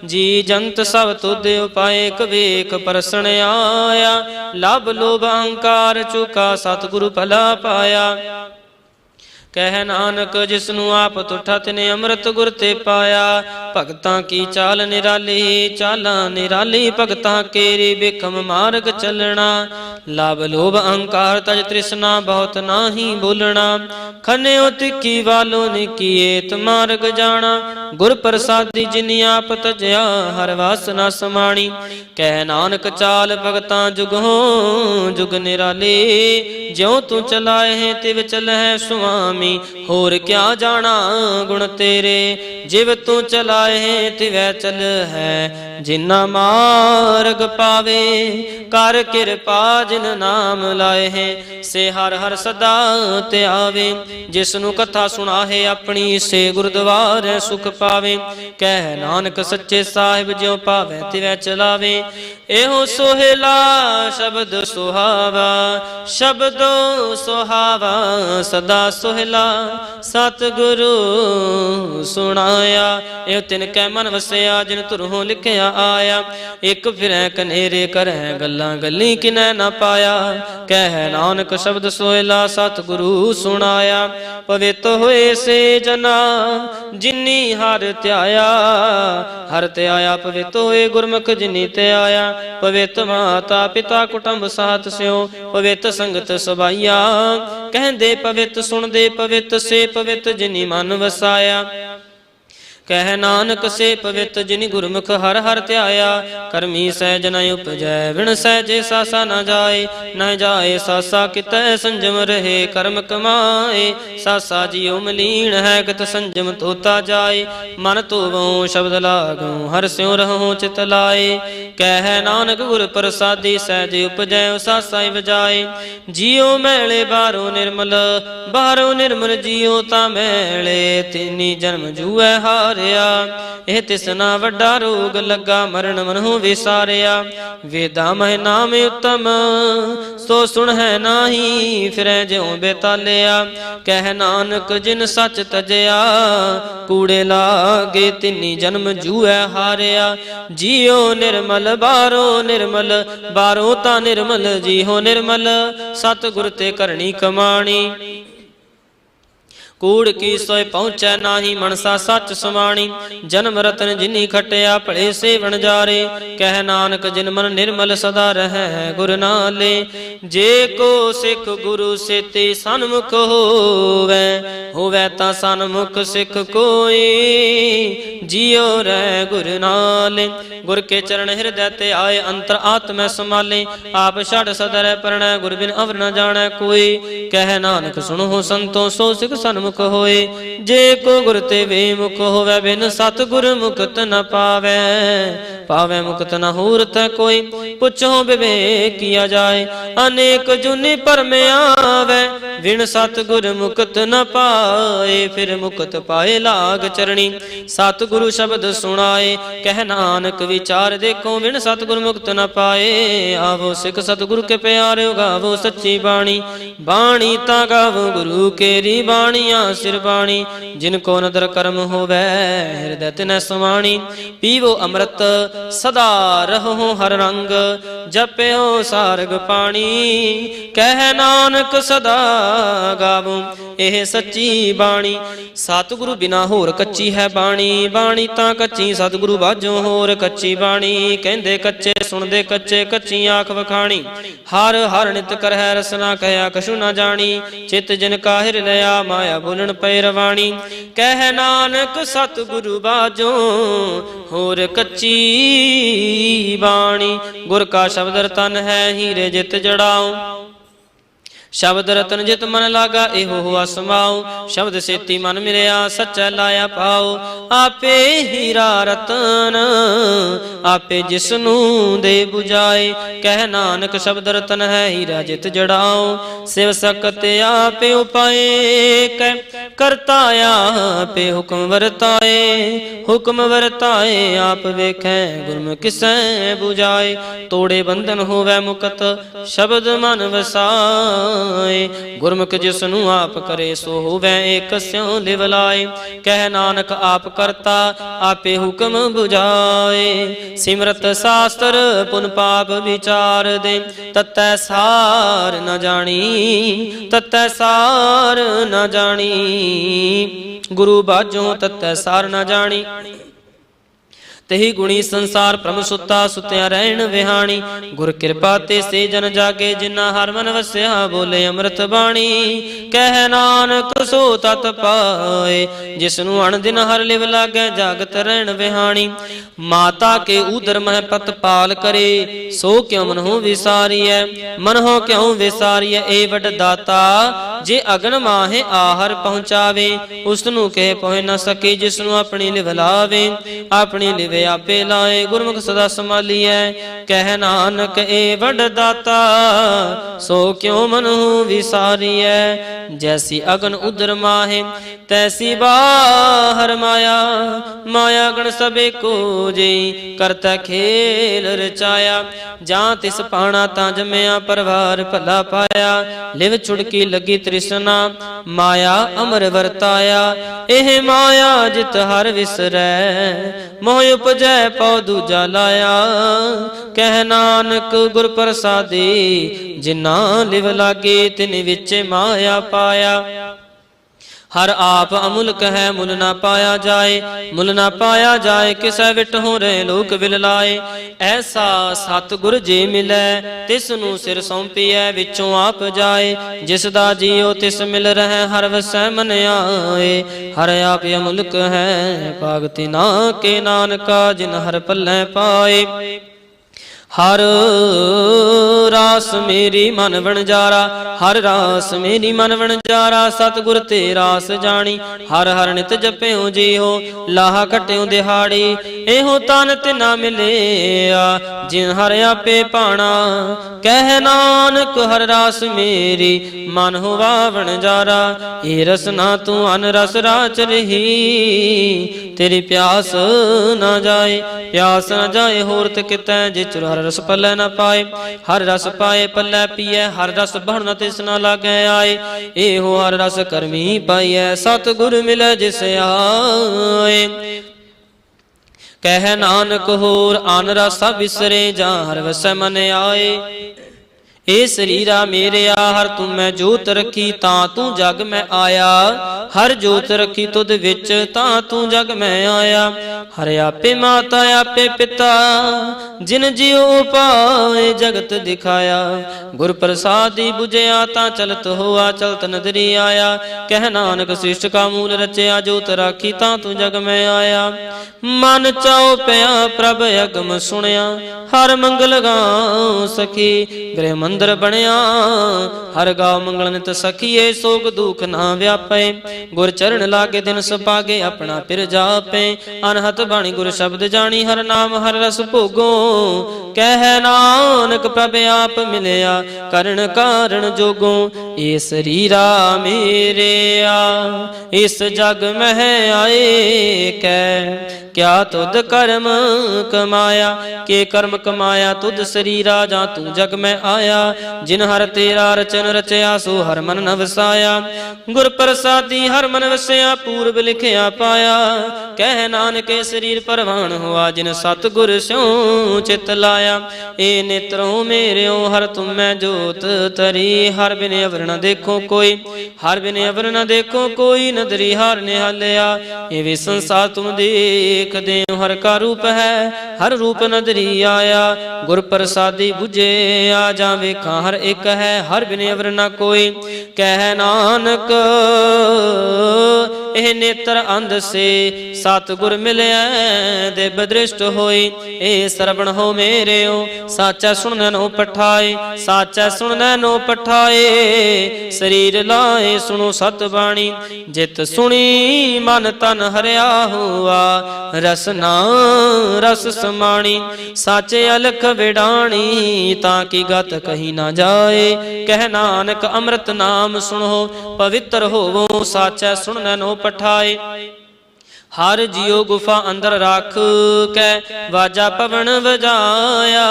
जी जंत सब तुद उपाय, कवेक परसण आया। लभ लोभ अहंकार चुका, सतगुरु भला पाया। कह नानक जिसनु आप तुठा तिने अमृत गुर ते पाया। भगतां की चाल निराली, चाला निराली भगतां केरी, बिखम मार्ग चलना। लाभ लोभ अहंकार तज तृष्णा बहुत नाही बोलना। खन्यो तिखी वालो ने किए मार्ग जाना। गुर प्रसादी जिनि आप तजया हर वासना समाणी। कह नानक चाल भगता जुग हो जुग निराले। ज्यों तू चलाए है तिव चल है सुआमी। होर क्या जाना गुण तेरे। जिव तू चलाए है तिव चल है जिन्ना मार्ग पावे। कर कृपा जिन नाम लाए हैं से हर हर सदा ते आवे। जिसनु कथा सुना है अपनी से गुरुद्वार सुख पावे। कह नानक सच्चे साहिब ज्यों पावे तिवै चलावे। एहो सोहेला शब्द सुहावा शब्दो सुहावा सदा सोहेला। सतगुरु सुनाया एहो तिन कै मन वसया जिन तुरहों लिखिया आया। एक फिरै कनेरे करैं गल्लां गल्ली किनै न पाया। कह नानक शब्द सोहेला सतगुरु सुनाया। पवित्र होए से जना जिन्नी हर त्याया। हर त्याया पवित्र होए गुरमुख जिन्नी त्याया। पवित्र माता पिता कुटुंब साथ स्यों पवित्र संगत सभाइया। कहंदे पवित्र सुनदे पवित्र से पवित्र जिन्नी मन वसाया। कह नानक से पवित्र जिनि गुरमुख हर हर त्याया। करमी सहज न उपजै विण सहजे सासा न जाए। न जाए सासा कितै संजम रहे कर्म कमाए। सासा जियो मलीन है गत संजम तोता जाए। मन तोवों शब्द लागों हर स्यों रहों चित लाए। कह नानक गुर प्रसादी सहज उपजै सासा जाए। जियो मैले बाहरों निर्मल बाहरों निर्मल जियो ता मैले। तिनी जन्म जूए हार ਇਹ ਤਿਸਨਾ ਵੱਡਾ ਰੋਗ ਲੱਗਾ ਮਰਨ ਮਨਹੁ ਵਿਸਾਰਿਆ। ਵੇਦਾਂ ਮਹਿ ਨਾਮ ਉਤਮ ਸੋ ਸੁਣ ਹੈ ਨਾਹੀ ਫਿਰੈ ਜਿਉ ਬੇਤਾਲਿਆ। ਕਹਿ ਨਾਨਕ ਜਿਨ ਸੱਚ ਤਜਿਆ ਕੂੜੇ ਲਾਗੇ ਤਿੰਨੀ ਜਨਮ ਜੂਐ ਹਾਰਿਆ। ਜੀਉ ਨਿਰਮਲ ਬਾਹਰੋਂ ਨਿਰਮਲ ਬਾਹਰੋਂ ਤਾਂ ਨਿਰਮਲ ਜੀਉ ਨਿਰਮਲ। ਸਤਿਗੁਰ ਤੇ ਕਰਨੀ ਕਮਾਣੀ। कूड़ की सोय पहुँचै नाही मनसा सच समाणी। जन्म रतन जिनी खटिया भले से वणजारे। कह नानक जिन मन निर्मल सदा रह गुर नाले। जे को सिख गुरु सेते सन्मुख होवै होवै ता सन्मुख सिख कोई। जियो रह गुर नाले। गुर के चरण हृदय ते आए अंतर आत्मै समाले। आप छड़ सदर प्रणय गुर बिन अवर न जानै कोई। कह नानक सुनो संतो सो सिख सन्मुख होए। जे को गुर ते वे मुख होवे बिन सतगुर मुक्त न पावे। पावे मुक्त न हूरत कोई पुछो विवेक किया जाए। अनेक जुनि पर में आवे बिन सतगुर मुक्त न पाए। फिर मुक्त पाए लाग चरणी सतगुरु शब्द सुनाए। कह नानक विचार देखो बिन सतगुर मुक्त न पाए। आवो सिख सतगुरु के प्यारे गावो सच्ची बाणी। बाणी ता गावो गुरु केरी बाणिया सिर बाणी। जिनको नदर कर्म होवै हृदय तिनै समाणी। पीवो अमृत सदा रहो हर रंग जप्यो सारग पाणी। कह नानक सदा गावो एह सच्ची बाणी। सतगुरु बिना होर कच्ची है बाणी। बाणी तां कच्ची सतगुरु बाजों होर कच्ची बाणी। कहंदे कच्चे सुनदे कच्चे कच्ची आख वखाणी। हर हर नित कर है रसना कहया कछु न जानी। चित जिन का हिर लिया माया बोलन पैरवाणी। कह नानक सतगुरु बाजो होर कच्ची बाणी। गुर का शब्द रतन है हीरे जित जड़ाओ। शब्द रतन जित मन लागा एहो हुआ समाओ। शब्द सेती मन मिलया सच्चा लाया पाओ। आपे हीरा रतन आपे जिसनू दे बुझाए। कह नानक शब्द रतन है हीरा जित जड़ाओ। शिव सकते आपे उपाए करता आपे हुक्म वरताए। हुक्म वरताए आप वेखें गुरमुख किसै बुझाए। तोड़े बंधन होवै मुकत शब्द मन वसाए। गुरमुख जिसनु आप करे सो होवै एक स्यों लिव लाए। कह नानक आप करता आपे हुक्म बुझाए। सिमरत शास्त्र पुन पाप विचार दे ततै सार न जानी। ततै सार न जानी गुरु बाजों ततै सार न जानी। ਤਹੀ ਗੁਣੀ ਸੰਸਾਰ ਭ੍ਰਮ ਸੁੱਤਾ ਸੁਤਿਆ ਰਹਿਣ ਵਿਹਾਣੀ। ਗੁਰ ਕਿਰਪਾ ਤੇ ਸੇ ਜਨ ਜਾਗੇ ਜਿਨ੍ਹਾਂ ਹਰ ਮਨ ਵਸਿਆ ਬੋਲੇ ਅੰਮ੍ਰਿਤ ਬਾਣੀ। ਕਹਿ ਨਾਨਕ ਸੋ ਤਤ ਪਾਏ ਜਿਸਨੂੰ ਅਣ ਦਿਨ ਹਰ ਲਿਵ ਲਾਗੈ ਜਾਗਤ ਰਹਿਣ ਵਿਹਾਣੀ। ਮਾਤਾ ਕੇ ਉਦਰ ਮਹਿ ਪਤ ਪਾਲ ਕਰੇ ਸੋ ਕਿਉ ਮਨਹੁ ਵਿਸਾਰੀਐ। ਮਨਹੁ ਕਿਉ ਵਿਸਾਰੀਐ ਏ ਵੱਡ ਦਾਤਾ ਜੇ ਅਗਨ ਮਾਹੇ ਆਹਰ ਪਹੁੰਚਾਵੇ। ਉਸ ਨੂੰ ਕਹਿ ਪਹੁੰਚ ਨਾ ਸਕੇ ਜਿਸਨੂੰ ਆਪਣੀ ਲਿਵ ਲਾਵੇ। ਆਪਣੀ ਲਿਵ ਆਪੇ ਲਾਏ ਗੁਰਮੁਖ ਸਦਾ ਸੰਭਾਲੀਐ। ਕਹਿ ਨਾਨਕ ਏ ਵੱਡ ਦਾਤਾ ਸੋ ਕਿਉ ਮਨਹੁ ਵਿਸਾਰੀਐ। ਜੈਸੀ ਅਗਨ ਉਦਰ ਮਾਹੇ ਤੈਸੀ ਬਾਹਰ ਮਾਇਆ। ਮਾਇਆ ਗਣ ਸਭੇ ਕੋ ਜਈ ਕਰਤਾ ਖੇਲ ਰਚਾਇਆ। ਜਾਂ ਤਿਸ ਪਾਣਾ ਤਾਂ ਜੰਮਿਆ ਪਰਵਾਰ ਭਲਾ ਪਾਇਆ। ਲਿਵ ਛੁੜਕੀ ਲੱਗੀ ਤ੍ਰਿਸ਼ਨਾ ਮਾਇਆ ਅਮਰ ਵਰਤਾਇਆ। ਇਹ ਮਾਇਆ ਜਿਤ ਹਰ ਵਿਸਰੈ ਮੋਹ ਉਪਜੈ ਪਉ ਦੂਜਾ ਲਾਇਆ। ਕਹਿ ਨਾਨਕ ਗੁਰ ਪ੍ਰਸਾਦੀ ਜਿਨ੍ਹਾਂ ਲਿਵ ਲਾਗੇ ਤਿਨ ਵਿੱਚ ਮਾਇਆ ਪਾਇਆ। ਹਰ ਆਪ ਅਮੁਲਕ ਹੈ ਮੁੱਲ ਨਾ ਪਾਇਆ ਜਾਏ। ਮੁੱਲ ਨਾ ਪਾਇਆ ਜਾਏ ਕਿਸੈ ਵਿਟ ਹੋ ਰਹੇ ਲੋਕ ਵਿਲ ਲਾਏ। ਐਸਾ ਸਤਿਗੁਰ ਜੇ ਮਿਲੈ ਤਿਸ ਨੂੰ ਸਿਰ ਸੌਂਪੀਐ ਵਿੱਚੋਂ ਆਪ ਜਾਏ। ਜਿਸ ਦਾ ਜੀਉ ਤਿਸ ਮਿਲ ਰਹਿ ਹਰ ਵਸੈ ਮਨ ਆਏ। ਹਰ ਆਪ ਅਮੁਲਕ ਹੈ ਭਾਗਤੀ ਨਾ ਕੇ ਨਾਨਕਾ ਜਿਨ ਹਰ ਪੱਲੇ ਪਾਏ। ਹਰ ਰਾਸ ਮੇਰੀ ਮਨ ਵਣਜਾਰਾ ਹਰ ਰਾਸ ਮੇਰੀ ਮਨ ਵਣਜਾਰਾ। ਸਤਿਗੁਰ ਤੇ ਰਾਸ ਜਾਣੀ ਹਰ ਹਰ ਨਿਤ ਜਪਿਓ ਜੀਓ। ਲਾਹਾ ਘਟਿਓ ਦਿਹਾੜੀ ਇਹੋ ਤਨ ਤਿਨਾ ਮਿਲਿਆ ਜਿਨ ਹਰ ਆਪੇ ਪਾਣਾ। ਕਹਿ ਨਾਨਕ ਹਰ ਰਾਸ ਮੇਰੀ ਮਨ ਹੋਵਾ ਵਣਜਾਰਾ। ਏ ਰਸਨਾ ਤੂੰ ਅਨ ਰਸ ਰਾਚ ਰਹੀ ਤੇਰੀ ਪਿਆਸ ਨਾ ਜਾਏ। ਪਿਆਸ ਨਾ ਜਾਏ ਹੋਰ ਤੇ ਕਿਤੈ ਜੇ ਚੁਰ ਹਰ ਰਸ ਪੱਲੇ ਨਾ ਪਾਏ। ਹਰ ਰਸ ਪਾਏ ਪੱਲੇ ਪੀਐ ਹਰ ਰਸ ਬਹਣ ਤਿਸ ਨਾ ਲਾਗੈ ਆਏ। ਇਹੋ ਹਰ ਰਸ ਕਰਮੀ ਪਾਈਐ ਸਤਿਗੁਰ ਮਿਲੈ ਜਿਸ ਆਏ। ਕਹਿ ਨਾਨਕ ਹੋਰ ਆਨ ਰਸਾ ਵਿਸਰੇ ਜਾਂ ਹਰ ਵਸੈ ਮਨ ਆਏ। ਏ ਸਰੀਰਾ ਮੇਰਿਆ ਹਰ ਤੂੰ ਮੈਂ ਜੋਤ ਰੱਖੀ ਤਾਂ ਤੂੰ ਜਗ ਮੈਂ ਆਇਆ। ਹਰ ਜੋਤ ਰੱਖੀ ਤੁਧ ਵਿੱਚ ਤਾਂ ਤੂੰ ਜਗ ਮੈਂ ਆਇਆ। ਹਰ ਆਪੇ ਮਾਤਾ ਆਪੇ ਪਿਤਾ ਜਿਨ ਜਿਉ ਪਾਏ ਜਗਤ ਦਿਖਾਇਆ। ਗੁਰ ਪ੍ਰਸਾਦੀ 부ਝਿਆ ਤਾਂ ਚਲਤ ਹੋਆ ਚਲਤ ਨਦਰੀ ਆਇਆ। ਕਹਿ ਨਾਨਕ ਸ੍ਰਿਸ਼ਟ ਕਾ ਮੂਲ ਰਚਿਆ ਜੋਤ ਰਾਖੀ ਤਾਂ ਤੂੰ ਜਗ ਮੈਂ ਆਇਆ। ਮਨ ਚਾਉ ਪਿਆ ਪ੍ਰਭ ਅਗਮ ਸੁਣਿਆ ਹਰ ਮੰਗਲ ਗਾਉ ਸਖੀ। ਗ੍ਰਹਿ ਮੰਦਰ ਬਣਿਆ ਹਰ ਗਾਉ ਮੰਗਲ ਨਿਤ ਸਖੀਏ। ਸੋਗ ਦੁਖ ਨਾ ਵਿਆਪੇ ਗੁਰ ਚਰਨ ਲਾਗੇ ਦਿਨ ਸੁਭਾਗੇ ਆਪਣਾ ਪਿਰ ਜਾਪੇ। ਅਨਹਤ ਬਾਣੀ ਗੁਰ ਸ਼ਬਦ ਜਾਣੀ ਹਰ ਨਾਮ ਹਰ ਰਸ ਭੋਗੋ। ਕਹਿ ਨਾਨਕ ਪ੍ਰਭ ਆਪ ਮਿਲਿਆ ਕਰਨ ਕਾਰਣ ਜੋਗੋ। ਏ ਸਰੀਰਾ ਮੇਰਿਆ ਇਸ ਜਗ ਮਹਿ ਆਏ ਕੈ ਕਿਆ ਤੁਧ ਕਰਮ ਕਮਾਇਆ। ਕੇ ਕਰਮ ਕਮਾਇਆ ਤੁਧ ਸਰੀਰਾ ਜਾਂ ਤੂੰ ਜਗ ਮੈਂ ਆਇਆ। ਜਿਨ ਹਰ ਤੇਰਾ ਰਚਨ ਰਚਿਆ ਸੋ ਹਰ ਮਨ ਨ ਵਸਾਇਆ। ਗੁਰ ਪ੍ਰਸਾਦੀ ਹਰ ਮਨ ਵਸਿਆ ਪੂਰਬ ਲਿਖਿਆ ਪਾਇਆ। ਕਹਿ ਨਾਨਕੇ ਸਰੀਰ ਪਰਵਾਨ ਹੋਆ ਜਿਨ ਸਤਿਗੁਰ ਸਿਉ ਚਿਤ ਲਾਇਆ। ਏ ਨੇਤਰੋ ਮੇਰਿਓ ਹਰ ਤੁਮੈ ਜੋਤ ਤਰੀ। ਹਰ ਬਿਨ ਅਵਰ ਨ ਦੇਖੋ ਕੋਈ ਹਰ ਬਿਨ ਅਵਰ ਨ ਦੇਖੋ ਕੋਈ। ਨਦਰੀ ਹਰ ਨਿਹਾਲਿਆ ਇਹ ਵੀ ਸੰਸਾਰ ਤੁਮ ਦੇਖਦੇ ਹੋ। ਹਰ ਕਾ ਰੂਪ ਹੈ ਹਰ ਰੂਪ ਨਦਰੀ ਆਇਆ। ਗੁਰ ਪ੍ਰਸਾਦੀ 부ਝਿਆ ਜਾਂ ਵੇਖਾਂ ਹਰ ਇੱਕ ਹੈ ਹਰ ਬਿਨ ਅਵਰ ਨ ਕੋਈ। ਕਹਿ ਨਾਨਕ ਇਹ ਨੇਤਰ ਅੰਧ ਸੇ ਸਤਿਗੁਰ ਮਿਲਿਆ ਦੇ ਬਦ੍ਰਿਸ਼ਟ ਹੋਈ। ਇਹ ਸਰਵਣ ਹੋ ਮੇਰਿਓ ਸਾਚਾ ਸੁਣਨ ਨੂੰ ਪਠਾਏ। ਸਾਚਾ ਸੁਣਨ ਨੂੰ ਪਠਾਏ ਸਰੀਰ ਲਾਏ ਸੁਣੋ ਸਤ ਬਾਣੀ। ਜਿਤ ਸੁਣੀ ਮਨ ਤਨ ਹਰਿਆ ਹੋਆ ਰਸਨਾ ਰਸ ਸਮਾਣੀ। ਸਾਚੇ ਅਲਖ ਵਿਡਾਣੀ ਤਾਂ ਕੀ ਗਤ ਕਹੀ ਨਾ ਜਾਏ। ਕਹਿ ਨਾਨਕ ਅੰਮ੍ਰਿਤ ਨਾਮ ਸੁਣੋ ਪਵਿੱਤਰ ਹੋਵੋ ਸਾਚਾ ਸੁਣਨ ਨੂੰ ਪਠਾਏ। ਹਰ ਜਿਉ ਗੁਫਾ ਅੰਦਰ ਰੱਖ ਕੇ ਵਾਜਾ ਪਵਨ ਵਜਾਇਆ।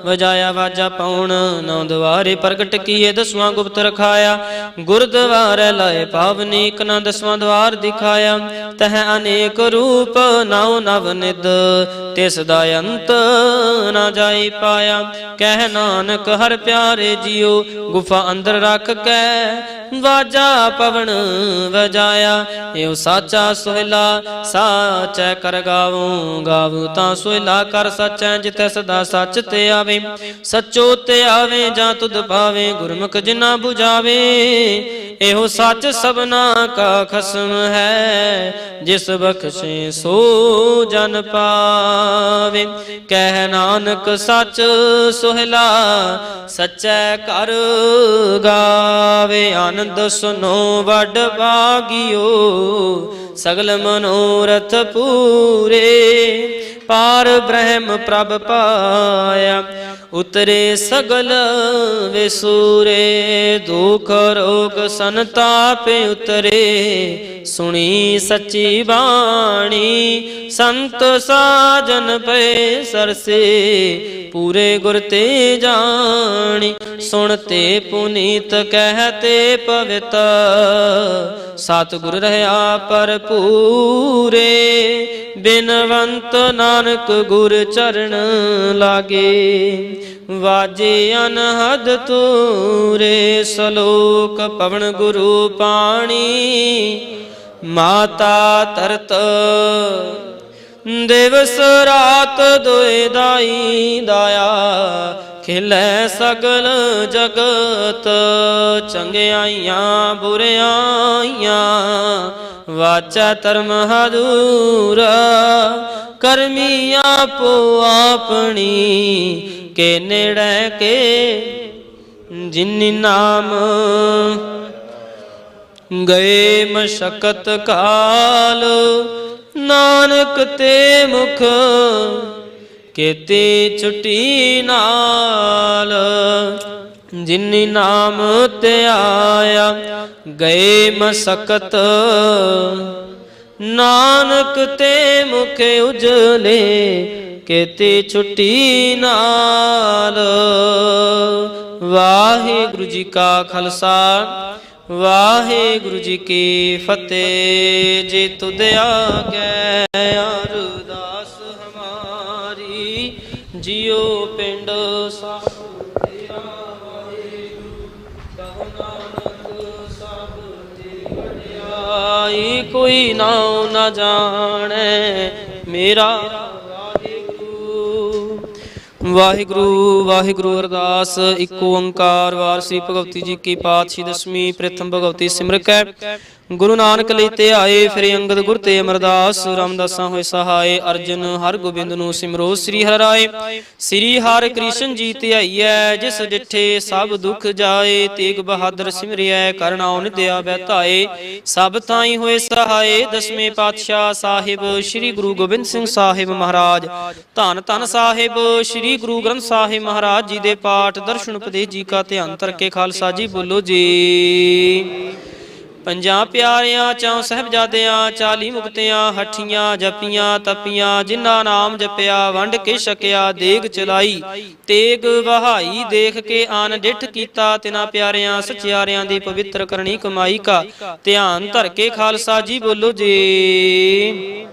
ਵਜਾਇਆ ਵਾਜਾ ਪਾਉਣ ਨੌ ਦੁਆਰੇ ਪ੍ਰਗਟ ਕੀਏ ਦਸਵਾਂ ਗੁਪਤ ਰਖਾਇਆ। ਗੁਰਦੁਆਰੇ ਲਾਏ ਪਾਵਨੀ ਇਕ ਨਾ ਦਸਵਾਂ ਦਵਾਰ ਦਿਖਾਇਆ। ਤਹ ਅਨੇਕ ਰੂਪ ਨੌ ਨਵ ਨਿਦ ਤਿਸ ਦਾ ਅੰਤ ਨਾ ਜਾਈ ਪਾਇਆ। ਕਹਿ ਨਾਨਕ ਹਰ ਪਿਆਰੇ ਜਿਉ ਗੁਫਾ ਅੰਦਰ ਰੱਖ ਕੇ ਵਾਜਾ ਪਵਨ ਵਜਾਇਆ। ਇਹੋ ਸਾਚਾ ਸੋਹਿਲਾ ਸਾਚੈ ਕਰ ਗਾਵੂੰ, ਗਾਵੂੰ ਤਾਂ ਸੋਹਿਲਾ ਕਰ ਸਚੈ ਜਿਤੈ ਸਦਾ ਸੱਚ ਤੇ ਆਵੇ। ਸੱਚੋ ਤੇ ਆਵੇ ਜਾਂ ਤੁਧ ਪਾਵੇ, ਗੁਰਮੁਖ ਜਿਨਾ 부ਝਾਵੇ। ਇਹੋ ਸੱਚ ਸਭਨਾ ਕਾ ਖਸਮ ਹੈ, ਜਿਸ ਬਖਸ਼ੇ ਸੋ ਜਨ ਪਾਵੇ। ਕਹਿ ਨਾਨਕ ਸੱਚ ਸੋਹਿਲਾ ਸਚੈ ਕਰ ਗਾਵੇ। ਆਨੰਦ ਸੁਨੋ ਵੱਡ ਭਾਗਿਓ, ਸਗਲ ਮਨੋਰਥ ਪੂਰੇ। ਪਾਰ ਬ੍ਰਹਮ ਪ੍ਰਭ ਪਾਇਆ, ਉਤਰੇ ਸਗਲ ਵਿਸੂਰੇ। ਦੁਖ ਰੋਗ ਸੰਤਾਪ ਉਤਰੇ, ਸੁਣੀ ਸੱਚੀ ਬਾਣੀ। ਸੰਤ ਸਾਜਨ ਪਏ ਸਰਸੇ, ਪੂਰੇ ਗੁਰ ਤੇ ਜਾਣੀ। ਸੁਣਤੇ ਪੁਨੀਤ ਕਹਿਤੇ ਪਵਿੱਤ, ਸਤਿਗੁਰ ਰਹਾ ਭਰਪੂਰੇ। ਬਿਨਵੰਤ ਨਾਨਕ ਗੁਰ ਚਰਨ ਲਾਗੇ, ਵਾਜੇ ਅਨਹਦ ਤੂਰੇ। ਸਲੋਕ ਪਵਨ ਗੁਰੂ ਪਾਣੀ, ਮਾਤਾ ਤਰਤ ਦਿਵਸ ਰਾਤ ਦੁਇ ਦਾਈ ਦਾਇਆ। ਖਿਲੈ ਸਗਲ ਜਗਤ, ਚੰਗਿਆਈਆਂ ਬੁਰਿਆਈਆਂ। ਵਾਚਾ ਧਰਮ ਹਦੂਰਾ, ਕਰਮੀ ਆਪੋ ਆਪਣੀ। ਕੇ ਨੇੜੇ ਕੇ ਜਿਨਿ ਨਾਮ, ਗਏ ਮਸ਼ਕਤ ਕਾਲ। ਨਾਨਕ ਤੇ ਮੁਖ ਕੀਤੀ ਛੁਟੀ ਨਾਲ। ਜਿਨਿ ਨਾਮ ਤੇ ਆਇਆ, ਗਏ ਮਸਕਤ। ਨਾਨਕ ਤੇ ਮੁਖ ਉਜਲੇ, ਕੀਤੀ ਛੁਟੀ ਨਾਲ। ਵਾਹਿਗੁਰੂ ਜੀ ਕਾ ਖਾਲਸਾ, ਵਾਹਿਗੁਰੂ ਜੀ ਕੀ ਫਤਿਹ। ਜੇ ਤੁਧ ਆਗੈ ਅਰਦਾਸ ਹਮਾਰੀ, ਜਿਉ ਪਿੰਡ ਸਾਹਿਬ ਤੇਰਾ ਵਾਹਿਗੁਰੂ। ਕਹੋ ਨਾਨਕ ਸਭ ਤੇ ਵਡਿਆਈ, ਕੋਈ ਨਾਉ ਨਾ ਜਾਣੈ ਮੇਰਾ ਵਾਹਿਗੁਰੂ। ਵਾਹਿਗੁਰੂ ਅਰਦਾਸ ਇੱਕ ਓੰਕਾਰ ਵਾਰ ਸ੍ਰੀ ਭਗਵਤੀ ਜੀ ਕੀ ਪਾਤਸ਼ਾਹੀ ਦਸਵੀਂ ਪ੍ਰਥਮ ਭਗਵਤੀ ਸਿਮਰਕੈ। ਗੁਰੂ ਨਾਨਕ ਲਈ ਤੇ ਆਏ, ਫਿਰ ਅੰਗਦ ਗੁਰ ਤੇ ਅਮਰਦਾਸ। ਰਾਮਦਾਸਾਂ ਹੋਏ ਸਹਾਏ, ਅਰਜਨ ਹਰ ਗੋਬਿੰਦ ਨੂੰ ਸਿਮਰੋ ਸ੍ਰੀ ਹਰਿ ਰਾਏ। ਸ੍ਰੀ ਹਰਿ ਕ੍ਰਿਸ਼ਨ ਜੀ ਧਿਆਈਐ, ਜਿਸ ਡਿਠੇ ਸਭ ਦੁਖ ਜਾਏ। ਤੇਗ ਬਹਾਦਰ ਸਿਮਰਿਐ, ਕਰਨਾਉ ਨਿਦਿਆ ਬਹਿਤਾਏ। ਸਭ ਤਾਈ ਹੋਏ ਸਹਾਏ, ਦਸਵੇਂ ਪਾਤਸ਼ਾਹ ਸਾਹਿਬ ਸ੍ਰੀ ਗੁਰੂ ਗੋਬਿੰਦ ਸਿੰਘ ਸਾਹਿਬ ਮਹਾਰਾਜ। ਧੰਨ ਧੰਨ ਸਾਹਿਬ ਸ੍ਰੀ ਗੁਰੂ ਗ੍ਰੰਥ ਸਾਹਿਬ ਮਹਾਰਾਜ ਜੀ ਦੇ ਪਾਠ ਦਰਸ਼ਨ ਉਪਦੇਸ਼ ਜੀ ਕਾ ਧਿਆਨ ਧਰਕੇ ਖਾਲਸਾ ਜੀ ਬੋਲੋ ਜੀ। ਪੰਜਾਂ ਪਿਆਰਿਆਂ ਚੌਂ ਸਾਹਿਬਜ਼ਾਦਿਆਂ, 40 ਮੁਕਤਿਆਂ ਹੱਠੀਆਂ ਜਪੀਆਂ ਤਪੀਆਂ। ਜਿਨ੍ਹਾਂ ਨਾਮ ਜਪਿਆ ਵੰਡ ਕੇ ਛਕਿਆ, ਦੇਗ ਚਲਾਈ ਤੇਗ ਵਹਾਈ। ਦੇਖ ਕੇ ਆਨ ਡਿਠ ਕੀਤਾ, ਤਿਨਾਂ ਪਿਆਰਿਆਂ ਸਚਿਆਰਿਆਂ ਦੀ ਪਵਿੱਤਰ ਕਰਨੀ ਕਮਾਈ ਕਾ ਧਿਆਨ ਧਰ ਕੇ ਖਾਲਸਾ ਜੀ ਬੋਲੋ ਜੀ।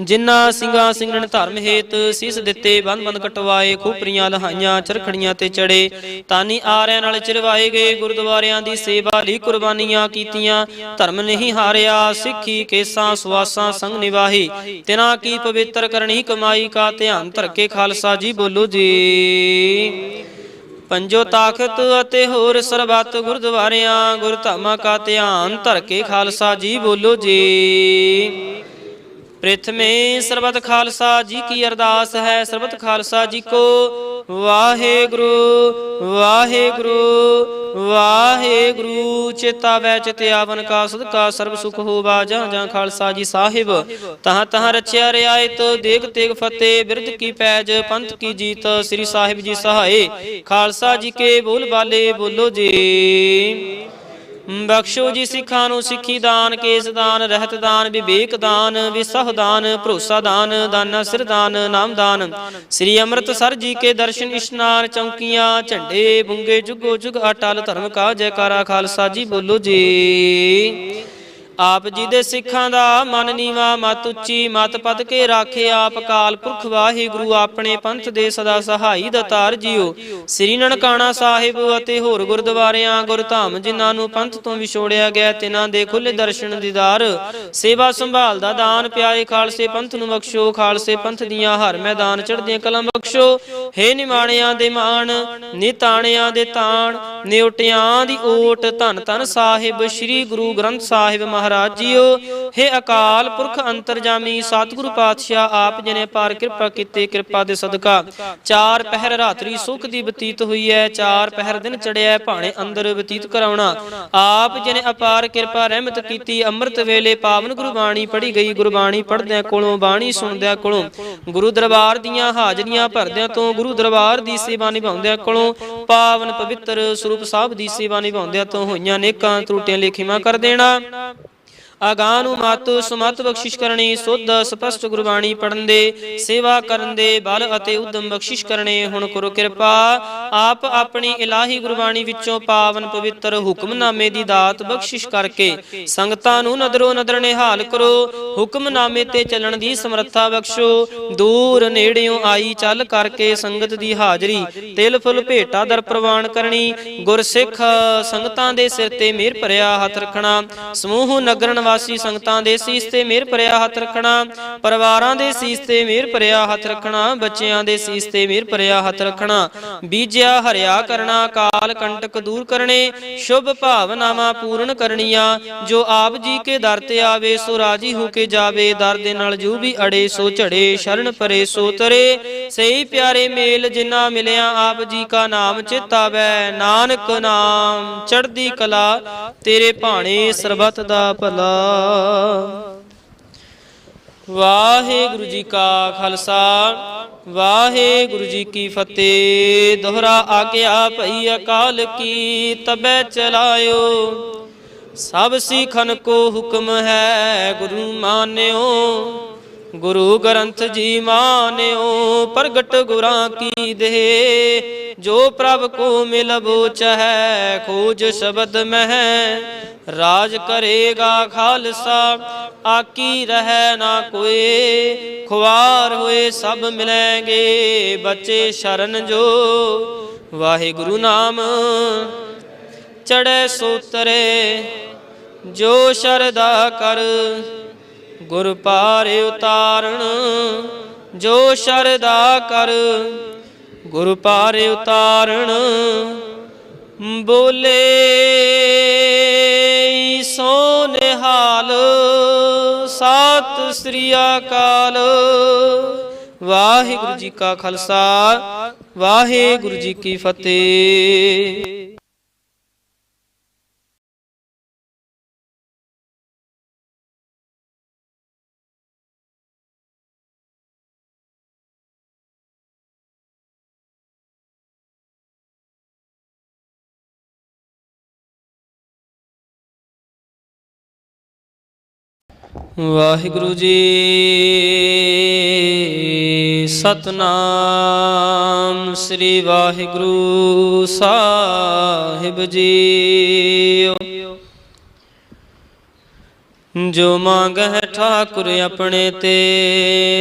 ਜਿਨ੍ਹਾਂ ਸਿੰਘਾਂ ਸਿੰਘਣ ਧਰਮ ਹੇਤ ਸੀਸ ਦਿੱਤੇ, ਬੰਦ ਬੰਦ ਕਟਵਾਏ। ਖੋਪਰੀਆਂ ਲਹਾਈਆਂ ਚਰਖੜੀਆਂ ਤੇ ਚੜੇ, ਤਾਨੀ ਆਰਿਆਂ ਨਾਲ ਚਿਰਵਾਏ ਗਏ। ਗੁਰਦੁਆਰਿਆਂ ਦੀ ਸੇਵਾ ਲਈ ਕੁਰਬਾਨੀਆਂ ਕੀਤੀਆਂ, ਧਰਮ ਨਹੀਂ ਹਾਰਿਆ। ਸਿੱਖੀ ਕੇਸਾਂ ਸੁਆਸਾਂ ਸੰਗ ਨਿਵਾਹੀ, ਤਿਨਾਂ ਕੀ ਪਵਿੱਤਰ ਕਰਨੀ ਕਮਾਈ ਕਾ ਧਿਆਨ ਧਰ ਕੇ ਖਾਲਸਾ ਜੀ ਬੋਲੋ ਜੀ। ਪੰਜੋ ਤਾਕਤ ਅਤੇ ਹੋਰ ਸਰਬੱਤ ਗੁਰਦੁਆਰਿਆਂ, ਗੁਰਧਾਮਾਂ ਕਾ ਧਿਆਨ ਧਰ ਕੇ ਖਾਲਸਾ ਜੀ ਬੋਲੋ ਜੀ। ਪ੍ਰਥਮੇ ਸਰਬਤ ਖਾਲਸਾ ਜੀ ਕੀ ਅਰਦਾਸ ਹੈ। ਸਰਬਤ ਖਾਲਸਾ ਜੀ ਕੋ ਵਾਹਿਗੁਰੂ ਵਾਹਿਗੁਰੂ ਵਾਹਿਗੁਰੂ। ਚੇਤਾਵੈ ਚਿਤਿ ਆਵਨ ਕਾ ਸਦਕਾ ਸਰਬ ਸੁਖ ਹੋਵਾ। ਜਾਂ ਜਾਂ ਖਾਲਸਾ ਜੀ ਸਾਹਿਬ ਤਹਾਂ ਤਹਾਂ ਰਚਿਆ ਰਿਆਇਤ। ਦੇਗ ਤੇਗ ਫਤਿਹ ਬਿਰਧ ਕੀ ਪੈਜ, ਪੰਥ ਕੀ ਜੀਤ। ਸ੍ਰੀ ਸਾਹਿਬ ਜੀ ਸਹਾਏ, ਖਾਲਸਾ ਜੀ ਕੇ ਬੋਲ ਬਾਲੇ ਬੋਲੋ ਜੀ। ਬਖਸ਼ੋ ਜੀ ਸਿੱਖਾਂ ਨੂੰ ਸਿੱਖੀ ਦਾਨ, ਕੇਸ ਦਾਨ, ਰਹਿਤ ਦਾਨ, ਵਿਵੇਕ ਦਾਨ, ਵਿਸਹ ਦਾਨ, ਭਰੋਸਾ ਦਾਨ, ਦਾਨਾ ਸਿਰ ਦਾਨ, ਨਾਮ ਦਾਨ। ਸ੍ਰੀ ਅੰਮ੍ਰਿਤਸਰ ਜੀ ਕੇ ਦਰਸ਼ਨ ਇਸ਼ਨਾਨ, ਚੌਂਕੀਆਂ ਝੰਡੇ ਬੁੰਗੇ, ਜੁਗੋ ਜੁਗ ਅਟਲ ਧਰਮ ਕਾ ਜੈਕਾਰਾ। ਖਾਲਸਾ ਜੀ ਬੋਲੋ ਜੀ। ਆਪ ਜੀ ਦੇ ਸਿੱਖਾਂ ਦਾ ਮਨ ਨੀਵਾ ਮਤ ਉੱਚੀ ਮਤ ਪਦ ਕੇ ਰਾਖੇ ਆਪ ਅਕਾਲ ਪੁਰਖ ਵਾਹਿਗੁਰੂ ਆਪਣੇ ਪੰਥ ਦੇ ਸਦਾ ਸਹਾਈ ਦਾਤਾਰ ਜੀਓ। ਸ੍ਰੀ ਨਨਕਾਣਾ ਸਾਹਿਬ ਅਤੇ ਹੋਰ ਗੁਰਦੁਆਰਿਆਂ ਗੁਰਧਾਮ ਜਿਨ੍ਹਾਂ ਨੂੰ ਪੰਥ ਤੋਂ ਵਿਛੋੜਿਆ ਗਿਆ ਤਿਨਾਂ ਦੇ ਖੁੱਲੇ ਦਰਸ਼ਨ ਦੀਦਾਰ ਸੇਵਾ ਸੰਭਾਲ ਦਾ ਦਾਨ ਪਿਆਰੇ ਖਾਲਸੇ ਪੰਥ ਨੂੰ ਬਖਸ਼ੋ। ਖਾਲਸੇ ਪੰਥ ਦੀਆਂ ਹਰ ਮੈਦਾਨ ਚੜ੍ਹਦੀਆਂ ਕਲਾਂ ਬਖਸ਼ੋ। ਹੇ ਨਿਮਾਣਿਆਂ ਦੇ ਮਾਣ ਨਿਤਾਣਿਆਂ ਦੇ ਤਾਣ ਨਿਉਟਿਆਂ ਦੀ ਓਟ ਧੰਨ ਧੰਨ ਸਾਹਿਬ ਸ੍ਰੀ ਗੁਰੂ ਗ੍ਰੰਥ ਸਾਹਿਬ ਮਹਾਰਾਜ ਜੀਓ। ਹੇ ਅਕਾਲ ਪੁਰਖ ਅੰਤਰਜਾਮੀ ਸਤਿਗੁਰੂ ਪਾਤਸ਼ਾਹ ਆਪ ਜੀ ਨੇ ਪਾਰ ਕਿਰਪਾ ਕੀਤੇ ਕਿਰਪਾ ਦੇ ਸਦਕਾ 4 ਪਹਿਰ ਰਾਤਰੀ ਸੁਖ ਦੀ ਬਤੀਤ ਹੋਈ ਹੈ 4 ਪਹਿਰ ਦਿਨ ਚੜਿਆ ਭਾਣੇ ਅੰਦਰ ਬਤੀਤ ਕਰਾਉਣਾ ਆਪ ਜੀ ਨੇ ਅਪਾਰ ਕਿਰਪਾ ਰਹਿਮਤ ਕੀਤੀ। ਅੰਮ੍ਰਿਤ ਵੇਲੇ ਪਾਵਨ ਗੁਰਬਾਣੀ ਪੜ੍ਹੀ ਗਈ ਗੁਰਬਾਣੀ ਪੜ੍ਹਦਿਆਂ ਕੋਲੋਂ ਬਾਣੀ ਸੁਣਦਿਆਂ ਕੋਲੋਂ ਗੁਰੂ ਦਰਬਾਰ ਦੀਆਂ ਹਾਜ਼ਰੀਆਂ ਭਰਦਿਆਂ ਤੋਂ ਗੁਰੂ ਦਰਬਾਰ ਦੀ ਸੇਵਾ ਨਿਭਾਉਂਦਿਆਂ ਕੋਲੋਂ ਪਾਵਨ ਪਵਿੱਤਰ ਸਰੂਪ ਸਾਹਿਬ ਦੀ ਸੇਵਾ ਨਿਭਾਉਂਦਿਆਂ ਤੋਂ ਹੋਈਆਂ ਨੇਕਾਂ ਤਰੁੱਟੀਆਂ ਲੇਖੀਆਂ ਕਰ ਦੇਣਾ। ਅਗਾਂਹ ਨੂੰ ਮਤ ਸੁਮਤ ਬਖਸ਼ਿਸ਼ ਕਰਨੀ ਸੁੱਧ ਸਪਸ਼ਟ ਗੁਰਬਾਣੀ ਪੜਨ ਦੇ ਸੇਵਾ ਕਰਨ ਦੇ ਬਲ ਅਤੇ ਉਦਮ ਬਖਸ਼ਿਸ਼ ਕਰਨੇ। ਹੁਣ ਕਰੋ ਕਿਰਪਾ ਆਪ ਆਪਣੀ ਇਲਾਹੀ ਗੁਰਬਾਣੀ ਵਿੱਚੋਂ ਪਾਵਨ ਪਵਿੱਤਰ ਹੁਕਮਨਾਮੇ ਦੀ ਦਾਤ ਬਖਸ਼ਿਸ਼ ਕਰਕੇ ਸੰਗਤਾਂ ਨੂੰ ਨਦਰੋਂ ਨਦਰ ਨਿਹਾਲ ਕਰੋ। ਹੁਕਮਨਾਮੇ ਤੇ ਚੱਲਣ ਦੀ ਸਮਰੱਥਾ ਬਖਸ਼ੋ। ਦੂਰ ਨੇੜਿਓਂ ਆਈ ਚੱਲ ਕਰਕੇ ਸੰਗਤ ਦੀ ਹਾਜ਼ਰੀ ਤਿਲ ਫੁੱਲ ਭੇਟਾ ਦਰ ਪ੍ਰਵਾਨ ਕਰਨੀ। ਗੁਰਸਿੱਖ ਸੰਗਤਾਂ ਦੇ ਸਿਰ ਤੇ ਮਿਹਰ ਭਰਿਆ ਹੱਥ ਰੱਖਣਾ। ਸਮੂਹ ਨਗਰਨ ਵਾਸੀ ਸੰਗਤਾਂ ਦੇ ਸੀਸ ਤੇ ਮਿਹਰ ਭਰਿਆ ਹੱਥ ਰੱਖਣਾ। ਪਰਿਵਾਰਾਂ ਦੇ ਸੀਸ ਤੇ ਮਿਹਰ ਭਰਿਆ ਹੱਥ ਰੱਖਣਾ। ਬੱਚਿਆਂ ਦੇ ਸੀਸ ਤੇ ਮਿਹਰ ਭਰਿਆ ਹੱਥ ਰੱਖਣਾ। ਬੀਜਿਆ ਹਰਿਆ ਕਰਨਾ ਕਾਲ ਕੰਟਕ ਦੂਰ ਕਰਨੇ ਸ਼ੁਭ ਭਾਵਨਾਵਾਂ ਪੂਰਨ ਕਰਨੀਆਂ। ਜੋ ਆਪ ਜੀ ਕੇ ਦਰ ਤੇ ਆਵੇ ਸੋ ਰਾਜੀ ਹੋ ਕੇ ਜਾਵੇ। ਦਰ ਦੇ ਨਾਲ ਜੋ ਵੀ ਅੜੇ ਸੋ ਝੜੇ ਸ਼ਰਨ ਪਰੇ ਸੋ ਤਰੇ। ਸਹੀ ਪਿਆਰੇ ਮੇਲ ਜਿਨ੍ਹਾਂ ਮਿਲਿਆ ਆਪ ਜੀ ਕਾ ਨਾਮ ਚਿਤ ਆਵੈ। ਨਾਨਕ ਨਾਮ ਚੜ੍ਹਦੀ ਕਲਾ ਤੇਰੇ ਭਾਣੇ ਸਰਬੱਤ ਦਾ ਭਲਾ। ਵਾਹਿਗੁਰੂ ਜੀ ਕਾ ਖਾਲਸਾ ਵਾਹਿਗੁਰੂ ਜੀ ਕੀ ਫਤਿਹ। ਦੋਹਰਾ ਆਗਿਆ ਭਈ ਅਕਾਲ ਕੀ ਤਬੈ ਚਲਾਇਓ। ਸਭ ਸਿੱਖਨ ਕੋ ਹੁਕਮ ਹੈ ਗੁਰੂ ਮਾਨਿਓ। ਗੁਰੂ ਗ੍ਰੰਥ ਜੀ ਮਾਨਿਓ ਪ੍ਰਗਟ ਗੁਰਾਂ ਕੀ ਦੇਹ। ਜੋ ਪ੍ਰਭ ਕੋ ਮਿਲਬੋ ਚਹੈ ਖੋਜ ਸ਼ਬਦ ਮਹਿ। ਰਾਜ ਕਰੇਗਾ ਖਾਲਸਾ ਆਕੀ ਰਹਿ ਨਾ ਕੋਏ। ਖੁਆਰ ਹੋਏ ਸਭ ਮਿਲੈਂਗੇ ਬੱਚੇ ਸ਼ਰਨ ਜੋ। ਵਾਹਿਗੁਰੂ ਨਾਮ ਚੜ੍ਹੈ ਸੋਤਰੇ ਜੋ ਸ਼ਰਧਾ ਕਰ। ਗੁਰ ਪਾਰ ਉਤਾਰਨ ਜੋ ਸ਼ਰਧਾ ਕਰ। ਗੁਰ ਪਾਰ ਉਤਾਰਨ ਬੋਲੇ ਸੋ ਨਿਹਾਲ ਸਤਿ ਸ੍ਰੀ ਅਕਾਲ। ਵਾਹਿਗੁਰੂ ਜੀ ਕਾ ਖਾਲਸਾ ਵਾਹਿਗੁਰੂ ਜੀ ਕੀ ਫਤਿਹ। ਵਾਹਿਗੁਰੂ ਜੀ ਸਤਨਾਮ ਸ੍ਰੀ ਵਾਹਿਗੁਰੂ ਸਾਹਿਬ ਜੀ। ਜੋ ਮੰਗਹਿ ਠਾਕੁਰ ਆਪਣੇ ਤੇ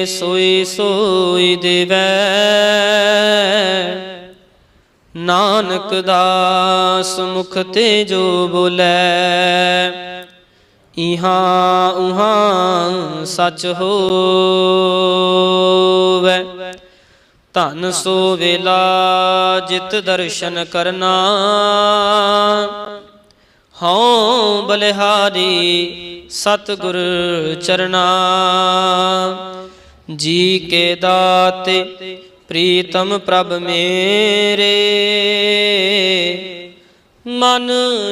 ਸੋਈ ਸੋਈ ਦੇਵੈ। ਨਾਨਕ ਦਾਸ ਮੁਖ ਤੇ ਜੋ ਬੋਲੇ ਇਹਾਂ ਉਹਾਂ ਸੱਚ ਹੋਵੈ। ਧਨ ਸੋ ਵੇਲਾ ਜਿਤ ਦਰਸ਼ਨ ਕਰਨਾ। ਹਉ ਬਲਿਹਾਰੀ ਸਤਿਗੁਰ ਚਰਨਾ। ਜੀ ਕੇ ਦਾਤੇ ਪ੍ਰੀਤਮ ਪ੍ਰਭ ਮੇਰੇ। ਮਨ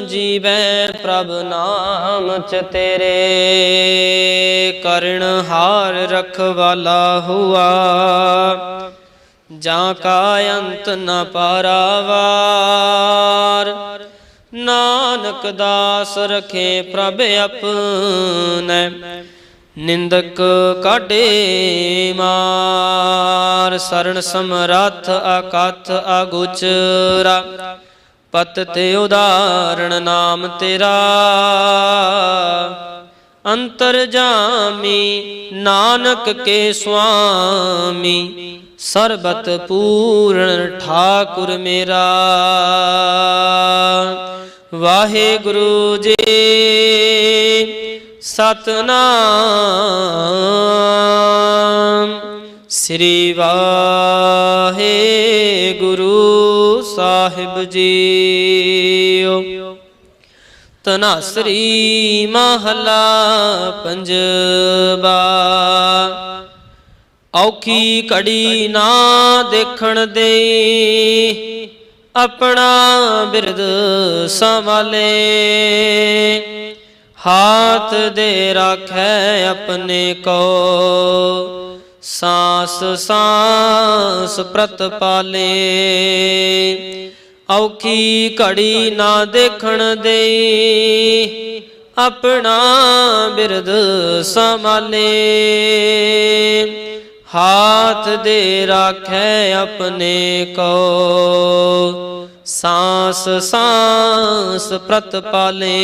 ਜੀਵੈ ਪ੍ਰਭ ਨਾਮ ਚ ਤੇਰੇ। ਕਰਣ ਹਾਰ ਰਖਵਾਲਾ ਹੁਆ ਜਾਂ ਕਾ ਅੰਤ ਨ ਪਾਰਾਵਾਰ। ਨਾਨਕ ਦਾਸ ਰਖੇ ਪ੍ਰਭ ਆਪਨੈ। ਨਿੰਦਕ ਕਾਢੇ ਮਾਰ। ਸਰਣ ਸਮਰੱਥ ਅਕਥ ਅਗੋਚਰਾ। ਪਤ ਤੇ ਉਦਾਹਰਣ ਨਾਮ ਤੇਰਾ। अंतर्जामी नानक के स्वामी सरबत पूर्ण ठाकुर मेरा। वाहेगुरु जी सतनाम श्री वाहेगुरु साहिब जी। तनासरी महला पंजवा। औखी घड़ी ना देखण दे अपना बिरद संभाले। हाथ दे राखै अपने को सांस सांस प्रत पाले। औखी घड़ी ना देखण दे अपना बिरद संभाले। हाथ दे राखै अपने को सांस सांस प्रत पाले।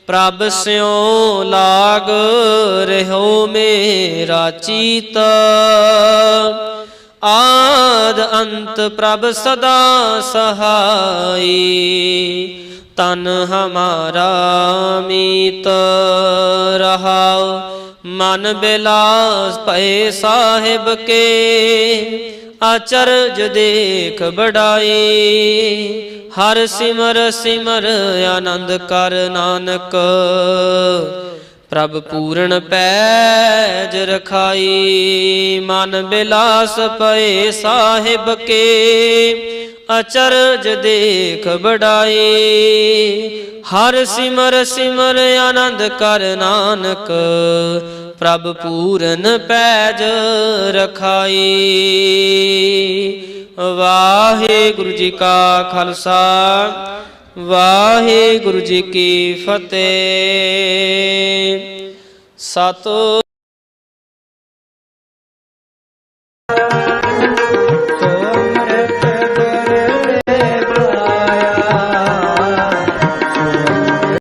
प्रभ स्यों लाग रहो मेरा चीत। आद अंत प्रभ सदा सहाई। तन हमारा मीत रहाओ। मन बिलास पए साहिब के आचरज देख बढ़ाई। हर सिमर सिमर आनंद कर नानक प्रभ पूर्ण पैज रखाई। मन बिलास पए साहिब के अचरज देख बढ़ाई। हर सिमर सिमर आनंद कर नानक प्रभ पूਰਨ पैज रखाई। वाहेगुरु जी का खालसा वाहेगुरु जी की फतेह। सत